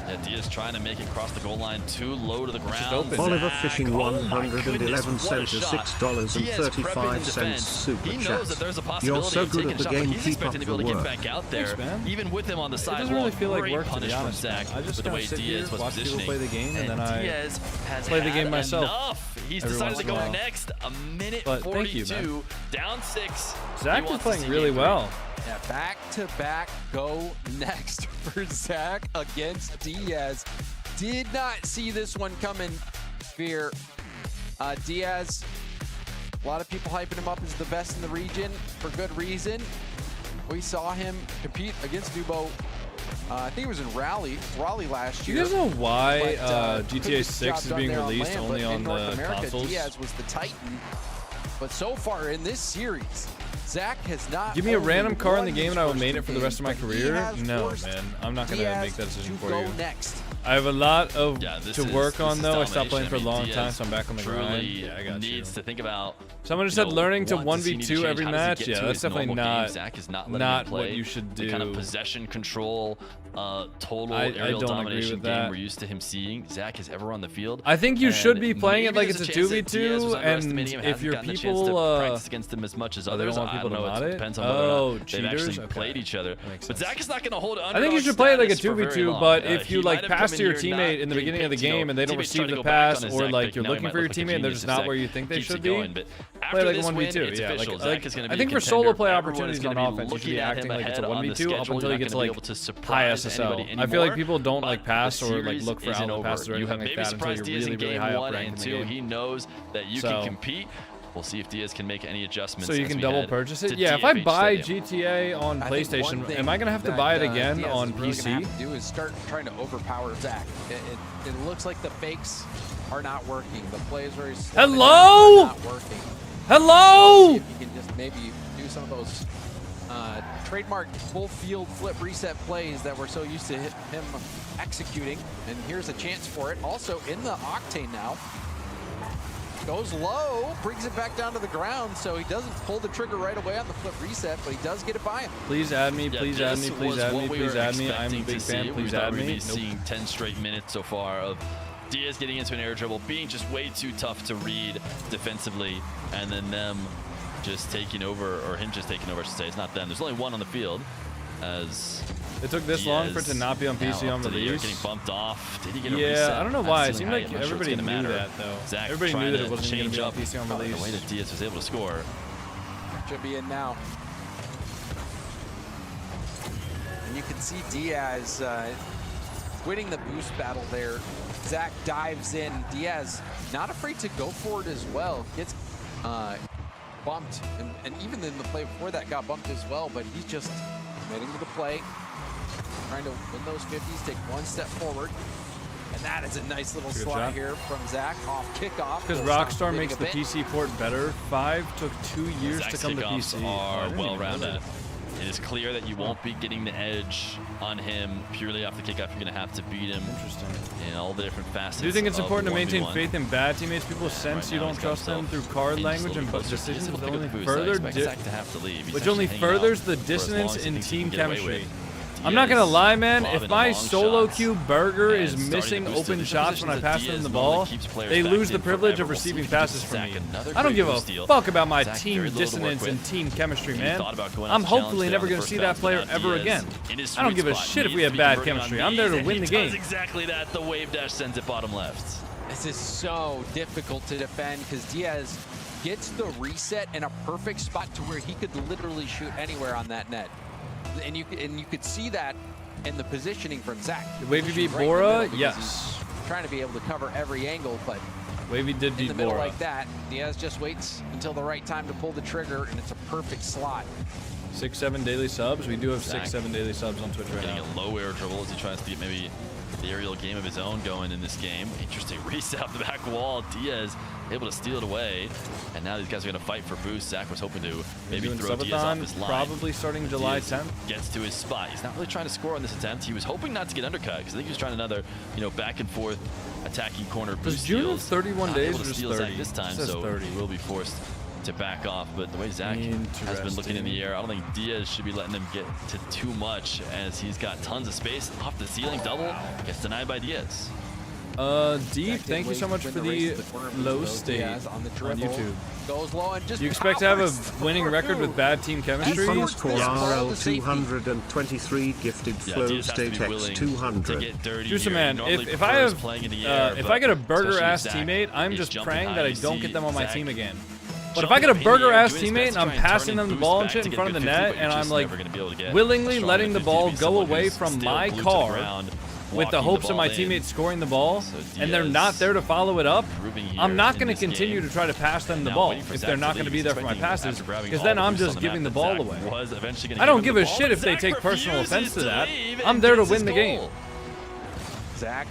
Yeah, Diaz trying to make it across the goal line too low to the ground. Oliver Fishing 111 cents, $6.35 super he knows chat. that there's a possibility You're so good at the game, he's keep up expecting to be the able to work. get back out there. Thanks, man. Even with him on the sidewalk, It doesn't really feel like work, to be from honest. Zach I just with the way sit here, Diaz was watch people positioning. play the game, and then Diaz has play the game myself. Enough. He's decided to go next. A minute 42, down 6. Zach is playing really well. Yeah, back-to-back go next for Zach against Diaz. Did not see this one coming, Fear. Diaz, a lot of people hyping him up as the best in the region for good reason. We saw him compete against NWPO. I think it was in Raleigh last year. You guys know why but, GTA 6 is being released only on the consoles? Diaz was the Titan, but so far in this series, Zach has not. Give me a random car in the game and I will main it for the rest of my career? No, man. I'm not going to make that decision for you. Next. I have a lot of to work on, though. I stopped playing for a long time, so I'm back on the grind. Yeah, I got you. To think about. Someone just said learning to 1v2 every match. Yeah, that's definitely not what you should do. The kind of possession control, total aerial domination game we're used to him seeing. Zach is ever on the field. I think you should be playing it like it's a 2v2, and if your people practice against him as much as others, I don't know. It depends on whether or not they've actually played each other. But Zach is not going to hold on. I think you should play it like a 2v2, but if you like pass to your teammate in the beginning of the game and they don't receive the pass, or like you're looking for your teammate and they're just not where you think they should be, play like a 1v2. Yeah, like I think for solo play opportunities on offense, you should be acting like it's a 1v2 up until you get to like high SSL. I feel like people don't like pass or like look for outlet passes or anything like that until you're really, really high up ranked in the game. He knows that you can compete. We'll see if Diaz can make any adjustments. So you can double purchase it? Yeah, if I buy GTA on PlayStation, am I going to have to buy it again on PC? What we're going to have to do is start trying to overpower Zach. It looks like the fakes are not working. The plays very slow. Hello? Not working. Hello? See if you can just maybe do some of those trademark full field flip reset plays that we're so used to him executing. And here's a chance for it. Also in the Octane now. Goes low, brings it back down to the ground, so he doesn't pull the trigger right away on the flip reset, but he does get it by him. Please add me, please add me, please add me, please add me. I'm a big fan, please add me. Seeing 10 straight minutes so far of Diaz getting into an air dribble, being just way too tough to read defensively, and then them just taking over, or him just taking over, I should say. It's not them. There's only one on the field. As it took this long for it to not be on PC on release. Getting bumped off. Did he get a reset? Yeah, I don't know why. It seemed like everybody knew that, though. Zach everybody knew that it wasn't going to be on PC on release. The way that Diaz was able to score. Should be in now. And you can see Diaz winning the boost battle there. Zach dives in. Diaz not afraid to go for it as well. Gets bumped, and even in the play before that got bumped as well, but he's just committing to the play, trying to win those 50s, take one step forward. And that is a nice little slide here from Zach off kickoff. Because Rockstar makes the PC port better. 5 took 2 years Zach's to come to kickoffs PC. are well-rounded. It is clear that you won't be getting the edge on him purely off the kickoff. You're going to have to beat him. Interesting. In all the different facets. Do you think it's important to maintain 1v1. faith in bad teammates? People sense you don't trust them through card language and decisions that only further which only furthers the dissonance in team chemistry. I'm not gonna lie, man. If my solo queue burger is missing open shots when I pass them the ball, they lose the privilege of receiving passes from me. I don't give a fuck about my team dissonance and team chemistry, man. I'm hopefully never gonna see that player ever again. I don't give a shit if we have bad chemistry. I'm there to win the game. Exactly that. The wave dash sends it bottom left. This is so difficult to defend because Diaz gets the reset in a perfect spot to where he could literally shoot anywhere on that net. And you could see that in the positioning from Zach. Did Wavy beat Bora? Yes. Trying to be able to cover every angle, but Wavy did beat in the middle Bora. like that, Diaz just waits until the right time to pull the trigger, and it's a perfect slot. 6-7 daily subs. We do have 6-7 daily subs on Twitch right Getting now. a low air dribble as he tries to get maybe the aerial game of his own going in this game. Interesting reset off the back wall. Diaz able to steal it away, and now these guys are going to fight for boost. Zach was hoping to maybe throw Diaz off his line. Probably starting July 10th. Gets to his spot. He's not really trying to score on this attempt. He was hoping not to get undercut because I think he was trying another, back and forth attacking corner boost. Was June of steals. 31 Not days able or to just steal 30? Zach this time, It says so 30. he will be forced to back off. But the way Zach has been looking in the air, I don't think Diaz should be letting him get to too much as he's got tons of space off the ceiling. Double gets denied by Diaz. Deep, thank you so much for the low state on YouTube. Goes low and just Do you expect to have a winning record with bad team chemistry? RL 223 gifted flow state X 200. Juice man, if I get a burger ass teammate, I'm just praying that I don't get them on my team again. But if I get a burger ass teammate and I'm passing them the ball and shit in front of the net, and I'm like willingly letting the ball go away from my car with the hopes of my teammates scoring the ball, and they're not there to follow it up, I'm not going to continue to try to pass them the ball if they're not going to be there for my passes, because then I'm just giving the ball away. I don't give a shit if they take personal offense to that. I'm there to win the game. Zach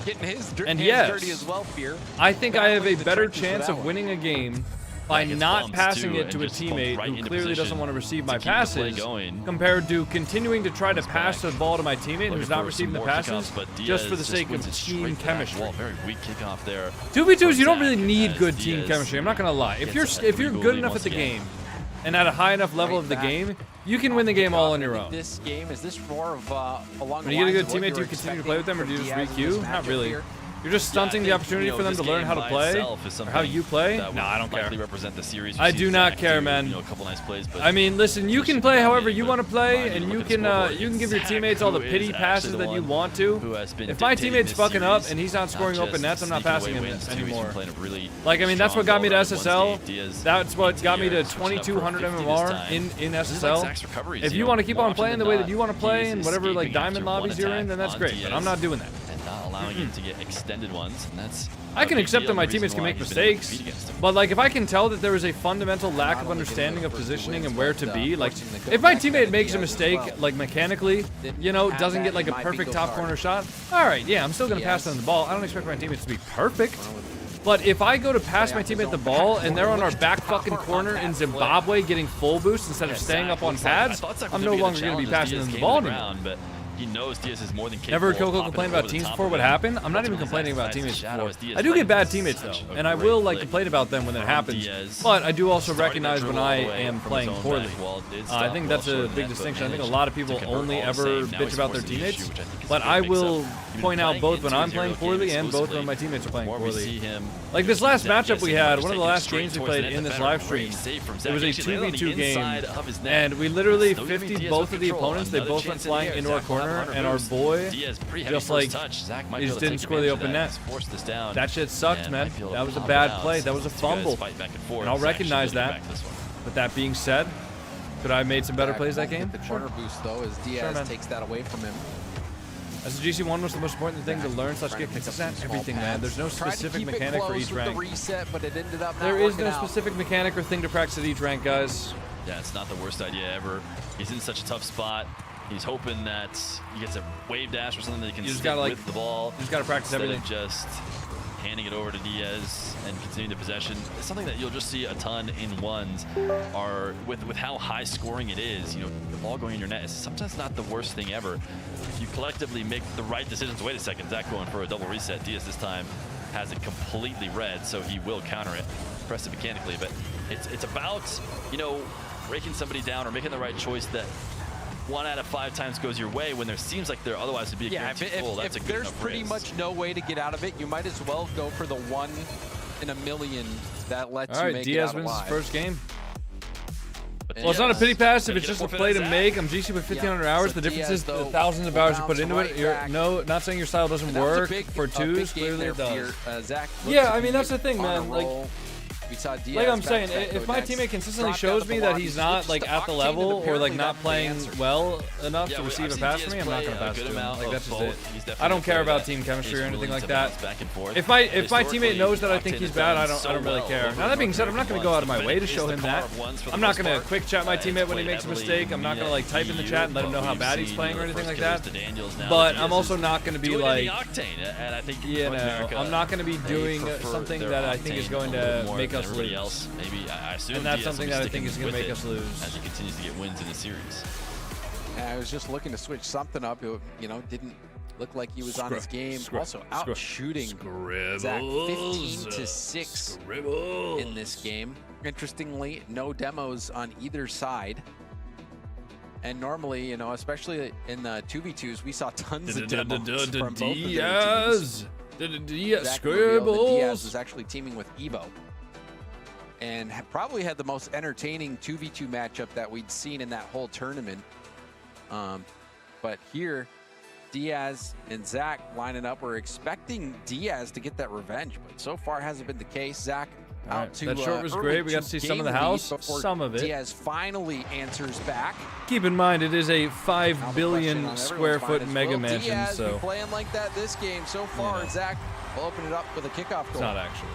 getting his And hands dirty as well, Fear. I think I have a better chance of winning a game by not passing it to a teammate who clearly doesn't want to receive my passes, compared to continuing to try to pass the ball to my teammate who's not receiving the passes just for the sake of team chemistry. Very weak kickoff there. 2v2s, you don't really need good team chemistry. I'm not gonna lie. If you're good enough at the game and at a high enough level of the game, you can win the game all on your own. This game is this more of along When you get a good teammate, do you continue to play with them, or do you just re-queue? Not really. You're just stunting the opportunity for them to learn how to play, or how you play? No, I don't care. Represent the series. I do not care, man. A couple nice plays, but I mean, listen, you can play however you want to play, and you can give your teammates all the pity passes that you want to. If my teammate's fucking up and he's not scoring open nets, I'm not passing him anymore. Like, I mean, that's what got me to SSL. That's what got me to 2200 MMR in SSL. If you want to keep on playing the way that you want to play in whatever like diamond lobbies you're in, then that's great. But I'm not doing that. Not allowing him to get extended ones, and that's I can accept that my teammates can make mistakes, but like if I can tell that there is a fundamental lack of understanding of positioning and where to be, like if my teammate makes a mistake, like mechanically, doesn't get like a perfect top corner shot, all right, yeah, I'm still gonna pass them the ball. I don't expect my teammates to be perfect. But if I go to pass my teammate the ball and they're on our back fucking corner in Zimbabwe getting full boost instead of staying up on pads, I'm no longer gonna be passing them the ball anymore. He knows Diaz is more than capable. Never Coco complained about teams before what happened? I'm not even complaining about teammates before. I do get bad teammates though, and I will like complain about them when it happens. But I do also recognize when I am playing poorly. I think that's a big distinction. I think a lot of people only ever bitch about their teammates, but I will point out both when I'm playing poorly and both when my teammates are playing poorly. Like this last matchup we had, one of the last games we played in this live stream, it was a 2v2 game, and we literally 50'd both of the opponents. They both went flying into our corner, and our boy just like he just didn't score the open net. That shit sucked, man. That was a bad play. That was a fumble, and I'll recognize that. But that being said, could I have made some better plays that game? The corner boost though, as Diaz takes that away from him. As the GC1 was the most important thing to learn / get consistent. Everything, man. There's no specific mechanic for each rank. But it ended up there is no specific mechanic or thing to practice at each rank, guys. Yeah, it's not the worst idea ever. He's in such a tough spot. He's hoping that he gets a wave dash or something that he can stick with the ball. You just gotta practice everything. Just handing it over to Diaz and continuing the possession. It's something that you'll just see a ton in ones are with how high scoring it is. You know, the ball going in your net is sometimes not the worst thing ever. If you collectively make the right decisions. Wait a second, Zach going for a double reset. Diaz this time has it completely red, so he will counter it. Press it mechanically, but it's about, you know, breaking somebody down or making the right choice that 1 out of 5 times goes your way when there seems like there otherwise would be a guaranteed full. That's a good there's pretty much no way to get out of it, you might as well go for the 1 in a million that lets you make Diaz it out wins alive. his first game. Well, it's not a pity pass if it's just a play to make. I'm GC with 1,500 hours. The difference is the thousands of hours you put into it. Not saying your style doesn't work for twos. Clearly it does. Yeah, I mean, that's the thing, man. Like I'm saying, if my teammate consistently shows me that he's not like at the level or like not playing well enough to receive a pass from me, I'm not gonna pass to him. Like that's just it. I don't care about team chemistry or anything like that. If my teammate knows that I think he's bad, I don't really care. Now that being said, I'm not gonna go out of my way to show him that. I'm not gonna quick chat my teammate when he makes a mistake. I'm not gonna like type in the chat and let him know how bad he's playing or anything like that. But I'm also not gonna be like, you know, I'm not gonna be doing something that I think is going to make us lose. Else, maybe I assume, and that's something that I think is going to make us lose as he continues to get wins in the series. I was just looking to switch something up. It, you know, didn't look like he was on his game. Also out shooting Zach 15-6 in this game. Interestingly, no demos on either side. And normally, you know, especially in the 2v2s, we saw tons of demos from both of their teams. Zach revealed that Diaz was actually teaming with Evo. And probably had the most entertaining 2v2 matchup that we'd seen in that whole tournament. But here, Diaz and Zach lining up. We're expecting Diaz to get that revenge, but so far hasn't been the case. Zach out to that short was great. We got to see some of the house, some of it. Diaz finally answers back. Keep in mind, it is a 5 billion square foot mega mansion. Diaz so playing like that this game so far. Zach will open it up with a kickoff goal. It's not actually.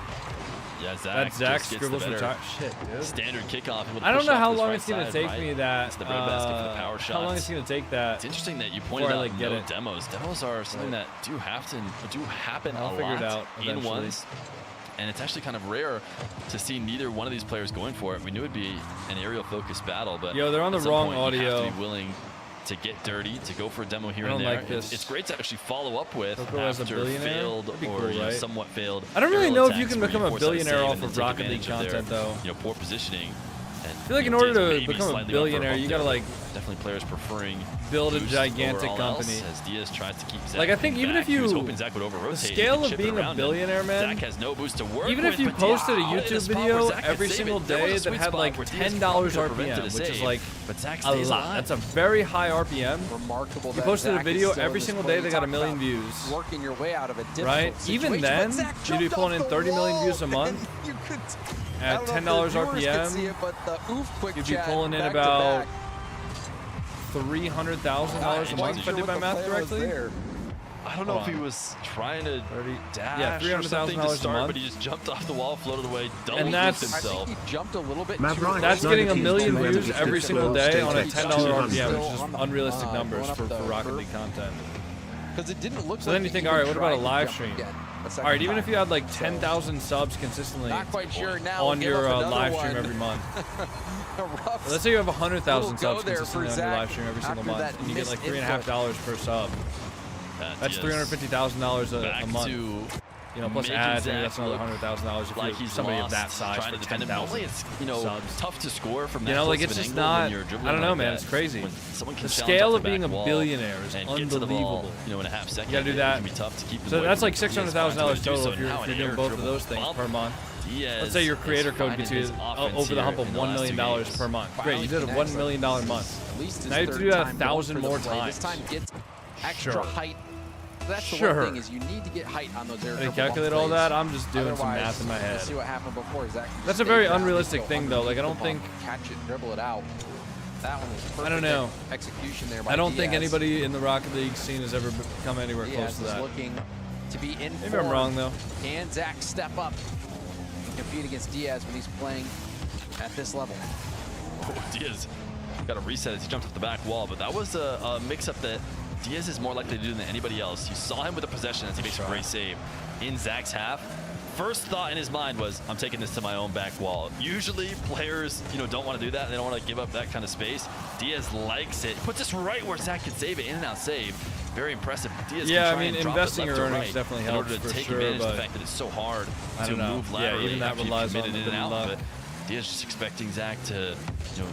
Yeah, Zach scribbles the shit, dude. Standard kickoff. I don't know how long it's going to take me that. It's the breadbasket for the power shots. How long it's going to take that? It's interesting that you pointed out no demos. Demos are something that do happen a lot in ones. And it's actually kind of rare to see neither one of these players going for it. We knew it'd be an aerial focused battle, but they're on the wrong audio. You have to be willing to get dirty, to go for a demo here and there. Like this. It's great to actually follow up with after failed or cool, right? somewhat failed. I don't really know if you can become a billionaire off of Rocket League content, though. You know, poor positioning. I feel like in order to become a billionaire, you gotta like definitely players preferring build a gigantic company. As Diaz tries to keep Zach like I think even if you the scale of being a billionaire, man. Zach has no boost to work even if you posted a YouTube video every single day that had like $10 RPM, which is like a lot. That's a very high RPM. Remarkable. You posted a video every single day that got 1 million views. Working your way out of it, right? Even then, you'd be pulling in 30 million views a month. At $10 RPM, you'd be pulling in about $300,000 a month if I did my math correctly. I don't know if he was trying to dash $300,000 to start, a month. but he just jumped off the wall, floated away, doubled himself. I think he jumped a little bit. That's getting 1 million views every single day on a $10 RPM, which is unrealistic numbers for Rocket League content. Because it didn't look. So then you think, all right, what about a live stream? All right, even if you had like 10,000 subs consistently on your live stream every month. Let's say you have 100,000 subs consistently on your live stream every single month, and you get like $3.50 per sub. That's $350,000 a month. You know, plus ads, maybe that's another $100,000 if you're somebody of that size for 10,000 subs. Tough to score from that. You know, like it's just not. I don't know, man. It's crazy. The scale of being a billionaire is unbelievable. You know, in a half second. You gotta do that. So that's like $600,000 total if you're doing both of those things per month. Let's say your creator code gets you over the hump of $1 million per month. Great, you did a $1 million month. Now you have to do that 1,000 more times. Extra height. That's the one thing is you need to get height on those air. Did I calculate all that? I'm just doing some math in my head. See what happened before. Zach That's a very unrealistic thing, though. Like I don't think catch it, dribble it out. That one was perfect. I don't know. Execution there by I don't think Diaz. anybody in the Rocket League scene has ever come anywhere close Diaz to is that. looking to be in Maybe form. I'm wrong, though. Can Zach step up and compete against Diaz when he's playing at this level? Oh, Diaz got a reset as he jumped off the back wall, but that was a mix-up that Diaz is more likely to do than anybody else. You saw him with the possession as he makes a great save in Zach's half. First thought in his mind was, I'm taking this to my own back wall. Usually players, don't want to do that. They don't want to give up that kind of space. Diaz likes it. Puts this right where Zach can save it, in and out save. Very impressive. Diaz Yeah, can try I mean, and drop investing it your left to earnings right definitely in helps order to for take sure, advantage of but the fact that it's so hard I to don't know. move Yeah, laterally. even that after you've relies on committed a in bit and of out, luck. but Diaz just expecting Zach to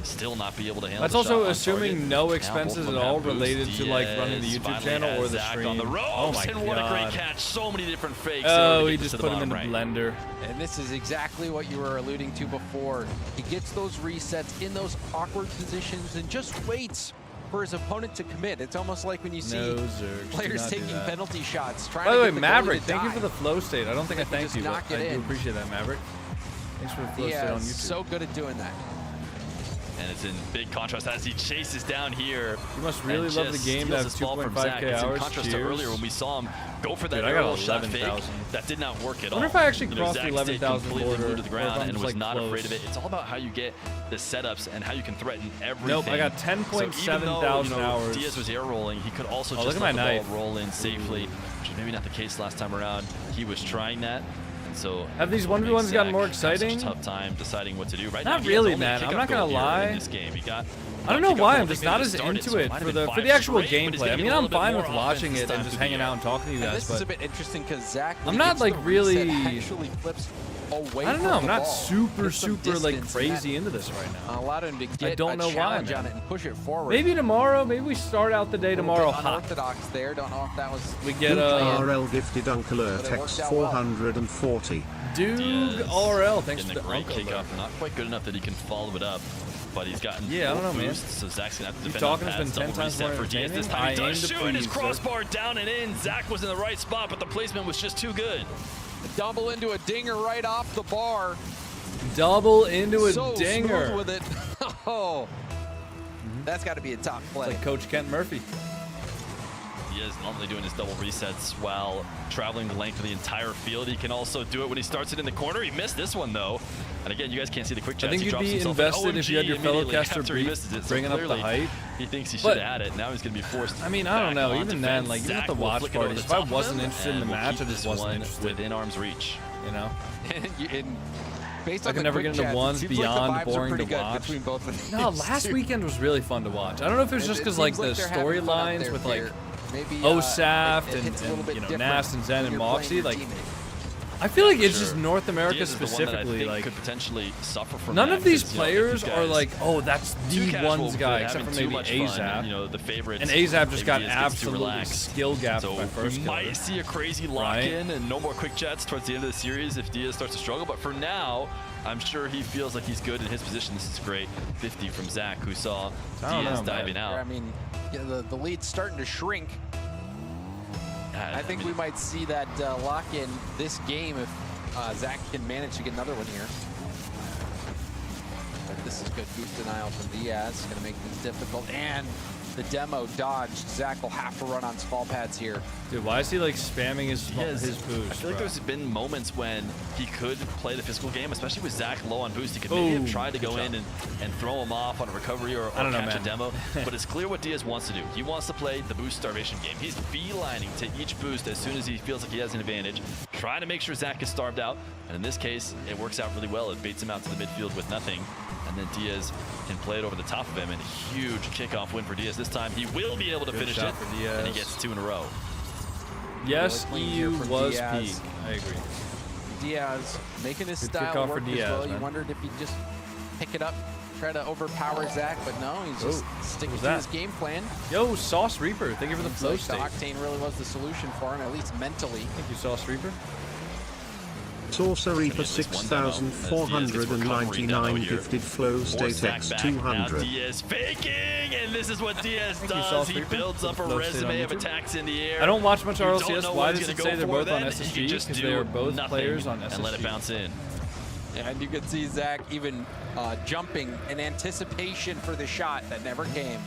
still not be able to handle That's the also shot on assuming target. no Now expenses both of at them all have boosts. related to like Diaz running the YouTube finally channel has or the Zach stream. on the ropes, Oh my and what a great God. catch. So many different fakes. Oh, he just put him in the right. blender. And this is exactly what you were alluding to before. He gets those resets in those awkward positions and just waits for his opponent to commit. It's almost like when you see No, Zerg, do players not do taking that. penalty shots. Trying By the to way, get the Maverick, goalie to thank you for the dive. flow state. I don't think I Just thanked you, but knock it I do in. appreciate that, Maverick. Thanks for the flow state on Diaz YouTube. so good at doing that. And it's in big contrast as he chases down here. You must really and love the just game to steals have this ball from Zach. 2.5K It's in hours. contrast to Cheers. earlier when we saw him go for that Dude, I got aerial shot fake. 11,000. That did not work at all. I wonder if I actually You know, crossed the Zach stayed 11,000 completely border, glued to the or if ground I'm and just, was like, not close. afraid of it. It's all about how you get the setups and how you can threaten everything. Nope, I got 10.7 thousand hours. Diaz was air rolling. He could also Oh, just look at let my the knife. ball roll in safely, which is maybe not the case last time around. He was trying that. So Have these what 1v1s makes gotten Zach more have such a exciting? tough time deciding what to do. Right Not now, he really, has only a man. I'm kickoff not gonna goal here lie. in this game. He got I don't know kickoff why. goal I'm just to not get as started, into so it might for have been the five actual straight, but he's gameplay. I gonna mean, get a I'm little bit fine more with watching offense it and this just time hanging through the out and talking to you And guys, this is a but bit interesting because Zach, I'm when he not gets like the really. reset, actually flips away I don't from know. I'm the not ball. super Gets some like distance, crazy and into this right that now. allowed him to get I don't know a why, challenge man. on it and push it forward. Maybe tomorrow. Maybe we start out the day tomorrow hot. Unorthodox there. Don't know if that was. We get RL gifted Uncle But it Text worked out well. 440. Dude RL. Thanks for getting the a great uncle kickoff. alert. Not quite good enough that he can follow it up. But he's gotten Yeah, I don't know, man. boosts, so Zach's gonna have to You defend on talking has pads. been 10 Double times reset more for Diaz this entertaining? time. He I does aim to shoot, and his please, sir. crossbar down and in. Zach was in the right spot, but the placement was just too good. Double into a dinger right off the bar. Double into a So dinger. smooth with it. Oh, that's got to be a top play. Like Coach Kent Murphy. He is normally doing his double resets while traveling the length of the entire field. He can also do it when he starts it in the corner. He missed this one, though. And again, you guys can't see the quick I chats. think He you'd drops be himself an invested if you had your fellow immediately caster after he misses it. So bringing up the clearly, height. He thinks he should But- have had it. Now he's going to be forced. I mean, I don't know. back on Even then, defense. like, even at Zach the will watch flick it over parties, the if I top of wasn't him, interested in the and we'll match, keep I just this wasn't one interested. within arm's reach. You know? And based I on can the never quick get into chats, it ones seems like the beyond vibes are boring pretty to good watch. between both of No, these last two. weekend was really fun to watch. I don't know if it was just It because like seems the they're having fun out storylines there with like here. Maybe, Osaft it hits a little and bit you know different Nast and Zen when and you're playing Moxie. your Like teammate. I feel like it's Sure. just North America Diaz is the one that I specifically. think Like could potentially suffer from none that of these 'cause, you know, if you players are guys- like, oh, that's too the casual ones with guy, having except for too maybe much fun, Azap. you know, the favorites. And Azap just maybe got Diaz gets too absolutely relaxed. skill gapped So by first we killer. might see a crazy lock-in and no more quick chats towards the end of the series if Diaz starts to struggle. But for now, I'm sure he feels like he's good in his position. This is great. 50 from Zach, who saw I don't Diaz know, diving man. out. I mean, yeah, the lead's starting to shrink. I think we might see that lock in this game if Zach can manage to get another one here. But this is good boost denial from Diaz. Going to make things difficult. And the demo dodged. Zach will have to run on small pads here. Dude, why is he like spamming his boost? I feel like bro? there's been moments when he could play the physical game, especially with Zach low on boost. He could maybe have tried to go in and throw him off on a recovery or I don't know, catch man. a demo. But it's clear what Diaz wants to do. He wants to play the boost starvation game. He's beelining to each boost as soon as he feels like he has an advantage, trying to make sure Zach is starved out. And in this case, it works out really well. It baits him out to the midfield with nothing. And then Diaz can play it over the top of him. And a huge kickoff win for Diaz. This time he will be able to finish shot it. for Diaz. And he gets 2 in a row. Yes, Really clean EU here from was Diaz. peak. I agree. Diaz making his Good style kickoff for work as Diaz, well. You man. wondered if he'd just pick it up, try to overpower Zach, but no, he's just sticking was to that? his game plan. Yo, Sauce Reaper, thank you for the Seems flow like state. the Octane really was the solution for him, at least mentally. Thank you, Sauce Reaper. Saucer Reaper 6,499 gifted flow state X Now 200. Diaz faking, and this is what Diaz you, does. Sauce He Reaper. builds up a Flow state on resume of YouTube. attacks in the air. I don't watch much You don't RLCS. know Why what he's does it gonna say go they're for both on then. SSG? You just Because do they are both nothing players on and let it SSG. bounce in. And you can see Zach even jumping in anticipation for the shot that never came.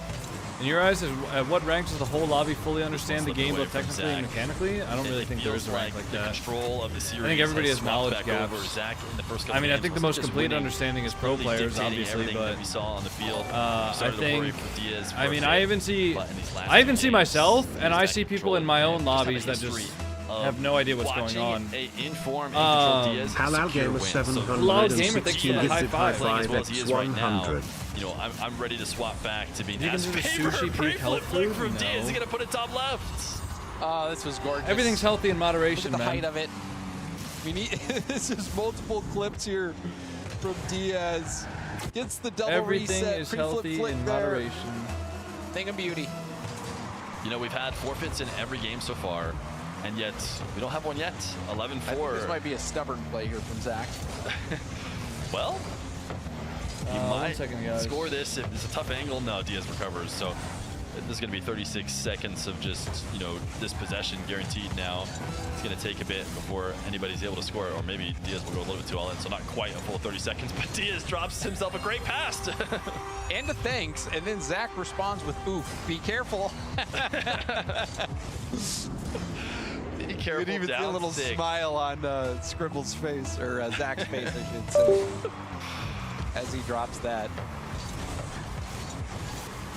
In your eyes, at what rank does the whole lobby fully understand the game, both technically and mechanically? I don't really think there is a rank like that. Control of the series I think everybody has knowledge gaps. Zach in the first I mean, I think the most complete understanding is pro players, obviously, but we saw on the field. I think. I mean, I even see myself, and I see people in my own lobbies that just have no idea what's going on. Halal Gamer 716 gifted high five X100. You know, I'm ready to swap back to being You can do the sushi peak health food? from No. Diaz. He's gonna put it top left. Oh, this was gorgeous. Everything's healthy in moderation, Look at the man. height of it. We need this is multiple clips here from Diaz. Gets the double Everything reset. is Pre-flip healthy flick in there. moderation. Thing of beauty. You know, we've had forfeits in every game so far, and yet we don't have one yet. 11-4. This might be a stubborn play here from Zach. Well, he might guys. score this if it's a tough angle. No, Diaz recovers. So this is going to be 36 seconds of just, you know, this possession guaranteed now. It's going to take a bit before anybody's able to score, or maybe Diaz will go a little bit too all in, so not quite a full 30 seconds, but Diaz drops himself a great pass. And a thanks, and then Zach responds with, oof, be careful. Be careful. You could even see a little stick. smile on Scribble's face, or Zach's face, I should say, as he drops that.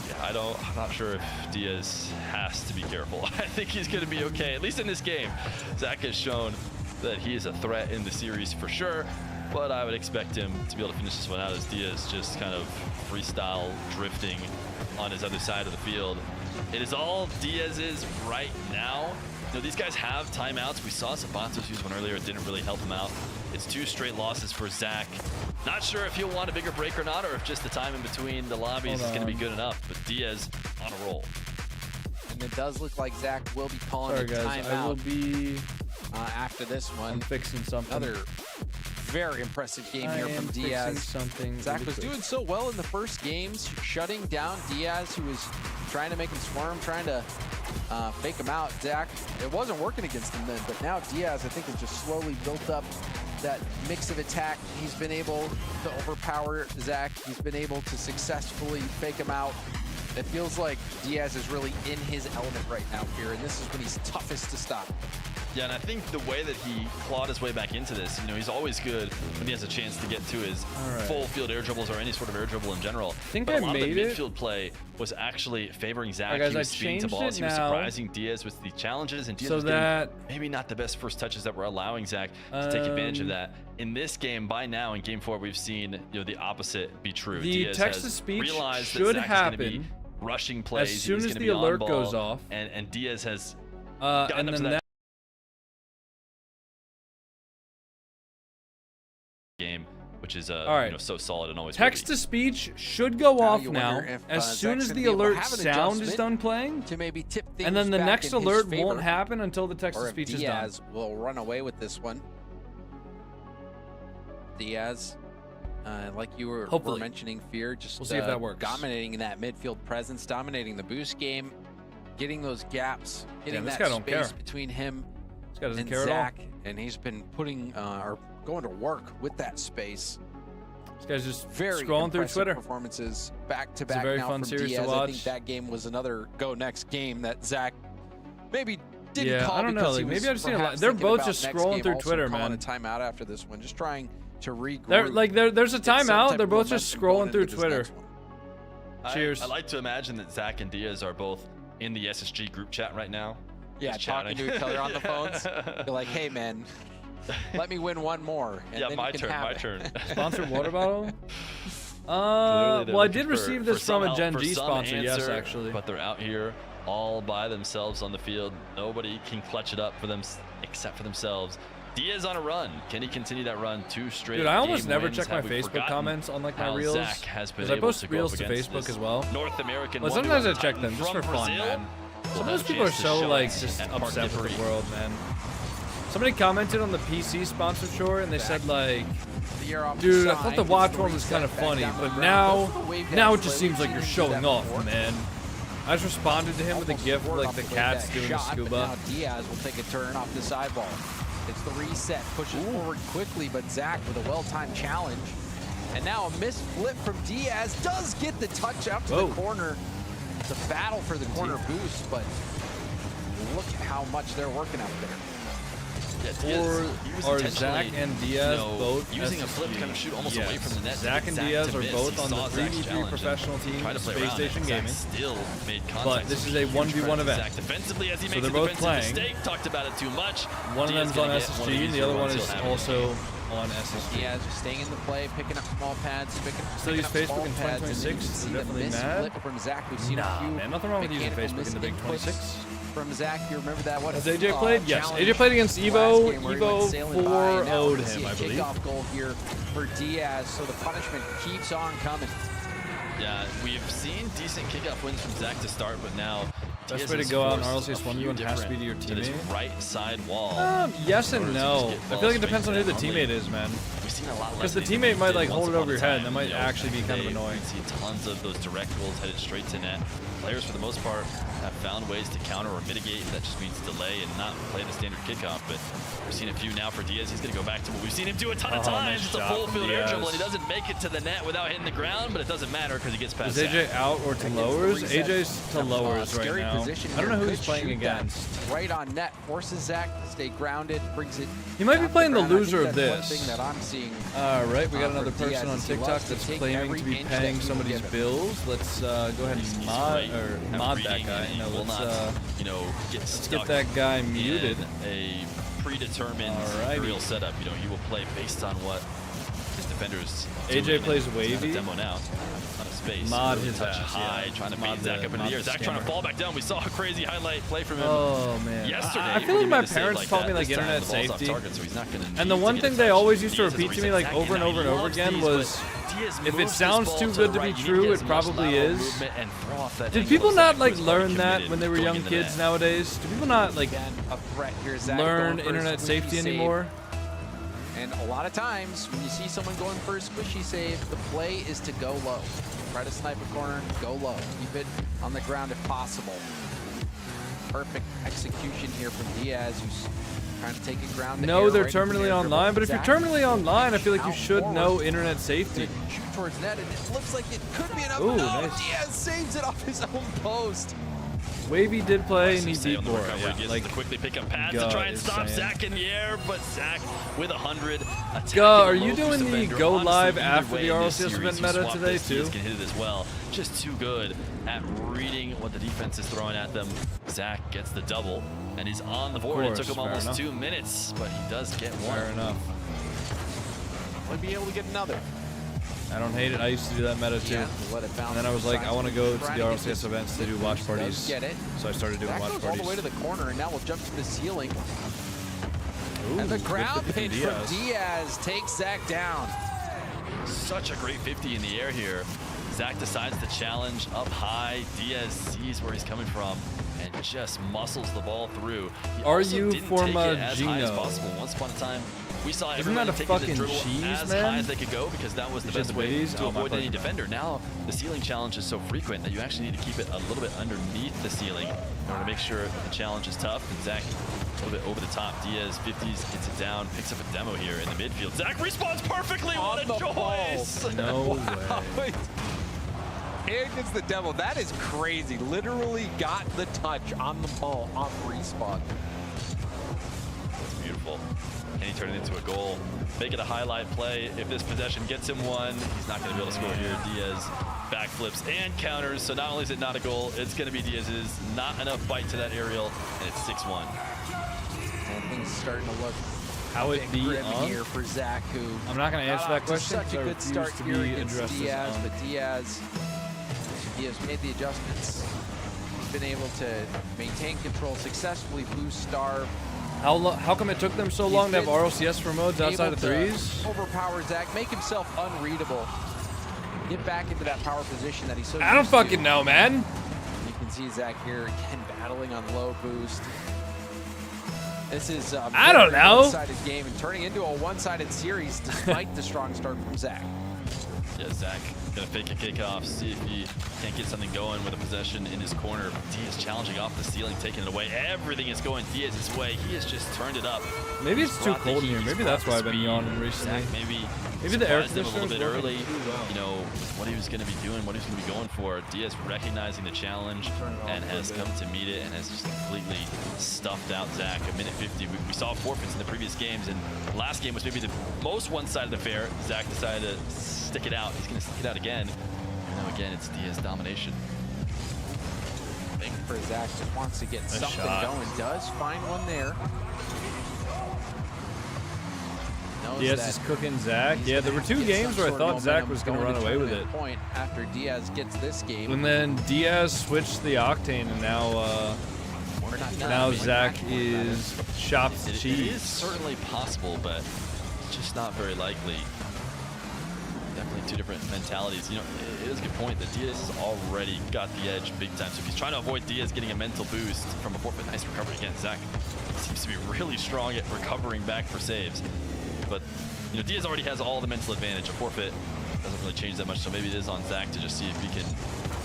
Yeah, I'm not sure if Diaz has to be careful. I think he's going to be okay, at least in this game. Zach has shown that he is a threat in the series for sure, but I would expect him to be able to finish this one out as Diaz just kind of freestyle drifting on his other side of the field. It is all Diaz's right now. You know, these guys have timeouts. We saw Sabatos use one earlier. It didn't really help him out. It's 2 straight losses for Zach. Not sure if he'll want a bigger break or not, or if just the time in between the lobbies is going to be good enough. But Diaz on a roll. And it does look like Zach will be calling a timeout. I will be after this one. I'm fixing something. Another very impressive game here from Diaz. Zach was doing so well in the first games, shutting down Diaz, who was trying to make him squirm, trying to fake him out. Zach, it wasn't working against him then, but now Diaz, I think, has just slowly built up that mix of attack. He's been able to overpower Zach. He's been able to successfully fake him out. It feels like Diaz is really in his element right now here, and this is when he's toughest to stop. Yeah, and I think the way that he clawed his way back into this, you know, he's always good when he has a chance to get to his full field air dribbles or any sort of air dribble in general. I think but a lot made of the it. midfield play was actually favoring Zach. Right, guys, he was I speeding to changed balls. it He was now. surprising Diaz with the challenges, and Diaz So was that getting maybe not the best first touches that were allowing Zach to take advantage of that. In this game, by now, in Game 4, we've seen, you know, the opposite be true. The Diaz text-to-speech realized should that Zach is going to be happen rushing plays. as soon He's as gonna the be on alert ball, goes off. And Diaz has And gotten up to then that game, which is you know, so solid and always text to speech should go off now as soon as the alert sound is done playing, to maybe tip things and then the back next in his alert favor. won't happen until the text Or to if speech is done. Diaz will run away with this one. Diaz, like you were mentioning, Fear, just we'll see if that works. Dominating that midfield presence, dominating the boost game, getting those gaps, getting this that guy don't space care. between him doesn't and care at all. Zach, and he's been putting or going to work with that space. This guy's just Very scrolling through impressive Twitter. Performances back to It's a back very now fun from series to Diaz. I think watch. that game was another go next game that Zach maybe didn't Yeah, call I don't know. because Like, he was maybe I've seen a lot. perhaps They're thinking both about just next scrolling game, through also Twitter, calling man. a timeout after this one, just trying to regroup. There's a get some timeout. type They're of both just momentum going scrolling through into this Twitter. next one. Cheers. I like to imagine that Zach and Diaz are both in the SSG group chat right now. Yeah, just talking chatting. to each other on the phones. You're like, hey, man, let me win one more. And Yeah, then my you can turn, have my it. turn. Sponsored water bottle? They're Well, I did looking receive for this from some a Gen help, G for some sponsor, yes, answer, actually. But they're out here all by themselves on the field. Nobody can clutch it up for them except for themselves. Diaz on a run. Can he continue that run? 2 straight Dude, I almost game never wins. check my Have we Facebook forgotten comments on like my how reels. Zach has been Because I able post to go reels up to against Facebook this as well. North American But sometimes I 1v1 check them just for from fun, Brazil. man. We'll Some of have those a people are chance to so show like it just at Park upset with Delivery. the world, man. Somebody commented on the PC sponsor short and they said like, dude, I thought the watch one was kind of funny, but now it just seems like you're showing off, man. I just responded to him with a gif of like the cats doing the scuba. Now Diaz will take a turn off the sideball. It's the reset, pushes forward quickly, but Zach with a well-timed challenge. And now a missed flip from Diaz does get the touch out to the corner. It's a battle for the corner boost, but look at how much they're working out there. Or are Zach and Diaz both using a flip to kind of shoot almost away from the net? Zach and Diaz are both on the 3v3 professional team, Space Station Gaming. Still made contact. But this is a 1v1 event. Defensively as he So makes they're a both playing. mistake. Talked about it too much. One of them's on SSG, and the other one is also on SSG. Diaz just staying in the play, picking up small pads, Still use Facebook in 2026. They're definitely mad. From Zach, we've seen nah, a few man, nothing wrong with using Facebook in the big 26. From Zach, you remember that? What has AJ played? Yes, AJ played against Evo. Evo 4-0'd him, I believe. Kickoff goal here for Diaz, so the punishment keeps on coming. Yeah, we've seen decent kickoff wins from Zach to start, but now best way to go out in RLCS 1v1 has to be to your teammate. teammate. Right side wall. Yes and no. I feel like it depends on who the teammate is, man. Because the teammate might like hold it over your head, and that might actually be kind of annoying. We see tons of those direct goals headed straight to net. Players, for the most part, have found ways to counter or mitigate. That just means delay and not play the standard kickoff. But we've seen a few now for Diaz. He's going to go back to what we've seen him do a ton of times. It's a full field air dribble, and he doesn't make it to the net without hitting the ground, but it doesn't matter because he gets past Is AJ out or to lowers? AJ's to lowers right now. I don't know who he's playing against. Right on net, forces Zach to stay grounded, brings it. He might be playing the loser of this. One thing that I'm seeing. All right, we got another person on TikTok that's claiming to be paying somebody's bills. Let's go ahead and mod that guy. No, let's get that guy muted. A predetermined real setup. He will play based on what his defenders. AJ plays wavy. Demo now. On a space. Mod his touch ass. high, trying to beat Zach up in the air. Zach trying to fall back down. We saw a crazy highlight play from him. Oh man. Yesterday. I feel like my parents taught me like internet safety. And the one thing they always used to repeat to me like over and over and over again was, if it sounds too good to be true, it probably is. Did people not like learn that when they were young kids nowadays? Do people not like learn internet safety anymore? And a lot of times, when you see someone going for a squishy save, the play is to go low. Try to snipe a corner, go low. Keep it on the ground if possible. Perfect execution here from Diaz, who's trying to take it ground. No, they're terminally online, but if you're terminally online, I feel like you should know internet safety. Shoot towards net, and it looks like it could be enough. Ooh, no, nice. Diaz saves it off his own post. Wavy did play, and he beat Bora. Yeah, like quickly pick up pads to try and stop Zach in the air, but Zach with 100. Are you doing the go live after the RLCS event meta today too? Can hit it as well. Just too good at reading what the defense is throwing at them. Zach gets the double, and he's on the board. It took him almost 2 minutes, but he does get one. Fair enough. Would be able to get another. I don't hate it. I used to do that meta too. Yeah, let it bounce. And then I was like, I want to go to the RLCS events to do watch parties. Get it. So I started doing watch goes parties. all the way to the corner, and now we'll jump to the ceiling. Ooh, and the ground pitch from Diaz. Diaz takes Zach down. Such a great 50 in the air here. Zach decides to challenge up high. Diaz sees where he's coming from and just muscles the ball through. He also didn't take it as high as possible. Once upon a time, we saw everyone taking the dribble as high as they could go because that was the best way to avoid any defender. Now, the ceiling challenge is so frequent that you actually need to keep it a little bit underneath the ceiling in order to make sure the challenge is tough. And Zach, a little bit over the top. Diaz 50s, gets it down, picks up a demo here in the midfield. Zach responds perfectly. What a choice! No way. And gets the demo. That is crazy. Literally got the touch on the ball on respawn. That's beautiful. Can he turn it into a goal? Make it a highlight play. If this possession gets him one, he's not going to be able to score here. Diaz backflips and counters. So not only is it not a goal, it's going to be Diaz's. Not enough bite to that aerial, and it's 6-1. And things starting to look how it be on here for Zach, who I'm not going to answer that question. Such a good start here against Diaz, but Diaz made the adjustments. He's been able to maintain control, successfully boost Starve. How come it took them so long to have RLCS for modes outside of threes? Overpower Zach, make himself unreadable. Get back into that power position that he's so I don't fucking know, man. You can see Zach here again battling on low boost. This is I don't know. One-sided game and turning into a one-sided series despite the strong start from Zach. Yeah, Zach Gonna fake a kickoff, see if he can't get something going with a possession in his corner. Diaz challenging off the ceiling, taking it away. Everything is going Diaz's way. He has just turned it up. Maybe it's too cold in here. Maybe that's why I've been yawning recently. Zach maybe the air conditioner a little bit early. Well. You know what he was going to be doing, what he was going to be going for. Diaz recognizing the challenge and has come to meet it and has just completely stuffed out Zach. A minute 50. We saw forfeits in the previous games, and last game was maybe the most one-sided affair. Zach decided to stick it out. He's going to stick it out again. And now again, it's Diaz domination. I think for Zach just wants to get something going. Does find one there. Diaz is cooking Zach. Yeah, there were two games where I thought Zach was going to run away with it. Point after Diaz gets this game. And then Diaz switched the octane, and now Zach is chopped cheese. It is certainly possible, but it's just not very likely. Definitely two different mentalities. You know, it is a good point that Diaz has already got the edge big time. So if he's trying to avoid Diaz getting a mental boost from a forfeit, nice recovery again. Zach seems to be really strong at recovering back for saves. But, you know, Diaz already has all the mental advantage. A forfeit doesn't really change that much, so maybe it is on Zach to just see if he can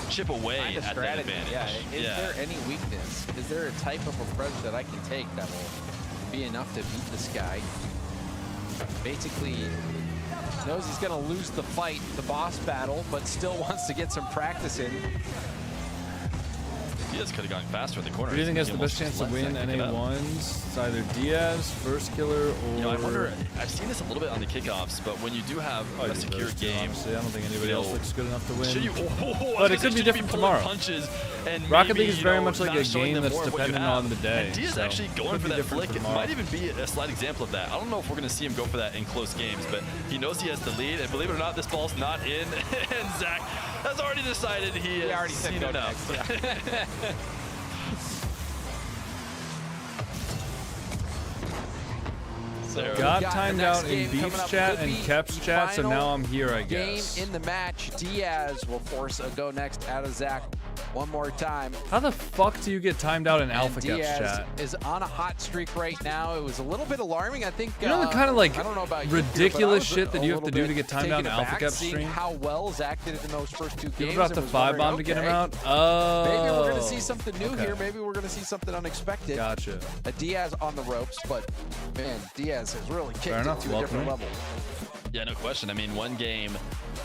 chip away at that advantage. Yeah. Is there any weakness? Is there a type of approach that I can take that will be enough to beat this guy? Basically, knows he's going to lose the fight, the boss battle, but still wants to get some practice in. Diaz could have gone faster in the corner. Who do you think has the best chance to win NA1s? It's either Diaz, first killer, or... You know, I wonder, I've seen this a little bit on the kickoffs, but when you do have a secure game... Honestly, I don't think anybody else looks good enough to win. Should you, but it could be different tomorrow. Punches and Rocket League is very much like a game that's dependent on the day. And Diaz actually going for that flick. It might even be a slight example of that. I don't know if we're going to see him go for that in close games, but he knows he has the lead, and believe it or not, this ball's not in, and Zach has already decided he has already seen enough. Got timed out in Beef's chat and Kep's chat, so now I'm here, I guess. Game in the match. Diaz will force a go next out of Zach one more time. How the fuck do you get timed out in Alpha Kep's chat? Is on a hot streak right now. It was a little bit alarming. I think. You know the kind of like I don't know about ridiculous shit that you have to do to get timed out in Alpha Kep's stream? How well Zach did it in those first two games. You about the 5-bomb to get him out? Oh. Maybe we're gonna see something new here. Maybe we're gonna see something unexpected. Gotcha. A Diaz on the ropes, but man, Diaz has really kicked it to a different level. Yeah, no question. I mean, one game,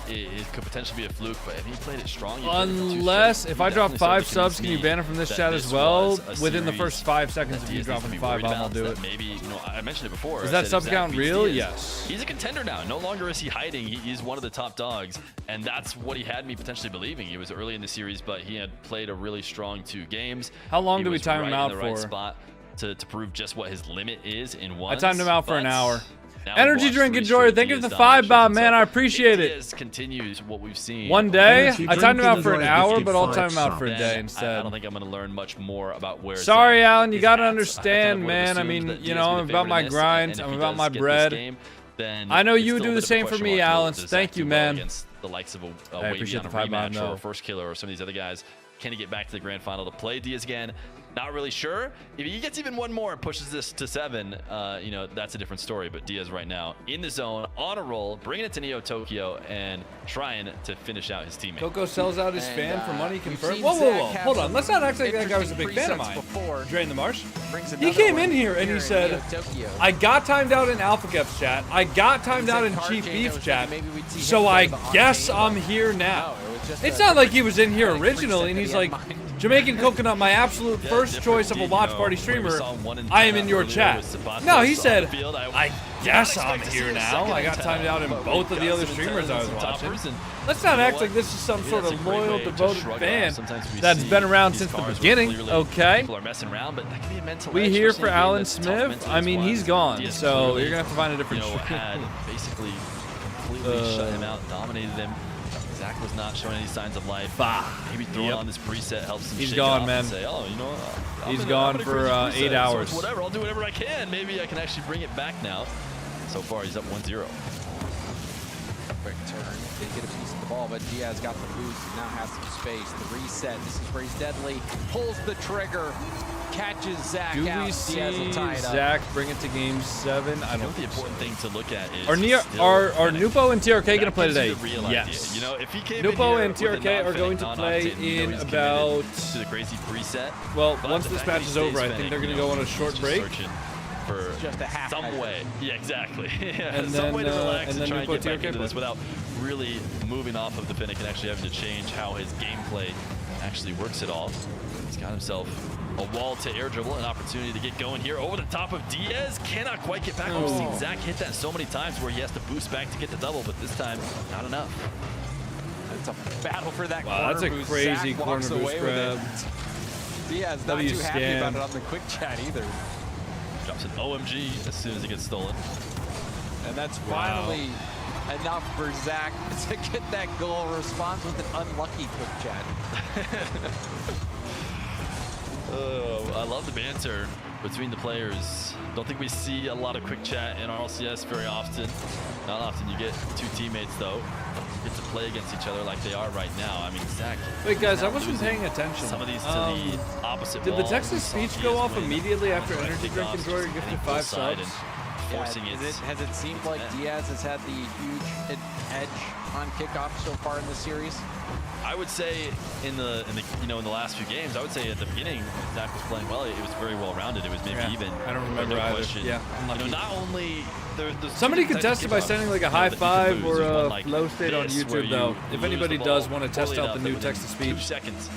it could potentially be a fluke, but if he played it strong, unless if I drop 5 subs, can you ban him from this chat as well? Within the first 5 seconds, if you drop him 5, I'll do it. Maybe, you know, I mentioned it before. Is that sub count real? Yes. He's a contender now. No longer is he hiding. He's one of the top dogs, and that's what he had me potentially believing. He was early in the series, but he had played a really strong 2 games. How long do we time him out for? Right spot to prove just what his limit is in one. I timed him out for an hour. Energy drink enjoyer, thank you for the 5-bomb, man. I appreciate it. Continues what we've seen. One day, I timed him out for an hour, but I'll time him out for a day instead. I don't think I'm going to learn much more about where. Sorry, Alan, you got to understand, man. I mean, you know, I'm about my grind. I'm about my bread. I know you would do the same for me, Alan. Thank you, man. The likes of a I appreciate the 5-bomb, or a first killer or some of these other guys. Can he get back to the grand final to play Diaz again? Not really sure. If he gets even one more and pushes this to 7, you know, that's a different story. But Diaz right now in the zone, on a roll, bringing it to Neo Tokyo and trying to finish out his teammate. Coco sells out his fan for money confirmed. Whoa. Hold on. Let's not act like that guy was a big fan of mine. Drain the Marsh. He came in here and he said, I got timed out in Alpha Kep's chat. I got timed out in Chief Beef's chat. So I guess I'm here now. It's not like he was in here originally and he's like, JamaicanCoconut, my absolute first choice of a watch party streamer, I am in your chat. No, he said, I guess I'm here now. I got timed out in both of the other streamers I was watching. Let's not act like this is some sort of loyal, devoted fan that's been around since the beginning, okay? We here for Alan Smith? I mean, he's gone, so you're going to have to find a different streamer. Basically completely shut him out, dominated him. Zach was not showing any signs of life. Maybe throwing on this preset helps him. He's gone, man. Say, oh, you know, he's gone for 8 hours. So whatever, I'll do whatever I can. Maybe I can actually bring it back now. So far, he's up 1-0. quick turn. They get a piece of the ball, but Diaz got the boost. Now has some space. The reset. This is where he's deadly. Pulls the trigger. Catches Zach Do out. we see Diaz will tie it up. Zach bring it to game 7? I don't know. The important thing to look at is Are NWPO and TRK going to play today? Yes. You know, if he came NWPO in and here with a TRK are going to non-Octane, play in about... to the crazy preset. Well, But once the this fact that match he is over, stays I think they're going to Fennec, go on a he's short just break. searching for just a half some measure. way. Yeah, exactly. And some way to relax and and try and NWPO get back TRK into this play. without really moving off of the Fennec and actually having to change how his gameplay actually works at all. He's got himself a wall to air dribble, an opportunity to get going here over the top of Diaz. Cannot quite get back. We've seen Zach hit that so many times where he has to boost back to get the double, but this time, not enough. It's a battle for that corner That's a boost. crazy Zach corner walks boost away with grab. it. Diaz not too happy about it on the quick chat either. Drops an OMG as soon as it gets stolen. And that's finally enough for Zach to get that goal. Responds with an unlucky quick chat. I love the banter between the players. Don't think we see a lot of quick chat in RLCS very often. Not often you get two teammates though get to play against each other like they are right now. I mean, Zach. Wait, guys, I wasn't paying attention. Some of these to the opposite. Did the wall. Texas speech go off immediately after Energy Drink Enjoyer gifted 5 subs? Forcing Has it seemed like Diaz has had the huge edge on kickoff so far in this series? I would say in the last few games, I would say at the beginning Zach was playing well. It was very well rounded. It was maybe even. I don't remember no either. Question. Yeah, not only somebody contested by sending like a high five or a flow state on YouTube though. If anybody does want to test out the new text-to speech,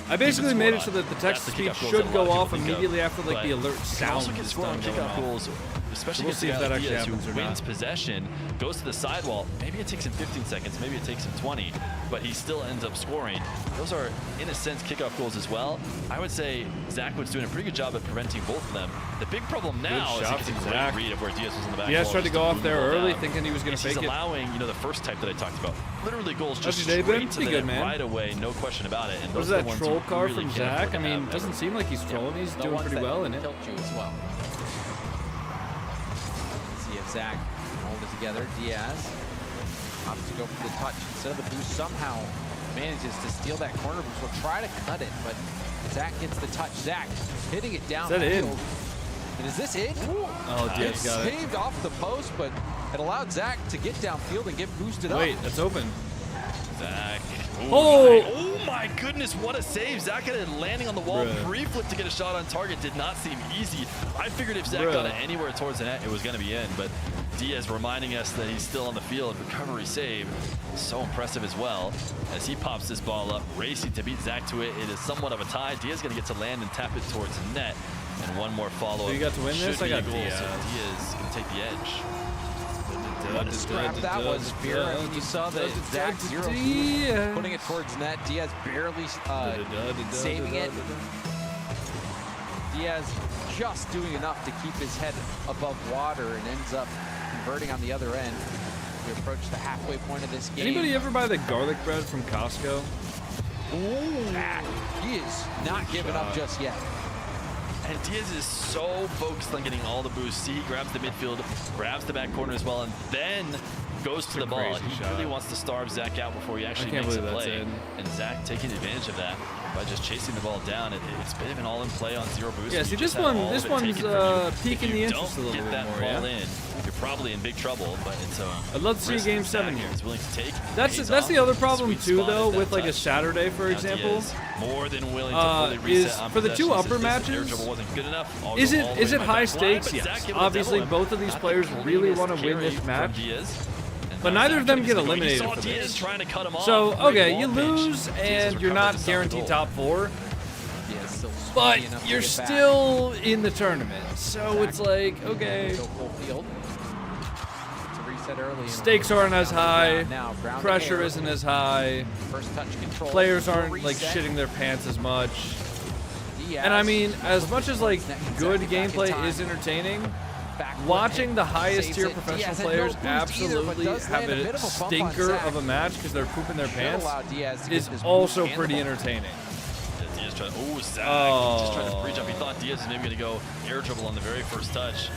I basically made it so that the text-to-speech should go off immediately after like the alert sound. Also gets scored on kickoff goals, especially we'll see if that actually happens or wins not. possession, goes to the sidewall. Maybe it takes him 15 seconds, maybe it takes him 20, but he still ends up scoring. Those are, in a sense, kickoff goals as well. I would say Zachwood's doing a pretty good job at preventing both of them. The big problem now is he gets a great read of where Diaz was in the back. Diaz tried to go off there early, thinking he was going to fake it. He's allowing, the first type that I talked about. Literally goals just How's your day been? straight to Pretty the good, net man. right away, no question about it. And What is those are that the ones troll who car really from can't afford Zach? to I mean, have doesn't ever. seem like he's trolling. He's doing pretty well in it. Tilt you as well. Let's see if Zach can hold it together. Diaz opts to go for the touch instead of the boost. Somehow manages to steal that corner boost. We'll try to cut it, but Zach gets the touch. Zach hitting it down. Is that in? And is this in? Oh, Diaz it's got it. saved off the post, but it allowed Zach to get downfield and get boosted up. Wait, that's open. Zach. Oh my goodness, what a save. Zach had it landing on the wall. Bruh. Pre-flip to get a shot on target did not seem easy. I figured if Zach Bruh. got it anywhere towards the net, it was going to be in, but Diaz reminding us that he's still on the field. Recovery save. So impressive as well. As he pops this ball up, racing to beat Zach to it. It is somewhat of a tie. Diaz going to get to land and tap it towards the net. And one more follow-up. So you got to win this? Should I be a got goal, Diaz. so Diaz can take the edge. What a scrap that was, Spear. I mean, you saw that Zach 0 putting it towards net. Diaz barely saving it. Diaz just doing enough to keep his head above water and ends up converting on the other end. We approach the halfway point of this game. Anybody ever buy the garlic bread from Costco? Zach, he is not giving up just yet. And Diaz is so focused on getting all the boosts. See, he grabs the midfield, grabs the back corner as well, and then goes to the ball. He really wants to starve Zach out before he actually makes a play. And Zach taking advantage of that by just chasing the ball down. It's a bit of an all-in play on zero boost. Yeah, see, this one's piquing the interest a little bit more. If you don't get that ball in, you're probably in big trouble. But it's I'd love to see Game 7 here. Willing to take. That's the other problem too, though, with like a Saturday, for example. More than willing to fully reset on for the two possession. upper matches. Wasn't good enough. Is it high stakes? But Yes. Zach Obviously, both of these players really want to win this match. But neither of them get eliminated for this. So, okay, you lose and you're not guaranteed top 4. But you're still in the tournament. So it's like, okay. Stakes aren't as high. Pressure isn't as high. Players aren't like shitting their pants as much. And I mean, as much as like good gameplay is entertaining, watching the highest tier professional players absolutely have a stinker of a match because they're pooping their pants is also pretty entertaining. Zach just trying to breach up. He thought Diaz was maybe going to go air dribble on the very first touch.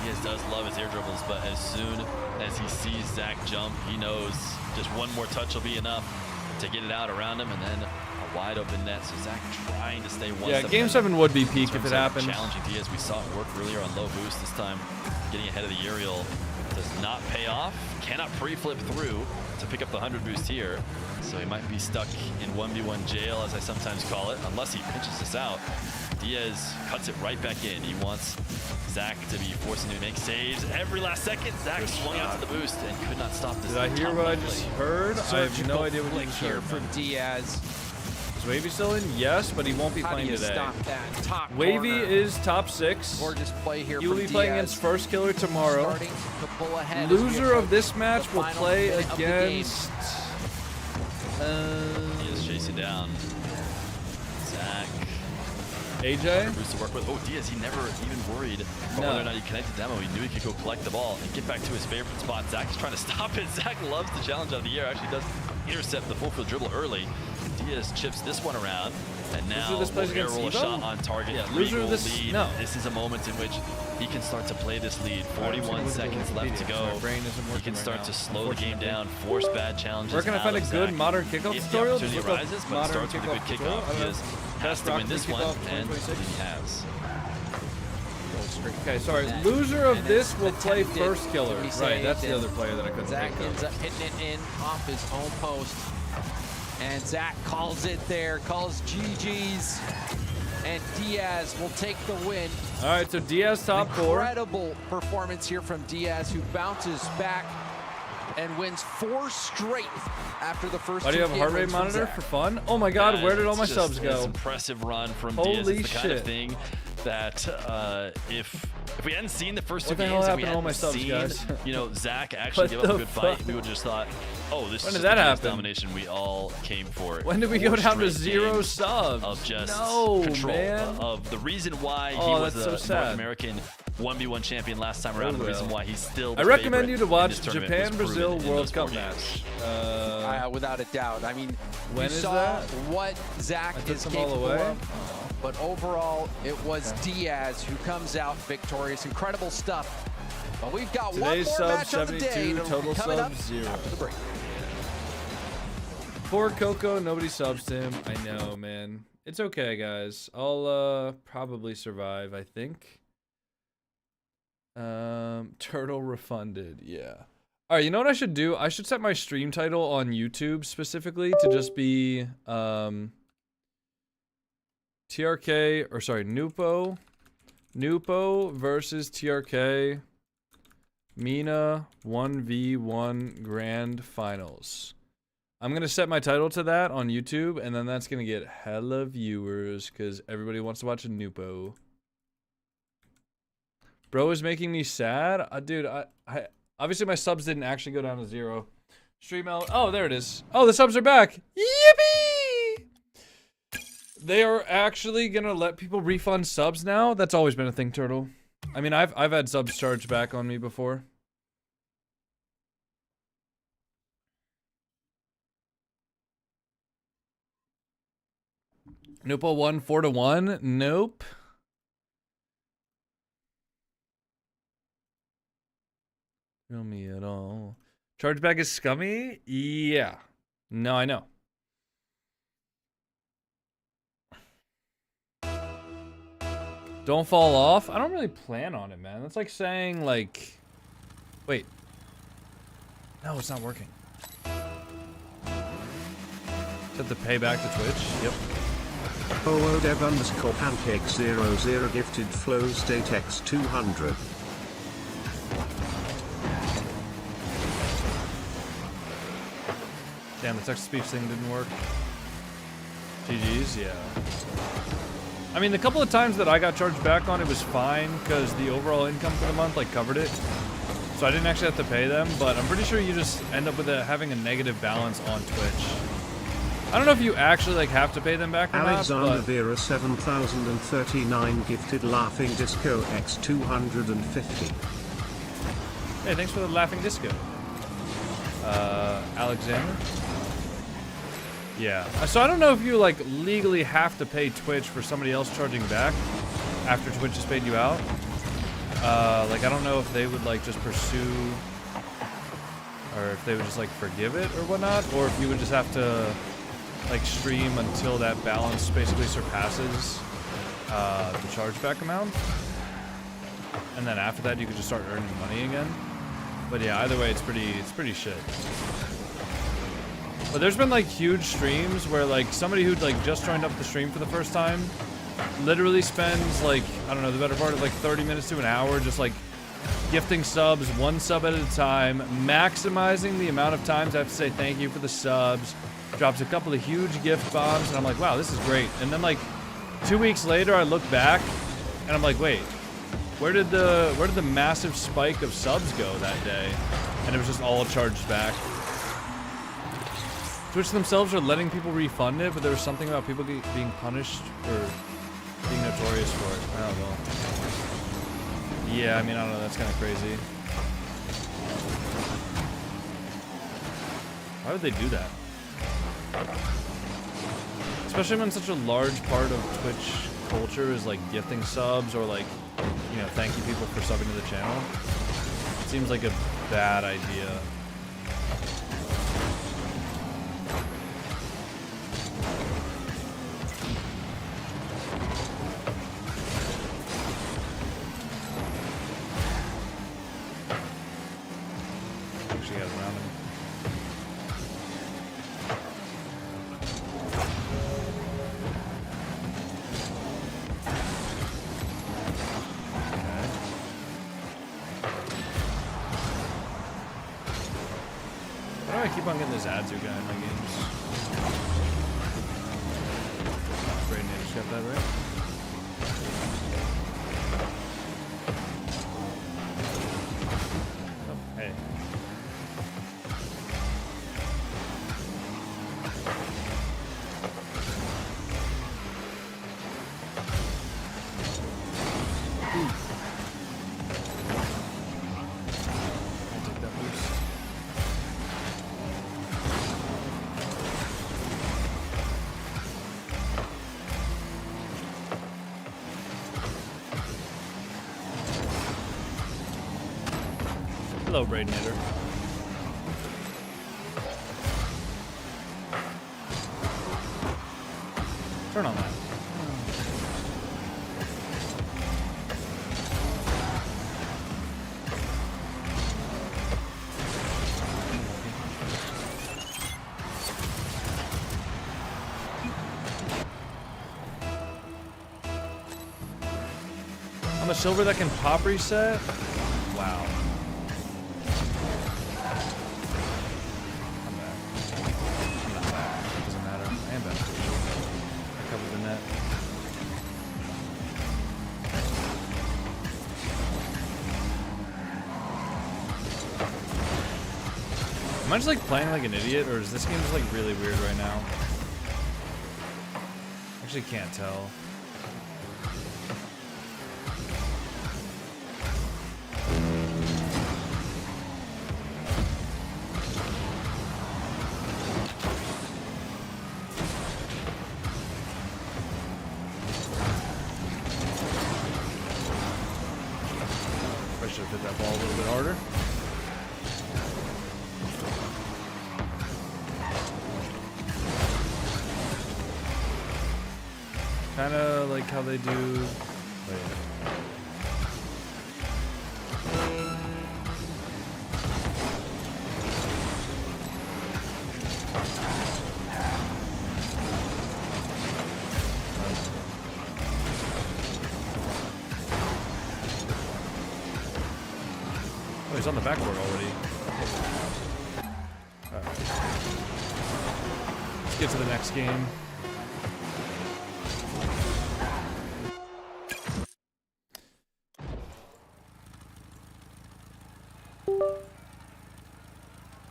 Diaz does love his air dribbles, but as soon as he sees Zach jump, he knows just one more touch will be enough to get it out around him, and then a wide open net. So Zach trying to stay one step Game 7 would be peak if it happened. Challenging Diaz. We saw it work earlier on low boost. This time, getting ahead of the aerial does not pay off. Cannot pre-flip through to pick up the 100 boost here. So he might be stuck in 1v1 jail, as I sometimes call it, unless he pinches this out. Diaz cuts it right back in. He wants Zach to be forcing to make saves every last second. Zach swung out to the boost and could not stop this. Did I hear what I just heard? I have no idea what you just heard. From Diaz. Is Wavy still in? Yes, but he won't be playing today. Stop that top Wavy corner. is top 6. Gorgeous play here. He will be playing against First Killer tomorrow. Starting to pull ahead. Loser of this match will play against. Diaz chasing down Zach. AJ? Boost to work with. Oh, Diaz, he never even worried about whether or not he connected demo. He knew he could go collect the ball and get back to his favorite spot. Zach is trying to stop it. Zach loves the challenge out of the air. Actually does intercept the full field dribble early. Diaz chips this one around, and now will air roll a shot on target. Yeah, loser of this. Lead. No. This is a moment in which he can start to play this lead. 41 seconds left to go. He can start to slow the game down, force bad challenges. Where can I find a good modern kickoff tutorial? If the opportunity arises, but it starts with a good kickoff. Diaz has to win this one, and he has. Okay, sorry. Loser of this will play First Killer. Right, that's the other player that I couldn't Zach think of. ends up hitting it in off his own post. And Zach calls it there, calls GG's. And Diaz will take the win. All right, so Diaz top 4. Incredible performance here from Diaz, who bounces back and wins 4 straight after the first. Why do you have a heart rate monitor for fun? Oh my God, where did all my subs go? It's an impressive run from Holy Diaz. It's the kind shit. of thing that if we hadn't seen the first 2 What the hell games and happened we to all my hadn't subs, seen, guys? you know, Zach actually give up a good fight, we would just thought, oh, this When is did just that the Diaz happen? domination we all came for. When did we 4 go down to straight 0 games subs? of just No, control man. of the reason why he Oh, was that's the so sad. North American 1v1 champion last time around, and the reason why he's still the I recommend you favorite to watch in this tournament was Japan-Brazil proven in World those Cup 4 games. match. Without a doubt. I mean, When you is saw that? what Zach is them all capable away? of. But overall, it was Diaz who comes out victorious. Incredible stuff. But we've got Today's one more sub match of the day. 72, total coming up sub 0. after the break. Poor Coco, nobody subs to him. I know, man. It's okay, guys. I'll probably survive, I think. Turtle refunded, yeah. All right, you know what I should do? I should set my stream title on YouTube specifically to just be TRK, or sorry, NWPO versus TRK MENA 1v1 Grand Finals. I'm gonna set my title to that on YouTube, and then that's gonna get hella viewers because everybody wants to watch a NWPO. Bro is making me sad, dude. I obviously my subs didn't actually go down to 0. Stream out. Oh, there it is. Oh, the subs are back. Yippee! They are actually gonna let people refund subs now. That's always been a thing, Turtle. I mean, I've had subs charged back on me before. NWPO won 4-1. Nope. Feel me at all. Chargeback is scummy? Yeah. No, I know. Don't fall off? I don't really plan on it, man. That's like saying, like... Wait. No, it's not working. Set the pay back to Twitch? Yep. OODev_pancake00 gifted flow state x200. Damn, the text-to-speech thing didn't work. GG's, yeah. I mean, the couple of times that I got charged back on it was fine because the overall income for the month like covered it. So I didn't actually have to pay them, but I'm pretty sure you just end up with having a negative balance on Twitch. I don't know if you actually like have to pay them back or Alexander not, but... Vera 7039 gifted laughing disco x250. Hey, thanks for the laughing disco. Alexander? Yeah. So I don't know if you like legally have to pay Twitch for somebody else charging back after Twitch has paid you out. Like I don't know if they would like just pursue, or if they would just like forgive it or whatnot, or if you would just have to like stream until that balance basically surpasses the chargeback amount, and then after that you could just start earning money again. But yeah, either way, it's pretty shit. But there's been like huge streams where like somebody who'd like just joined up the stream for the first time literally spends like, I don't know, the better part of like 30 minutes to an hour just like gifting subs, one sub at a time, maximizing the amount of times I have to say thank you for the subs, drops a couple of huge gift bombs, and I'm like, wow, this is great. And then like 2 weeks later, I look back and I'm like, wait, where did the massive spike of subs go that day? And it was just all charged back. Twitch themselves are letting people refund it, but there was something about people being punished for being notorious for it. Oh, well. Yeah, I mean, I don't know. That's kind of crazy. Why would they do that? Especially when such a large part of Twitch culture is like gifting subs or like, you know, thanking people for subbing to the channel. It seems like a bad idea. Actually got around him. Why do I keep on getting this Adzu guy in my games? Braden just got that right. Oh, hey. I'll take that boost. Hello, Braidnator. Turn on that. I'm a silver that can pop reset? Wow. Am I just like playing like an idiot, or is this game just like really weird right now? Actually can't tell. I should have hit that ball a little bit harder. Kind of like how they do. Oh, he's on the backboard already. All right. Let's get to the next game.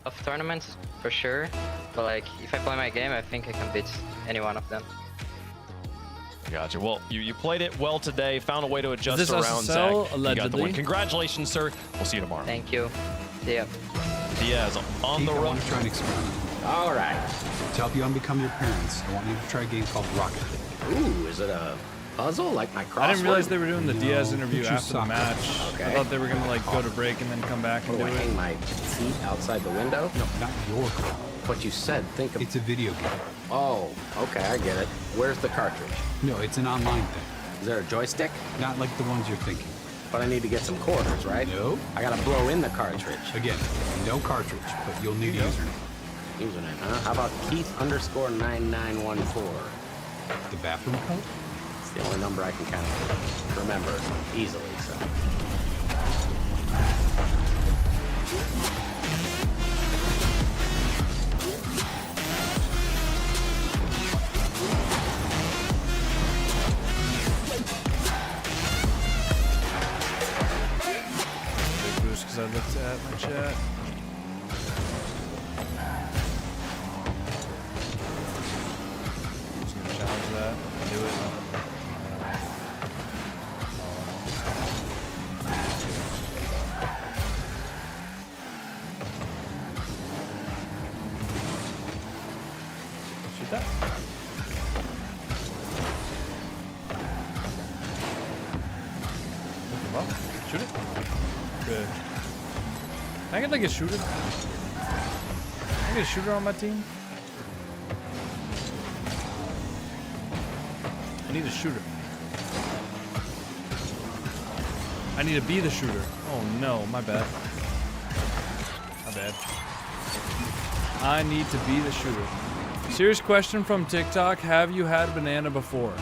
Of tournaments for sure, but like if I play my game, I think I can beat any one of them. Gotcha. Well, you played it well today, found a way to adjust Is this around SSL? Zach. You got the Allegedly. win. Congratulations, sir. We'll see you tomorrow. Thank you. See ya. Diaz on the I road. want to try an experiment. All right. To help you unbecome your parents, I want you to try a game called Rocket League. Ooh, is it a puzzle, like my crossword? I didn't realize they were doing the Diaz interview after the match. Okay. I thought they were gonna like go to break and then come back and do I it. hang my seat outside the window? No, not your car. What you said, think of... It's a video game. Oh, okay, I get it. Where's the cartridge? No, it's an online thing. Is there a joystick? Not like the ones you're thinking. But I need to get some quarters, right? No. I gotta blow in the cartridge. Again, no cartridge, but you'll need a username. Username, huh? How about Keith_9914? The bathroom code? It's the only number I can kind of remember easily, so. Big boost because I looked at my chat. Just gonna challenge that. Do it. Shoot that. Well, shoot it. Good. Can I get like a shooter? Can I get a shooter on my team? I need a shooter. I need to be the shooter. Oh no, my bad. My bad. I need to be the shooter. Serious question from TikTok. Have you had banana before?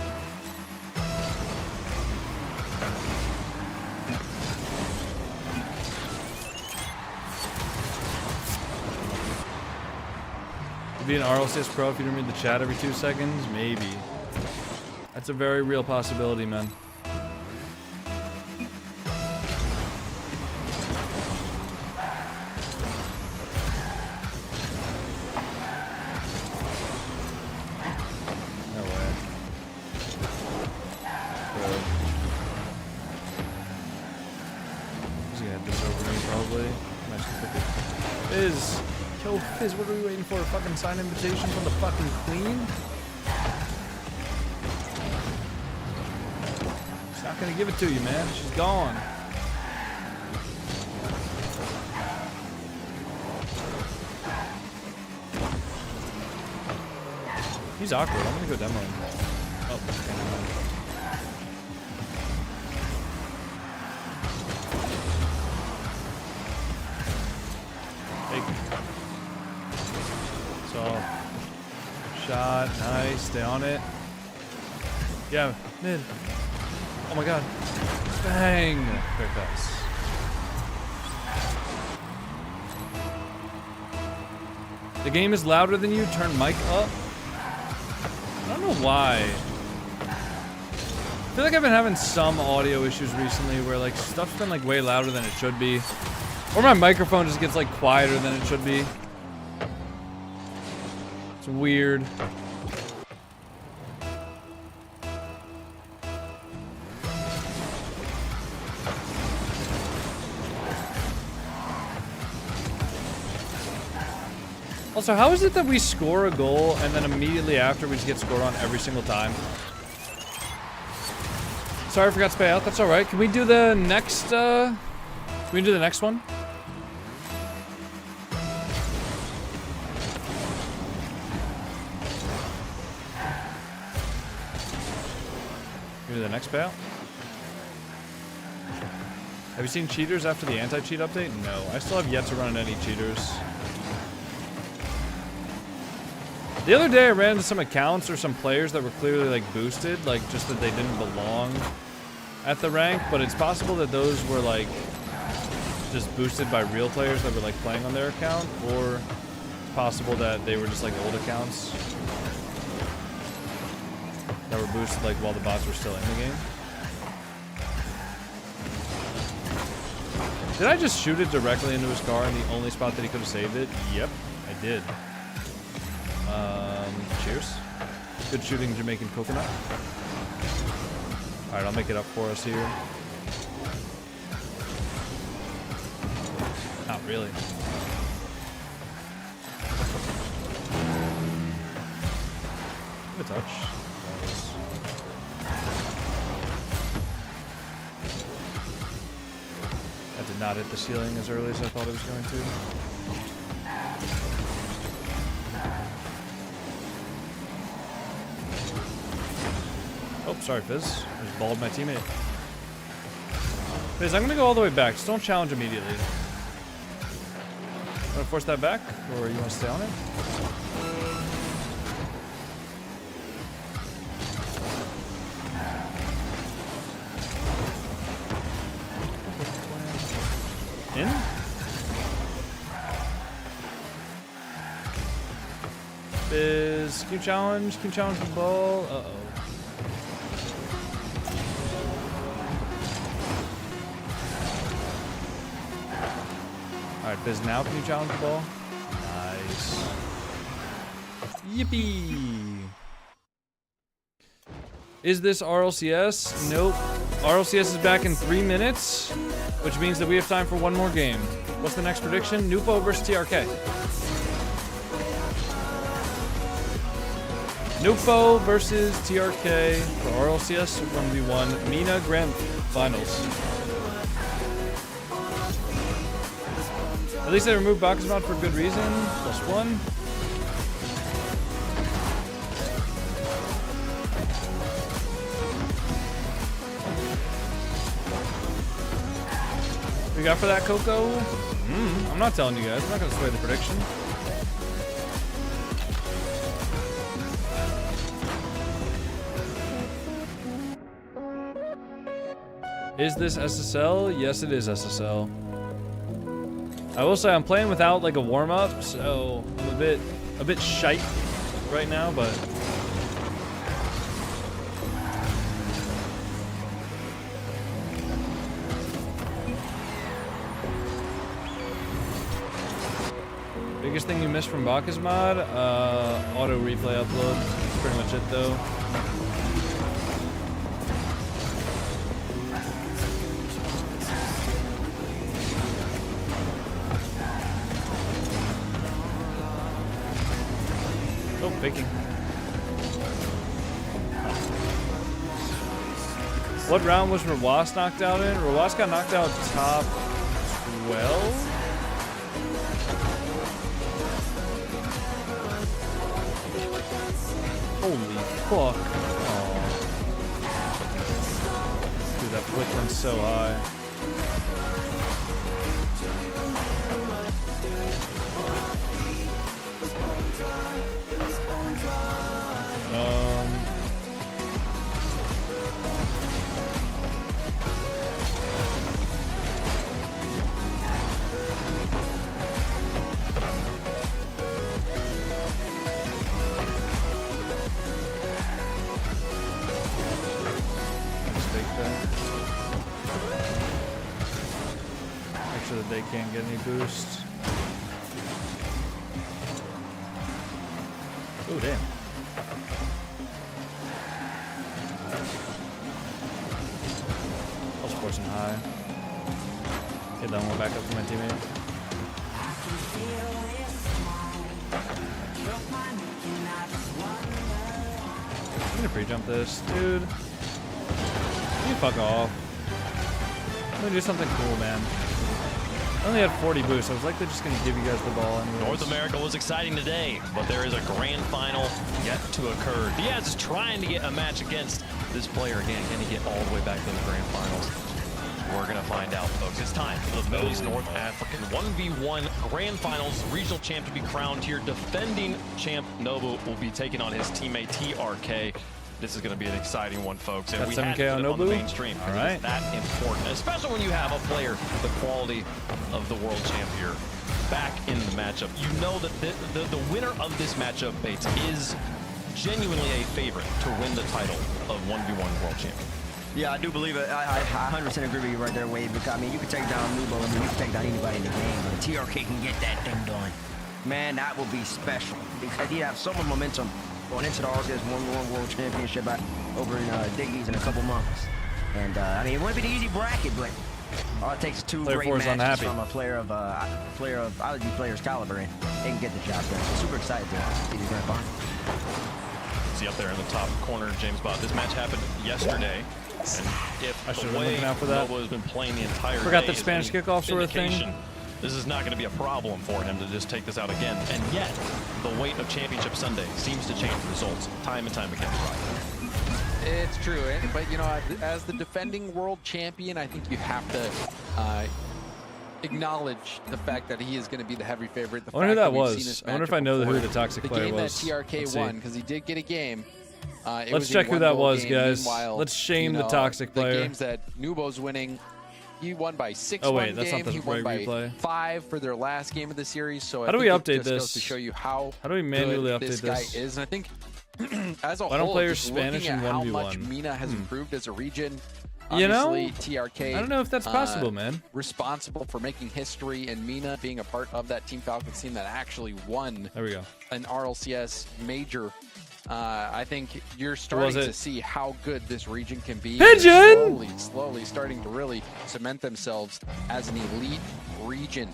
Be an RLCS pro if you don't read the chat every 2 seconds? Maybe. That's a very real possibility, man. No way. He's gonna have this over me probably. Nice to pick it. Fizz! Yo, Fizz, what are we waiting for? A fucking sign invitation from the fucking queen? She's not gonna give it to you, man. She's gone. He's awkward. I'm gonna go demo him. Oh, okay, never mind. So, shot, nice, stay on it. Yeah, mid. Oh my god. Bang! Quick pass. The game is louder than you, turn mic up. I don't know why. I feel like I've been having some audio issues recently where like stuff's been like way louder than it should be. Or my microphone just gets like quieter than it should be. It's weird. Also, how is it that we score a goal and then immediately after we just get scored on every single time? Sorry I forgot to pay out. That's alright. Can we do the next, can we do the next one? Can we do the next payout? Have you seen cheaters after the anti-cheat update? No. I still have yet to run any cheaters. The other day I ran into some accounts or some players that were clearly like boosted, like just that they didn't belong at the rank, but it's possible that those were like just boosted by real players that were like playing on their account, or it's possible that they were just like old accounts that were boosted like while the bots were still in the game. Did I just shoot it directly into his car in the only spot that he could have saved it? Yep, I did. Cheers. Good shooting, JamaicanCoconut. Alright, I'll make it up for us here. Not really. Give a touch. did not hit the ceiling as early as I thought it was going to. Oh, sorry, Fizz. I just balled my teammate. Fizz, I'm gonna go all the way back. Just don't challenge immediately. Want to force that back, or you want to stay on it? In? Fizz, can you challenge the ball? Uh-oh. Alright, Fizz, now can you challenge the ball? Nice. Yippee! Is this RLCS? Nope. RLCS is back in 3 minutes, which means that we have time for one more game. What's the next prediction? NWPO versus TRK. NWPO versus TRK for RLCS 1v1 MENA Grand Finals. At least they removed Bakasmod for good reason. +1. We got for that, Coco? I'm not telling you guys. I'm not going to sway the prediction. Is this SSL? Yes, it is SSL. I will say I'm playing without like a warm-up, so I'm a bit shite right now, but biggest thing you missed from Bakasmod? Auto replay upload. That's pretty much it though. Oh, faking. What round was Rawas knocked out in? Rawas got knocked out top 12? Holy fuck. Aww. Dude, that flick went so high. Make sure that they can't get any boosts. Oh, damn. I was forcing high. Hit that one back up for my teammate. I'm gonna pre-jump this. Dude. You fuck off. I'm gonna do something cool, man. I only had 40 boosts. I was like, they're just gonna give you guys the ball anyways. North America was exciting today, but there is a grand final yet to occur. Diaz is trying to get a match against this player again. Can he get all the way back to the grand finals? We're gonna find out, folks. It's time for the Middle East North African 1v1 grand finals. Regional champ to be crowned here. Defending champ Nobu will be taking on his teammate TRK. This is going to be an exciting one, folks. And That's we had to 7K put on it on the Nobu? mainstream. All right. It's that important, especially when you have a player the quality of the world champ here back in the matchup. You know that the winner of this matchup, Bates, is genuinely a favorite to win the title of 1v1 world champion. Yeah, I do believe it. I 100% agree with you right there, Wade. Because, I mean, you can take down Nubo, and you can take down anybody in the game, but TRK can get that thing done. Man, that will be special because he has so much momentum going into the RLCS 1v1 World Championship over in Diggy's in a couple months. And, I mean, it wouldn't be the easy bracket, but all it takes is two great matches from a player of obviously player's caliber, and they can get the job done. So super excited to see the grand final. See up there in the top corner, James Bott. This match happened yesterday. Yes. And if I should have the been way looking out for that. Nobo has been playing the entire Forgot day that is Spanish an kickoffs were a thing. indication this is not going to be a problem for him to just take this out again. And yet, the weight of Championship Sunday seems to change results time and time again. It's true, but you know, as the defending world champion, I think you have to acknowledge the fact that he is going to be the heavy favorite. The I wonder who fact that we've seen was. this I wonder if I matchup know who before. the toxic player was. The game that TRK won, because he did get a game. Let's check who that was, guys. Meanwhile, Let's shame the toxic player. The games that Nubo's winning, he won by 6 Oh, one wait, that's game. not the He won right by replay. 5 for their last game of the series. So How do we update this? Goes to show you how do we manually good update this guy this? is. And I think as a Why whole, don't players just Spanish looking in at how 1v1? much MENA has improved as a region. You know, Obviously, TRK, I don't know if that's possible, man. Responsible for making history, and MENA being a part of that Team Falcons team that actually won There we go. an RLCS major. I think you're starting to see how good this region can be. Pigeon! Slowly starting to really cement themselves as an elite region.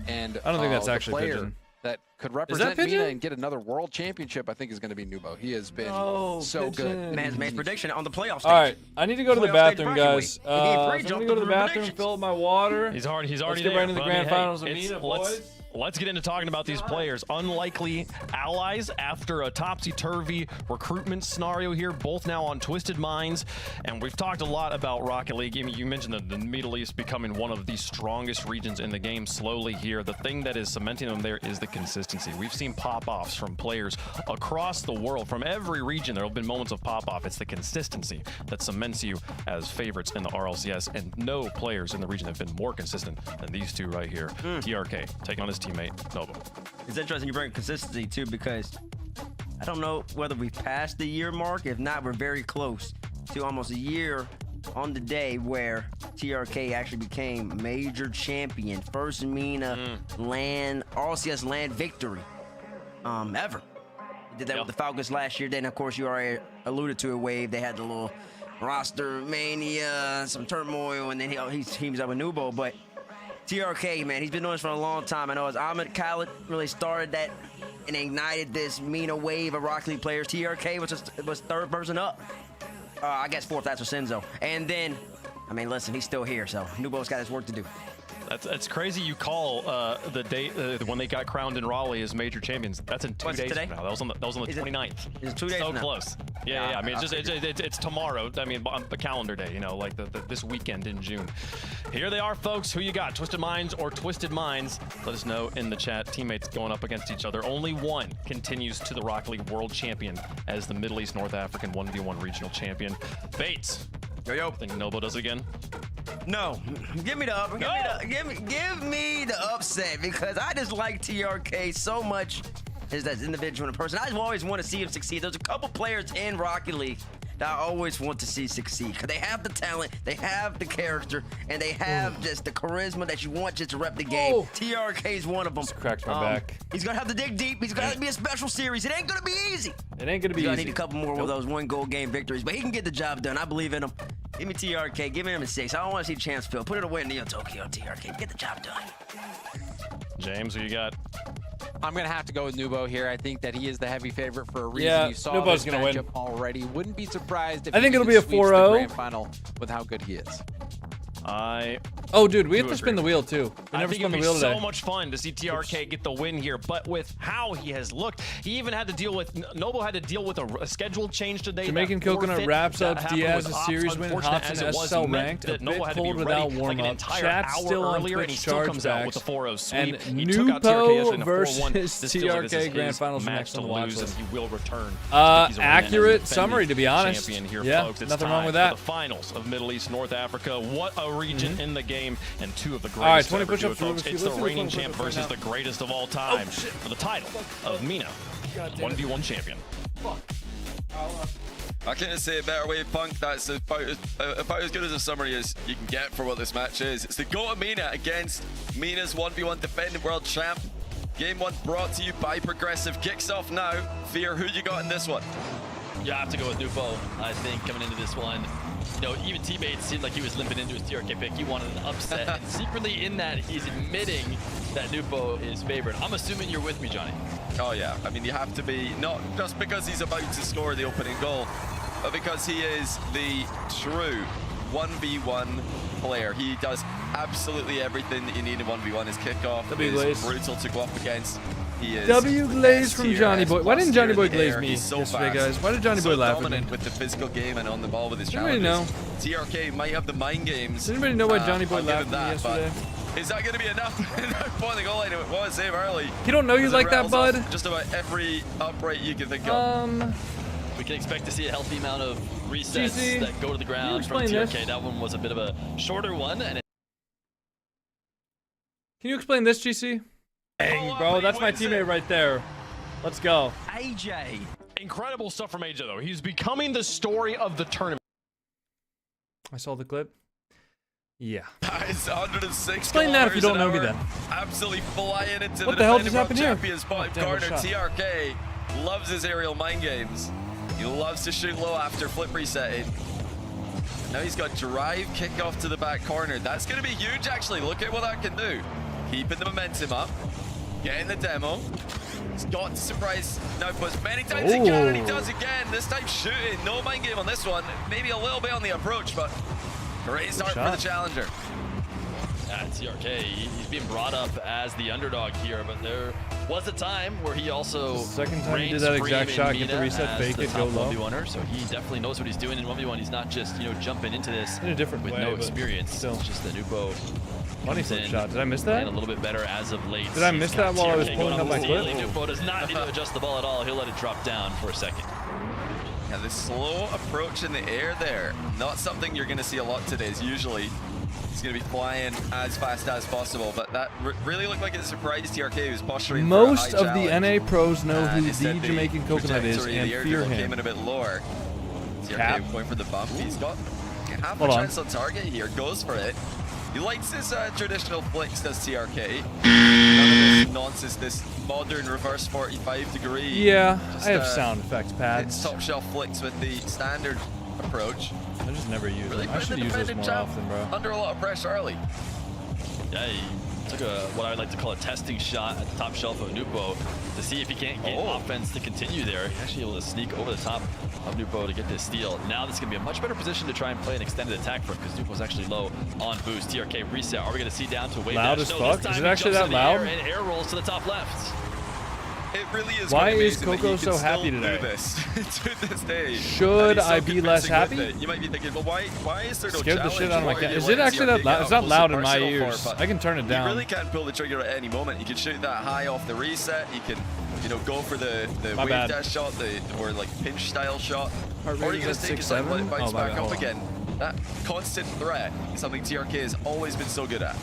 And I don't think that's the actually player Pigeon. that could that represent Pigeon? MENA and get another world championship, I think, is going to be Nubo. He has been so good. Man's prediction on the playoff stage. All right, I need to go to the Playoff stage bathroom, bracket guys. week. He ain't So free, I'm jumped gonna go to the up the bathroom, fill up my water. He's already Let's there. get right into the But I mean, grand finals of it's- MENA, boys. Let's get into talking about these players. Unlikely allies after a topsy-turvy recruitment scenario here, both now on Twisted Minds. And we've talked a lot about Rocket League. I mean, you mentioned the Middle East becoming one of the strongest regions in the game slowly here. The thing that is cementing them there is the consistency. We've seen pop-offs from players across the world. From every region, there have been moments of pop-off. It's the consistency that cements you as favorites in the RLCS. And no players in the region have been more consistent than these two right here. TRK taking on his teammate, Nobo. It's interesting you bring consistency too, because I don't know whether we've passed the year mark. If not, we're very close to almost a year on the day where TRK actually became major champion, first MENA land RLCS land victory ever. He did that with the Falcons last year. Then of course you already alluded to it, Wave. They had the little roster mania, some turmoil, and then he teams up with Nubo. But TRK, man, he's been doing this for a long time. I know as Ahmed Khaled really started that and ignited this MENA wave of Rocket League players. TRK was third person up. I guess fourth, that's Senzo. And then, I mean, listen, he's still here, so Nubo's got his work to do. That's crazy. You call the date when they got crowned in Raleigh as major champions. That's in 2 days today? from now. That was on the 29th. It's 2 days so from now. close. Yeah. I mean, it's tomorrow. I mean, on the calendar day. You know, like this weekend in June. Here they are, folks. Who you got? Twisted Minds or Twisted Minds? Let us know in the chat. Teammates going up against each other. Only one continues to the Rocket League World Champion as the Middle East North African 1v1 regional champion. Bates. Yo. Think Nobo does it again? No, give me the upset, because I just like TRK so much as that individual and person. I just always want to see him succeed. There's a couple players in Rocket League that I always want to see succeed, because they have the talent, they have the character, and they have just the charisma that you want just to rep the game. TRK is one of them. Just cracked my back. He's gonna have to dig deep. He's gonna have to be a special series. It ain't gonna be easy. It ain't gonna be He's gonna easy. need a couple more of those 1-goal game victories, but he can get the job done. I believe in him. Give me TRK. Give him a 6. I don't want to see Chance Phil. Put it away in Neo Tokyo. TRK, get the job done. James, who you got? I'm going to have to go with Nubo here. I think that he is the heavy favorite for a reason. Yeah, You saw Nubo's this gonna win. matchup already. Wouldn't be surprised if I think he it'll be a sweeps the 4-0. grand final with how good he is. Oh, dude, we have to spin the wheel too. We I never think spun it'd the be wheel today. so much fun to see TRK get the win here, but with how he has looked, he even had to deal with, Nobo had to deal with a schedule change today. Jamaican Coconut wraps up Diaz's series win. Hobson SSL ranked. A bit cold without warm-up. Chat still on Twitch chargebacks. And NWPO versus TRK grand finals next on the watch list. He will return. Accurate summary, to be honest. Here, yeah, folks. It's nothing time wrong with for that. the finals of Middle East North Africa. What a region in the game, and two of the greatest. All right, 20 to ever do push-ups. it, folks. It's the Let's do reigning 20 champ push-ups versus right the greatest of all time for the title of MENA 1v1 champion. I couldn't say it better way, Punk. That's about as good as a summary as you can get for what this match is. It's the Go to MENA against MENA's 1v1 defending world champ. Game 1 brought to you by Progressive. Kicks off now. Fear, who you got in this one? Yeah, I have to go with NWPO. I think coming into this one, you know, even teammates seemed like he was limping into his TRK pick. He wanted an upset. And secretly in that, he's admitting that NWPO is favored. I'm assuming you're with me, Johnny. Oh yeah, I mean you have to be, not just because he's about to score the opening goal, but because he is the true 1v1 player. He does absolutely everything that you need in 1v1. His kickoff is brutal to go up against. He is W Glaze from Johnny Boy. Why didn't Johnny Boy glaze me so yesterday, fast. guys? Why did Johnny Boy laugh at me? With the physical game and on the ball with his Does anybody know? TRK might have the mind games. Does anybody know why Johnny Boy laughed at me yesterday? Is that going to be enough? Point the goal line. It was save early. He don't know you like that, bud. Just about every upright you can think of. We can expect to see a healthy amount of resets GC, that go to the ground from TRK. That one was a bit of a shorter one. And Can you explain this, GC? Dang, bro, that's my teammate right there. Let's go. AJ. Incredible stuff from AJ, though. He's becoming the story of the tournament. I saw the clip. Yeah. It's 106 Explain that if you don't know me then. Absolutely flying into what the hell just defending happened here? champions bottom corner. TRK loves his aerial mind games. He loves to shoot low after flip resetting. Now he's got drive kickoff to the back corner. That's going to be huge, actually. Look at what that can do. Keeping the momentum up. Getting the demo. He's got to surprise NWPO as many times he can, and he does again. This time shooting. No mind game on this one. Maybe a little bit on the approach, but great start for the challenger. Yeah, TRK, he's being brought up as the underdog here, but there was a time where he also second time he did that exact shot, get the reset, fake it, go low. 1v1er, so he definitely knows what he's doing in 1v1. He's not just, jumping into this in a different with way, no experience. Still. It's just the NWPO money flip shot. Did I miss that? And a little bit better as of late. Did I miss that while I was pulling up my clip? NWPO does not need to adjust the ball at all. He'll let it drop down for a second. Yeah, the slow approach in the air there, not something you're going to see a lot today. Usually he's going to be flying as fast as possible, but that really looked like it surprised TRK, who's posturing Most for a high of the challenge. NA pros know who Instead, the Jamaican Coconut is trajectory of and the air fear dribble him. came in a bit lower. TRK going for the bump. He's got half a chance on target here. Goes for it. He likes his traditional flicks, does TRK. None of this nonsense, this modern reverse 45 degree. Yeah, just, I have sound effects pads. It's top shelf flicks with the standard approach. I just never use Really them. I should use those more often, bro. Under a lot of pressure early. Yeah, he took what I would like to call a testing shot at the top shelf of NWPO to see if he can't get offense to continue there. He's actually able to sneak over the top of NWPO to get this steal. Now this is going to be a much better position to try and play an extended attack for him because NWPO's actually low on boost. TRK reset. Are we going to see down to wave loud dash? as No, fuck? Is it actually that loud? And air rolls to the top left. It really is. Why is Coco so happy today? To this day. Should I be less happy? You might be thinking, well, why is there no Scared the challenge? shit out of my cat. Is it actually that loud? It's not loud in my ears. I can turn it down. You really can't pull the trigger at any moment. You can shoot that high off the reset. You can, go for the wave dash shot, or like pinch style shot, or you can just take your time, let it bounce back up again. That constant threat is something TRK has always been so good at.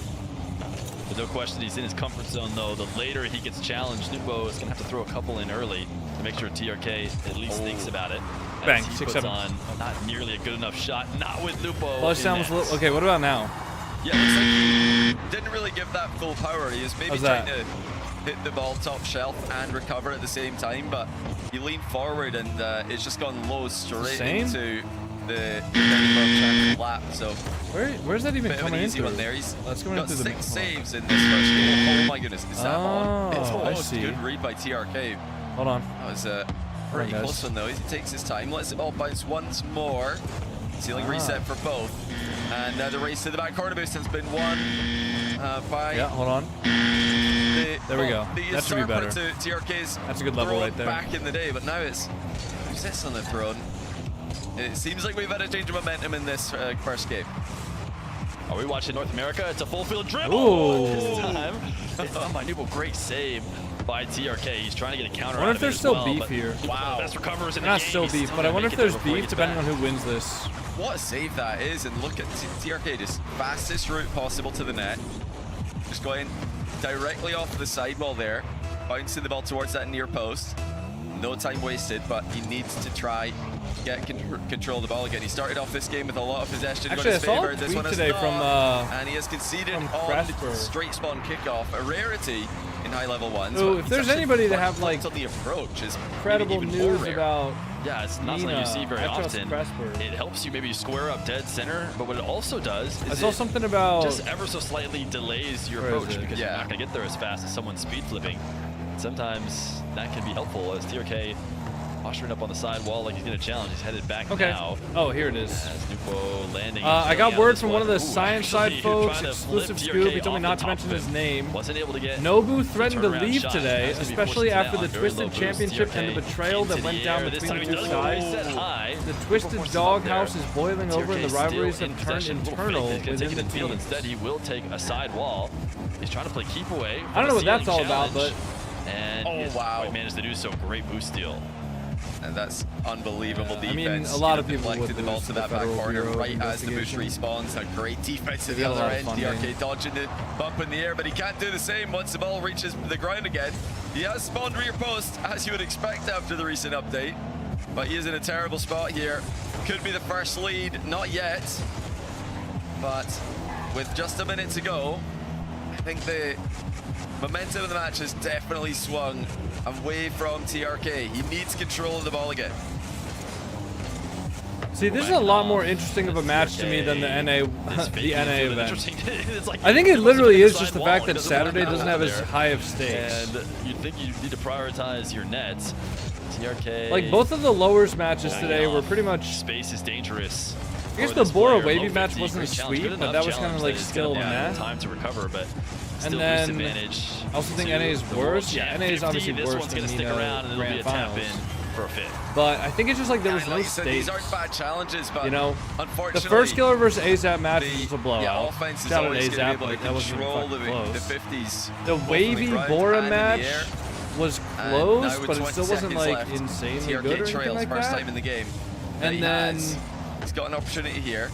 But no question he's in his comfort zone, though. The later he gets challenged, NWPO is going to have to throw a couple in early to make sure TRK at least thinks about it. Bang, he 6-7. puts on not nearly a good enough shot. Not with NWPO. Well, sound was a little, okay, what about now? Yeah, looks like he didn't really give that full power. He was maybe trying to hit the ball top shelf and recover at the same time, but he leaned forward and it's just gone low straight into the lap. So where's that even coming easy into? One there. He's got 6 saves in this first game. Oh my goodness, is that on? It's I see. Good read by TRK. Hold on. That was a pretty close one though. He takes his time, lets it all bounce once more. Ceiling reset for both. And the race to the back corner boost has been won by... Yeah, hold on. There we go. That should be better. To TRK's That's a good level right there. Back in the day, but now it's... Who sits on the throne? It seems like we've had a change of momentum in this first game. Are we watching North America? It's a full field dribble. Ooh. This time. It's on my NWPO. Great save by TRK. He's trying to get a counter. I wonder if there's still beef but here. Wow. Best recovers in the Not game. still beef, but I wonder if there's beef depending on who wins this. What a save that is, and look at TRK, just fastest route possible to the net. Just going directly off the sidewall there, bouncing the ball towards that near post. No time wasted, but he needs to try get control of the ball again. He started off this game with a lot of possession. Actually, I saw a tweet today from and he has conceded on Cresper. straight spawn kickoff, a rarity in high level ones. So if there's anybody to have like on the approach is credible news about, it's not something you see very often. Cresper. It helps you maybe square up dead center, but what it also does is I saw something about just ever so slightly delays your approach because you're not going to get there as fast as someone speed flipping. Sometimes that can be helpful as TRK posturing up on the side wall like he's going to challenge. He's headed back now. Oh, here it is. As NWPO landing. I got word from one of the science actually, side folks, trying to exclusive flip scoop. TRK He told me off not the to mention top of his him. name. Wasn't able to get Nobu threatened to turnaround leave shot. today, Has to be especially forced after to the that very low Twisted boost. Championship and the TRK betrayal that into went the down air. This between the time two he does sides. set high. The Twisted Forces him up there. Doghouse is boiling over, and the TRK rivalries still have in turned possession. internal He's going to within take it the in field. team. Instead, he will take a side wall. He's trying to play keep away. I don't know what that's all about, but And he managed to do so. Great boost steal. And that's unbelievable defense. I mean, a lot of people would deflected the ball lose to the that back Federal corner Bureau of right as the boost Investigation. respawns. A great defense at They the got a other lot of end. funding. TRK dodging the bump in the air, but he can't do the same once the ball reaches the ground again. He has spawned rear post, as you would expect after the recent update. But he is in a terrible spot here. Could be the first lead, not yet. But with just a minute to go, I think the momentum of the match has definitely swung away from TRK. He needs control of the ball again. See, this is a lot more interesting of a match to me than the NA, the NA event. I think it literally is just the fact that Saturday doesn't have as high of stakes. And you'd think you need to prioritize your nets. TRK. Like both of the lowers matches today were pretty much. Space is dangerous. I guess the Bora Wavy match wasn't sweet, but that was kind of like still in that. Time to recover, but and then I also think NA is worse. Yeah, NA is obviously worse than MENA Grand Finals. For a fit. But I think it's just like there was no Like stakes. these aren't bad challenges, but You know, unfortunately, the first killer versus ASAP match was just a blowout. Yeah, offense is Shout out always going to ASAP, be able like to that wasn't even control fucking the close. 50s. The both on Wavy ground Bora and in the match air. was And close, now with but it 20 still wasn't seconds like left, insanely TRK good or anything trails like first that. time in the game. And he then he's got an opportunity here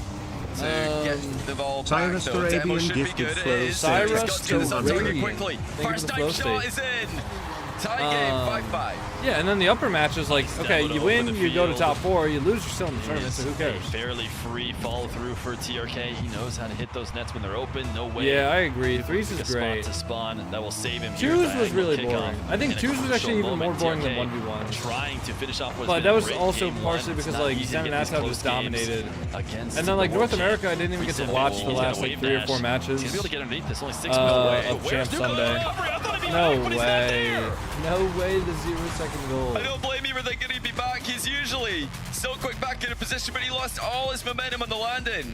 to get the ball back. Cyrus Though. Demo Arabian should be gifted good. It flow is. Cyrus He's got to get this on target Arabian. quickly. Thank you for First the time flow shot state. is in. Tie game 5-5. Yeah, and then the upper match is like, okay, you win, you go to top 4, you lose, you're still in the tournament, so who cares? Fairly free follow through for TRK. He knows how to hit those nets when they're open. No way. Yeah, I agree. Threes is Pick a great. spot to spawn that will save him. Twos was really Kickoff boring. I think in a twos was crucial actually even more moment. boring than TRK 1v1. Trying to finish off what's But been that a was great also game partially one. because It's not like easy to Zen get and these Asad close was games dominated. against And then like the North world America, I didn't even get to watch the last like 3 or 4 matches He's gonna be able to get underneath this. Only 6 minutes away. of Champ Where's Sunday. No way. No way the 0-second goal. I don't blame you for thinking he'd be back. He's usually so quick back in a position, but he lost all his momentum on the landing.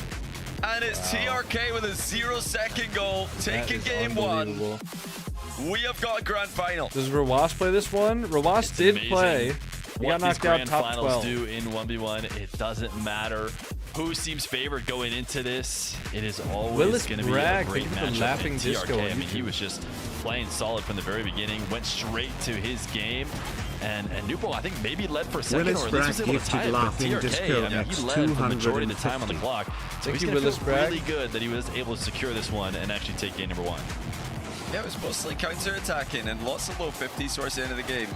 And it's TRK with a 0-second goal, taking game 1. We have got a grand final. Does Rawas play this one? Rawas did play. He got knocked out top 12. Do in 1v1, it doesn't matter who seems favored going into this. It is always going to be a great matchup. Laughing Disco. I mean, he was just playing solid from the very beginning, went straight to his game. And NWPO, I think, maybe led for a second, Willis or at least was able to Bragg tie it. But Laughing TRK, Disco I mean, he next led for the majority of the time on the 250. clock. So Thank he's you, going to Willis feel Bragg. really good that he was able to secure this one and actually take game number 1. Yeah, it was mostly counter-attacking and lots of low 50s towards the end of the game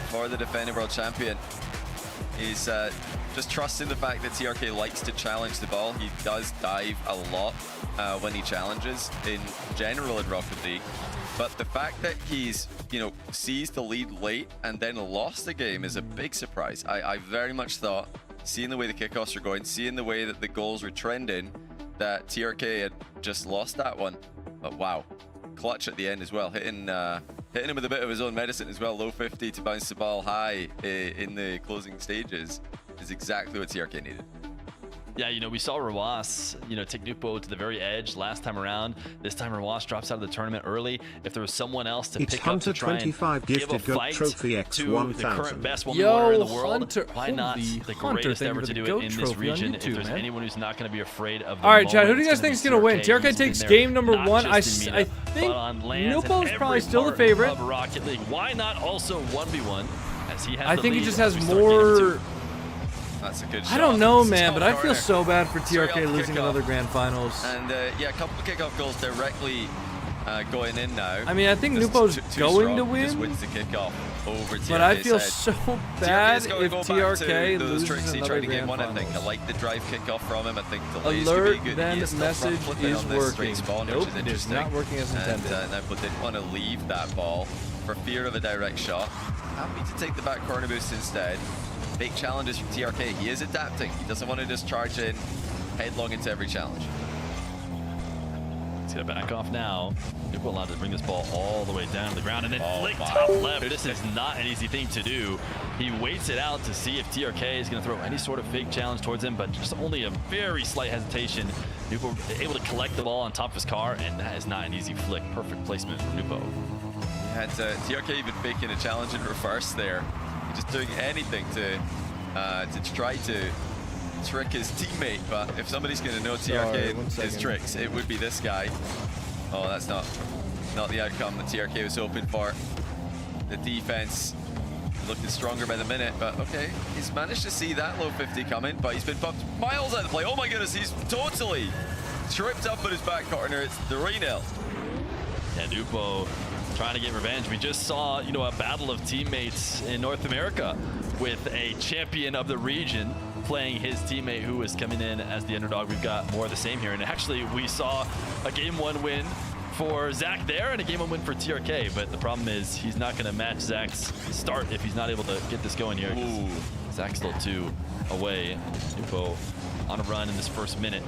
for the defending world champion. He's just trusting the fact that TRK likes to challenge the ball. He does dive a lot when he challenges in general in Rocket League. But the fact that he's, seized the lead late and then lost the game is a big surprise. I very much thought, seeing the way the kickoffs are going, seeing the way that the goals were trending, that TRK had just lost that one. But wow, clutch at the end as well, hitting him with a bit of his own medicine as well. Low 50 to bounce the ball high in the closing stages is exactly what TRK needed. Yeah, we saw Rawas, take NWPO to the very edge last time around. This time Rawas drops out of the tournament early. If there was someone else to It's pick up to try and 25 give a gifted goat fight trophy X to 1000. the current best woman warrior in the world, Hunter, why not the greatest ever to do it in this region? If there's anyone who's not going to be afraid of the All right, Chad, who do moment, you guys it's think is gonna going be to win? TRK He's takes been there game number not 1. I just in MENA, think but on lands NWPO's and probably every still the part favorite. of Rocket League. Why not also 1v1? As he has I the think he lead just as has we start game more. 2. That's a good shot. I don't know, It's a man, top but I feel corner. so bad for Straight TRK off the losing kickoff. another grand finals. And yeah, a couple of kickoff goals directly going in now. I mean, I think Just NWPO's too going strong. to Just win. wins the kickoff over TRK's But I feel head. so bad TRK's gotta if go back TRK to those loses tricks he another tried to grand game 1, I think. finals. I like the drive kickoff from him. I think delays Alert, could be good. then He is still front message flipping is on this straight working. spawn, Nope, which is it is interesting. not working as intended. And NWPO didn't want to leave that ball for fear of a direct shot. Happy to take the back corner boost instead. Big challenges from TRK. He is adapting. He doesn't want to just charge in headlong into every challenge. He's gonna back off now. NWPO allowed to bring this ball all the way down to the ground and then flick top left. This is not an easy thing to do. He waits it out to see if TRK is gonna throw any sort of fake challenge towards him, but just only a very slight hesitation. NWPO able to collect the ball on top of his car, and that is not an easy flick. Perfect placement from NWPO. He had TRK even faking a challenge in reverse there. Just doing anything to try to trick his teammate, but if somebody's going to know TRK his tricks, it would be this guy. Oh, that's not the outcome that TRK was hoping for. The defense looking stronger by the minute, but okay, he's managed to see that low 50 coming, but he's been bumped miles out of the play. Oh my goodness, he's totally tripped up in his back corner. It's the 3-0. Yeah, NWPO trying to get revenge. We just saw, you know, a battle of teammates in North America with a champion of the region playing his teammate who was coming in as the underdog. We've got more of the same here. And actually, we saw a Game 1 win for Zach there and a Game 1 win for TRK. But the problem is he's not going to match Zach's start if he's not able to get this going here. Zach's still 2 away. NWPO on a run in this first minute.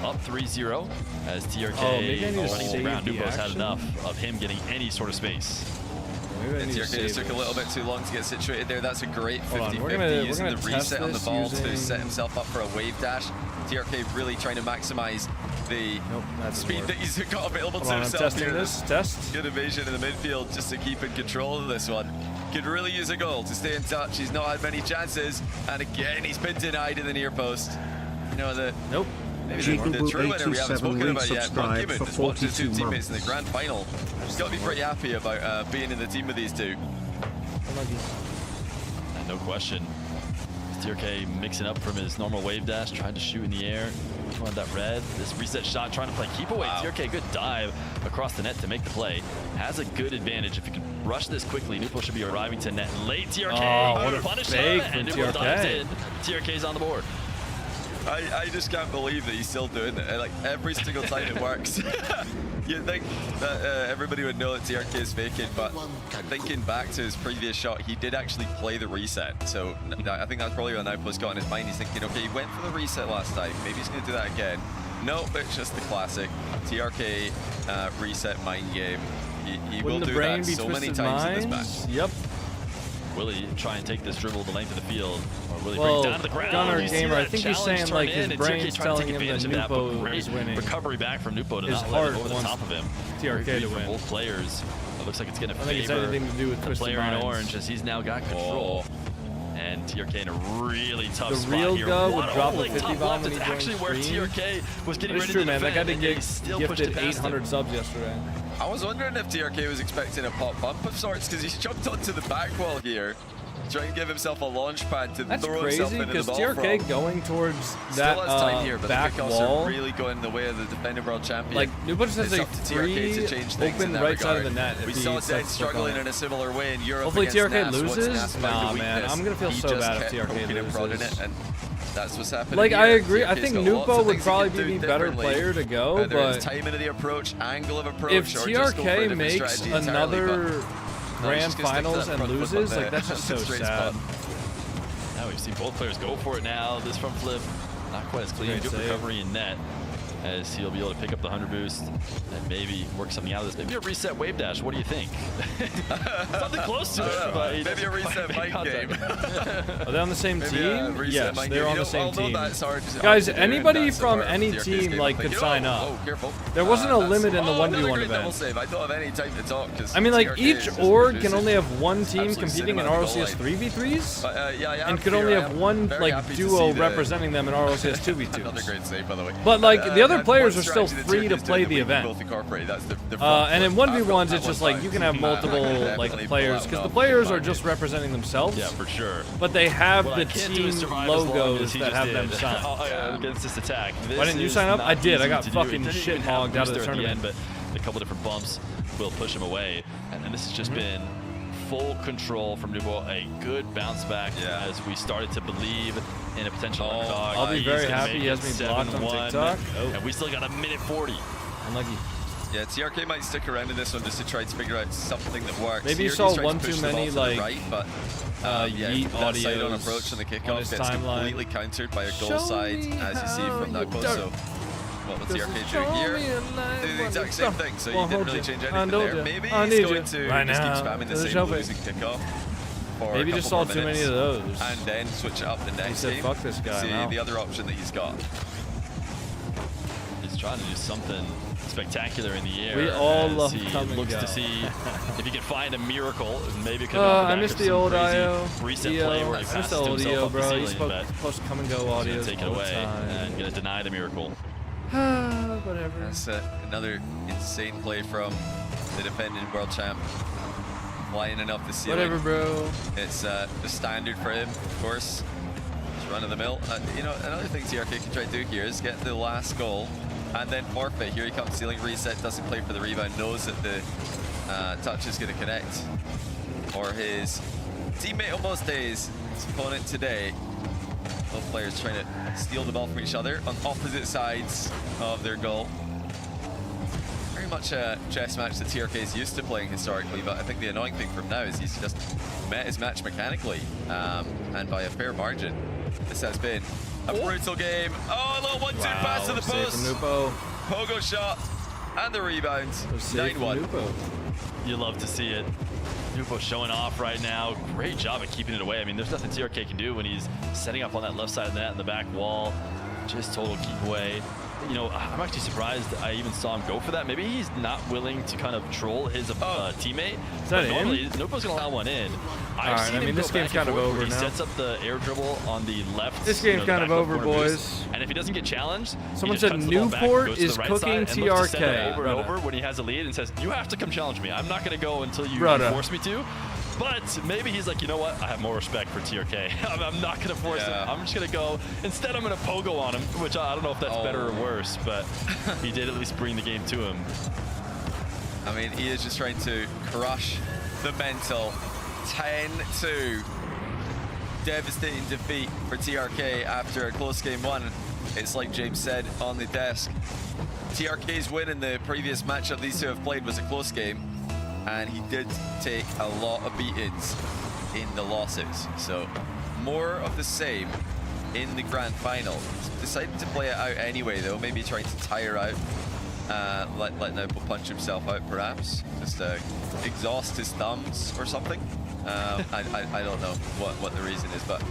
Up 3-0 as TRK running the ground. NWPO's had enough of him getting any sort of space. And TRK just took a little bit too long to get situated there. That's a great 50-50 using the reset on the ball to set himself up for a wave dash. TRK really trying to maximize the speed that he's got available to himself here. Good evasion in the midfield just to keep in control of this one. Could really use a goal to stay in touch. He's not had many chances, and again he's been denied in the near post. You know the maybe the true winner we haven't spoken about yet. Monkey Moon just watched his 2 teammates in the grand final. He's got to be pretty happy about being in the team with these 2. No question. TRK mixing up from his normal wave dash, trying to shoot in the air. He wanted that red. This reset shot trying to play keep away. TRK, good dive across the net to make the play. Has a good advantage. If he can rush this quickly, NWPO should be arriving to net late. TRK, what a punish fake him, and from NWPO dives TRK. in. TRK's on the board. I just can't believe that he's still doing it. Like every single time it works. You'd think that everybody would know that TRK is faking, but thinking back to his previous shot, he did actually play the reset. So I think that's probably what NWPO's got in his mind. He's thinking, okay, he went for the reset last time. Maybe he's going to do that again. No, it's just the classic TRK reset mind game. He will do that so many times in this match. Yep. Will he try and take this dribble the length of the field, or will he bring it down to the ground? Gunner Gamer, I think he's saying like his brain's telling him that NWPO is winning. Recovery back from NWPO to his not heart let it over the top of him. TRK to win. Both players. It looks like it's going to favor anything to do with the player in orange as he's now got control. And TRK in a really tough spot here. The real go would drop a like 50 bomb when he It's actually where TRK was getting ready to defend. That guy didn't get gifted gifted 800 subs yesterday. I was wondering if TRK was expecting a pop bump of sorts because he's jumped onto the back wall here. Trying to give himself a launch pad to throw himself into the ball. That's crazy because TRK going towards that still has time here, but back the kickoffs wall are really going the way of the defending world champion. Like NWPO just has a free open right side of the net. We saw Dead struggling in a similar way in Europe. Hopefully TRK Nas. loses. Nah, man, I'm gonna feel so bad if TRK loses. It, and that's what's happening. Like here. I agree. TRK's I think got NWPO would probably be the better player to go, but timing of the approach, angle of approach, if or just go for a TRK different makes strategy entirely, another grand finals and loses, like that's just so sad. Now we've seen both players go for it now. This front flip, not quite as clean. Good recovery in net as he'll be able to pick up the 100 boost and maybe work something out of this. Maybe a reset wave dash. What do you think? Something close to it. But maybe a reset mic game. Are they on the same team? Yes, they're on the same team. Guys, Guys, anybody from any team like could sign up. There wasn't a limit in the 1v1 event. I don't have any time to talk. I mean, like each org can only have one team competing in RLCS 3v3s, and could only have one like duo representing them in RLCS 2v2s. Another great save, by the way. But like the other players are still free to play the event. And in 1v1s, it's just like you can have multiple like players because the players are just representing themselves. Yeah, for sure. But they have the team logos that have them signed. Against this attack. Why didn't you sign up? I did. I got fucking shit hogged out of the tournament. But a couple different bumps will push him away. And then this has just been full control from NWPO. A good bounce back as we started to believe in a potential underdog. I'll be very happy he has me blocked on TikTok. And we still got a minute 40. Unlucky. Yeah, TRK might stick around in this one just to try to figure out something that works. Maybe you saw one too many like yeet audios side on approach on the kickoff gets completely countered by a goal side, as you see from NWPO. So what was TRK doing here? Do the exact same thing, so you didn't really change anything there. Maybe he's going to just keep spamming the same losing kickoff. Maybe just saw too many of those. And then switch it up the next game. Fuck this guy. See the other option that he's got. He's trying to do something spectacular in the air. We all love he looks to see if he can find a miracle. Maybe could I missed the old IO. Reset play where he passes the old himself EO, up the bro. ceiling, He's supposed to come and go audio. Take it away and gonna deny the miracle. Whatever. That's another insane play from the defending world champ. Lining up the ceiling. Whatever, bro. It's the standard for him, of course. It's run of the mill. You know, another thing TRK can try to do here is get the last goal and then forfeit. Here he comes, ceiling reset, doesn't play for the rebound, knows that the touch is going to connect. Or his teammate on most days, his opponent today. Both players trying to steal the ball from each other on opposite sides of their goal. Very much a chess match that TRK is used to playing historically, but I think the annoying thing for him now is he's just met his match mechanically, and by a fair margin. This has been a brutal game. Oh, a little 1-2 pass to the post. Pogo shot and the rebound. 9-1. You love to see it. NWPO showing off right now. Great job at keeping it away. I mean, there's nothing TRK can do when he's setting up on that left side of the net in the back wall. Just total keep away. You know, I'm actually surprised I even saw him go for that. Maybe he's not willing to kind of troll his teammate. But normally, NWPO's going to allow one in. I've seen him this game's kind of over now. He sets up the air dribble on the left. This game's kind of over, boys. And if he doesn't get challenged, someone said Newport is cooking TRK. Over and over when he has a lead and says, you have to come challenge me. I'm not going to go until you force me to. But maybe he's like, you know what? I have more respect for TRK. I'm not going to force him. I'm just going to go. Instead, I'm going to pogo on him, which I don't know if that's better or worse, but he did at least bring the game to him. I mean, he is just trying to crush the mental. 10-2. Devastating defeat for TRK after a close game one. It's like James said on the desk. TRK's win in the previous matchup these two have played was a close game, and he did take a lot of beatings in the losses. So more of the same in the grand final. He's decided to play it out anyway, though, maybe trying to tire out, let NWPO punch himself out perhaps, just exhaust his thumbs or something. I don't know what the reason is, but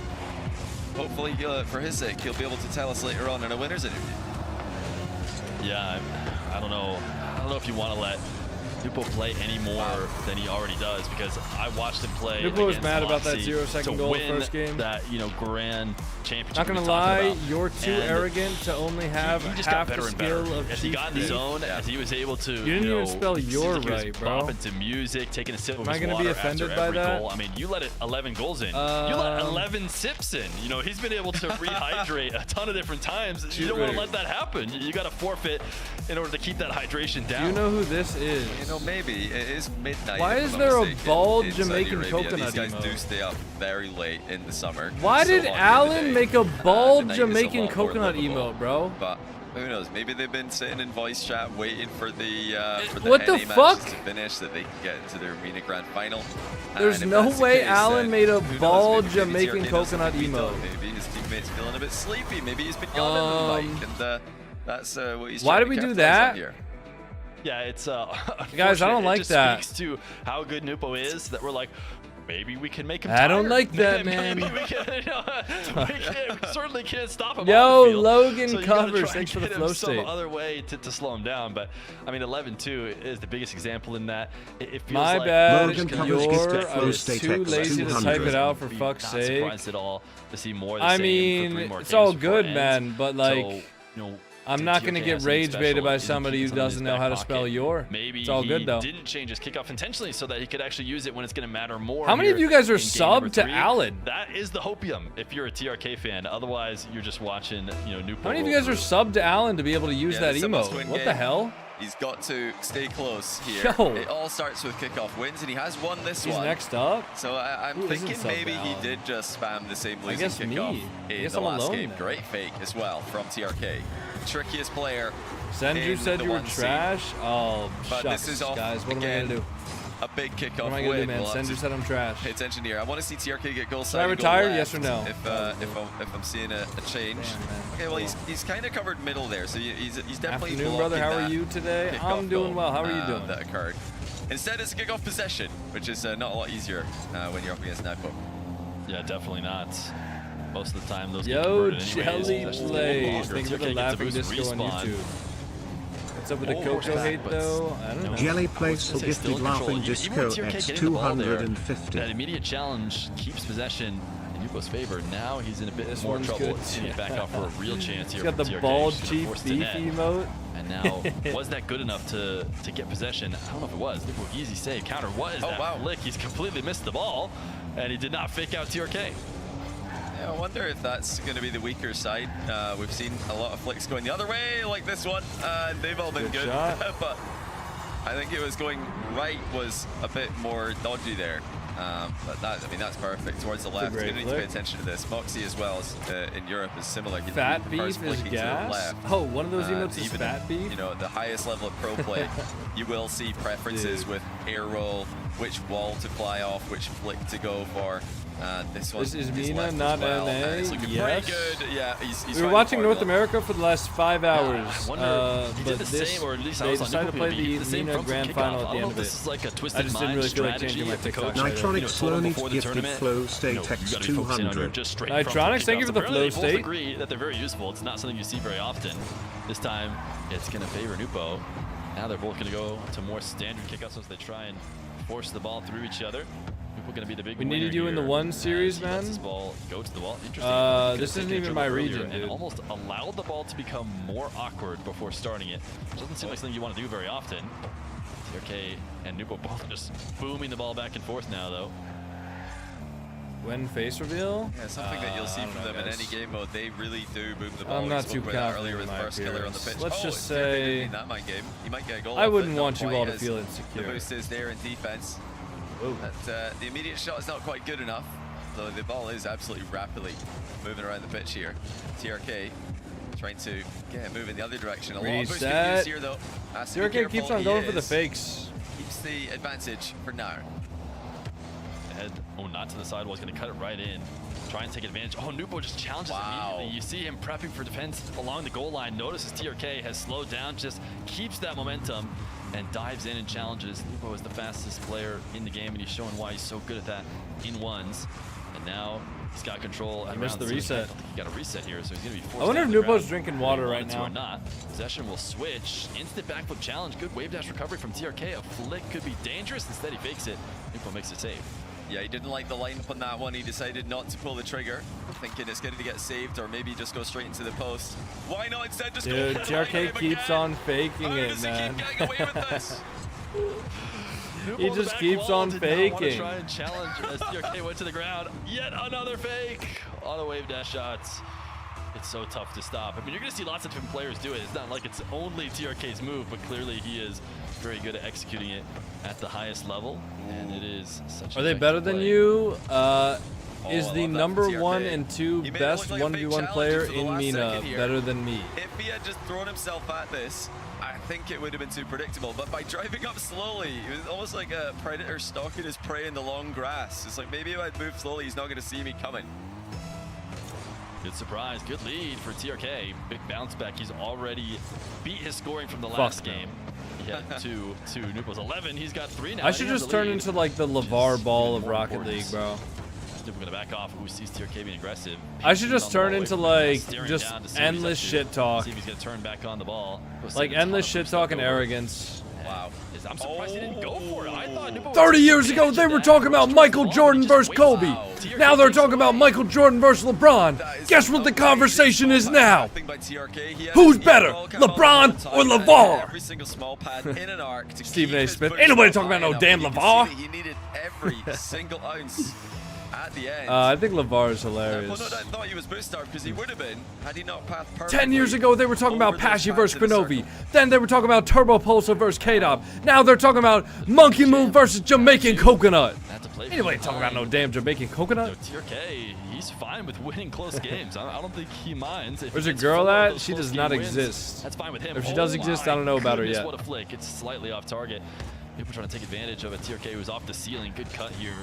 hopefully for his sake he'll be able to tell us later on in a winner's interview. Yeah, I don't know if you want to let NWPO play any more than he already does, because I watched him play. NWPO was mad about that 0-second goal first game. That grand championship. Not gonna lie, you're too arrogant to only have half the skill of as he got in the zone, as he was able to. You didn't even spell your right, bro. Pop into music, taking a sip of his water. Am I gonna be offended by that? Goal. I mean, you let 11 goals in. You let 11 sips in. You know, he's been able to rehydrate a ton of different times. You don't want to let that happen. You got to forfeit in order to keep that hydration down. Do you know who this is? You know, maybe it is midnight. Why is there a bald Jamaican coconut These guys emote? do stay up very late in the summer. Why did Alan make a bald Jamaican coconut emote, bro? But who knows? Maybe they've been sitting in voice chat waiting for the what the NA fuck? matches to finish, that they can get into their MENA grand final. There's no way Alan made a bald Jamaican coconut emote. Maybe his teammate's feeling a bit sleepy. Maybe he's been yawning in the mic, and that's what he's. Why did we do that? Here. Yeah, it's guys, I don't like that. It just speaks to how good NWPO is that we're like, maybe we can make him I don't tired. like that, man. Maybe we can, we certainly can't stop him. Yo, on the field. Logan so covers. Thanks for the flow some state. other way to slow him down, but I mean, 11-2 is the biggest example in that. It feels My like bad. Logan I was too lazy to type it out for fuck's sake. Surprised at all to see more. I mean, it's all good, man, but like. So, you know, I'm not going to get rage baited by somebody who doesn't know how to spell your. Maybe it's all good, though. He didn't change his kickoff intentionally so that he could actually use it when it's going to matter more. How many of you guys are subbed to Alan? That is the hopium if you're a TRK fan. Otherwise, you're just watching, NWPO. How many of you guys are subbed to Alan to be able to use that emote? What the hell? He's got to stay close here. Yo. It all starts with kickoff wins, and he has won this one. He's next up. So I'm thinking maybe he did just spam the same losing kickoff in the last game. Great fake as well from TRK. Trickiest player. Senju said you were trash. Oh, but shucks, this is off guys. What am I gonna do? a big kickoff What am I gonna do, win. man? We'll Sender said I'm trash. pay attention here. I want to see TRK get goal Should I side. retire? Yes or no? If I'm seeing a change. Okay, well he's kind of covered middle there, so he's definitely. Afternoon, brother. How are you today? I'm doing well. How are you doing? That occurred. Instead, it's a kickoff possession, which is not a lot easier when you're up against NWPO. Yeah, disappointing not. Most of the time, those Yo, get Jelly anyways. Plays. Thank you for the TRK laughing gets a boost disco on respawn. YouTube. What's up with the Coco hate though? I don't know. Jelly Place for gifted laughing disco X 250. That immediate challenge keeps possession in NWPO's favor. Now he's in a bit more one's trouble. good. He's gonna back off for a real chance here. He's got the from TRK. bald Should've chief forced the beef net. emote. And now, was that good enough to get possession? I don't know if it was. NWPO easy save. Counter. What is that flick? He's completely missed the ball, and he did not fake out TRK. Yeah, I wonder if that's going to be the weaker side. We've seen a lot of flicks going the other way, like this one. They've all been good. But I think it was going right was a bit more dodgy there. But that's perfect. Towards the left, you're going to need to pay attention to this. Moxie as well as in Europe is similar. Fat beef is gas? Oh, one of those emotes is fat beef? You know, at the highest level of pro play, you will see preferences with air roll, which wall to fly off, which flick to go for. This is MENA, not NA. It's looking pretty good. Yeah, we were watching North America for the last 5 hours. I wonder, he but did the same, or at least they I was decided to play the MENA Grand Final at the end of it. This is like a I twisted just didn't really feel like changing my TikTok. Nitronic Slonix gifted flow state X 200. Nitronics, thank you for the flow state. Both agree that they're very useful. It's not something you see very often. This time, it's going to favor NWPO. Now they're both going to go to more standard kickouts as they try and force the ball through each other. Going to be the big we needed you in the 1 series, man. This ball go to the wall. Interesting. This isn't even my region, dude. And almost allowed the ball to become more awkward before starting it. Which doesn't seem like something you want to do very often. TRK and NWPO both just booming the ball back and forth now, though. When face reveal? Yeah, something that you'll see from them in any game mode. They really do boom the ball. I'm not too confident earlier with first killer on the pitch. Let's just say that mind game. You might get a goal. I wouldn't want you all to feel insecure. The boost is there in defense. But the immediate shot is not quite good enough, though the ball is absolutely rapidly moving around the pitch here. TRK trying to get a move in the other direction. A lot of boost being used here, though. TRK keeps on going for the fakes. Keeps the advantage for now. Head, not to the sidewall. He's going to cut it right in. Try and take advantage. Oh, NWPO just challenges immediately. You see him prepping for defense along the goal line. Notices TRK has slowed down, just keeps that momentum and dives in and challenges. NWPO is the fastest player in the game, and he's showing why he's so good at that in ones. And now he's got control. I missed the reset. I think he got a reset here, so he's going to be forced. I wonder if NWPO's drinking water right now. Or not. Possession will switch. Instant backflip challenge. Good wave dash recovery from TRK. A flick could be dangerous. Instead, he fakes it. NWPO makes it save. Yeah, he didn't like the lineup on that one. He decided not to pull the trigger, thinking it's going to get saved or maybe just go straight into the post. Why not instead just go? Dude, TRK keeps on faking it, man. Keep getting away with this? He just keeps on faking. Try and challenge as TRK went to the ground. Yet another fake. Auto wave dash shots. It's so tough to stop. I mean, you're going to see lots of different players do it. It's not like it's only TRK's move, but clearly he is very good at executing it at the highest level, and it is such. Are they better than you? Is the number 1 and 2 best 1v1 player in MENA better than me? If he had just thrown himself at this, I think it would have been too predictable. But by driving up slowly, it was almost like a predator stalking his prey in the long grass. It's like maybe if I move slowly, he's not going to see me coming. Good surprise, good lead for TRK. Big bounce back. He's already beat his scoring from the last game. He had 2 to NWPO's 11. He's got 3 now. I should just turn into like the LeVar Ball of Rocket League, bro. We're gonna back off. Who sees TRK being aggressive? I should just turn into like just endless shit talk. See if he's gonna turn back on the ball. Like endless shit talk and arrogance. Wow. I'm surprised he didn't go for it. I thought 30 years ago they were talking about Michael Jordan versus Kobe. Now they're talking about Michael Jordan versus LeBron. Guess what the conversation is now? Who's better, LeBron or LeVar? Stephen A. Smith. Ain't nobody talking about no damn LeVar. He needed every single ounce at the end. I think LeVar is hilarious. Well, no, I thought he was boost star because he would have been had he not passed perfectly. 10 years ago, they were talking about Pashy versus Spinovi. Then they were talking about Turbo Pulsar versus K-Dop. Now they're talking about Monkey Moon versus Jamaican Coconut. Anybody talking about no damn Jamaican Coconut? TRK, he's fine with winning close games. I don't think he minds. Where's your girl at? She does not exist. That's fine with him. If she does exist, I don't know about her yet. What a flick. It's slightly off target. People trying to take advantage of a TRK who's off the ceiling. Good cut here.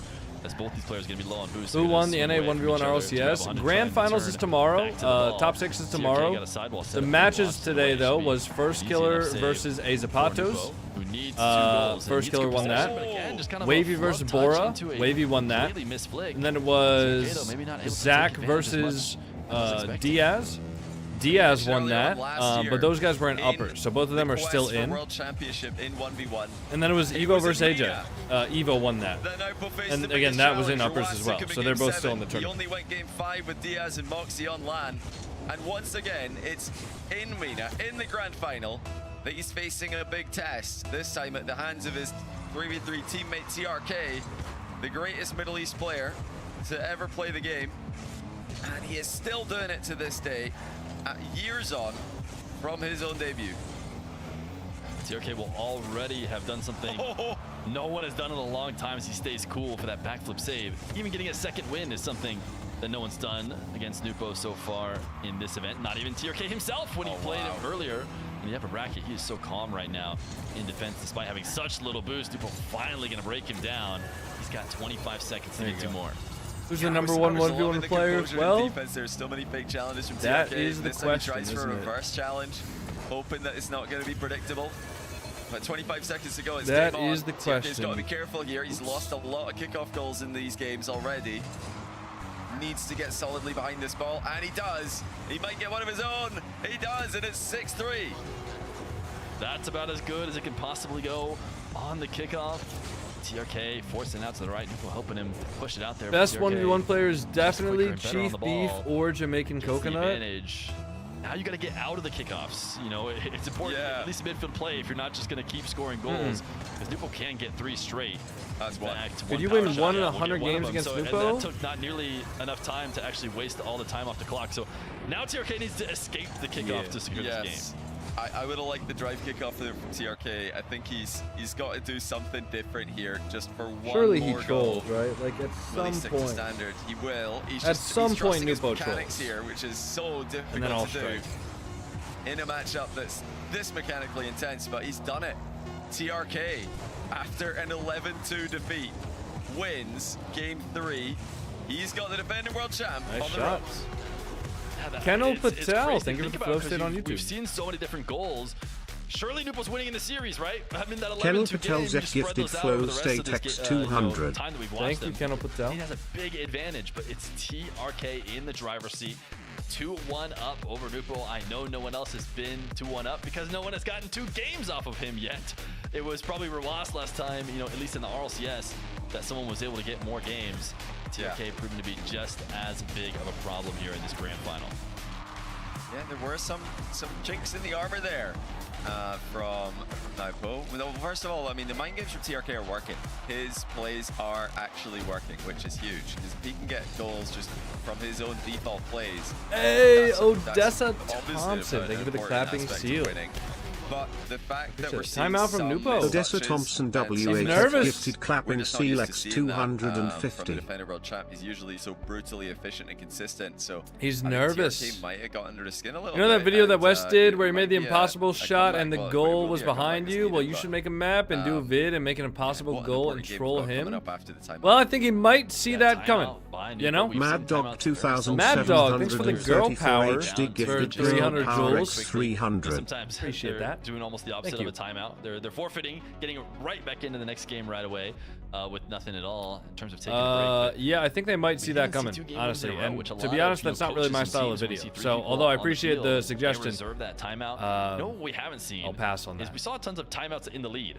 As both these players are going to be low on boost. Who won the NA 1v1 RLCS? Grand Finals is tomorrow. Top 6 is tomorrow. The matches today, though, was First Killer versus A Zapatos. First Killer won that. Wavy versus Bora. Wavy won that. And then it was Zach versus Diaz. Diaz won that, but those guys were in uppers, so both of them are still in. World Championship in 1v1. And then it was Evo versus AJ. Evo won that. And again, that was in uppers as well, so they're both still in the tournament. He only went game 5 with Diaz and Moxie on LAN. And once again, it's in MENA, in the grand final, that he's facing a big test. This time at the hands of his 3v3 teammate TRK, the greatest Middle East player to ever play the game. And he is still doing it to this day. Years on from his own debut. TRK will already have done something no one has done in a long time as he stays cool for that backflip save. Even getting a second win is something that no one's done against NWPO so far in this event. Not even TRK himself when he played him earlier in the upper bracket. He is so calm right now in defense despite having such little boost. NWPO finally going to break him down. He's got 25 seconds to get 2 more. Who's the number one 1v1 player? Well, there's still many big challenges from that TRK. is the question, He tries for isn't a it? reverse challenge, hoping that it's not going to be predictable. But 25 seconds to go. It's that game on. is the question. TRK's got to be careful here. He's lost a lot of kickoff goals in these games already. Needs to get solidly behind this ball, and he does. He might get one of his own. He does, and it's 6-3. That's about as good as it can possibly go on the kickoff. TRK forcing out to the right, NWPO helping him push it out there. Best 1v1 player is definitely Chief Beef or Jamaican Coconut. Advantage. Now you got to get out of the kickoffs. You know, it's important, at least a midfield play, if you're not just going to keep scoring goals, because NWPO can get 3 straight. That's one. Could you win 1 in 100 games against NWPO? That took not nearly enough time to actually waste all the time off the clock. So now TRK needs to escape the kickoff to secure this game. I would have liked the drive kickoff there from TRK. I think he's got to do something different here, just for one Surely more he goal. trolls, right? Like at Will he some stick to point. standard? He will. He's At some he's point, trusting his NWPO mechanics trolls. here, which is so difficult And then all to do straight. in a matchup that's this mechanically intense. But he's done it. TRK, after an 11-2 defeat, wins game 3. He's got the defending world champ Nice on the shots. ropes. Kendall It's Patel, crazy thank to you for think the about flow because state on YouTube. We've seen so many different goals. Surely NWPO's winning in the series, right? I mean, that 11-2 Kendall game, Patel you Zep spread gifted those out flow over the rest state of this, X you know, 200. time that we've watched Thank you, him. Kendall Patel. He has a big advantage, but it's TRK in the driver's seat. 2-1 up over NWPO. I know no one else has been 2-1 up because no one has gotten 2 games off of him yet. It was probably Rawas last time, you know, at least in the RLCS, that someone was able to get more games. TRK proving to be just as big of a problem here in this grand final. Yeah, there were some chinks in the armor there from NWPO. Well, first of all, I mean, the mind games from TRK are working. His plays are actually working, which is huge. Because if he can get goals just from his own default plays. Hey, that's Odessa obviously Thompson, thank you for the an important clapping aspect of seal. winning. But the fact that we're seeing Timeout from some NWPO. Odessa mismatches Thompson and WH some nervous. gifted clapping we're just not used to Celex seeing that, from the 250. defender world champ. He's usually so brutally efficient and consistent. So He's I think nervous. TRK might have got under the skin a little You know that bit, video that and, Wes did where he it made the might be impossible a shot comeback, and the but it goal will was be a comeback behind that's you? Well, needed, you but, should make a map and do a vid and make an impossible what an goal important and game troll we've got coming him. up after the timeout. Well, I think he might see that coming. You know? Mad Dog Mad Dog, thanks for the girl 2734 power HD for gifted 300 power jewels. X 300. Sometimes Appreciate they're that. doing almost the opposite Thank of a timeout. They're forfeiting, getting right back into the next game right away with nothing at all in terms of taking a break. But Yeah, I think they might see that didn't coming, see 2 game honestly. wins in a row, And which a to lot be of, honest, you know, that's not really my coaches and style of teams, when video. we see 3 So, people although I on the appreciate field, the they suggestion, reserve that timeout. You know what we haven't seen? I'll pass on is that. we saw tons of timeouts in the lead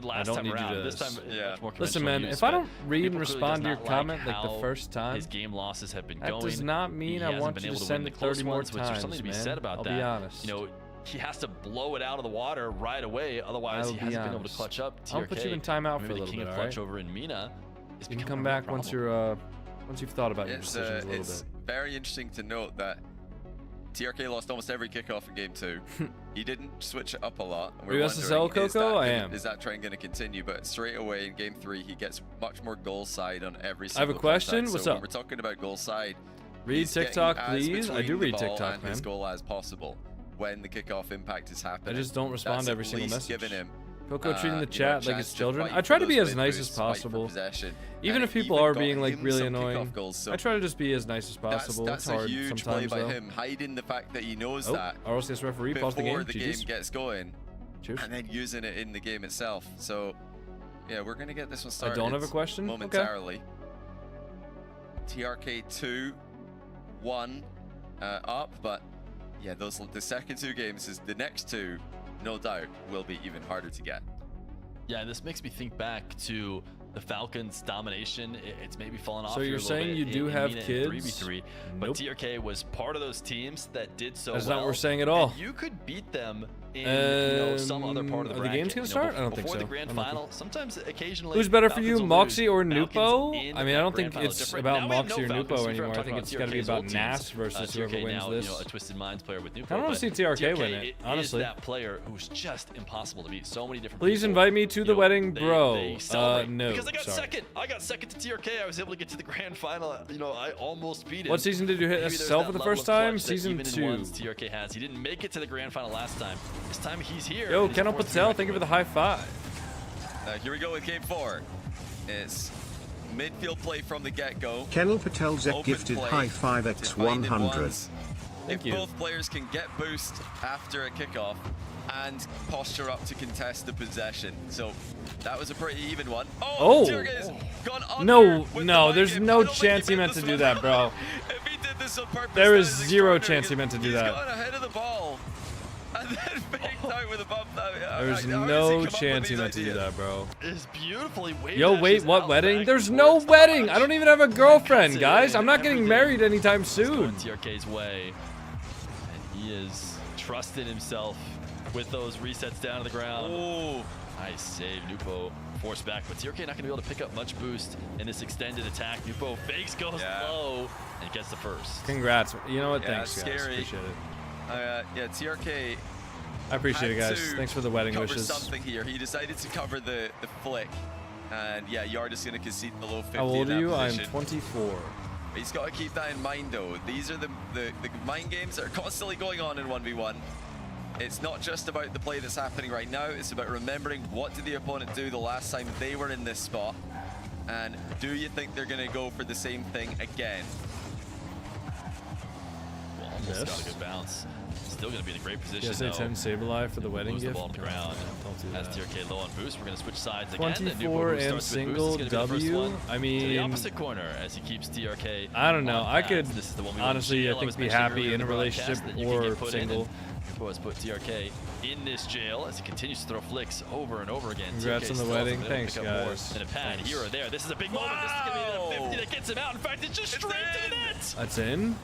last don't time need you around. to- This time, much more Listen, conventional man, use, if I but don't read and NWPO clearly respond to does your not comment like how the first time, his game losses have been that going. does not mean He I hasn't want been you able to to win send the it close 30 more ones, which there's something times, to be man. said about I'll that. be honest. You know, he has to blow it out of the water right away. Otherwise, he hasn't been able to clutch up. I'll put you in timeout for a maybe the little king bit, of all clutch right? over in MENA. You can come back once you're once you've thought about your It's decisions a little bit. very interesting to note that TRK lost almost every kickoff in game 2. He didn't switch it up a lot. Are you SSL, Coco? I am. Is that trend going to continue? But straight away in game 3, he gets much more goal side on every I single have a question. contact. What's so up? When we're talking about goal side, Read he's getting TikTok, as please. I between do the read ball TikTok, and his man. goal as possible when the kickoff impact is happening. I just don't respond That's to every at single least message. giving him Coco treating the chat like it's children. I try to be as nice as possible. Even if people are being like really annoying, I try to just be as nice as possible. That's It's hard a huge sometimes play by though. him, hiding the fact that he knows Oh, that RLCS referee paused the game. before the game gets going. Cheers. And then using it in the game itself. So, yeah, we're going to get this one started. I don't have a question? Momentarily. TRK 2-1 up, but yeah, the second two games is the next two, no doubt, will be even harder to get. Yeah, and this makes me think back to the Falcons' domination. It's maybe fallen off. So here you're a little saying bit you do in have MENA in kids? 3v3, but Nope. TRK was part of those teams that did so That's well. not what we're saying at all. And you could beat them in some other part of the are the bracket. games gonna start? I don't think before so. the grand I don't final, sometimes occasionally. Who's better for Falcons you, will Moxie or lose. Nupo? Falcons I mean, I don't in think that grand it's final about different. Now we have Moxie or no Nupo Falcons. anymore. I Talking think about it's got to be TRK's about old teams. Nas versus whoever TRK wins now, this. You know, a Twisted Minds player with Nupo. I don't want to see TRK win it, honestly. Is that player who's just impossible to beat. So many different. Please people, invite me to the wedding, they bro. celebrate. No, because I got sorry. second. I got second to TRK. I was able to get to the grand final. You know, I almost beat him. What season did you hit Maybe there's SSL that for the level first of time? clutch that Season even in 2. ones TRK has. He didn't make it to the grand final last time. This time he's here. Yo, and he's Kendall forced to be Patel, reckoned thank you for the with. high five. Here we go with game 4. It's midfield play from the get-go. Kennel Patel Zep Open gifted play, high 5x100. ones. Thank If you. both players can get boost after a kickoff and posture up to contest the possession. So that was a pretty even one. Oh! TRK's gone under No, with no, the there's mic. I no don't think chance he meant meant to this do one. that, bro. If he did this on purpose, There is that is zero extraordinary. chance he meant to do He's that. gone ahead of the ball and then faked out with a bump. There's How does no he come up with chance he these meant to do ideas? that, bro. Is beautifully way Yo, wait, dashes what out wedding? back There's no towards the wedding. punch. I don't even have a girlfriend, Cuts it guys. in, I'm not getting everything married anytime is soon. going TRK's way, and he is trusted himself with those resets down to the ground. Oh, nice save, Nupo forced back, but TRK not going to be able to pick up much boost in this extended attack. Nupo fakes, goes low, and gets the first. Congrats. You know what? Yeah, Thanks, guys. scary. Appreciate it. Yeah, TRK. I appreciate it, had guys. to Thanks for the wedding cover wishes. something here. He decided to cover the flick, and yeah, Yard is going to concede the low 50. How old in are that you? I'm position. 24. He's got to keep that in mind, though. These are the mind games that are constantly going on in 1v1. It's not just about the play that's happening right now. It's about remembering what did the opponent do the last time they were in this spot, and do you think they're going to go for the same thing again? Well, almost got a good bounce. Still going to be in a great position. PSA 10 Sableye for the wedding Lose gift. the ball on the ground. Don't do As that. TRK low on boost, we're going to switch sides again. 24 and single W. I to the mean, opposite corner as he keeps TRK. I don't know. on I pads. could This is the one we honestly, want. I Jail, think, was be mentioning happy earlier in a the broadcast relationship that you can or get put in, single. and Nupo has put TRK in this jail as he continues to throw flicks over and over again. Congrats TRK on the still wedding. hasn't been able to Thanks, pick up more guys. than a pad Thanks. here or there. This is a big moment. This is going to be the 50 that gets him out. In fact, it's just straight to the net. That's in.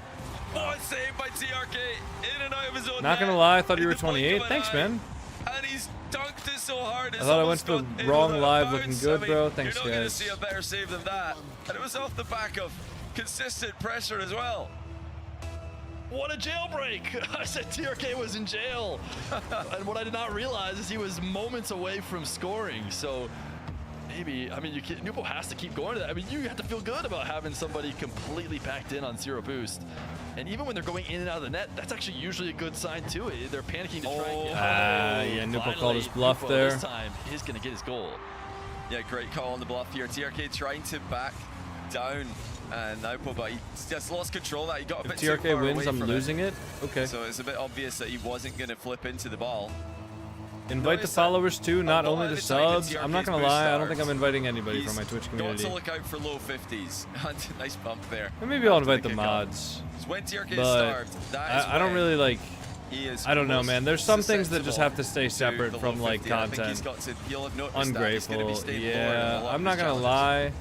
What save by TRK in and out of his own Not gonna net. lie, I thought you In were the blink 28. of an Thanks, eye. man. And he's dunked it so hard. I thought I went to the wrong live looking good, bro. Thanks, You're not going to guys. see a better save than that. And it was off the back of consistent pressure as well. What a jailbreak! I said TRK was in jail. And what I did not realize is he was moments away from scoring. So maybe, I mean, Nupo has to keep going to that. I mean, you have to feel good about having somebody completely packed in on zero boost. And even when they're going in and out of the net, that's actually usually a good sign too. They're panicking to try and get yeah, Nupo called his bluff Nupo there. This time is going to get his goal. Yeah, great call on the bluff here. TRK trying to back down. And now, but he just lost control of that. He got a bit If too TRK far wins, away I'm from losing it. Okay. So it's a bit obvious that he wasn't going to flip into the ball. Invite the Notice followers too, not a lot only of the the time subs. that I'm not TRK's gonna boost lie, I don't think starts, I'm inviting anybody he's from my Twitch got community. to look out for low 50s. Nice bump there. And maybe I'll after invite the kickoff. mods. 'Cause when TRK is But starved, that is I don't when really like. he is I don't know, most man. There's some things that just susceptible have to stay to separate the from low like 50. I think he's content. got to, you'll have noticed that he's Ungrateful. going to be staying forward in a Yeah, lot I'm of not his gonna challenges. lie.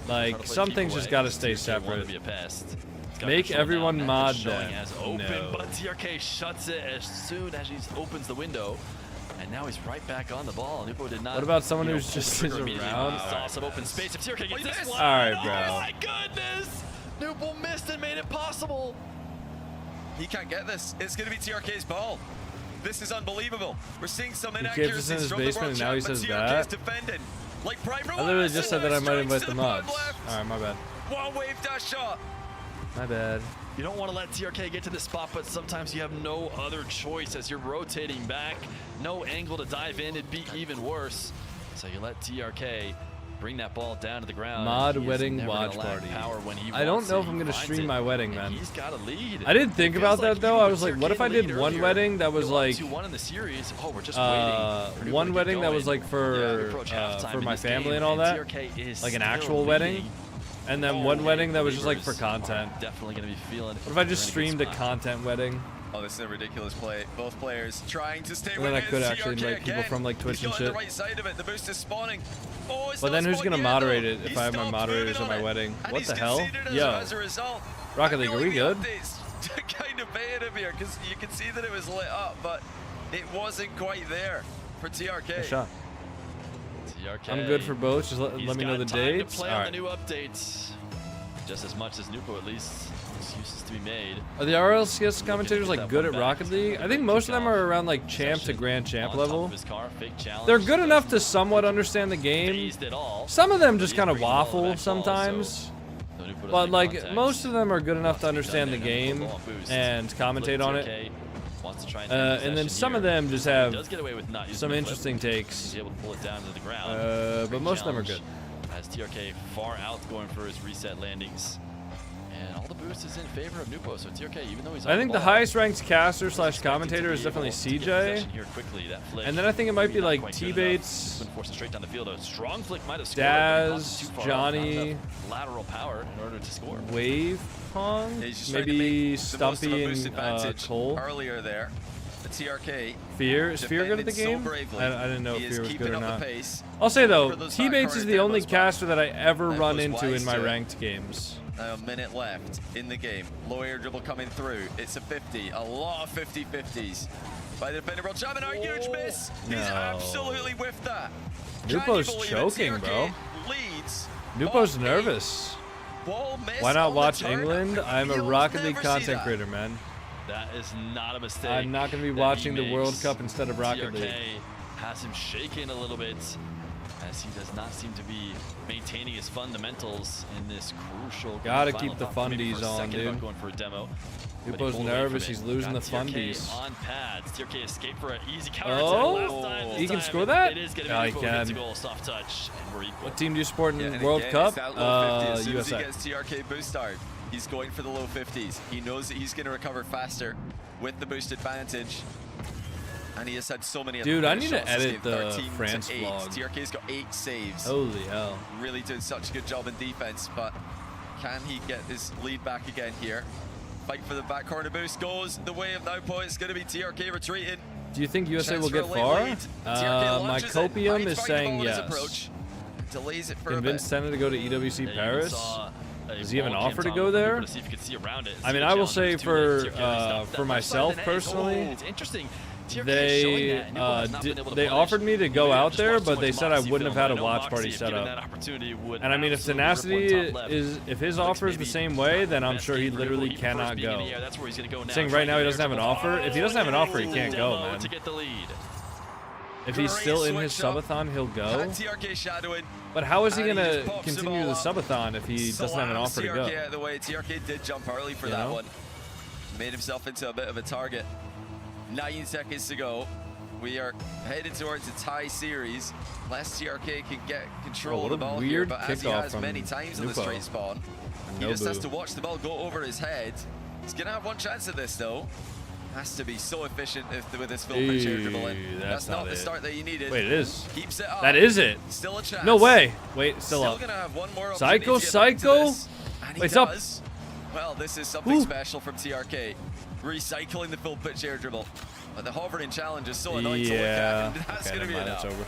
Like some things just gotta stay TRK separate. wanted to be a pest. It's got Make control everyone now. mod Net is showing then. as open, No. but TRK shuts it as soon as he opens the window. And now he's right back on the ball. Nupo did not. What about someone you know, who's pull just the trigger is immediately around? when he saw some open space. If TRK gets this one, Alright, bro. oh my goodness! Nupo missed and made it possible. He can't get this. It's going to be TRK's ball. This is unbelievable. We're seeing some He keeps us inaccuracies in his from the basement world and now he champ, but says TRK is that. defending. Like Prime I literally just said that I might invite strikes the to bottom mods. left. Alright, my bad. One wave dash shot. My bad. You don't want to let TRK get to this spot, but sometimes you have no other choice as you're rotating back. No angle to dive in. It'd be even worse. So you let TRK bring that ball down to the ground. Mod wedding watch party. I don't know if I'm gonna stream my wedding, man. He's got a lead. I didn't think about that though. I was like, what if I did one wedding that was like 2-1 in the series. Oh, we're just one wedding that was like for my family and all that, like an actual wedding, and then one wedding that was just like for content. Definitely gonna be feeling. What if I just streamed a content wedding? Oh, this is a ridiculous play. Both players trying to stay And then I with could it. actually TRK invite people again. from like Twitch He's and got shit. the right side of it. The boost is spawning. Oh, it's But not then who's spawned gonna yet, moderate though. it if He's I have my still moderators moving on my it. wedding? And What he's the hell? conceded Yo. as a result. Rocket League, are we good? Kind of baited him here because you can see that it was lit up, but it wasn't quite there for TRK. Good shot. TRK. I'm good for both. Just let me know the dates. To play All on right. the new updates, just as much as NWPO at least. Excuses to be made. Are the RLCS commentators like good at Rocket League? I think most of them are around like champ to grand champ level. They're good enough to somewhat understand the game. Some of them just kind of waffle sometimes. But like most of them are good enough to understand the game and commentate on it. And then some of them just have some interesting takes. But most of them are good. As TRK far out going for his reset landings. And all the boost is in favor of NWPO, so TRK, even though he's I think the highest ranked caster / commentator is definitely CJ. And then I think it might be like T-Bates, Daz, Johnny, lateral power in order to score. Wave Pong, maybe Stumpy and Cole. Earlier there, the TRK. Fear? Is Fear good at the game? I didn't know if Fear was good or not. I'll say though, T-Bates is the only caster that I ever run into in my ranked games. A minute left in the game. Low air dribble coming through. It's a 50. A lot of 50-50s by the defender world champion. A huge miss. He's absolutely whiffed that. NWPO's choking, bro. NWPO's nervous. Why not watch England? I'm a Rocket League content creator, man. That is not a mistake. I'm not going to be watching the World Cup instead of Rocket League. Has him shaking a little bit as he does not seem to be maintaining his fundamentals in this crucial. Gotta keep the fundies on, dude. Going for a demo. NWPO's nervous. He's losing the fundies. On pads. TRK escaped for an easy counter. Oh, he can score that? Yeah, he can. Soft touch, and we're equal. What team do you support in World Cup? As soon as he USA. gets TRK boost start, he's going for the low 50s. He knows that he's going to recover faster with the boost advantage. And he has had so many. Dude, I need to edit the France vlog. TRK's got 8 saves. Holy hell. Really doing such a good job in defense, but can he get his lead back again here? Fight for the back corner boost goes the way of NWPO. It's going to be TRK retreating. Do you think USA will get far? My copium is saying yes. Delays it for Convince a bit. Senna to go to EWC Paris. Does he have an offer to go there? I mean, I will say for myself personally, it's interesting. they offered me to go out there, but they said I wouldn't have had a watch party set up. And I mean, if Tenacity if his offer is the same way, then I'm sure he literally cannot go. Saying right now he doesn't have an offer. If he doesn't have an offer, he can't go, man. If he's still in his subathon, he'll go. But how is he gonna continue the subathon if he doesn't have an offer to go? TRK out of the way. TRK did jump early for that one. Made himself into a bit of a target. 9 seconds to go. We are headed towards a tie series. Unless TRK can get control of the ball here, but as he has many times in the straight spawn, he just has to watch the ball go over his head. He's gonna have one chance at this though. Has to be so efficient with his full pitch air dribble in. That's not the start that you needed. Wait, it is. Keeps it up. That is it. Still a chance. No way. Wait, still up. Gonna have one more Psycho. Wait, it's up. Well, this is something special from TRK. Recycling the full pitch air dribble. But the hovering challenge is so annoying to look at. And that's going to be enough. Over.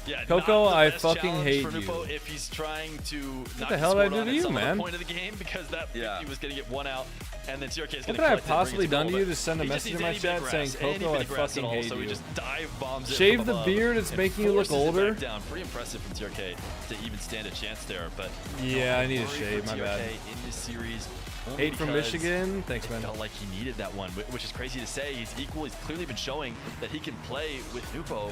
Yeah, Coco, I fucking hate you. If he's trying to what the hell did I do to you, man? Point of the game because that 50 was going to get one out, and then TRK is what could I have possibly done to you to send a message in my chat saying, Coco, I fucking hate you? So he just dive bombs Shave the beard, it's making you look older. Down. Pretty impressive from TRK to even stand a chance there, but yeah, I need a shave. My bad. In this series. 8 from Michigan. Thanks, man. Felt like he needed that one, which is crazy to say. He's clearly been showing that he can play with NWPO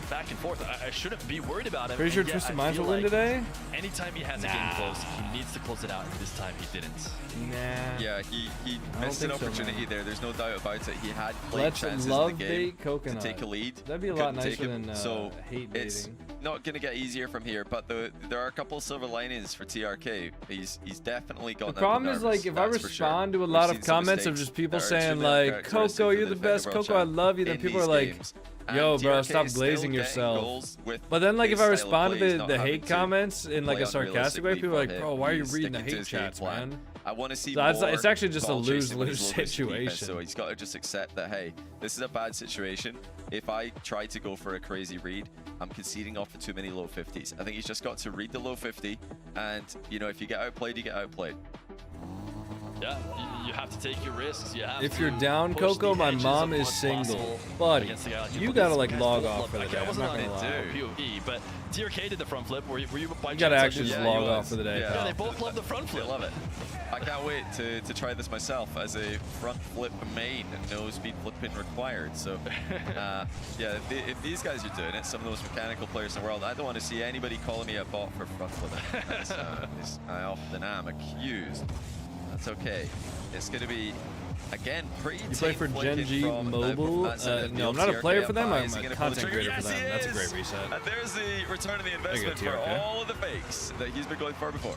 back and forth. I shouldn't be worried about him. Pretty sure Twisted Minds will win today. anytime he has a game close, he needs to close it out, and this time he didn't. Nah. Yeah, he missed an opportunity there. There's no doubt about it. He had Let's chances love in the game bait Coconut. to take a lead. That'd be a lot Couldn't take nicer him. than So hate it's baiting. not going to get easier from here, but there are a couple of silver linings for TRK. He's definitely got. The problem is, like, if I respond to a lot of comments of just people saying like, Coco, you're the best, Coco, I love you, then people are like, yo, bro, stop glazing yourself. But then, like, if I respond to the hate comments in like a sarcastic way, people are like, bro, why are you reading the hate chats, man? I want to see so more it's actually just a ball chasing when lose-lose he's low risk defense, situation. So he's got to just accept that, hey, this is a bad situation. If I try to go for a crazy read, I'm conceding off for too many low 50s. I think he's just got to read the low 50, and, you know, if you get outplayed, you get outplayed. Yeah, you have to take your risks. You have If to you're down, push Coco, the my edges mom of is what's single. possible Buddy, against a guy like you but gotta, these like, guys log both off love- for the like, day, I I'm wasn't not on gonna it, POE, but TRK did the front flip. Were you by You chance gotta on actually this? just log off for the day. Yeah, they both love the front flip. I love it. I can't wait to try this myself as a front flip main and no speed flipping required. So, yeah, if these guys are doing it, some of the most mechanical players in the world, I don't want to see anybody calling me a bot for front flipping. That's, I often am accused. That's okay. It's going to be, again, pretty You play for Gen G Mobile? No, I'm not a player for them. I'm a content creator for them. That's a great reset. And there's the return of the investment for all of the fakes that he's been going for before.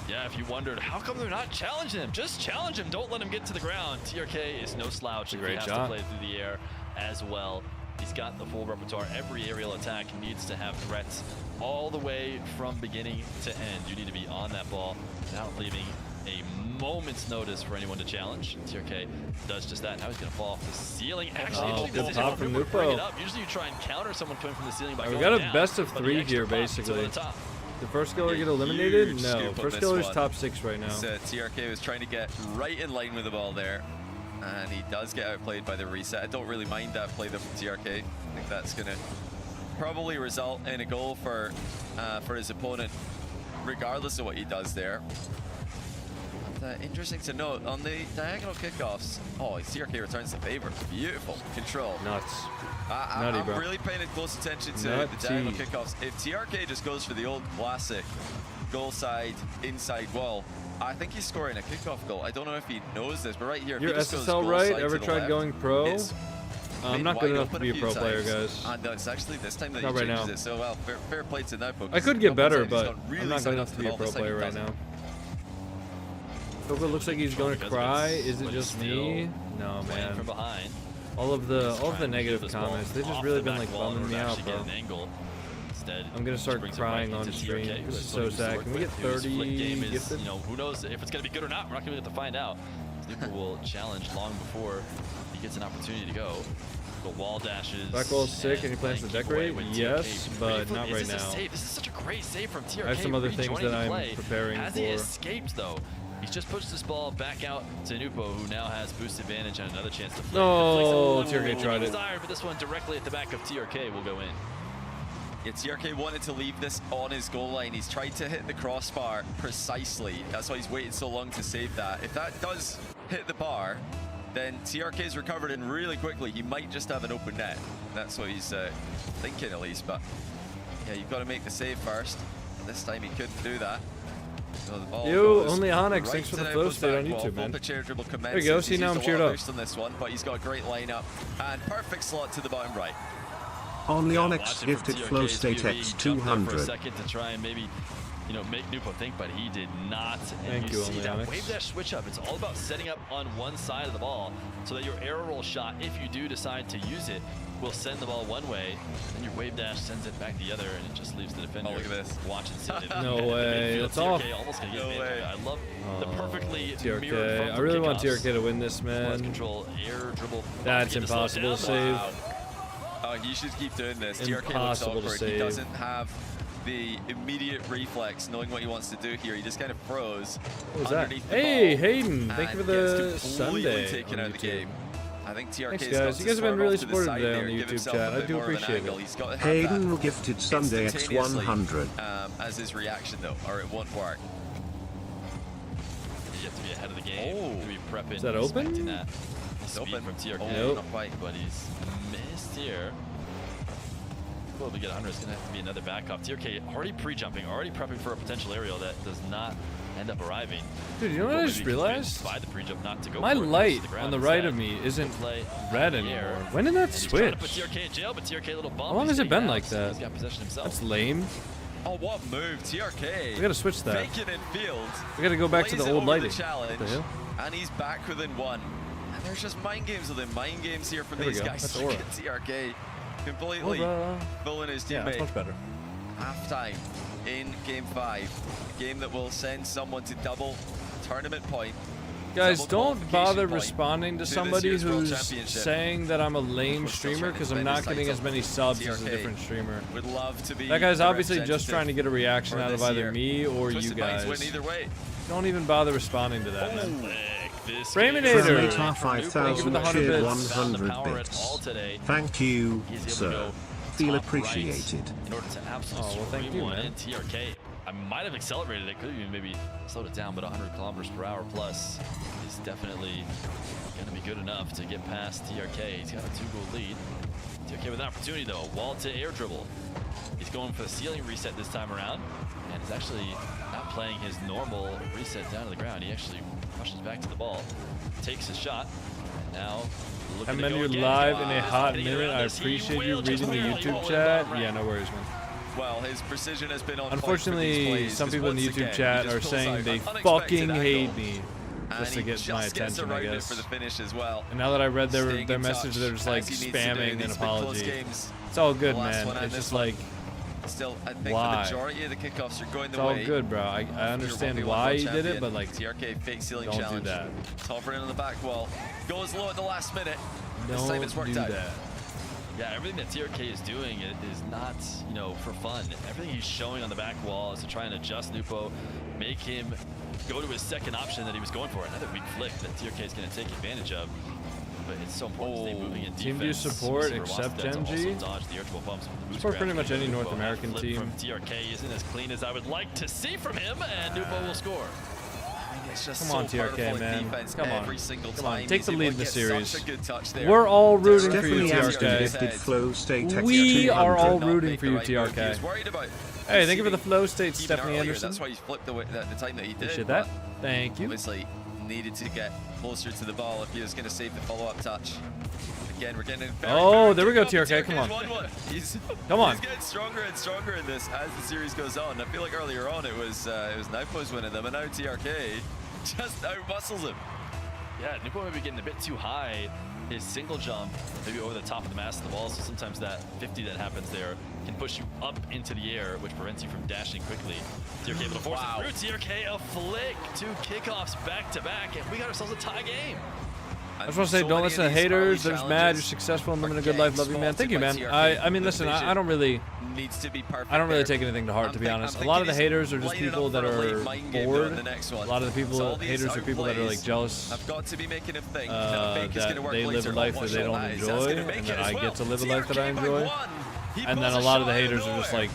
Yeah, if you wondered, how come they're not challenging him? Just challenge him. Don't let him get to the ground. TRK is no slouch. He has to play through the air as well. He's got the full repertoire. Every aerial attack needs to have threats all the way from beginning to end. You need to be on that ball without leaving a moment's notice for anyone to challenge. TRK does just that. Now he's going to fall off the ceiling. Actually, good pop from NWPO. Bring it up. Usually you try and counter someone coming from the ceiling by We going got a down, best of but 3 the here, extra pop basically. to the top. The first killer get eliminated? Huge No. scoop on First this killer's one. top 6 right now. So TRK was trying to get right in line with the ball there, and he does get outplayed by the reset. I don't really mind that play though from TRK. I think that's going to probably result in a goal for his opponent, regardless of what he does there. Interesting to note, on the diagonal kickoffs, TRK returns the favor. Beautiful control. Nuts. I'm really paying close attention to the diagonal kickoffs. If TRK just goes for the old classic goal side, inside wall, I think he's scoring a kickoff goal. I don't know if he knows this, but right here, if You're he just goes SSL goal right? side Ever to the tried left, going pro? it's I'm not good enough to be a pro player, guys. No, it's actually this time that Not he right changes now. it so well. Fair play to NWPO. I could get better, but I'm not good enough to be a pro player right now. Coco looks like he's going to cry. Is it just me? No, man. From behind. All of the negative comments, they've just really been like bumming me out, bro. Instead, I'm gonna start crying on stream. This is so sad. Can we get 30 gifted? You know, who knows if it's gonna be good or not? We're not gonna get to find out. NWPO will challenge long before he gets an opportunity to go. The wall dashes. Back wall's sick and he plans to decorate? Yes, but not right now. This is such a great save from TRK. I have some other things that I'm preparing Has for. he escaped though? He's just pushed this ball back out to NWPO, who now has boost advantage and another chance to flick. No, TRK tried it. Desired, but this one directly at the back of TRK will go in. Yeah, TRK wanted to leave this on his goal line. He's tried to hit the crossbar precisely. That's why he's waited so long to save that. If that does hit the bar, then TRK's recovered in really quickly. He might just have an open net. That's what he's thinking at least. But yeah, you've got to make the save first. And this time he couldn't do that. So Yo, only Onyx, thanks for the flow state on YouTube, man. There you go, see now I'm cheered up. On this one, but he's got a great lineup and perfect slot to the bottom right. Only Onyx gifted flow state X 200. For a second to try and maybe, you know, make NWPO think, but he did not. And Thank you you, see Only that Onyx. wave dash switch up. It's all about setting up on one side of the ball so that your arrow roll shot, if you do decide to use it, will send the ball one way, and your wave dash sends it back the other, and it just leaves the defender. Oh, look at this. Watch and see it. No way. That's off. Almost gonna get advantage. I love the perfectly mirrored TRK. front I really want kickoffs. TRK to win this, man. Control, air dribble. That's impossible to save. Wow. Oh, he should keep doing this. TRK looks Impossible to awkward. He save. doesn't have the immediate reflex, knowing what he wants to do here. He just kind of froze. What was that? underneath the Hey, ball Hayden, thank you for the gets completely Sunday taken on out of the YouTube. game. I think TRK Thanks, guys. You guys have been really supportive today on the YouTube chat. I do appreciate it. Hayden gifted Sunday X 100. As his reaction though, or it won't work. You have to be ahead of the game. To be prepping. Is that open? expecting that It's speed open from TRK. Oh, not quite. But he's missed here. Nupo to get 100 is going to have to be another back off. TRK already pre-jumping, already prepping for a potential aerial that does not end up arriving. Dude, you know what I just realized? By the pre-jump not to go my for it, light the on the right of me isn't red anymore. When did that switch? Put TRK in jail, but TRK a little bump. How long has it been like that? He's got possession himself. That's lame. Oh, what move, TRK. We gotta switch that. Fake it in field. We gotta go back to the old lighting. Challenge, what the hell? and he's back within one. And there's just mind games within mind games here from There we these go. guys. That's Look aura. at TRK completely fooling his teammate. Yeah, that's much better. Halftime in Game 5. A game that will send someone to double tournament point. Guys, double don't bother qualification responding to this somebody year's World who's Championship. saying that I'm a lame We're still streamer trying to because I'm defend not his getting title. as many subs as a TRK different streamer. Would love to be That guy's the obviously just representative trying to get a reaction for out of this either year. me or Twisted you minds guys. win either way. Don't even bother responding to that, man. This Framinator! From 5,000 cheered 100 bits. Thank you, sir. Feel appreciated. In order to absolutely thank you, man. in TRK. I might have accelerated it, could have even maybe slowed it down, but 100 kilometers per hour plus is definitely going to be good enough to get past TRK. He's got a 2-goal lead. TRK with an opportunity though, wall to air dribble. He's going for the ceiling reset this time around, and is actually not playing his normal reset down to the ground. He actually rushes back to the ball, takes his shot, and now looking to I'm go again. live in a hot Getting minute. around I this. He appreciate you will reading the just YouTube roll chat. it Yeah, no worries, man. Well, his precision has been on Unfortunately, point for these plays, some people in the once YouTube again, chat he are just pulls saying out they an unexpected fucking hate angle, me and just to he get my just gets attention, I around it guess. for the finish as well. And now that I read Staying their in message, touch, they're just like as he needs to do. spamming an These big close apology. games. It's all good, The last man. one and It's this just one. like, Still, I think why? the majority of the kickoffs are going It's the all way. good, bro. I understand why he did it, but like, TRK fake ceiling don't challenge. do that. Hovering on the back wall. Goes low at the last minute. This time Don't it's worked do out. that. Yeah, everything that TRK is doing is not, you know, for fun. Everything he's showing on the back wall is to try and adjust NWPO, make him go to his second option that he was going for. Another weak flick that TRK is going to take advantage of. But it's so important to stay moving in defense. Team view support Receiver wants except that to also MG. dodge the air bumps with the boost Support grab. pretty much any NWPO, North that American flip team. from TRK isn't as clean as I would like to see from him, and NWPO will score. It's just Come on, so TRK, powerful in man. defense Come on. every single Come on. time. Take He's the able lead to in the get series. such a good touch there. We're all rooting for you, Stephanie Aston TRK. gifted Flow State X We are all 200. rooting for you, TRK. Hey, thank you for the flow state, Stephanie Anderson. That's why he flipped the time that he did. Appreciate that. but Thank you. Obviously, needed to get closer to the ball if he was going to save the follow-up touch. Again, we're getting Oh, there we go, TRK. Come on. He's, Come on. He's getting stronger and stronger in this as the series goes on. I feel like earlier on it was NWPO's winning them, and now TRK just out-muscles him. Yeah, NWPO may be getting a bit too high.Is single jump, maybe over the top of the mass of the ball, so sometimes that 50 that happens there can push you up into the air, which prevents you from dashing quickly. TRK able to force it through. TRK a flick, 2 kickoffs back-to-back, and we got ourselves a tie game. I just want to say, don't listen to haters. They're just mad. You're successful and living a good life. Love you, man. Thank you, man. I mean, listen, I don't really take anything to heart, to be honest. A lot of the haters are just people that are bored. A lot of the people, haters are people that are like jealous that they live a life that they don't enjoy, and that I get to live a life that I enjoy. And then a lot of the haters are just like,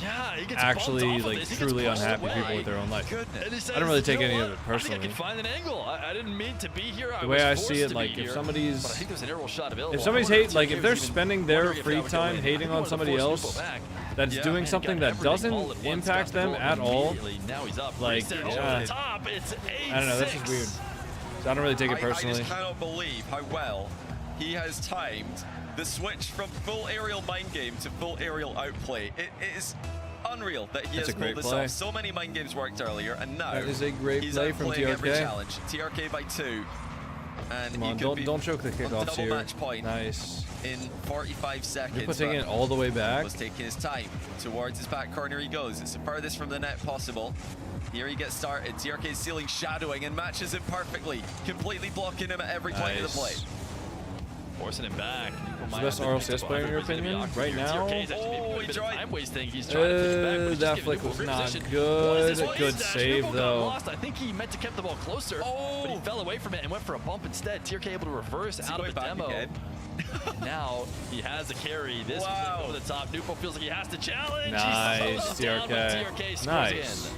Yeah, he gets actually like truly unhappy people with their own life. I don't really take any of it personally. I think I can find an angle. I didn't mean to be here. The way I see it, like if somebody's if they're spending their free time hating on somebody else that's doing something that doesn't impact them at all, like I don't know, that's just weird. So I don't really take it personally. I just cannot believe how well he has timed the switch from full aerial mind game to full aerial outplay. It is unreal that he has pulled this off. So many mind games worked earlier, and now that is a great play from TRK. Every challenge. TRK by 2, and come on, don't choke the kickoffs here. Match point nice. In 45 seconds. You're taking it all the way back. Was taking his time towards his back corner. He goes. It's the furthest from the net possible. Here he gets started. TRK's ceiling shadowing and matches him perfectly, completely blocking him at every point of the play. Forcing him back. Who's the best RLCS player in your opinion right now? I'm wasting. He's trying to push back, but that flick was not good. Good save though. I think he meant to keep the ball closer, but he fell away from it and went for a bump instead. TRK able to reverse out of the demo. Now he has a carry. This was over the top. NWPO feels like he has to challenge. Nice, TRK. Nice.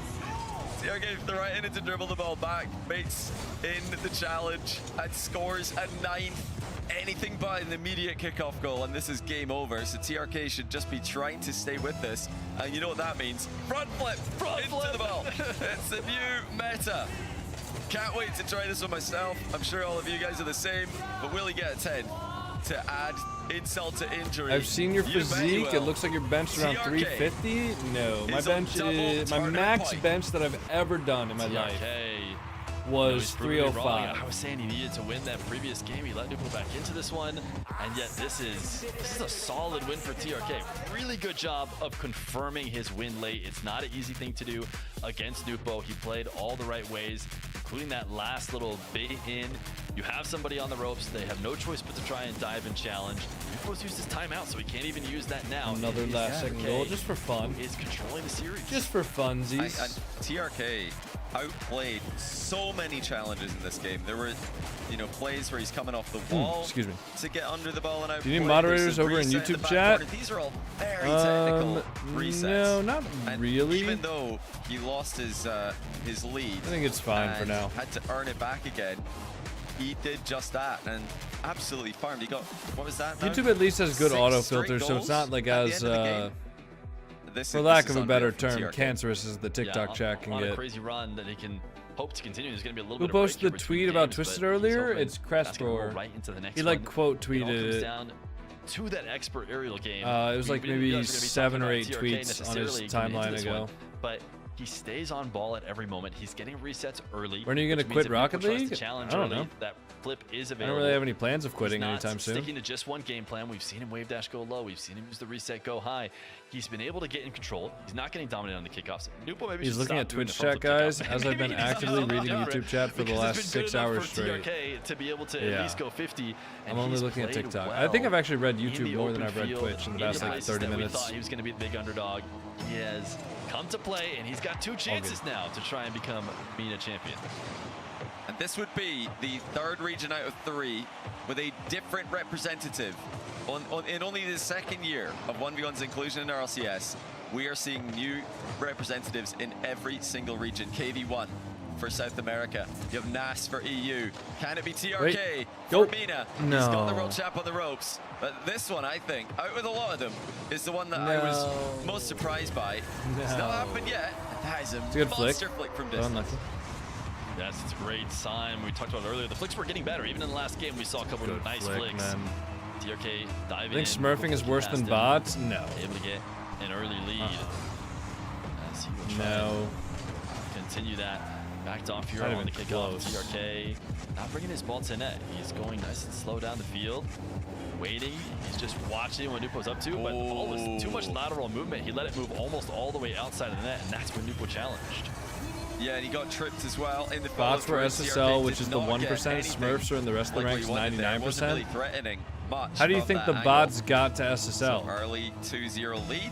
TRK threatening to dribble the ball back, baits in the challenge, and scores a 9th. Anything but an immediate kickoff goal, and this is game over. So TRK should just be trying to stay with this. And you know what that means? Front flip into the ball. It's a new meta. Can't wait to try this one myself. I'm sure all of you guys are the same, but will he get a 10 to add insult to injury? I've seen your physique. It looks like you're benched around 350. No, my bench is my max bench that I've ever done in my life was 305. I was saying he needed to win that previous game. He let NWPO back into this one, and yet this is a solid win for TRK. Really good job of confirming his win late. It's not an easy thing to do against NWPO. He played all the right ways, including that last little bait in. You have somebody on the ropes. They have no choice but to try and dive and challenge. NWPO's used his timeout, so he can't even use that now. Another last second goal, just for fun. Is controlling the series. Just for funsies. TRK outplayed so many challenges in this game. There were, plays where he's coming off the wall excuse me. to get under the ball and out. Do you need moderators over in YouTube chat? These are all very technical resets. No, not really. Even though he lost his lead, I think it's fine for now. Had to earn it back again. He did just that and absolutely farmed. He got, what was that now? YouTube at least has good 6 auto straight filters, so it's not like as for lack of a better term, cancerous as the TikTok chat can on get. A crazy run that he can hope to continue. There's going to be a little Who bit posted of the tweet about Twisted earlier? It's Crestbrower. Right into the next he like one. quote tweeted it. It. Down to that expert aerial game. It was like maybe 7 or 8 tweets on his timeline ago. But he stays on ball at every moment. He's getting resets early. When are you going to quit Rocket League? I don't know. That flip is I available. don't really have any plans of quitting anytime soon. Sticking to just one game plan. We've seen him wave dash go low. We've seen him use the reset go high. He's been able to get in control. He's not getting dominated on the kickoffs. NWPO maybe He's looking at Twitch chat, guys, as I've been actively reading YouTube chat for the last 6 hours straight. TRK to be able to at least go 50. I'm only looking at TikTok. I think I've actually read YouTube more than I've read Twitch in the past like 30 minutes. We thought he was going to be the big underdog. He has come to play, and he's got 2 chances now to try and become MENA champion. And this would be the 3rd region out of 3 with a different representative. In only the 2nd year of 1v1's inclusion in RLCS, we are seeing new representatives in every single region. KV1 for South America. You have NAS for EU. Can it be TRK for MENA? No. He's got the world champ on the ropes. But this one, I think, out with a lot of them, is the one that I was most surprised by. It's not happened yet. That is a monster flick from distance. Yes, it's a great sign. We talked about it earlier. The flicks were getting better. Even in the last game, we saw a couple of nice flicks. Man. TRK diving I think smurfing is worse than bots? No. Able to get an early lead. As he will try to continue that. Backed off here on the kickoff. TRK not bringing his ball to net. He's going nice and slow down the field. Waiting. He's just watching what NWPO's up to, but the ball was too much lateral movement. He let it move almost all the way outside of the net, and that's when NWPO challenged. Yeah, and he got tripped as well in the bots for SSL, which is the 1%. Smurfs are in the rest of the ranks 99%. Really threatening much. How do you think the bots got to SSL? So early 2-0 lead.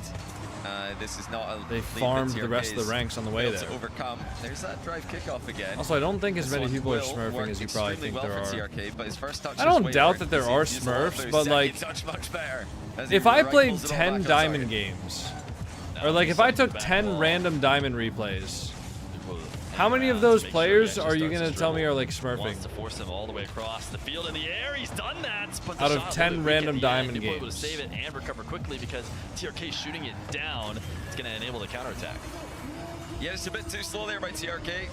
This is not a They farmed the rest of the ranks on the way there. To overcome. There's that drive kickoff again. Also, I don't think as many people are smurfing as you probably think there are. TRK, but his first touch I don't doubt that there are smurfs, but like, if I played 10 diamond games, or like if I took 10 random diamond replays, how many of those players are you going to tell me are like smurfing? Wants to force him all the way across the field in the air. He's done that. But out of 10 random diamond games. Able to save it and recover quickly because TRK shooting it down. It's going to enable the counterattack. Yeah, it's a bit too slow there by TRK.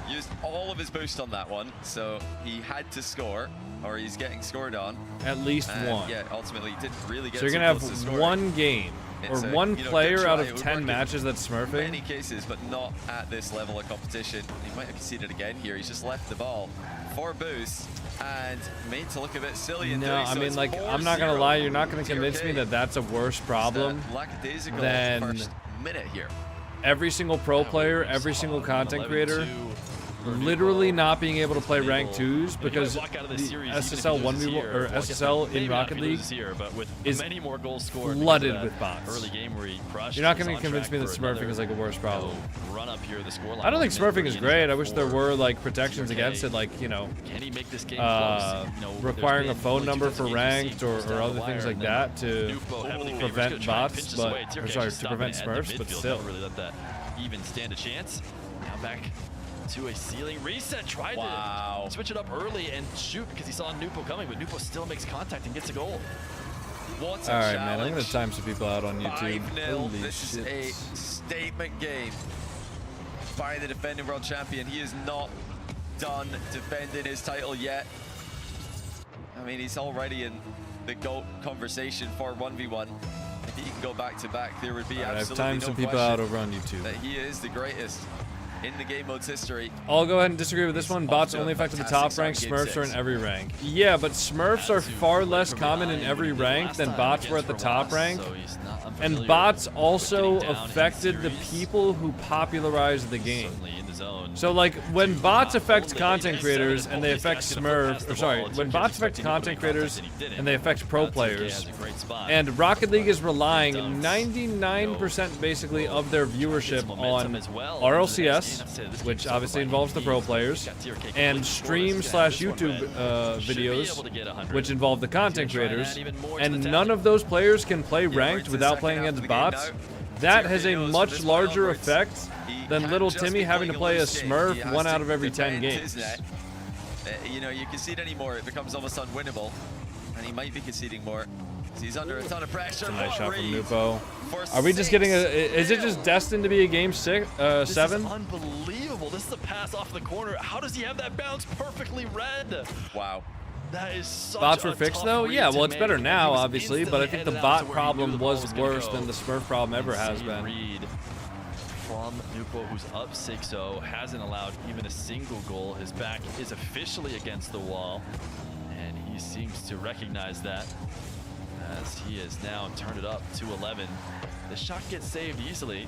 Used all of his boost on that one, so he had to score, or he's getting scored on. At least one. Yeah, ultimately didn't really get. So you're going to have one game. Or one player out of 10 matches that's smurfing? Many cases, but not at this level of competition. He might have conceded again here. He's just left the ball for boost and made to look a bit silly. No, I mean, like, I'm not going to lie. You're not going to convince me that that's a worse problem than every single pro player, every single content creator literally not being able to play rank 2s because the SSL 1v1 or SSL in Rocket League is flooded with bots. You're not going to convince me that smurfing is like a worse problem. I don't think smurfing is great. I wish there were like protections against it, like, you know, requiring a phone number for ranked or other things like that to prevent bots, but or sorry, to prevent smurfs, but still. Really let that even stand a chance. Now back to a ceiling reset. Tried to switch it up early and shoot because he saw NWPO coming, but NWPO still makes contact and gets a goal. What a All right, challenge. man. I'm gonna time some people out on YouTube. 5-0. Holy This shit. is a statement game by the defending world champion. He is not done defending his title yet. I mean, he's already in the GOAT conversation for 1v1. If he can go back to back, there would be I've absolutely timed no some people question out over on YouTube. that he is the greatest in the game mode's history. I'll go ahead and disagree with this one. Bots to a only affect the fantastic top rank. start in Game Smurfs are in 6. every rank. Yeah, but Smurfs are far less common in every rank than bots were at the top rank. And bots also affected the people who popularized the game. So like when bots affect content creators and they affect Smurfs, or sorry, when bots affect content creators and they affect pro players, and Rocket League is relying 99% basically of their viewership on RLCS, which obviously involves the pro players, and stream/YouTube videos, which involve the content creators, and none of those players can play ranked without playing against bots. That has a much larger effect than little Timmy having to play a Smurf 1 out of every 10 games. You know, you concede anymore, it becomes almost unwinnable, and he might be conceding more. He's under a ton of pressure. That's a nice shot from NWPO. Are we just getting a? Is it just destined to be a game 7? This is unbelievable. This is a pass off the corner. How does he have that bounce perfectly read? Wow. That is such Bots were a fixed tough though? read Yeah, to well it's better make. now, He was obviously, but I think the instantly bot headed out to where he problem knew the ball was gonna worse go. than the Smurf problem ever has Insane been. read from NWPO, who's up 6-0, hasn't allowed even a single goal. His back is officially against the wall, and he seems to recognize that as he has now turned it up to 11. The shot gets saved easily.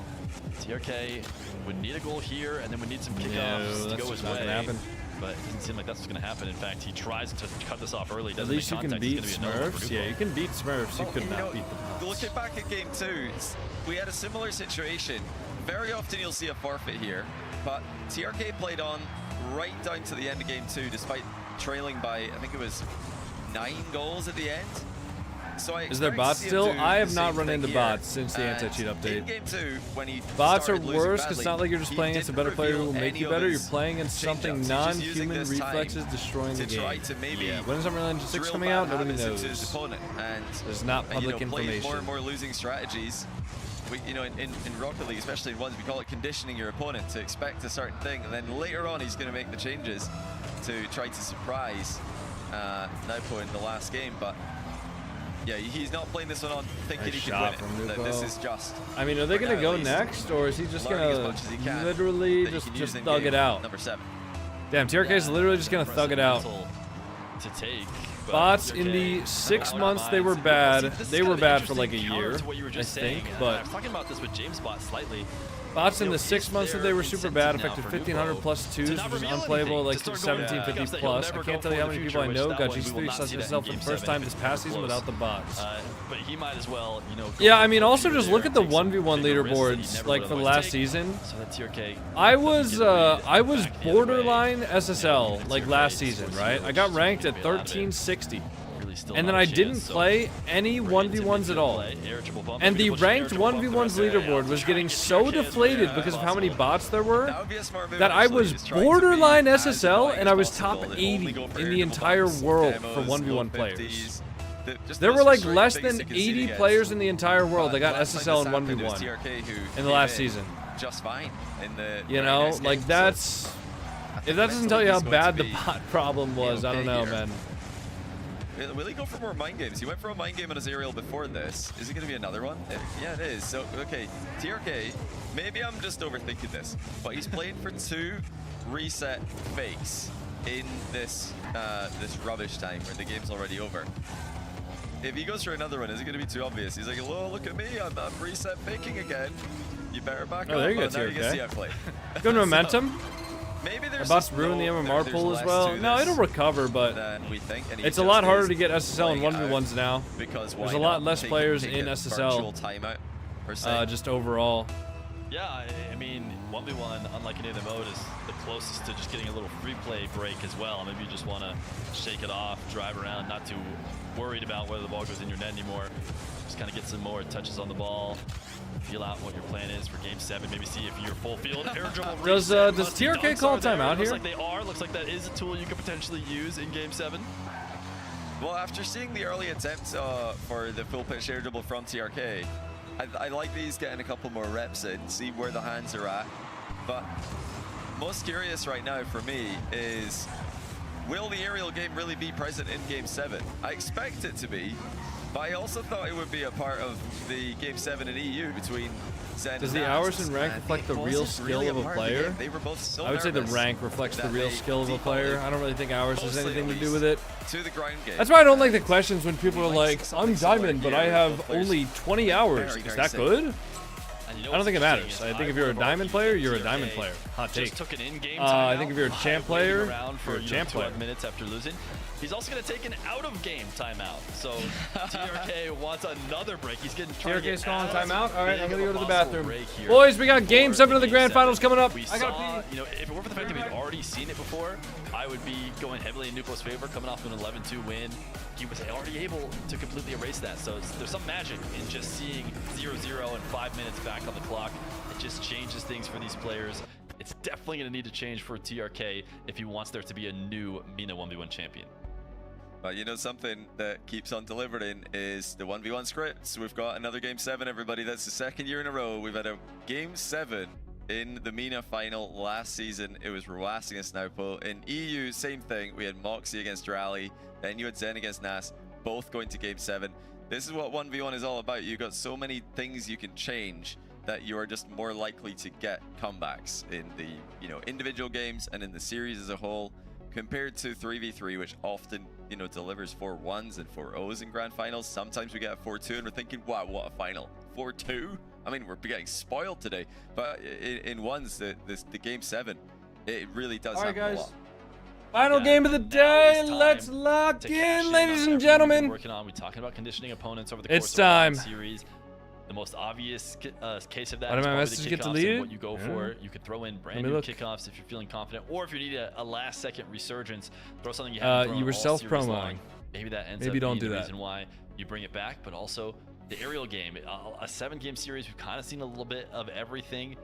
TRK would need a goal here, and then would need some kickoffs to go his way. Happen. But it doesn't seem like that's what's going to happen. In fact, he tries to cut this off early. At least you can beat Smurfs. Yeah, you can beat Smurfs. You could You not know, beat the bots. looking back at game 2, we had a similar situation. Very often you'll see a forfeit here, but TRK played on right down to the end of game 2, despite trailing by, I think it was 9 goals at the end. So Is there bots still? I have not run into bots since the anti-cheat update. In game 2, when he Bots are started losing worse because badly, it's not like you're just he playing against a didn't better player who will reveal make any you of better. You're his playing against something change-ups. He's just using non-human this time reflexes destroying the to try game. to maybe Yeah, when is Unreal Engine 6 drill coming bad out? Nobody habits into his knows. opponent, and There's not public play more information. and more losing strategies. In Rocket League, especially in ones, we call it conditioning your opponent to expect a certain thing, and then later on he's going to make the changes to try to surprise NWPO in the last game. But yeah, he's not playing this one on thinking Nice he shot can from win it. NWPO. This is just. I mean, are they for going to now go at least, next, or is he just learning as going much as he to can literally that he can use just in thug game it out? Number 7. Damn, TRK is literally just going to thug it out. To take. Bots in the 6 months they were bad. They were bad for like a year, I think. I But was talking about this with James Bot slightly. bots in the 6 months that they were super bad affected 1,500 plus twos, which is unplayable at like 1750 plus. I can't tell you how many people I know got G3 such itself for the first time this past season without the bots. But he might as well, Yeah, I mean, also just look at the 1v1 leaderboards like for the last season. So that TRK. I was borderline SSL like last season, right? I got ranked at 1360. And then I didn't play any 1v1s at all. And the ranked 1v1s leaderboard was getting so deflated because of how many bots there were that I was borderline SSL and I was top 80 in the entire world for 1v1 players. There were like less than 80 players in the entire world that got SSL in 1v1 in the last season. Just fine in the You know, like that's... If that doesn't tell you how bad the bot problem was, I don't know, man. Will he go for more mind games? He went for a mind game on his aerial before this. Is it going to be another one? Yeah, it is. So, okay, TRK, maybe I'm just overthinking this, but he's played for 2 reset fakes in this this rubbish time where the game's already over. If he goes for another one, is it going to be too obvious? He's like, "Oh, look at me, I'm reset faking again. You better back up." Oh, there you go, now you can see I TRK. play. Good momentum. Maybe there's Bots ruin the MMR pool as well. No, it'll recover, but it's a lot harder to get SSL in 1v1s now. Because there's a lot less players in SSL. Timeout, per se. Just overall. Yeah, I mean, 1v1, unlike any other mode, is the closest to just getting a little free play break as well. Maybe you just want to shake it off, drive around, not too worried about whether the ball goes in your net anymore. Just kind of get some more touches on the ball, feel out what your plan is for Game 7. Maybe see if you're full field air dribble. Does TRK call timeout here? Looks like they are. Looks like that is a tool you could potentially use in Game 7. Well, after seeing the early attempts for the full pitch air dribble from TRK, I like these getting a couple more reps in, see where the hands are at. But most curious right now for me is, will the aerial game really be present in Game 7? I expect it to be, but I also thought it would be a part of the Game 7 in EU between Zen Does and the hours and rank reflect the real skill of a player? They were both so I would say the rank reflects the real skill of a player. I don't really think hours has anything to do with it. To the ground game. That's why I don't like the questions when people are like, I'm diamond, but I have only 20 hours. Is that good? I don't think it matters. I think if you're a diamond player, you're a diamond player. Hot take. Took an in-game I think if you're a champ player, you're a champ player. 12 minutes after losing. He's also going to take an out-of-game timeout. So TRK wants another break. He's getting TRK's calling timeout. All right, I'm gonna go to the bathroom. Boys, we got Game 7 of the Grand Finals coming up. I gotta pee. You know, if it weren't for the fact that we've already seen it before, I would be going heavily in NWPO's favor, coming off an 11-2 win. He was already able to completely erase that. So there's some magic in just seeing 0-0 and 5 minutes back on the clock. It just changes things for these players. It's definitely going to need to change for TRK if he wants there to be a new MENA 1v1 champion. But you know, something that keeps on delivering is the 1v1 scripts. We've got another Game 7, everybody. That's the second year in a row. We've had a Game 7 in the MENA final last season. It was Roas against NWPO. In EU, same thing. We had Moxie against Rally. Then you had Zen against Nas, both going to Game 7. This is what 1v1 is all about. You've got so many things you can change that you are just more likely to get comebacks in the, you know, individual games and in the series as a whole, compared to 3v3, which often, you know, delivers 4-1s and 4-0s in grand finals. Sometimes we get a 4-2 and we're thinking, wow, what a final. 4-2? I mean, we're getting spoiled today. But in ones, the Game 7, it really does happen a lot. Final game of the day. Let's lock in, ladies and gentlemen. We're talking about conditioning opponents over the course It's time. of the series. The most obvious case of that Why is did my probably message the get kickoffs and deleted? what you go for. You could throw in brand new kickoffs if you're feeling confident, or if you need a last-second resurgence, throw something you haven't thrown you were all self-promoing. series long. Maybe that ends up Maybe don't being do the that. reason why you bring it back, but also the aerial game. A 7-game series, we've kind of seen a little bit of everything,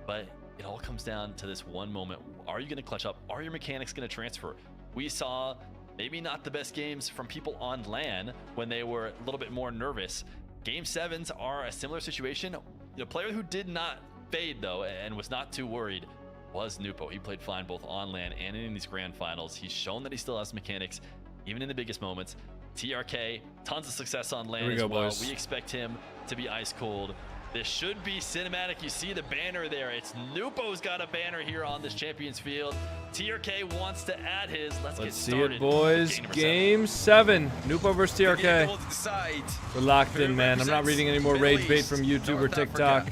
but it all comes down to this one moment. Are you going to clutch up? Are your mechanics going to transfer? We saw maybe not the best games from people on LAN when they were a little bit more nervous. Game 7s are a similar situation. The player who did not fade, though, and was not too worried was NWPO. He played fine both on LAN and in these grand finals. He's shown that he still has mechanics, even in the biggest moments. TRK, tons of success on LAN as well. We expect him to be ice cold. This should be cinematic. You see the banner there. It's NWPO's got a banner here on this Champions Field. TRK wants to add his. Let's get started. See it, boys. Game 7. NWPO versus TRK. We're locked in, man. I'm not reading any more rage bait from YouTube or TikTok.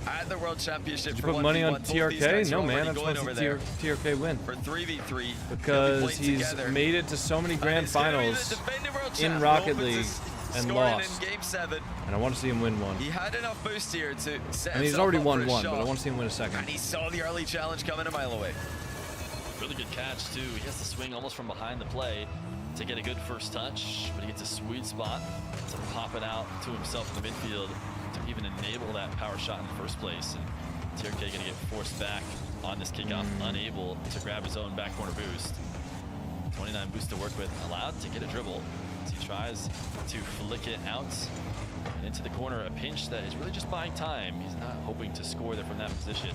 At the World Championship, Did you put money on TRK? No, man. I'm supposed to TRK win. For 3v3. Because he's made it to so many grand finals in Rocket League and lost. Game 7. And I want to see him win one. He had enough boost here to set and he's himself already up won for a one, shot. but I want to see him win a second. And he saw the early challenge coming a mile away. Really good catch, too. He has to swing almost from behind the play to get a good first touch, but he gets a sweet spot to pop it out to himself in the midfield to even enable that power shot in the first place. And TRK going to get forced back on this kickoff, unable to grab his own back corner boost. 29 boost to work with, allowed to get a dribble. As he tries to flick it out and into the corner, a pinch that is really just buying time. He's not hoping to score there from that position.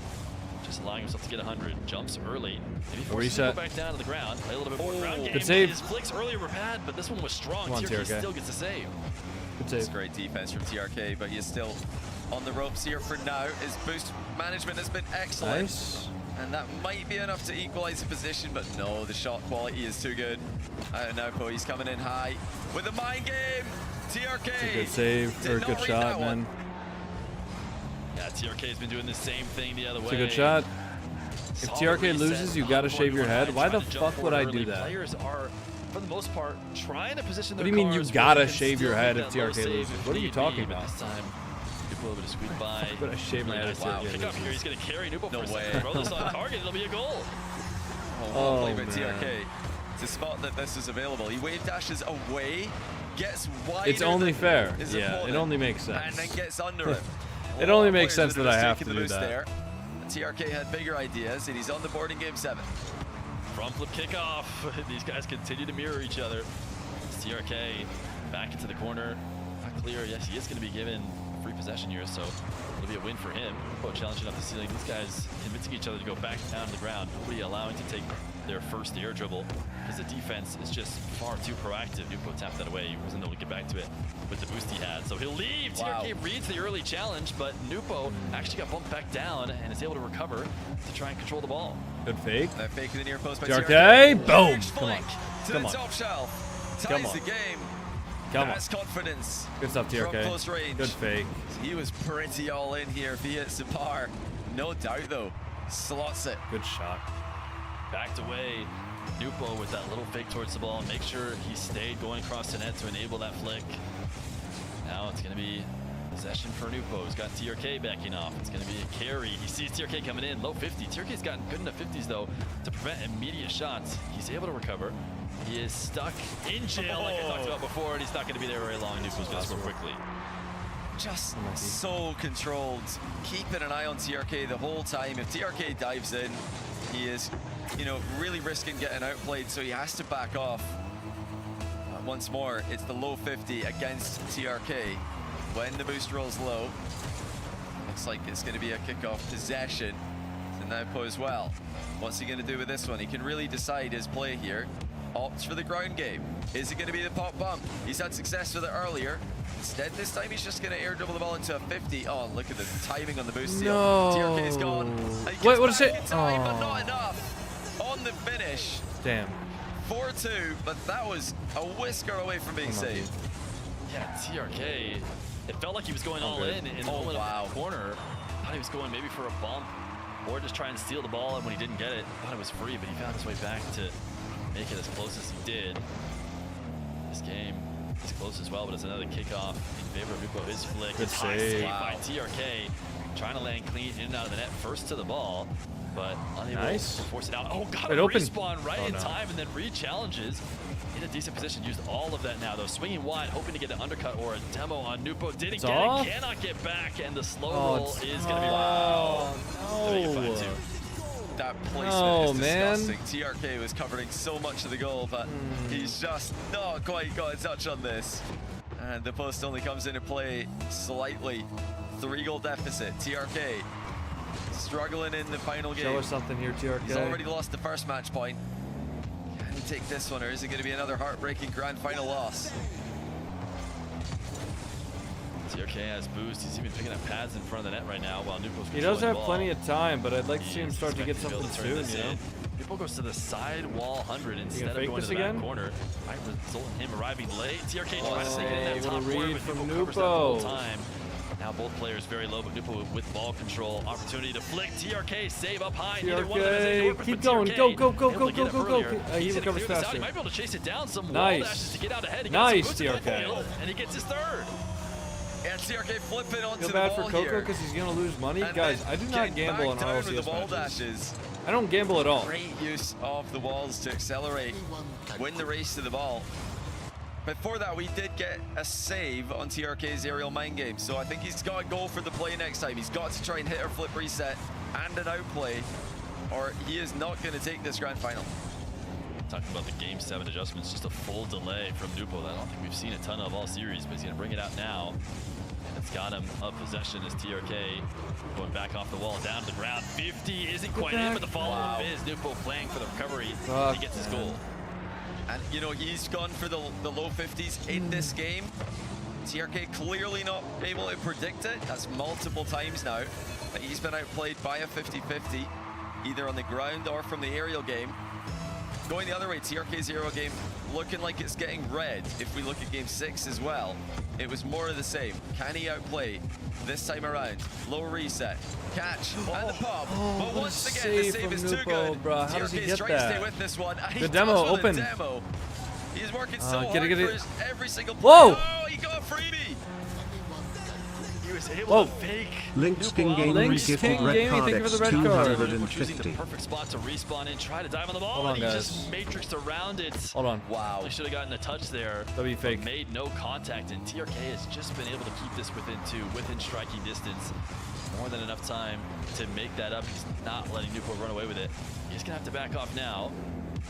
Just allowing himself to get 100, jumps early. Maybe forces him to go back down to the ground, play a little bit more ground game. Good save. His flicks earlier were bad, but this one was strong. TRK still gets a save. Good save. It's great defense from TRK, but he's still on the ropes here for now. His boost management has been excellent. Nice. And that might be enough to equalize the position, but no, the shot quality is too good. I don't know, Poe, he's coming in high with a mind game. TRK. It's a good save, or a good shot, man. Yeah, TRK has been doing the same thing the other way. It's a good shot. If TRK loses, you gotta shave your head. Why the fuck would I do that? Players are, for the most part, trying to position What do you mean you gotta shave your head if TRK loses? What are you talking about? This time, little bit of squeak by. I'm gonna shave my head. Wow, kick off here. He's gonna carry NWPO for a second. Throw this on target. It'll be a goal. Oh, play by TRK. To spot that this is available. He wave dashes away, gets wider. It's only fair. His Yeah, opponent, it only makes sense. And then gets under him. It only makes sense that I have to do that. There. TRK had bigger ideas, and he's on the board in game 7. Front flip kickoff. These guys continue to mirror each other. TRK back into the corner. Not clear. Yes, he is going to be given free possession here, so it'll be a win for him. NWPO challenging up the ceiling. These guys convincing each other to go back down to the ground. Nobody allowing to take their first air dribble because the defense is just far too proactive. NWPO tapped that away. He wasn't able to get back to it with the boost he had. So he'll leave. Wow. TRK reads the early challenge, but NWPO actually got bumped back down and is able to recover to try and control the ball. Good fake. That fake in the near post by TRK. Boom. Come on. To the top shelf. Ties the game. That's confidence. Good stuff, TRK. From close range. Good fake. He was pretty all in here if he hits the bar. No doubt, though. Slots it. Good shot. Backed away. NWPO with that little fake towards the ball. Make sure he stayed going across the net to enable that flick. Now it's going to be possession for NWPO. He's got TRK backing off. It's going to be a carry. He sees TRK coming in. Low 50. TRK's gotten good enough 50s, though, to prevent immediate shots. He's able to recover. He is stuck in jail, like I talked about before, and he's not going to be there very long. NWPO's going to score quickly. Just so controlled. Keeping an eye on TRK the whole time. If TRK dives in, he is, you know, really risking getting outplayed, so he has to back off. Once more, it's the low 50 against TRK. When the boost rolls low, looks like it's going to be a kickoff possession to NWPO as well. What's he going to do with this one? He can really decide his play here. Opts for the ground game. Is it going to be the pop bump? He's had success with it earlier. Instead, this time he's just going to air dribble the ball into a 50. Oh, look at the timing on the boost seal. TRK's gone. Wait, what is it? Time, but not enough. On the finish. Damn. 4-2, but that was a whisker away from being saved. Yeah, TRK, it felt like he was going all in the moment of the corner. Thought he was going maybe for a bump or just try and steal the ball, and when he didn't get it, thought it was free, but he found his way back to make it as close as he did. This game is close as well, but it's another kickoff in favor of NWPO. His flick, good high save wow. by TRK, trying to land clean in and out of the net, first to the ball, but unable to force it out. Oh, got a respawn right in time, and then re-challenges in a decent position. Used all of that now, though. Swinging wide, hoping to get an undercut or a demo on NWPO. Didn't get it, cannot get back, and the slow roll is going to be wow. No. That placement is disgusting. TRK was covering so much of the goal, but he's just not quite got a touch on this. And the post only comes into play slightly. 3-goal deficit. TRK struggling in the final game. Show us something here, TRK. He's already lost the first match point. Can he take this one, or is it going to be another heartbreaking grand final loss? TRK has boost. He's even picking up pads in front of the net right now while NWPO's He does have plenty of time, but I'd like to see him start to get something soon, you know? NWPO goes to the side wall 100 instead of going to the back corner. Might result in him arriving late. TRK trying to take it in that top corner, but NWPO covers that the whole time. Now both players very low, but NWPO with ball control. Opportunity to flick. TRK save up high. Neither one of them is able to work, keep but going. TRK Go. able to get it He recovers faster. He might be able to chase it down. Some wall Nice. dashes to get out ahead. He Nice, gets some TRK. and he gets his third. And TRK flipping onto Feel the bad ball for Coco here. because he's going to lose money. And Guys, I do not gamble on RLCS ball matches. dashes. I don't gamble at all. Great use of the walls to accelerate, win the race to the ball. Before that, we did get a save on TRK's aerial mind game, so I think he's got to go for the play next time. He's got to try and hit our flip reset and an outplay, or he is not going to take this grand final. Talking about the Game 7 adjustments, just a full delay from NWPO. I don't think we've seen a ton of all series, but he's going to bring it out now. It's got him up possession as TRK going back off the wall, down to the ground. 50 isn't quite in, but the follow-up is NWPO playing for the recovery. He gets his goal. And, you know, he's gone for the low 50s in this game. TRK clearly not able to predict it. That's multiple times now. But he's been outplayed by a 50-50, either on the ground or from the aerial game. Going the other way, TRK's aerial game looking like it's getting red. If we look at game 6 as well, it was more of the same. Can he outplay this time around? Low reset, catch, and the pop. But once again, the save is too good. Bro. How does he get trying that? to stay with this one. The demo, open. Demo. He's working so hard get it. for every single play. Whoa! Oh, he got a freebie. He was able to fake. Link's King Gaming Link's gifted King red Gaming, card thank you for the X red card. 250. The 250. perfect spot to respawn and try to dive on the ball. Hold on, and he guys. just matrixed around it. Hold on. Wow. He should have gotten a touch there. That'd be fake. Made no contact, and TRK has just been able to keep this within striking distance. More than enough time to make that up. He's not letting NWPO run away with it. He's gonna have to back off now,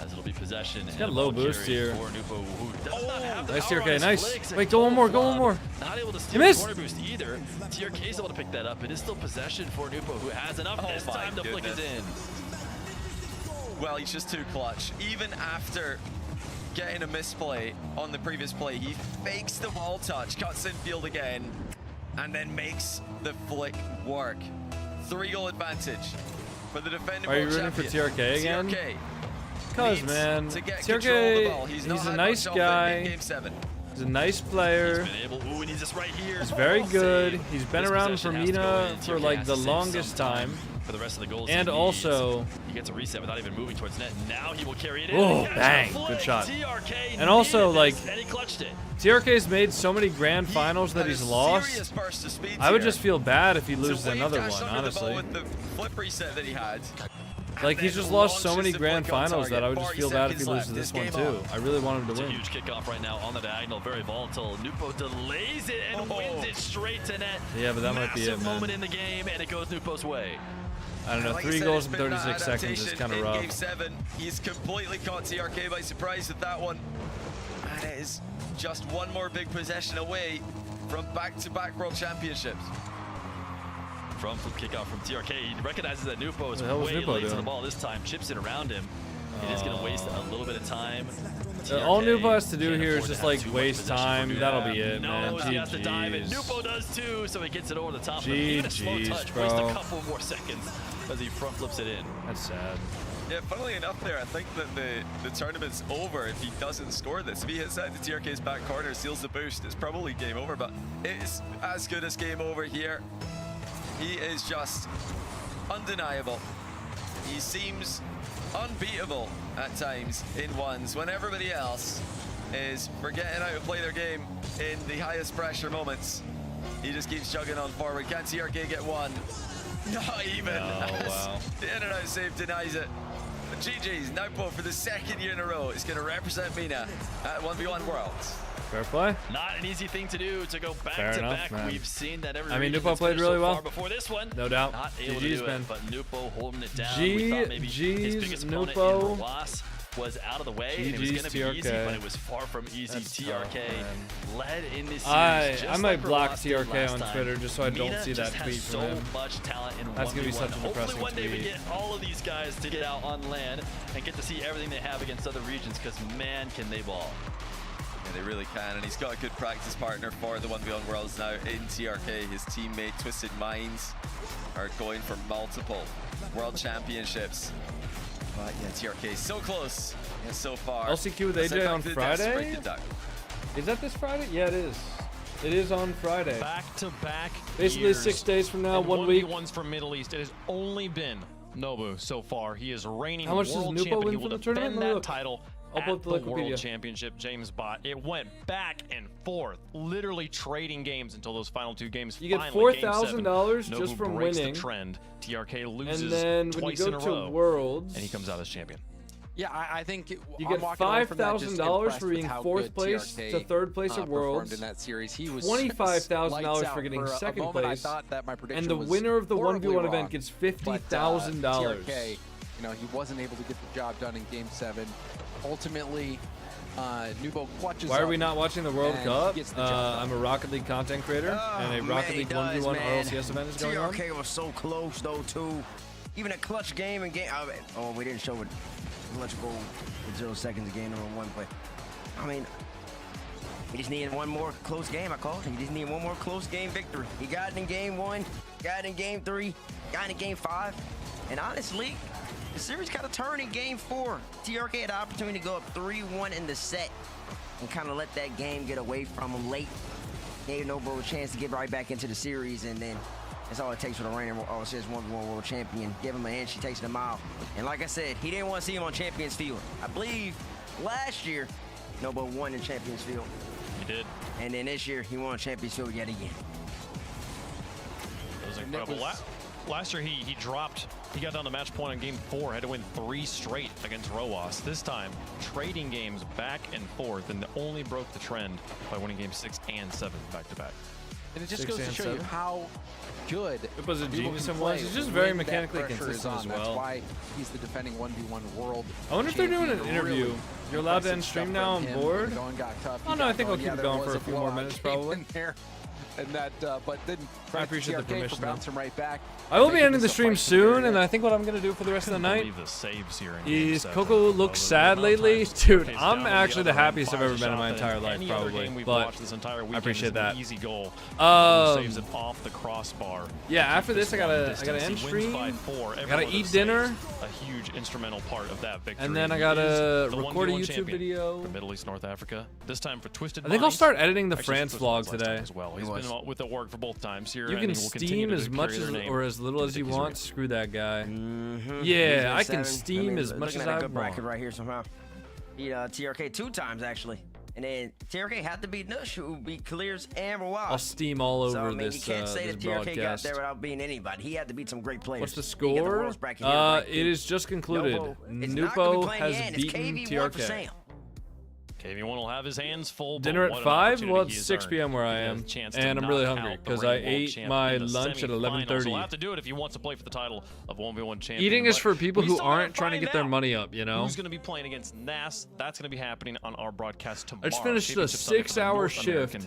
as it'll be possession. He's got low boost here. NWPO, who does not have the Nice power on TRK, his nice. flicks. Wait, go one more, go one more. Not able to You steal missed. the corner boost either. TRK is able to pick that up. It is still possession for NWPO, who has enough this time to flick it in. Well, he's just too clutch. Even after getting a misplay on the previous play, he fakes the wall touch, cuts in field again, and then makes the flick work. 3-goal advantage for the defending Are you world rooting for champion. TRK again? TRK Because, needs man, to get control of the ball. TRK, He's he's not a had nice much of it in guy. Game 7. He's a nice player. Ooh, and he's just right here. He's very good. He's been This around for possession has to go MENA in. for TRK like has the to save longest some time. For the rest of the goals And he also, needs. He gets a reset without even moving towards net. Now he will carry it in. oh, Catch bang, a flick. good shot. TRK And also, needed like, this, and he clutched it. TRK's made so many grand finals that he's lost. I would just feel bad if he loses another one, honestly. With the flip reset that he had. Like, he's just lost so many grand finals that I would just feel bad if he loses this one too. I really want him to It's a win. huge kickoff right now on the diagonal, very volatile. NWPO delays it and wins it straight to net. Yeah, but that might be it, Massive man. moment in the game, and it goes NWPO's way. I don't know, Like I 3 said, goals it's in been that 36 seconds is adaptation kind of in rough. Game 7, he's completely caught TRK by surprise with that one. And it is just one more big possession away from back-to-back World Championships. From flip kickoff from TRK, he recognizes that NWPO is What the hell was way NWPO late to the doing? ball this time, chips it around him. It is going to waste a little bit of time. All TRK NWPO has to do can't here is afford to just have like too much waste possession for time. NWPO. That'll be it, man. Knows he has to dive, and GG's. NWPO does too, so he gets it over the top of him. Even a slow GG's, touch, bro. waste a couple more seconds as he front flips it in. That's sad. Yeah, funnily enough there, I think that the tournament's over if he doesn't score this. If he hits that to TRK's back corner, seals the boost, it's probably game over, but it's as good as game over here. He is just undeniable. He seems unbeatable at times in ones when everybody else is forgetting how to play their game in the highest pressure moments. He just keeps chugging on forward. Can TRK get one? Not even. wow. The in-and-out save denies it. But GG's, NWPO for the second year in a row is going to represent MENA at 1v1 Worlds. Fair play. Not an easy thing to do to go back Fair to enough, back. man. We've seen that every I mean, region NWPO that's played finished really so well. far before this one. No doubt. Not able GG's, to do man. it, but NWPO holding it down. We thought maybe his biggest opponent in NWPO. Roas was out of the way, and it was going to be TRK. easy, but it was far from easy. That's TRK tough, man. led in this series. I just might like block Roas did TRK last on time. Twitter just so I don't MENA see that just tweet has from so him. much talent in That's 1v1. gonna be such a Hopefully depressing one day we tweet. get all of these guys to get out on land and get to see everything they have against other regions, because man, can they ball. Yeah, they really can, and he's got a good practice partner for the 1v1 Worlds now in TRK. His teammate Twisted Minds are going for multiple World Championships. But yeah, TRK is so close so far. LCQ with Let's head AJ back on to the desk to break Friday? it down. Is that this Friday? Yeah, it is. It is on Friday. Back to back. Basically years. 6 days from now, And 1 week. 1v1s from Middle East. It has only been Nobu so far. He is reigning How much does world NWPO champion. win He will for the defend tournament? Let me that look. title I'll at pull up the the World Wikipedia. Championship. James Bot. It went back and forth, literally trading games until those final 2 games. You get Finally, Game $4,000 7, just Nobu from breaks winning. The trend. TRK loses And then when you twice in go a to row, Worlds, and he comes out as champion. Yeah, I think you I'm get walking away from that just $5,000 impressed for with being how 4th good place TRK, to 3rd place at performed Worlds. in that series. He was $25,000 lights for out. getting For a 2nd moment, place. I thought that my prediction And the was winner of the horribly 1v1 wrong. event gets But, $50,000. TRK, you know, he wasn't able to get the job done in Game 7. Ultimately, NWPO clutches Why are up we not watching the World and Cup? gets the job done. I'm a Rocket League content creator, and a Rocket League 1v1 RLCS event is going on. TRK was so close though too. Even a clutch game and game. Oh, we didn't show it. Clutch goal with 0 seconds game number 1. But I mean, he just needed one more close game. I called him. He just needed one more close game victory. He got it in game 1, got it in game 3, got it in game 5, and honestly, the series got a turn in game 4. TRK had the opportunity to go up 3-1 in the set and kind of let that game get away from him late. Gave NWPO a chance to get right back into the series, and then that's all it takes for the reigning RLCS 1v1 world champion. Give him an inch, he takes it a mile. And like I said, he didn't want to see him on Champions Field. I believe last year, NWPO won in Champions Field. He did. And then this year, he won Champions Field yet again. was incredible. Last year, he got down to match point on game 4, had to win 3 straight against Roas. This time, trading games back and forth, and only broke the trend by winning game 6 and 7 back-to-back. And it just goes to show you how good it was a genius and was. He's just very mechanically consistent as well. That's why he's the defending 1v1 world. I wonder if they're doing an interview. You're allowed to end stream now on board? Oh no, I think I'll keep it going for a few more minutes probably. And that, but then I appreciate the permission. Bouncing right back. I will be ending the stream soon, and I think what I'm gonna do for the rest of the night the saves here is Coco looks sad lately, dude. I'm actually the happiest I've ever been in my entire life, probably. But I appreciate that. Easy goal. Saves it off the crossbar. Yeah, after this I gotta end stream. I gotta eat dinner. A huge instrumental part of that victory. And then I gotta record a YouTube video. For Middle East, North Africa. This time for Twisted. I think I'll start editing the France vlog today. As well. He's been with the work for both times here. You can steam as much or as little as you want. Screw that guy. Yeah, I can steam as much as I want. Good bracket right here somehow. Beat TRK 2 times actually, and then TRK had to beat Nush, who beat Clears and Rawaz. I'll steam all over so, I mean, this. You can't say that TRK broadcast. got there without beating anybody. He had to beat some great players. What's the score? It is just concluded. NWPO has beaten TRK. KV1 will have his hands full. Dinner at 5? Well, it's 6 p.m. where I am, and I'm really hungry because I ate my lunch at 11:30. He'll have to do it if he wants to play for the title of 1v1 champion. Eating is for people who aren't trying to get their money up, you know? Who's going to be playing against Nas? That's going to be happening on our broadcast tomorrow. I just finished a 6-hour shift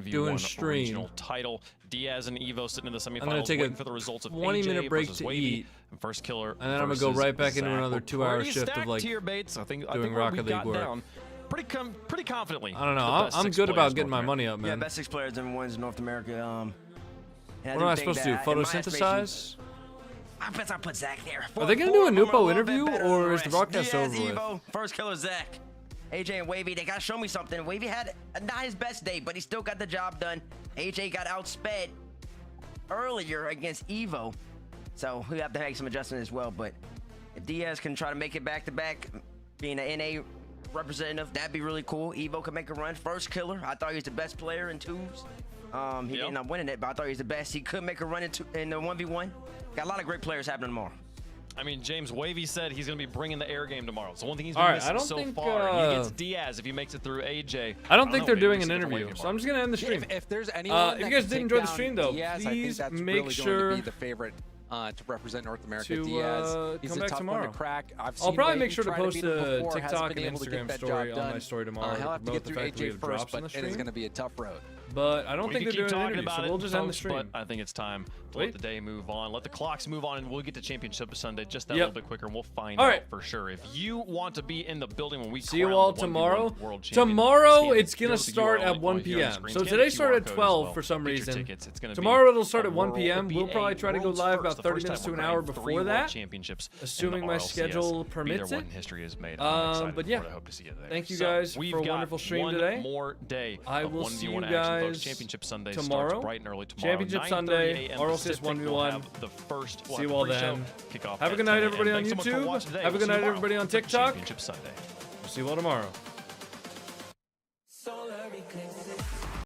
doing stream. Title. Diaz and Evo sitting in the semifinals. I'm going to take a for the results of 20-minute break to eat, first killer, and then I'm going to go right back into another 2-hour shift of like doing Rocket League work. Pretty confidently. I don't know. I'm good about getting my money up, man. Yeah, best 6 players and wins in North America. What am I supposed to do? Photosynthesize? I bet I put Zach there. Are they gonna do a NWPO interview, or is the broadcast over with? Evo, first killer Zach. AJ and Wavy, they gotta show me something. Wavy had not his best day, but he still got the job done. AJ got outsped earlier against Evo, so we have to make some adjustments as well. But if Diaz can try to make it back-to-back, being an NA representative, that'd be really cool. Evo could make a run. First killer. I thought he was the best player in 2s. He ended up winning it, but I thought he was the best. He could make a run in the 1v1. Got a lot of great players happening tomorrow. I mean, James Wavy said he's going to be bringing the air game tomorrow. So one thing he's been missing so far. He gets Diaz if he makes it through AJ. I don't think they're doing an interview, so I'm just going to end the stream. If there's anyone if you guys did enjoy the stream, though, Diaz, please I think that's make really sure going to be the favorite to represent North America. to Diaz, he's come a back tough tomorrow. one to crack. I'll probably make sure to post a TikTok and Instagram story on my story tomorrow. He'll have to get through AJ first, but it is going to be a tough road. But I don't think they're doing an interview, so we'll just end the stream. But I think it's time to let the day move on, let the clocks move on, and we'll get to Championship Sunday just that little bit quicker, and we'll find out for sure. If you want to be in the building when we see you all tomorrow. Tomorrow it's gonna start at 1 p.m. So today started at 12 for some reason. Tomorrow it'll start at 1 p.m. We'll probably try to go live about 30 minutes to an hour before that, assuming my schedule permits it. But yeah, thank you guys for a wonderful stream today. I will see you guys tomorrow. Championship Sunday, RLCS 1v1. See you all then. Have a good night, everybody on YouTube. Have a good night, everybody on TikTok. See you all tomorrow.